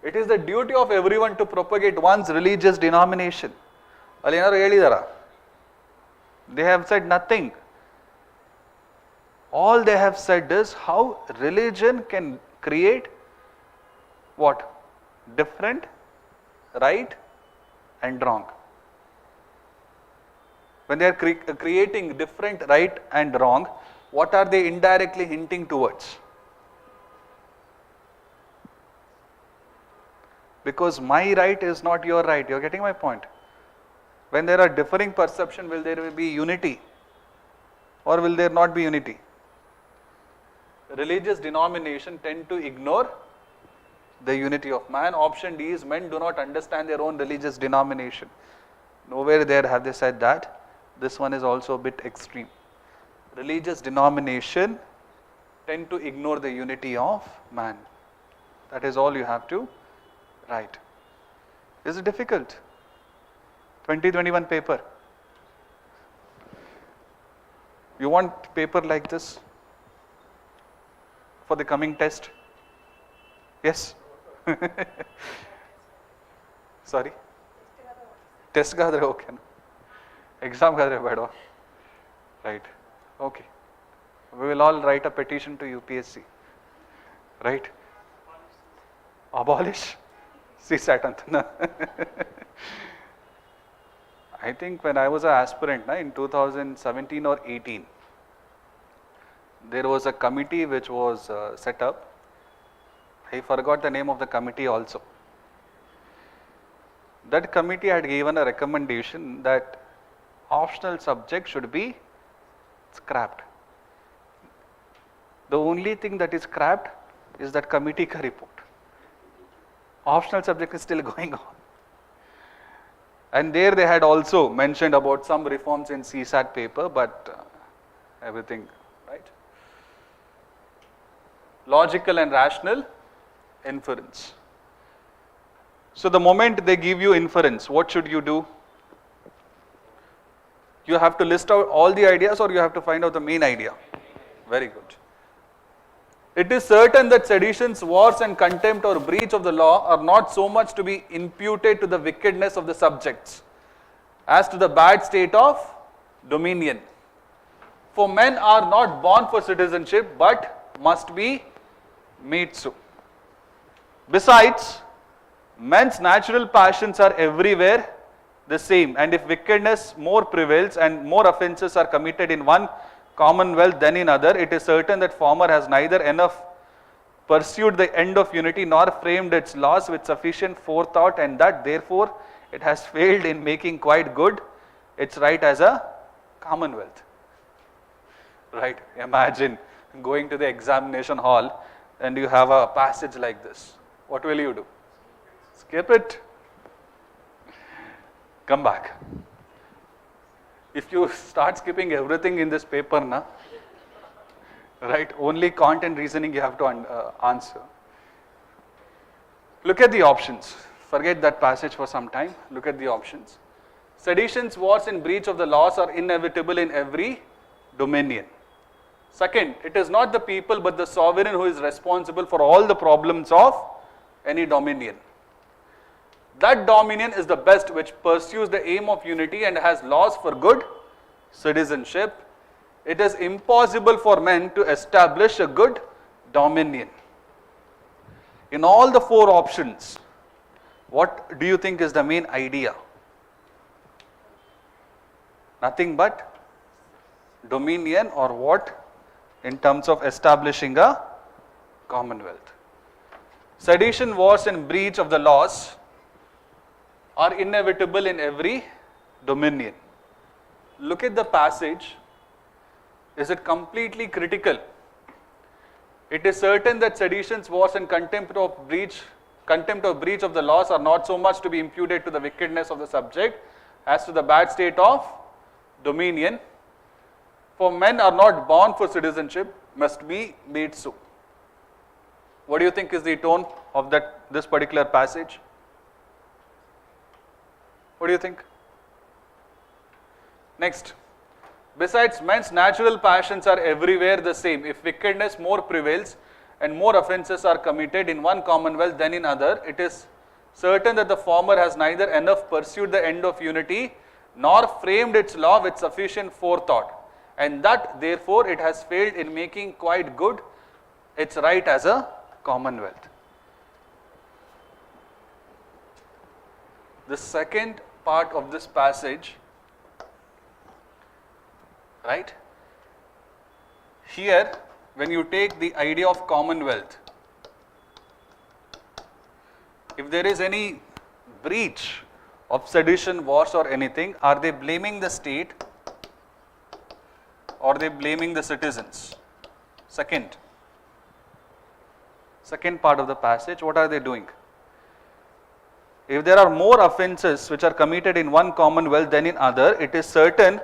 It is the duty of everyone to propagate one's religious denomination. ಅಲ್ಲಿ ಏನಾದ್ರು ಹೇಳಿದಾರ? They have said nothing. All they have said is how religion can create what? Different, right and wrong. When they are creating different, right and wrong, what are they indirectly hinting towards? Because my right is not your right. You are getting my point? When there are differing perception, will there be unity or will there not be unity? Religious denomination tend to ignore the unity of man. Option D is men do not understand their own religious denomination. Nowhere there have they said that. This one is also a bit extreme. Religious denomination tend to ignore the unity of man. That is all you have to write. Is it difficult? 2021 paper. You want paper like this for the coming test? Yes? Sorry? Test gadre okay. Exam gadre bedwa. Right. Okay. We will all write a petition to UPSC. Right? Abolish CSAT antana. I think when I was an aspirant in 2017 or 18, there was a committee which was set up. I forgot the name of the committee also. That committee had given a recommendation that optional subject should be scrapped. The only thing that is scrapped is that committee ka report. Optional subject is still going on. And there they had also mentioned about some reforms in CSAT paper, but everything, right? Logical and rational inference. So the moment they give you inference, what should you do? You have to list out all the ideas or you have to find out the main idea. Very good. It is certain that seditions, wars and contempt or breach of the law are not so much to be imputed to the wickedness of the subjects as to the bad state of dominion. For men are not born for citizenship but must be made so. Besides, men's natural passions are everywhere the same, and if wickedness more prevails and more offences are committed in one commonwealth than in other, it is certain that former has neither enough pursued the end of unity nor framed its laws with sufficient forethought, and that therefore it has failed in making quite good its right as a commonwealth. Right? Imagine going to the examination hall and you have a passage like this. What will you do? Skip it. Come back. If you start skipping everything in this paper, right, only Kant and reasoning you have to answer. Look at the options. Forget that passage for some time. Look at the options. Seditions, wars and breach of the laws are inevitable in every dominion. Second, it is not the people but the sovereign who is responsible for all the problems of any dominion. That dominion is the best which pursues the aim of unity and has laws for good citizenship. It is impossible for men to establish a good dominion. In all the four options, what do you think is the main idea? Nothing but dominion or what? In terms of establishing a commonwealth. Sedition, wars and breach of the laws are inevitable in every dominion. Look at the passage. Is it completely critical? It is certain that seditions, wars and contempt or breach of the laws are not so much to be imputed to the wickedness of the subject as to the bad state of dominion. For men are not born for citizenship, must be made so. What do you think is the tone of this particular passage? What do you think? Next. Besides, men's natural passions are everywhere the same. If wickedness more prevails and more offences are committed in one commonwealth than in other, it is certain that the former has neither enough pursued the end of unity nor framed its law with sufficient forethought, and that therefore it has failed in making quite good its right as a commonwealth. The second part of this passage, right? Here, when you take the idea of commonwealth, if there is any breach of sedition, wars or anything, are they blaming the state or are they blaming the citizens? Second part of the passage, what are they doing? If there are more offences which are committed in one commonwealth than in other, it is certain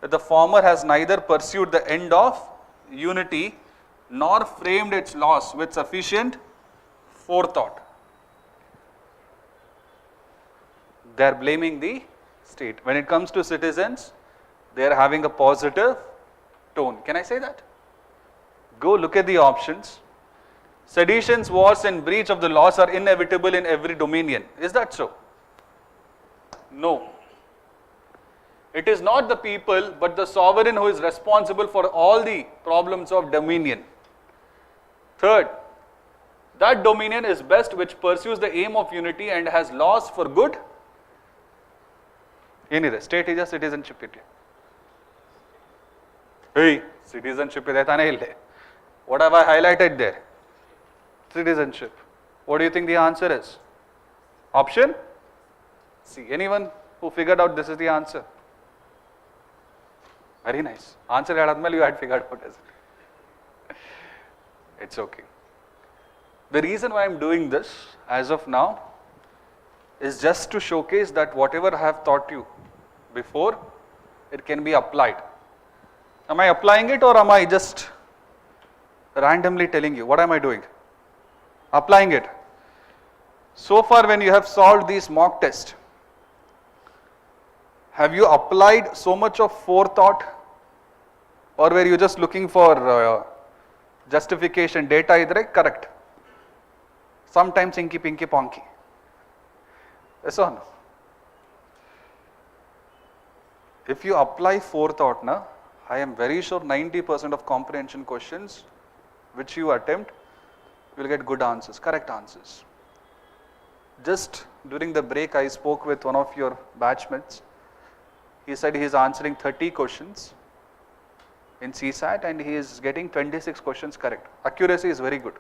that the former has neither pursued the end of unity nor framed its laws with sufficient forethought. They are blaming the state. When it comes to citizens, they are having a positive tone. Can I say that? Go look at the options. Seditions, wars and breach of the laws are inevitable in every dominion. Is that so? No. It is not the people but the sovereign who is responsible for all the problems of dominion. Third, that dominion is best which pursues the aim of unity and has laws for good. ಏನಿದೆ state ಇದೆ citizenship ಇದೆ citizenship ಇದೆ ತಾನೇ ಇಲ್ಲಿ. What have I highlighted there? Citizenship. What do you think the answer is? Option C. Anyone who figured out this is the answer? Very nice. Answer ಹೇಳಾದ್ಮೇಲೆ you had figured out as it. It's okay. The reason why I'm doing this as of now is just to showcase that whatever I have taught you before, it can be applied. Am I applying it or am I just randomly telling you? What am I doing? Applying it. So far when you have solved these mock tests, have you applied so much of forethought or were you just looking for justification? Data idre correct. Sometimes inky pinky ponky. Yes or no? If you apply forethought, I am very sure 90% of comprehension questions which you attempt, you will get good answers, correct answers. Just during the break, I spoke with one of your batchmates. He said he is answering 30 questions in CSAT and he is getting 26 questions correct. Accuracy is very good.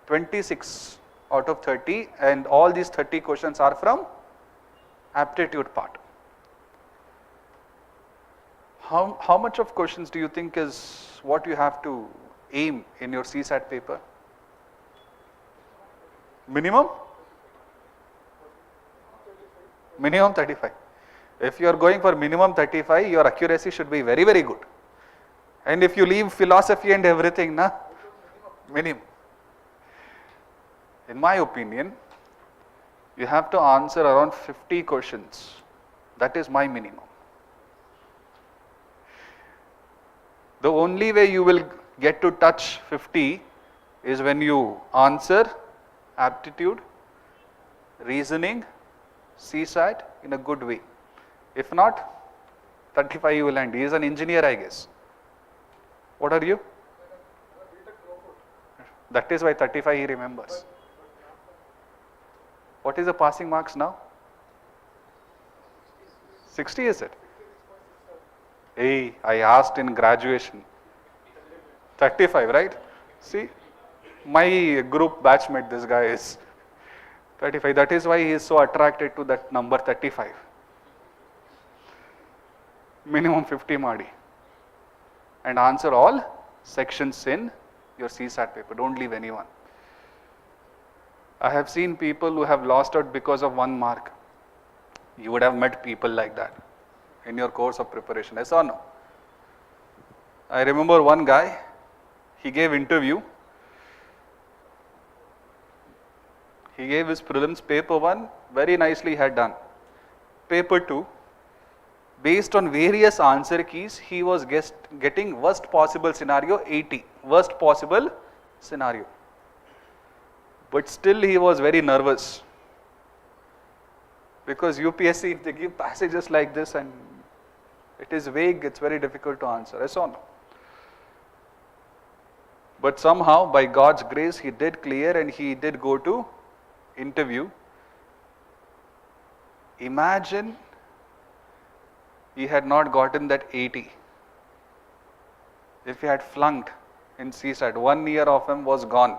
26 out of 30, and all these 30 questions are from aptitude part. How much of questions do you think is what you have to aim in your CSAT paper? Minimum? Minimum 35. If you are going for minimum 35, your accuracy should be very, very good. And if you leave philosophy and everything, minimum. In my opinion, you have to answer around 50 questions. That is my minimum. The only way you will get to touch 50 is when you answer aptitude, reasoning, CSAT in a good way. If not, 35 you will end. He is an engineer, I guess. What are you? That is why 35 he remembers. What is the passing marks now? 60 is it? Hey, I asked in graduation. 35, right? See, my group batchmate, this guy is 35. That is why he is so attracted to that number 35. Minimum 50 Madi. And answer all sections in your CSAT paper. Don't leave anyone. I have seen people who have lost out because of 1 mark. You would have met people like that in your course of preparation. Yes or no? I remember one guy, he gave interview. He gave his prelims paper 1, very nicely he had done. Paper 2, based on various answer keys, he was getting worst possible scenario 80. Worst possible scenario. But still he was very nervous. Because UPSC, if they give passages like this and it is vague, it's very difficult to answer. Yes or no? But somehow, by God's grace, he did clear and he did go to interview. Imagine he had not gotten that 80. If he had flunked in CSAT, 1 year of him was gone.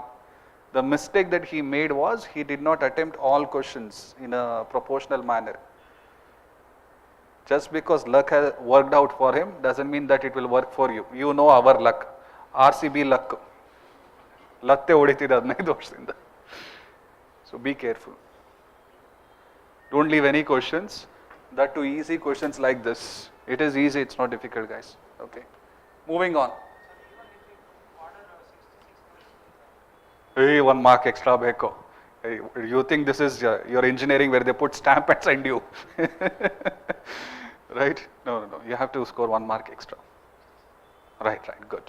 The mistake that he made was he did not attempt all questions in a proportional manner. Just because luck has worked out for him doesn't mean that it will work for you. You know our luck. RCB luck. Latte ಹೊಡಿತಿದೆ 15 ವರ್ಷದಿಂದ. So be careful. Don't leave any questions. That too easy questions like this. It is easy, it's not difficult, guys. Okay. Moving on. Hey, 1 mark extra beko. Hey, you think this is your engineering where they put stamp and send you? Right? No. You have to score 1 mark extra. Right, good.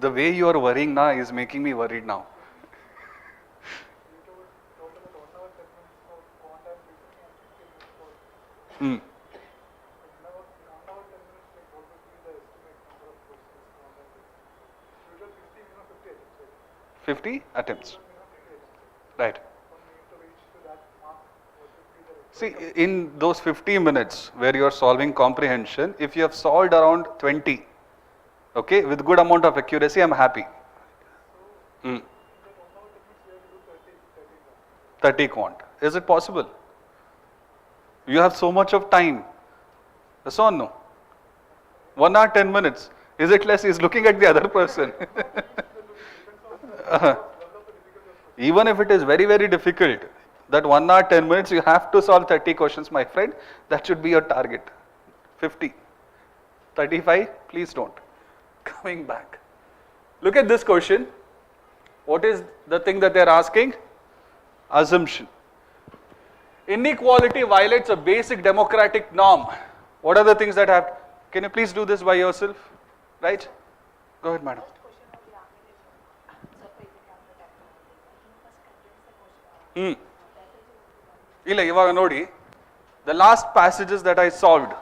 The way you are worrying now is making me worried now. Hmm. 50 attempts. Right. See, in those 50 minutes where you are solving comprehension, if you have solved around 20, okay, with good amount of accuracy, I am happy. 30 quant. Is it possible? You have so much of time. Yes or no? 1 hour 10 minutes. Is it less? He's looking at the other person. Even if it is very, very difficult, that 1 hour 10 minutes, you have to solve 30 questions, my friend. That should be your target. 50. 35, please don't. Coming back. Look at this question. What is the thing that they are asking? Assumption. Inequality violates a basic democratic norm. What are the things that have? Can you please do this by yourself? Right? Go ahead, madam. ಇಲ್ಲ ಇವಾಗ ನೋಡಿ, the last passages that I solved,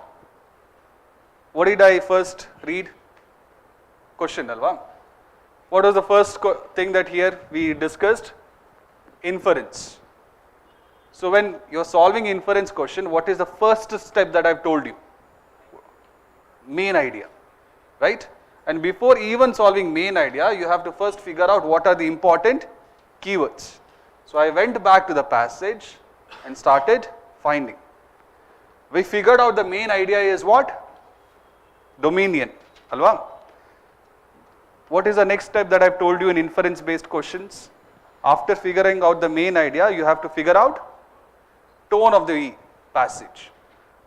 what did I first read? Question alva. What was the first thing that here we discussed? Inference. So when you're solving inference question, what is the first step that I've told you? Main idea, right? And before even solving main idea, you have to first figure out what are the important keywords. So I went back to the passage and started finding. We figured out the main idea is what? Dominion. Alva? What is the next step that I've told you in inference based questions? After figuring out the main idea, you have to figure out tone of the passage.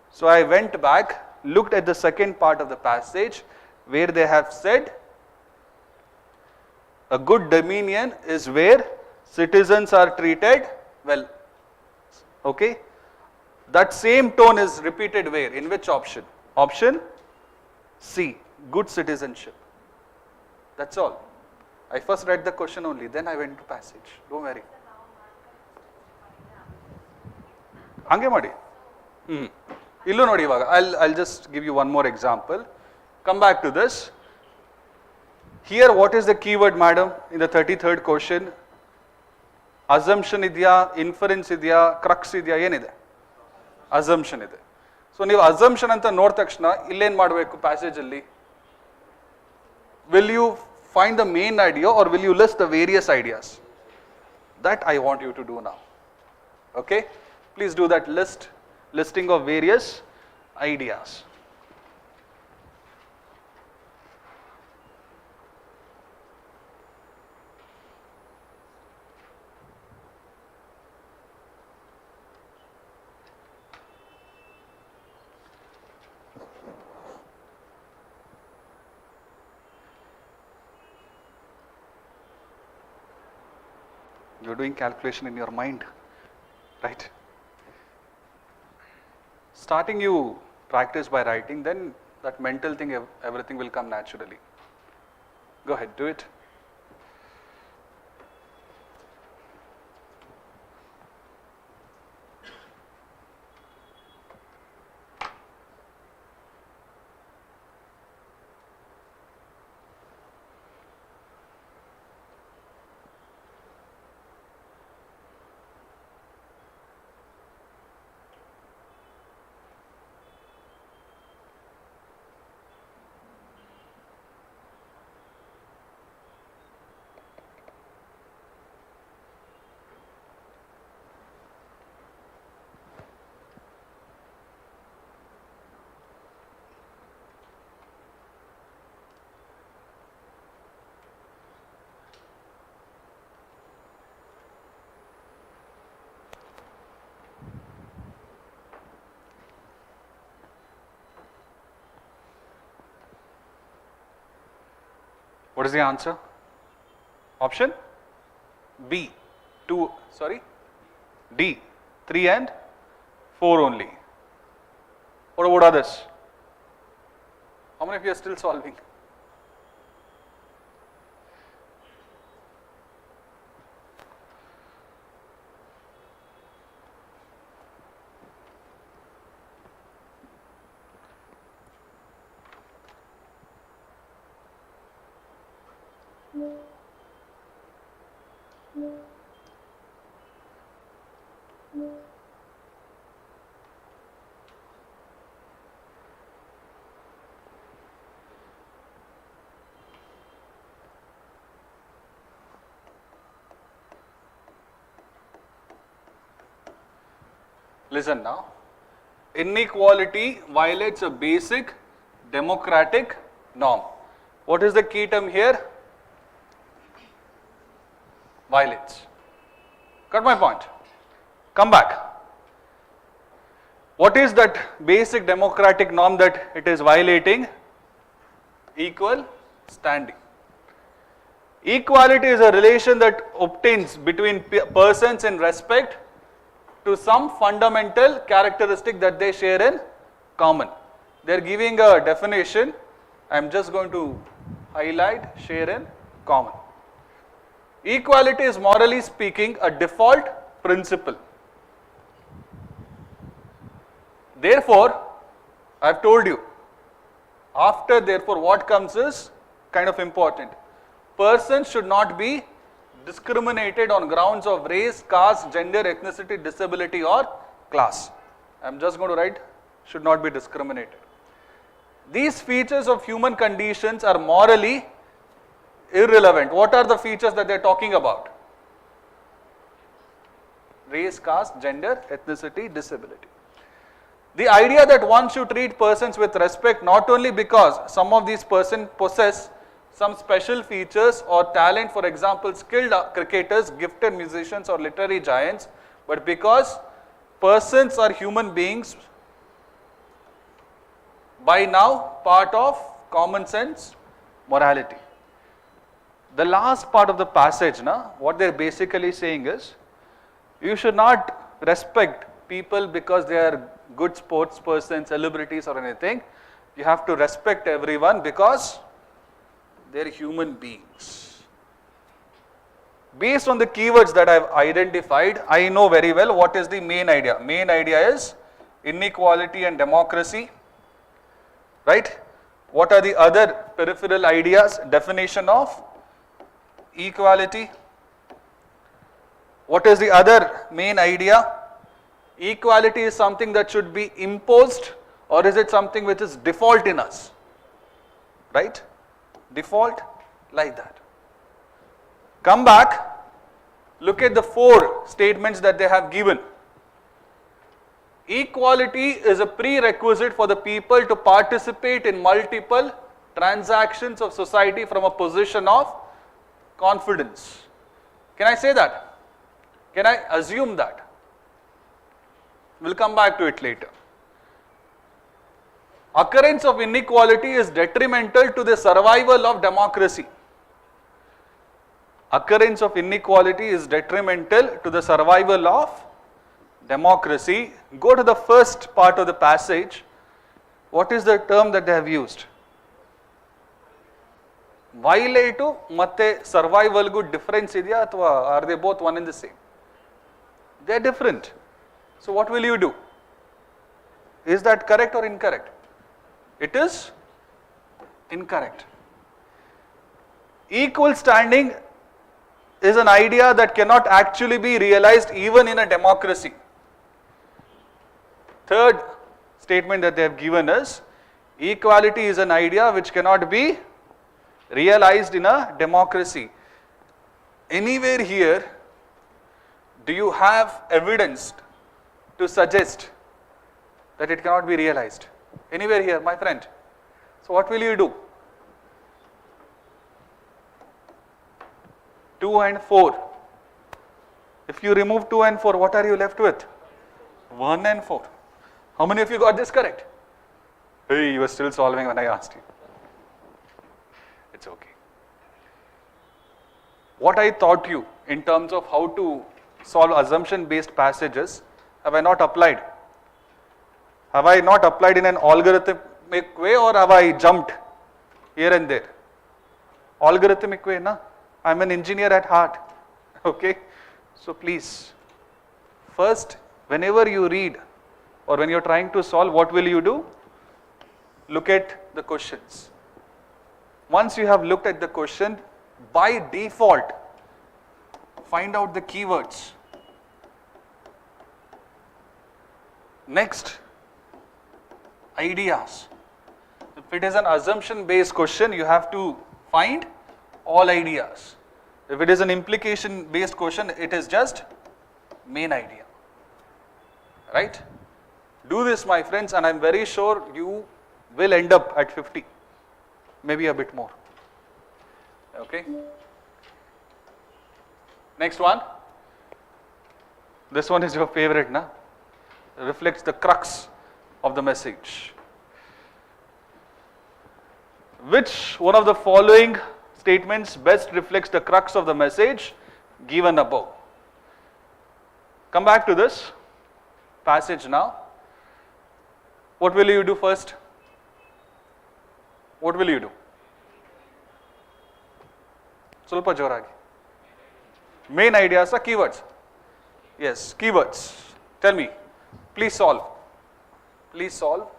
So I went back, looked at the second part of the passage where they have said a good dominion is where citizens are treated well. Okay? That same tone is repeated where? In which option? Option C, good citizenship. That's all. I first read the question only, then I went to passage. Don't worry. Hange ಮಾಡಿ. ಇಲ್ಲೂ ನೋಡಿ ಇವಾಗ. I'll just give you one more example. Come back to this. Here what is the keyword, madam, in the 33rd question? Assumption ಇದೆಯಾ, inference ಇದೆಯಾ, crux ಇದೆಯಾ, ಏನಿದೆ? Assumption ಇದೆ. So ನೀವು ಅಸಂಪ್ಷನ್ ಅಂತ ನೋಡಿದ ತಕ್ಷಣ ಇಲ್ಲೇನು ಮಾಡಬೇಕು ಪ್ಯಾಸೇಜಲ್ಲಿ? Will you find the main idea or will you list the various ideas? That I want you to do now. Okay? Please do that listing of various ideas. You're doing calculation in your mind, right? Starting you practice by writing, then that mental thing, everything will come naturally. Go ahead, do it. What is the answer? Option B, 2, sorry, D, 3 and 4 only. What about others? How many of you are still solving? Listen now. Inequality violates a basic democratic norm. What is the key term here? Violates. Got my point? Come back. What is that basic democratic norm that it is violating? Equal standing. Equality is a relation that obtains between persons in respect to some fundamental characteristic that they share in common. They are giving a definition. I am just going to highlight share in common. Equality is morally speaking a default principle. Therefore, I have told you, after therefore what comes is kind of important. Persons should not be discriminated on grounds of race, caste, gender, ethnicity, disability or class. I am just going to write should not be discriminated. These features of human conditions are morally irrelevant. What are the features that they are talking about? Race, caste, gender, ethnicity, disability. The idea that one should treat persons with respect not only because some of these persons possess some special features or talent, for example, skilled cricketers, gifted musicians or literary giants, but because persons are human beings by now part of common sense morality. The last part of the passage, what they are basically saying is, you should not respect people because they are good sports persons, celebrities or anything. You have to respect everyone because they are human beings. Based on the keywords that I have identified, I know very well what is the main idea. Main idea is inequality and democracy, right? What are the other peripheral ideas? Definition of equality. What is the other main idea? Equality is something that should be imposed or is it something which is default in us? Right? Default like that. Come back, look at the 4 statements that they have given. Equality is a prerequisite for the people to participate in multiple transactions of society from a position of confidence. Can I say that? Can I assume that? We'll come back to it later. Occurrence of inequality is detrimental to the survival of democracy. Occurrence of inequality is detrimental to the survival of democracy. Go to the first part of the passage. What is the term that they have used? Violate ಮತ್ತೆ survival ಗೂ difference ಇದೆಯಾ ಅಥವಾ are they both one and the same? They are different. So what will you do? Is that correct or incorrect? It is incorrect. Equal standing is an idea that cannot actually be realized even in a democracy. Third statement that they have given is equality is an idea which cannot be realized in a democracy. Anywhere here do you have evidence to suggest that it cannot be realized? Anywhere here, my friend? So what will you do? 2 and 4. If you remove 2 and 4, what are you left with? 1 and 4. How many of you got this correct? Hey, you were still solving when I asked you. It's okay. What I taught you in terms of how to solve assumption-based passages, have I not applied? Have I not applied in an algorithmic way, or have I jumped here and there? Algorithmic way, na? I'm an engineer at heart. Okay? So please, first, whenever you read or when you're trying to solve, what will you do? Look at the questions. Once you have looked at the question, by default, find out the keywords. Next, ideas. If it is an assumption-based question, you have to find all ideas. If it is an implication-based question, it is just main idea. Right? Do this, my friends, and I'm very sure you will end up at 50, maybe a bit more. Okay? Next one. This one is your favorite, na? Reflects the crux of the message. Which one of the following statements best reflects the crux of the message given above? Come back to this passage now. What will you do first? What will you do? Sulpa joragi. Main ideas are keywords. Yes, keywords. Tell me. Please solve. Please solve.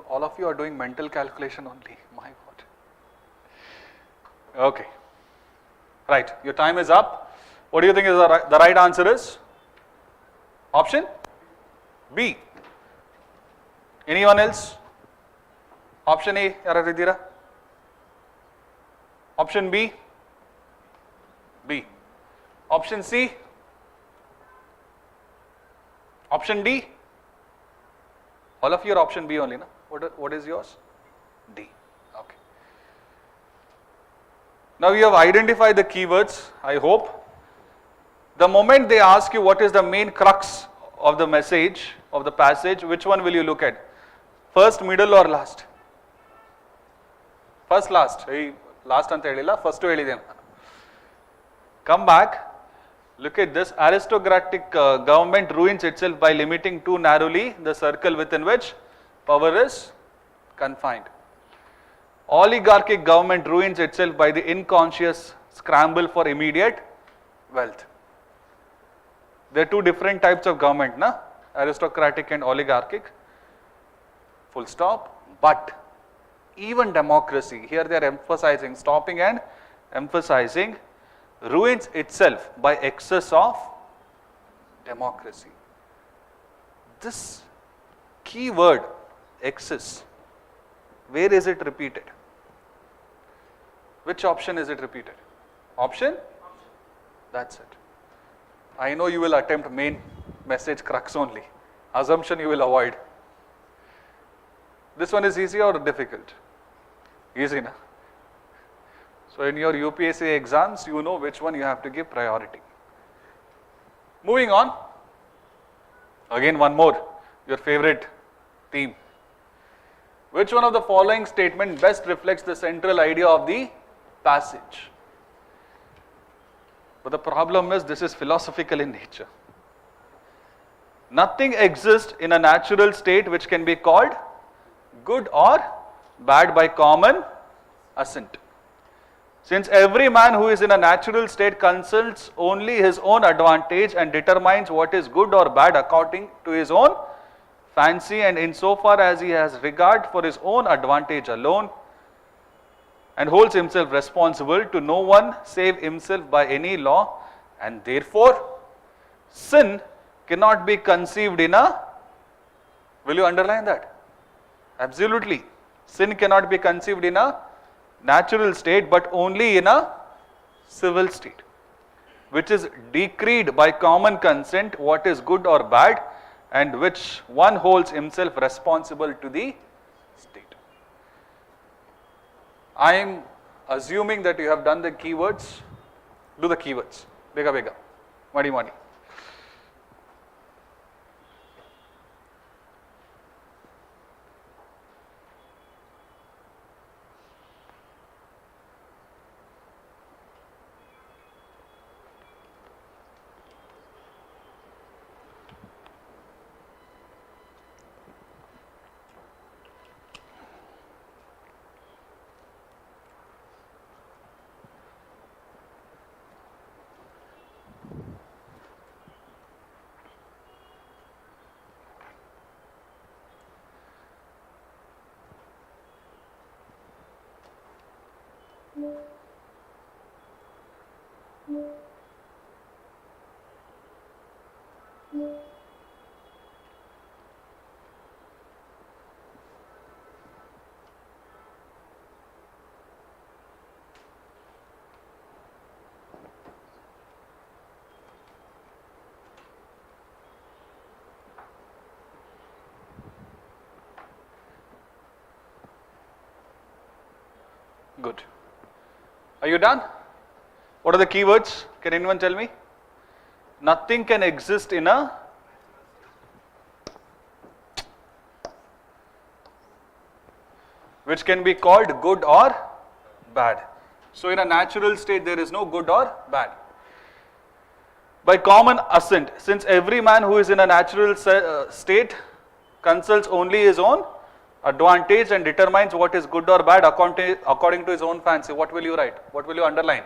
All of you are doing mental calculation only. My God. Okay. Right. Your time is up. What do you think is the right answer is? Option B. Anyone else? Option A. Yararidira? Option B? B. Option C? Option D? All of you are option B only, na? What is yours? D. Okay. Now you have identified the keywords, I hope. The moment they ask you what is the main crux of the message, of the passage, which one will you look at? First, middle or last? First, last. Last anta helilla, first helidenu. Come back. Look at this. Aristocratic government ruins itself by limiting too narrowly the circle within which power is confined. Oligarchic government ruins itself by the unconscious scramble for immediate wealth. There are two different types of government, na? Aristocratic and oligarchic. Full stop. But even democracy, here they are emphasizing, stopping and emphasizing, ruins itself by excess of democracy. This key word, excess, where is it repeated? Which option is it repeated? Option? That's it. I know you will attempt main message crux only. Assumption you will avoid. This one is easy or difficult? Easy, na? So in your UPSC exams, you know which one you have to give priority. Moving on. Again one more, your favorite theme. Which one of the following statement best reflects the central idea of the passage? But the problem is this is philosophical in nature. Nothing exists in a natural state which can be called good or bad by common assent. Since every man who is in a natural state consults only his own advantage and determines what is good or bad according to his own fancy, and insofar as he has regard for his own advantage alone, and holds himself responsible to no one save himself by any law, and therefore sin cannot be conceived in a, will you underline that? Absolutely. Sin cannot be conceived in a natural state but only in a civil state, which is decreed by common consent what is good or bad, and which one holds himself responsible to the state. I am assuming that you have done the keywords. Do the keywords. Bega bega. Madi madi. Good. Are you done? What are the keywords? Can anyone tell me? Nothing can exist in a which can be called good or bad. So in a natural state there is no good or bad. By common assent, since every man who is in a natural state consults only his own advantage and determines what is good or bad according to his own fancy. What will you write? What will you underline?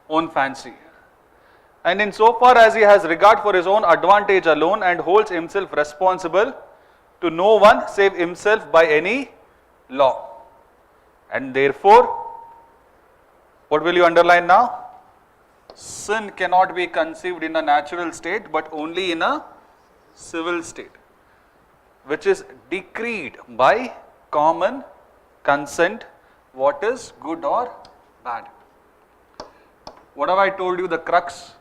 Own fancy. And insofar as he has regard for his own advantage alone and holds himself responsible to no one save himself by any law. And therefore, what will you underline now? Sin cannot be conceived in a natural state but only in a civil state, which is decreed by common consent, what is good or bad. What have I told you the crux?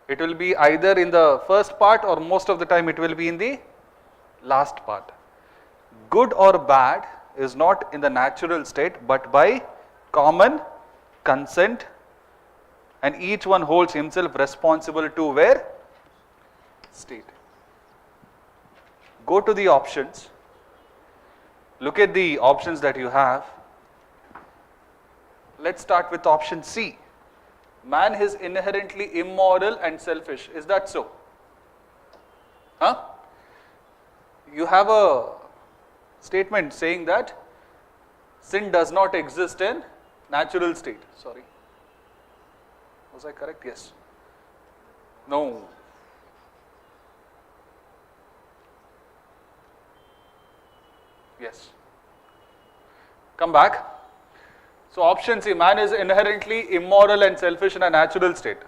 It will be either in the first part or most of the time it will be in the last part. Good or bad is not in the natural state but by common consent, and each one holds himself responsible to where? State. Go to the options. Look at the options that you have. Let's start with option C. Man is inherently immoral and selfish. Is that so? Huh? You have a statement saying that sin does not exist in natural state. Sorry. Was I correct? Yes. No. Yes. Come back. So option C, man is inherently immoral and selfish in a natural state.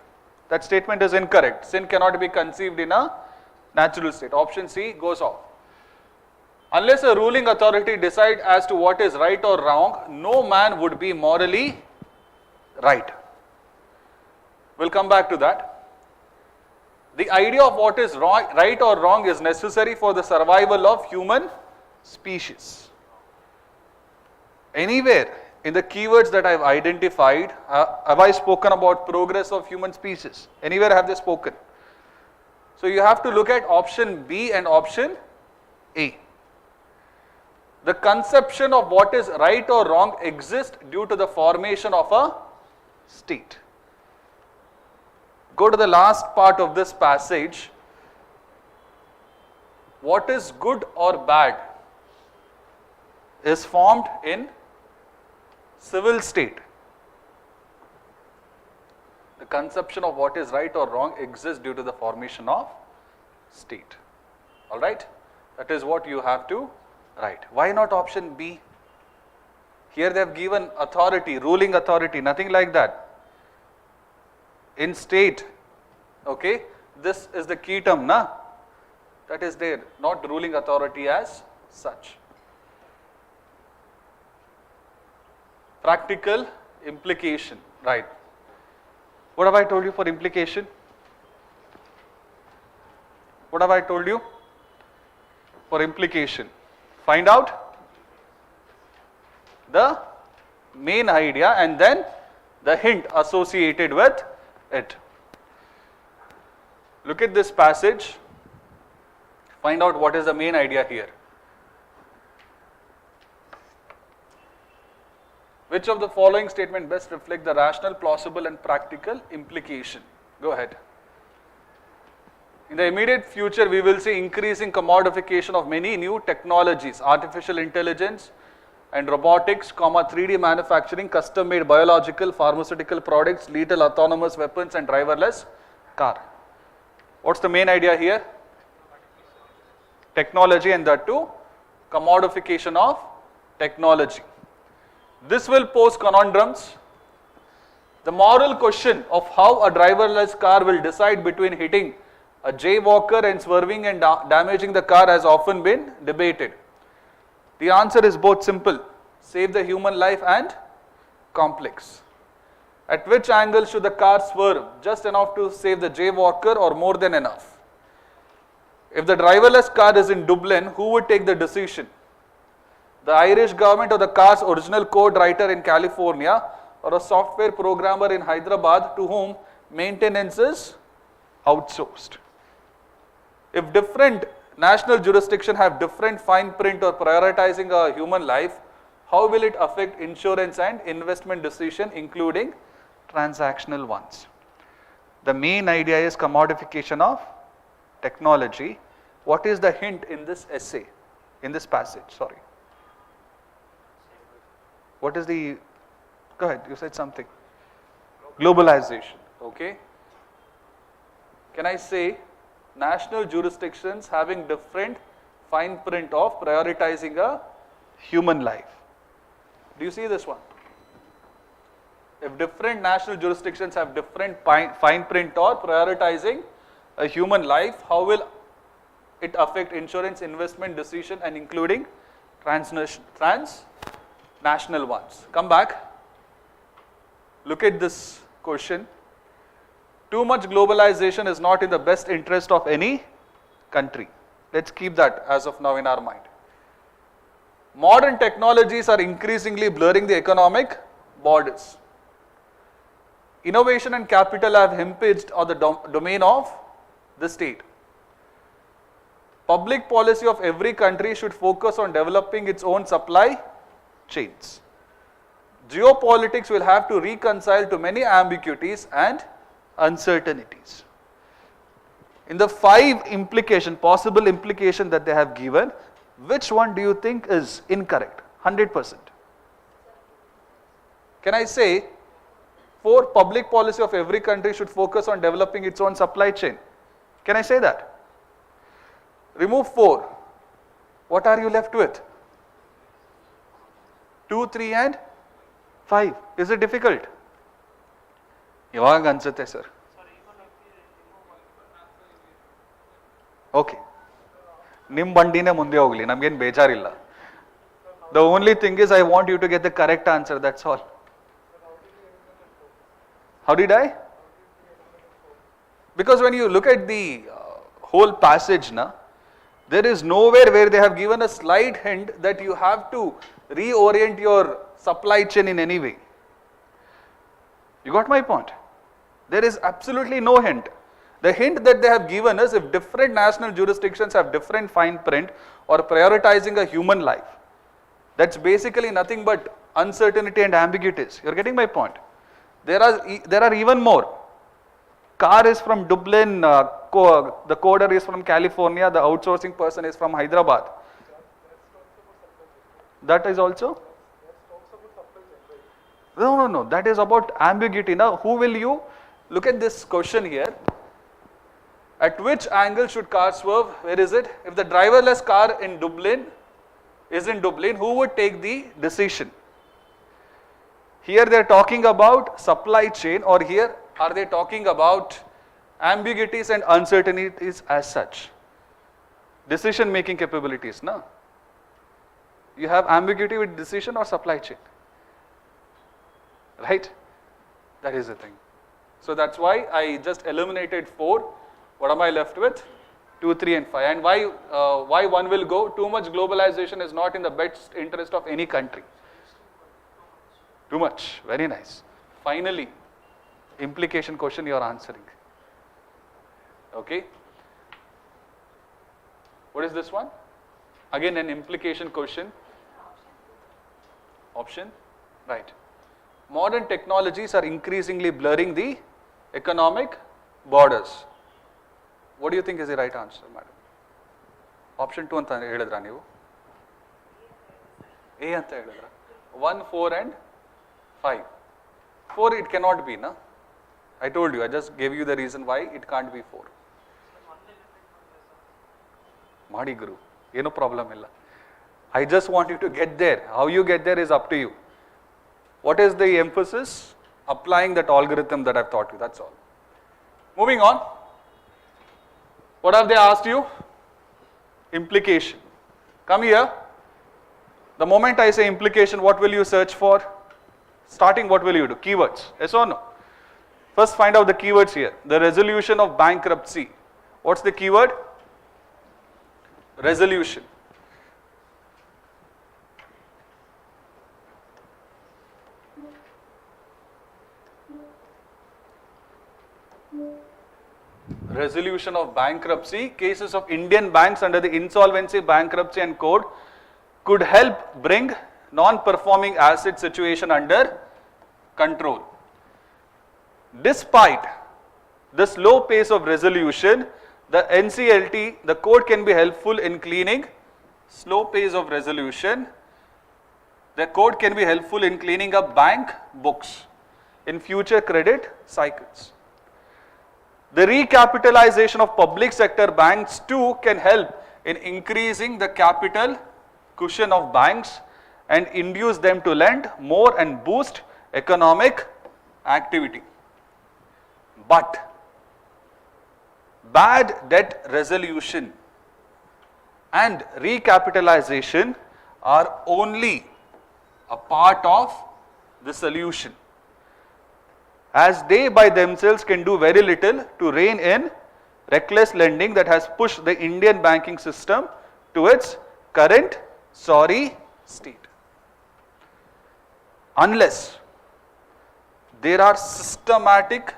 That statement is incorrect. Sin cannot be conceived in a natural state. Option C goes off. Unless a ruling authority decide as to what is right or wrong, no man would be morally right. We'll come back to that. The idea of what is right or wrong is necessary for the survival of human species. Anywhere in the keywords that I've identified, have I spoken about progress of human species? Anywhere have they spoken? So you have to look at option B and option A. The conception of what is right or wrong exists due to the formation of a state. Go to the last part of this passage. What is good or bad is formed in civil state. The conception of what is right or wrong exists due to the formation of state. Alright? That is what you have to write. Why not option B? Here they have given authority, ruling authority, nothing like that. In state, okay, this is the key term, na? That is there, not ruling authority as such. Practical implication, right. What have I told you for implication? What have I told you for implication? Find out the main idea and then the hint associated with it. Look at this passage. Find out what is the main idea here. Which of the following statement best reflect the rational, plausible and practical implication? Go ahead. In the immediate future, we will see increasing commodification of many new technologies, artificial intelligence and robotics, 3D manufacturing, custom-made biological, pharmaceutical products, lethal autonomous weapons and driverless car. What's the main idea here? Technology, and that too, commodification of technology. This will pose conundrums. The moral question of how a driverless car will decide between hitting a jaywalker and swerving and damaging the car has often been debated. The answer is both simple, save the human life, and complex. At which angle should the car swerve? Just enough to save the jaywalker or more than enough? If the driverless car is in Dublin, who would take the decision? The Irish government or the car's original code writer in California or a software programmer in Hyderabad to whom maintenance is outsourced? If different national jurisdictions have different fine print or prioritizing a human life, how will it affect insurance and investment decision, including transactional ones? The main idea is commodification of technology. What is the hint in this essay, in this passage? Sorry. What is the, go ahead, you said something. Globalization, okay. Can I say national jurisdictions having different fine print of prioritizing a human life? Do you see this one? If different national jurisdictions have different fine print or prioritizing a human life, how will it affect insurance investment decision and including transnational ones? Come back. Look at this question. Too much globalization is not in the best interest of any country. Let's keep that as of now in our mind. Modern technologies are increasingly blurring the economic borders. Innovation and capital have impinged on the domain of the state. Public policy of every country should focus on developing its own supply chains. Geopolitics will have to reconcile to many ambiguities and uncertainties. In the 5 possible implication that they have given, which one do you think is incorrect? 100%. Can I say 4, public policy of every country should focus on developing its own supply chain? Can I say that? Remove 4. What are you left with? 2, 3 and 5. Is it difficult? Yaವಾಗ ಅನ್ಸುತ್ತೆ sir? Okay. ನಿಮ್ಮ ಬಂಡಿನೇ ಮುಂದೆ ಹೋಗಲಿ, ನಮಗೇನು ಬೇಜಾರಿಲ್ಲ. The only thing is I want you to get the correct answer, that's all. How did I? Because when you look at the whole passage, there is nowhere where they have given a slight hint that you have to reorient your supply chain in any way. You got my point? There is absolutely no hint. The hint that they have given is if different national jurisdictions have different fine print or prioritizing a human life. That's basically nothing but uncertainty and ambiguities. You're getting my point? There are even more. Car is from Dublin, the coder is from California, the outsourcing person is from Hyderabad. That is also? No. That is about ambiguity. Now, who will you? Look at this question here. At which angle should car swerve? Where is it? If the driverless car in Dublin is in Dublin, who would take the decision? Here they are talking about supply chain, or here are they talking about ambiguities and uncertainties as such? Decision making capabilities, no? You have ambiguity with decision or supply chain, right? That is the thing. So that's why I just eliminated 4. What am I left with? 2, 3 and 5. And why 1 will go? Too much globalization is not in the best interest of any country. Too much. Very nice. Finally, implication question you are answering. Okay. What is this one? Again an implication question. Option? Right. Modern technologies are increasingly blurring the economic borders. What do you think is the right answer, madam? Option 2 anta helidra neevu? A anta helidra. 1, 4 and 5. 4 it cannot be, na? I told you, I just gave you the reason why it can't be 4. Madi guru, no problem illa. I just want you to get there. How you get there is up to you. What is the emphasis? Applying that algorithm that I've taught you, that's all. Moving on. What have they asked you? Implication. Come here. The moment I say implication, what will you search for? Starting, what will you do? Keywords. Yes or no? First find out the keywords here. The resolution of bankruptcy. What's the keyword? Resolution. Resolution of bankruptcy. Cases of Indian banks under the Insolvency, Bankruptcy and Code could help bring non-performing asset situation under control. Despite the slow pace of resolution, the NCLT, the code can be helpful in cleaning slow pace of resolution. The code can be helpful in cleaning up bank books in future credit cycles. The recapitalization of public sector banks too can help in increasing the capital cushion of banks and induce them to lend more and boost economic activity. But bad debt resolution and recapitalization are only a part of the solution, as they by themselves can do very little to rein in reckless lending that has pushed the Indian banking system to its current sorry state. Unless there are systemic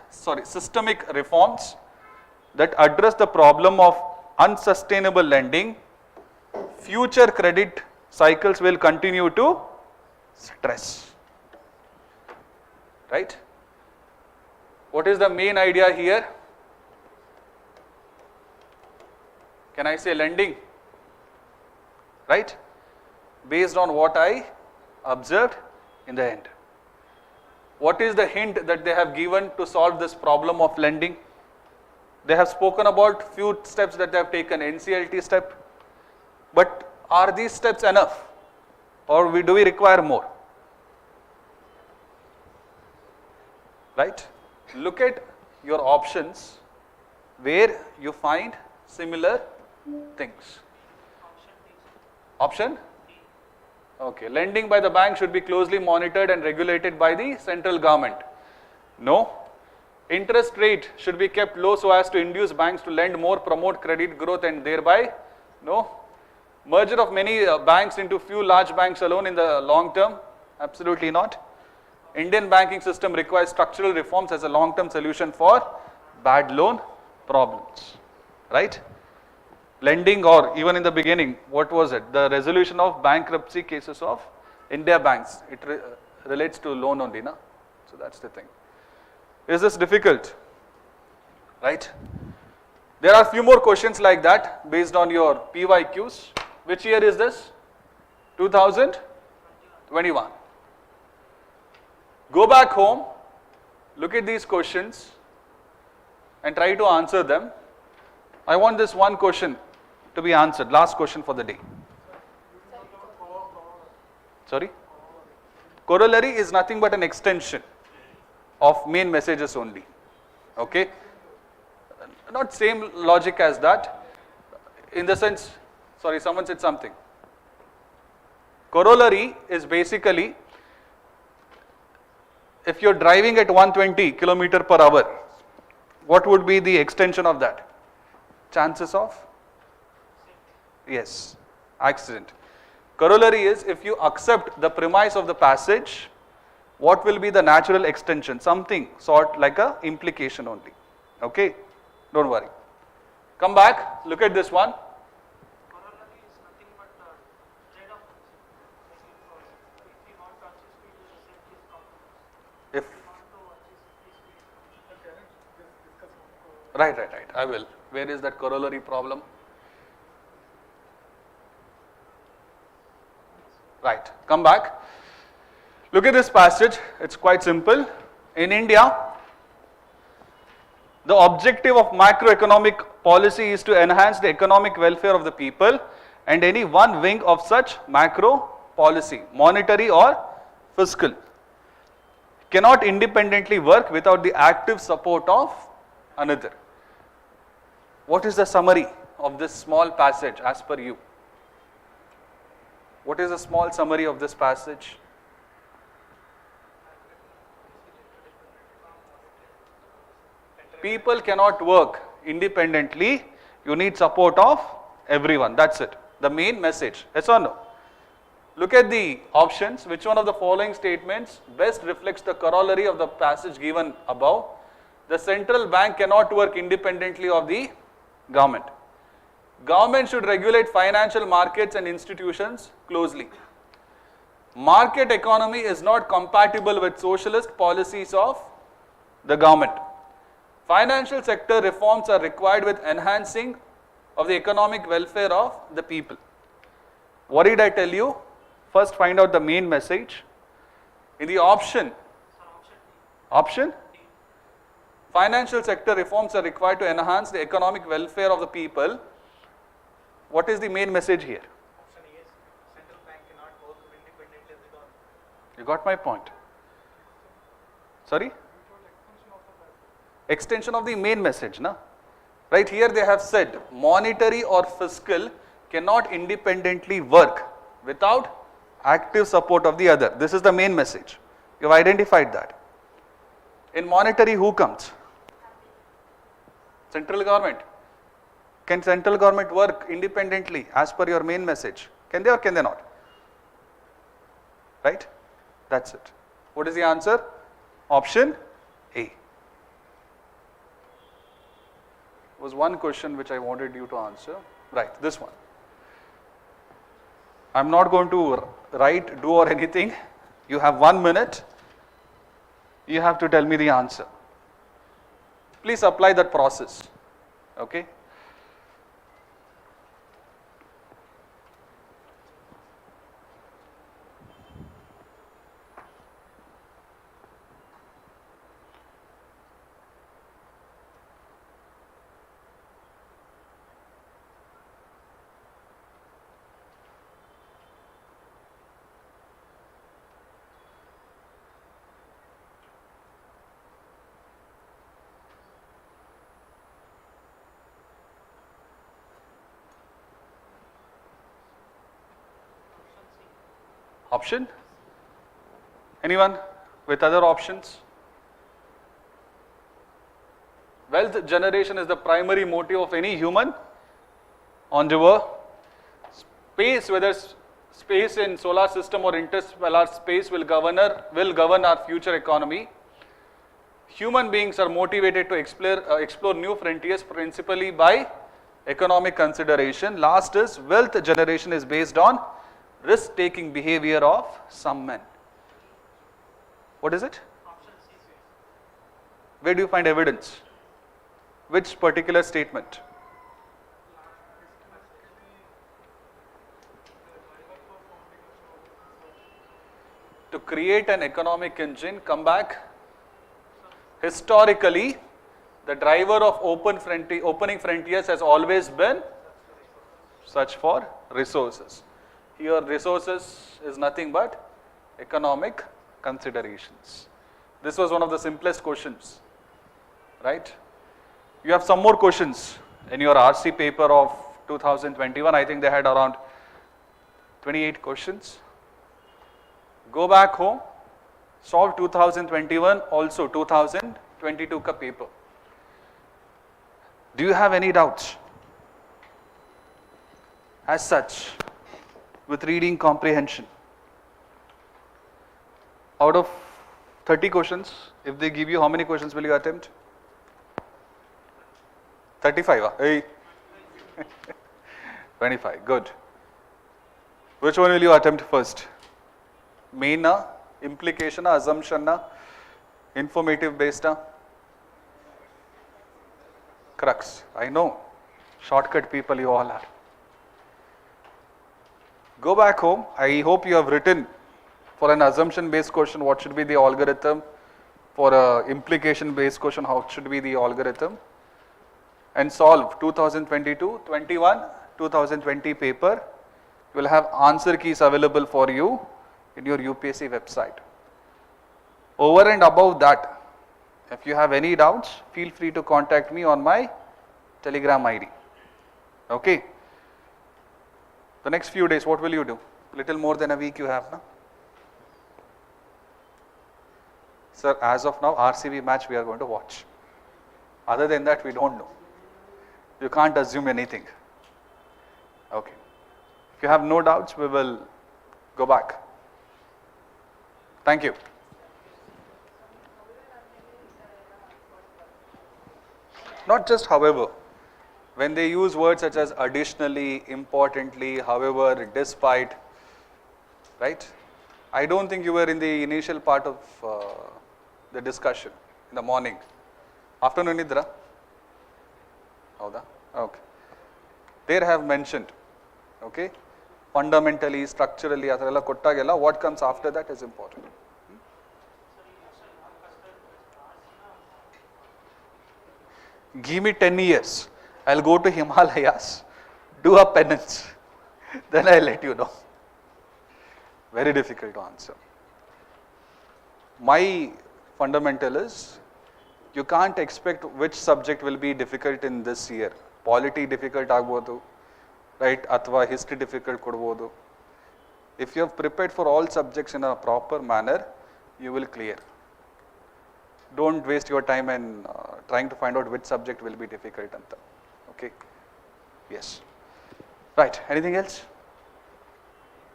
reforms that address the problem of unsustainable lending, future credit cycles will continue to stress. Right? What is the main idea here? Can I say lending? Right? Based on what I observed in the end. What is the hint that they have given to solve this problem of lending? They have spoken about few steps that they have taken, NCLT step. But are these steps enough? Or do we require more? Right? Look at your options where you find similar things. Option? Okay. Lending by the bank should be closely monitored and regulated by the central government. No. Interest rate should be kept low so as to induce banks to lend more, promote credit growth and thereby, no. Merger of many banks into few large banks alone in the long term? Absolutely not. Indian banking system requires structural reforms as a long-term solution for bad loan problems. Right? Lending, or even in the beginning, what was it? The resolution of bankruptcy cases of India banks. It relates to loan only, na? So that's the thing. Is this difficult? Right? There are few more questions like that based on your PYQs. Which year is this? 2021. Go back home, look at these questions and try to answer them. I want this one question to be answered, last question for the day. Sorry? Corollary is nothing but an extension of main messages only. Okay? Not same logic as that. In the sense, sorry, someone said something. Corollary is basically, if you're driving at 120 km per hour, what would be the extension of that? Chances of? Yes, accident. Corollary is, if you accept the premise of the passage, what will be the natural extension? Something sort like a implication only. Okay? Don't worry. Come back, look at this one. Corollary is nothing but trade off. If you want to achieve speed, the result is compromise. If If you want to achieve speed, Right. I will. Where is that corollary problem? Right. Come back. Look at this passage. It's quite simple. In India, the objective of macroeconomic policy is to enhance the economic welfare of the people, and any one wing of such macro policy, monetary or fiscal, cannot independently work without the active support of another. What is the summary of this small passage as per you? What is the small summary of this passage? People cannot work independently. You need support of everyone. That's it. The main message. Yes or no? Look at the options. Which one of the following statements best reflects the corollary of the passage given above? The central bank cannot work independently of the government. Government should regulate financial markets and institutions closely. Market economy is not compatible with socialist policies of the government. Financial sector reforms are required with enhancing of the economic welfare of the people. What did I tell you? First find out the main message. In the option, financial sector reforms are required to enhance the economic welfare of the people. What is the main message here? option A is central bank cannot work independently of the government. You got my point? Sorry? Extension of the main message, na? Right here they have said monetary or fiscal cannot independently work without active support of the other. This is the main message. You have identified that. In monetary, who comes? Central government. Can central government work independently as per your main message? Can they or can they not? Right? That's it. What is the answer? Option A. Was one question which I wanted you to answer. Right, this one. I'm not going to write, do or anything. You have 1 minute. You have to tell me the answer. Please apply that process. Okay? Option? Anyone with other options? Wealth generation is the primary motive of any human endeavor. Space, whether space in solar system or interstellar space, will govern our future economy. Human beings are motivated to explore new frontiers principally by economic consideration. Last is wealth generation is based on risk-taking behavior of some men. What is it? Option C. Where do you find evidence? Which particular statement? To create an economic engine, come back. Historically, the driver of opening frontiers has always been search for resources. Here resources is nothing but economic considerations. This was one of the simplest questions, right? You have some more questions in your RC paper of 2021. I think they had around 28 questions. Go back home, solve 2021, also 2022 ka paper. Do you have any doubts as such with reading comprehension? Out of 30 questions, if they give you, how many questions will you attempt? 35, hey. 25, good. Which one will you attempt first? Main, implication, assumption, informative based, crux. I know, shortcut people you all are. Go back home. I hope you have written for an assumption based question what should be the algorithm, for a implication based question how should be the algorithm, and solve 2022, 21, 2020 paper. You will have answer keys available for you in your UPSC website. Over and above that, if you have any doubts, feel free to contact me on my Telegram ID. Okay. The next few days, what will you do? Little more than a week you have, no? Sir, as of now, RCB match we are going to watch. Other than that, we don't know. You can't assume anything. Okay. If you have no doubts, we will go back. Thank you. Not just however. When they use words such as additionally, importantly, however, despite, right? I don't think you were in the initial part of the discussion in the morning. Afternoon nidra? Howda? Okay. There have mentioned, okay, fundamentally, structurally, what comes after that is important. Give me 10 years. I'll go to Himalayas, do a penance, then I'll let you know. Very difficult to answer. My fundamental is, you can't expect which subject will be difficult in this year. Polity difficult agbodu, right? ಅಥವಾ history difficult ಕೊಡ್ಬೋದು. If you have prepared for all subjects in a proper manner, you will clear. Don't waste your time in trying to find out which subject will be difficult anta. Okay? Yes. Right. Anything else?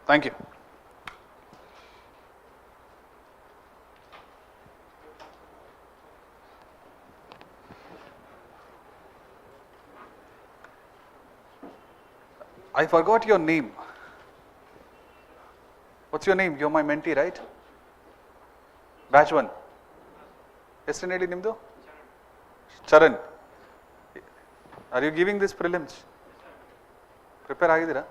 Thank you. I forgot your name. What's your name? You're my mentee, right? Batch 1. ಎಷ್ಟು ಹೇಳಿ ನಿಮ್ಮದು? Charan. Are you giving this prelims? Prepare ಆಗಿದ್ದೀರಾ?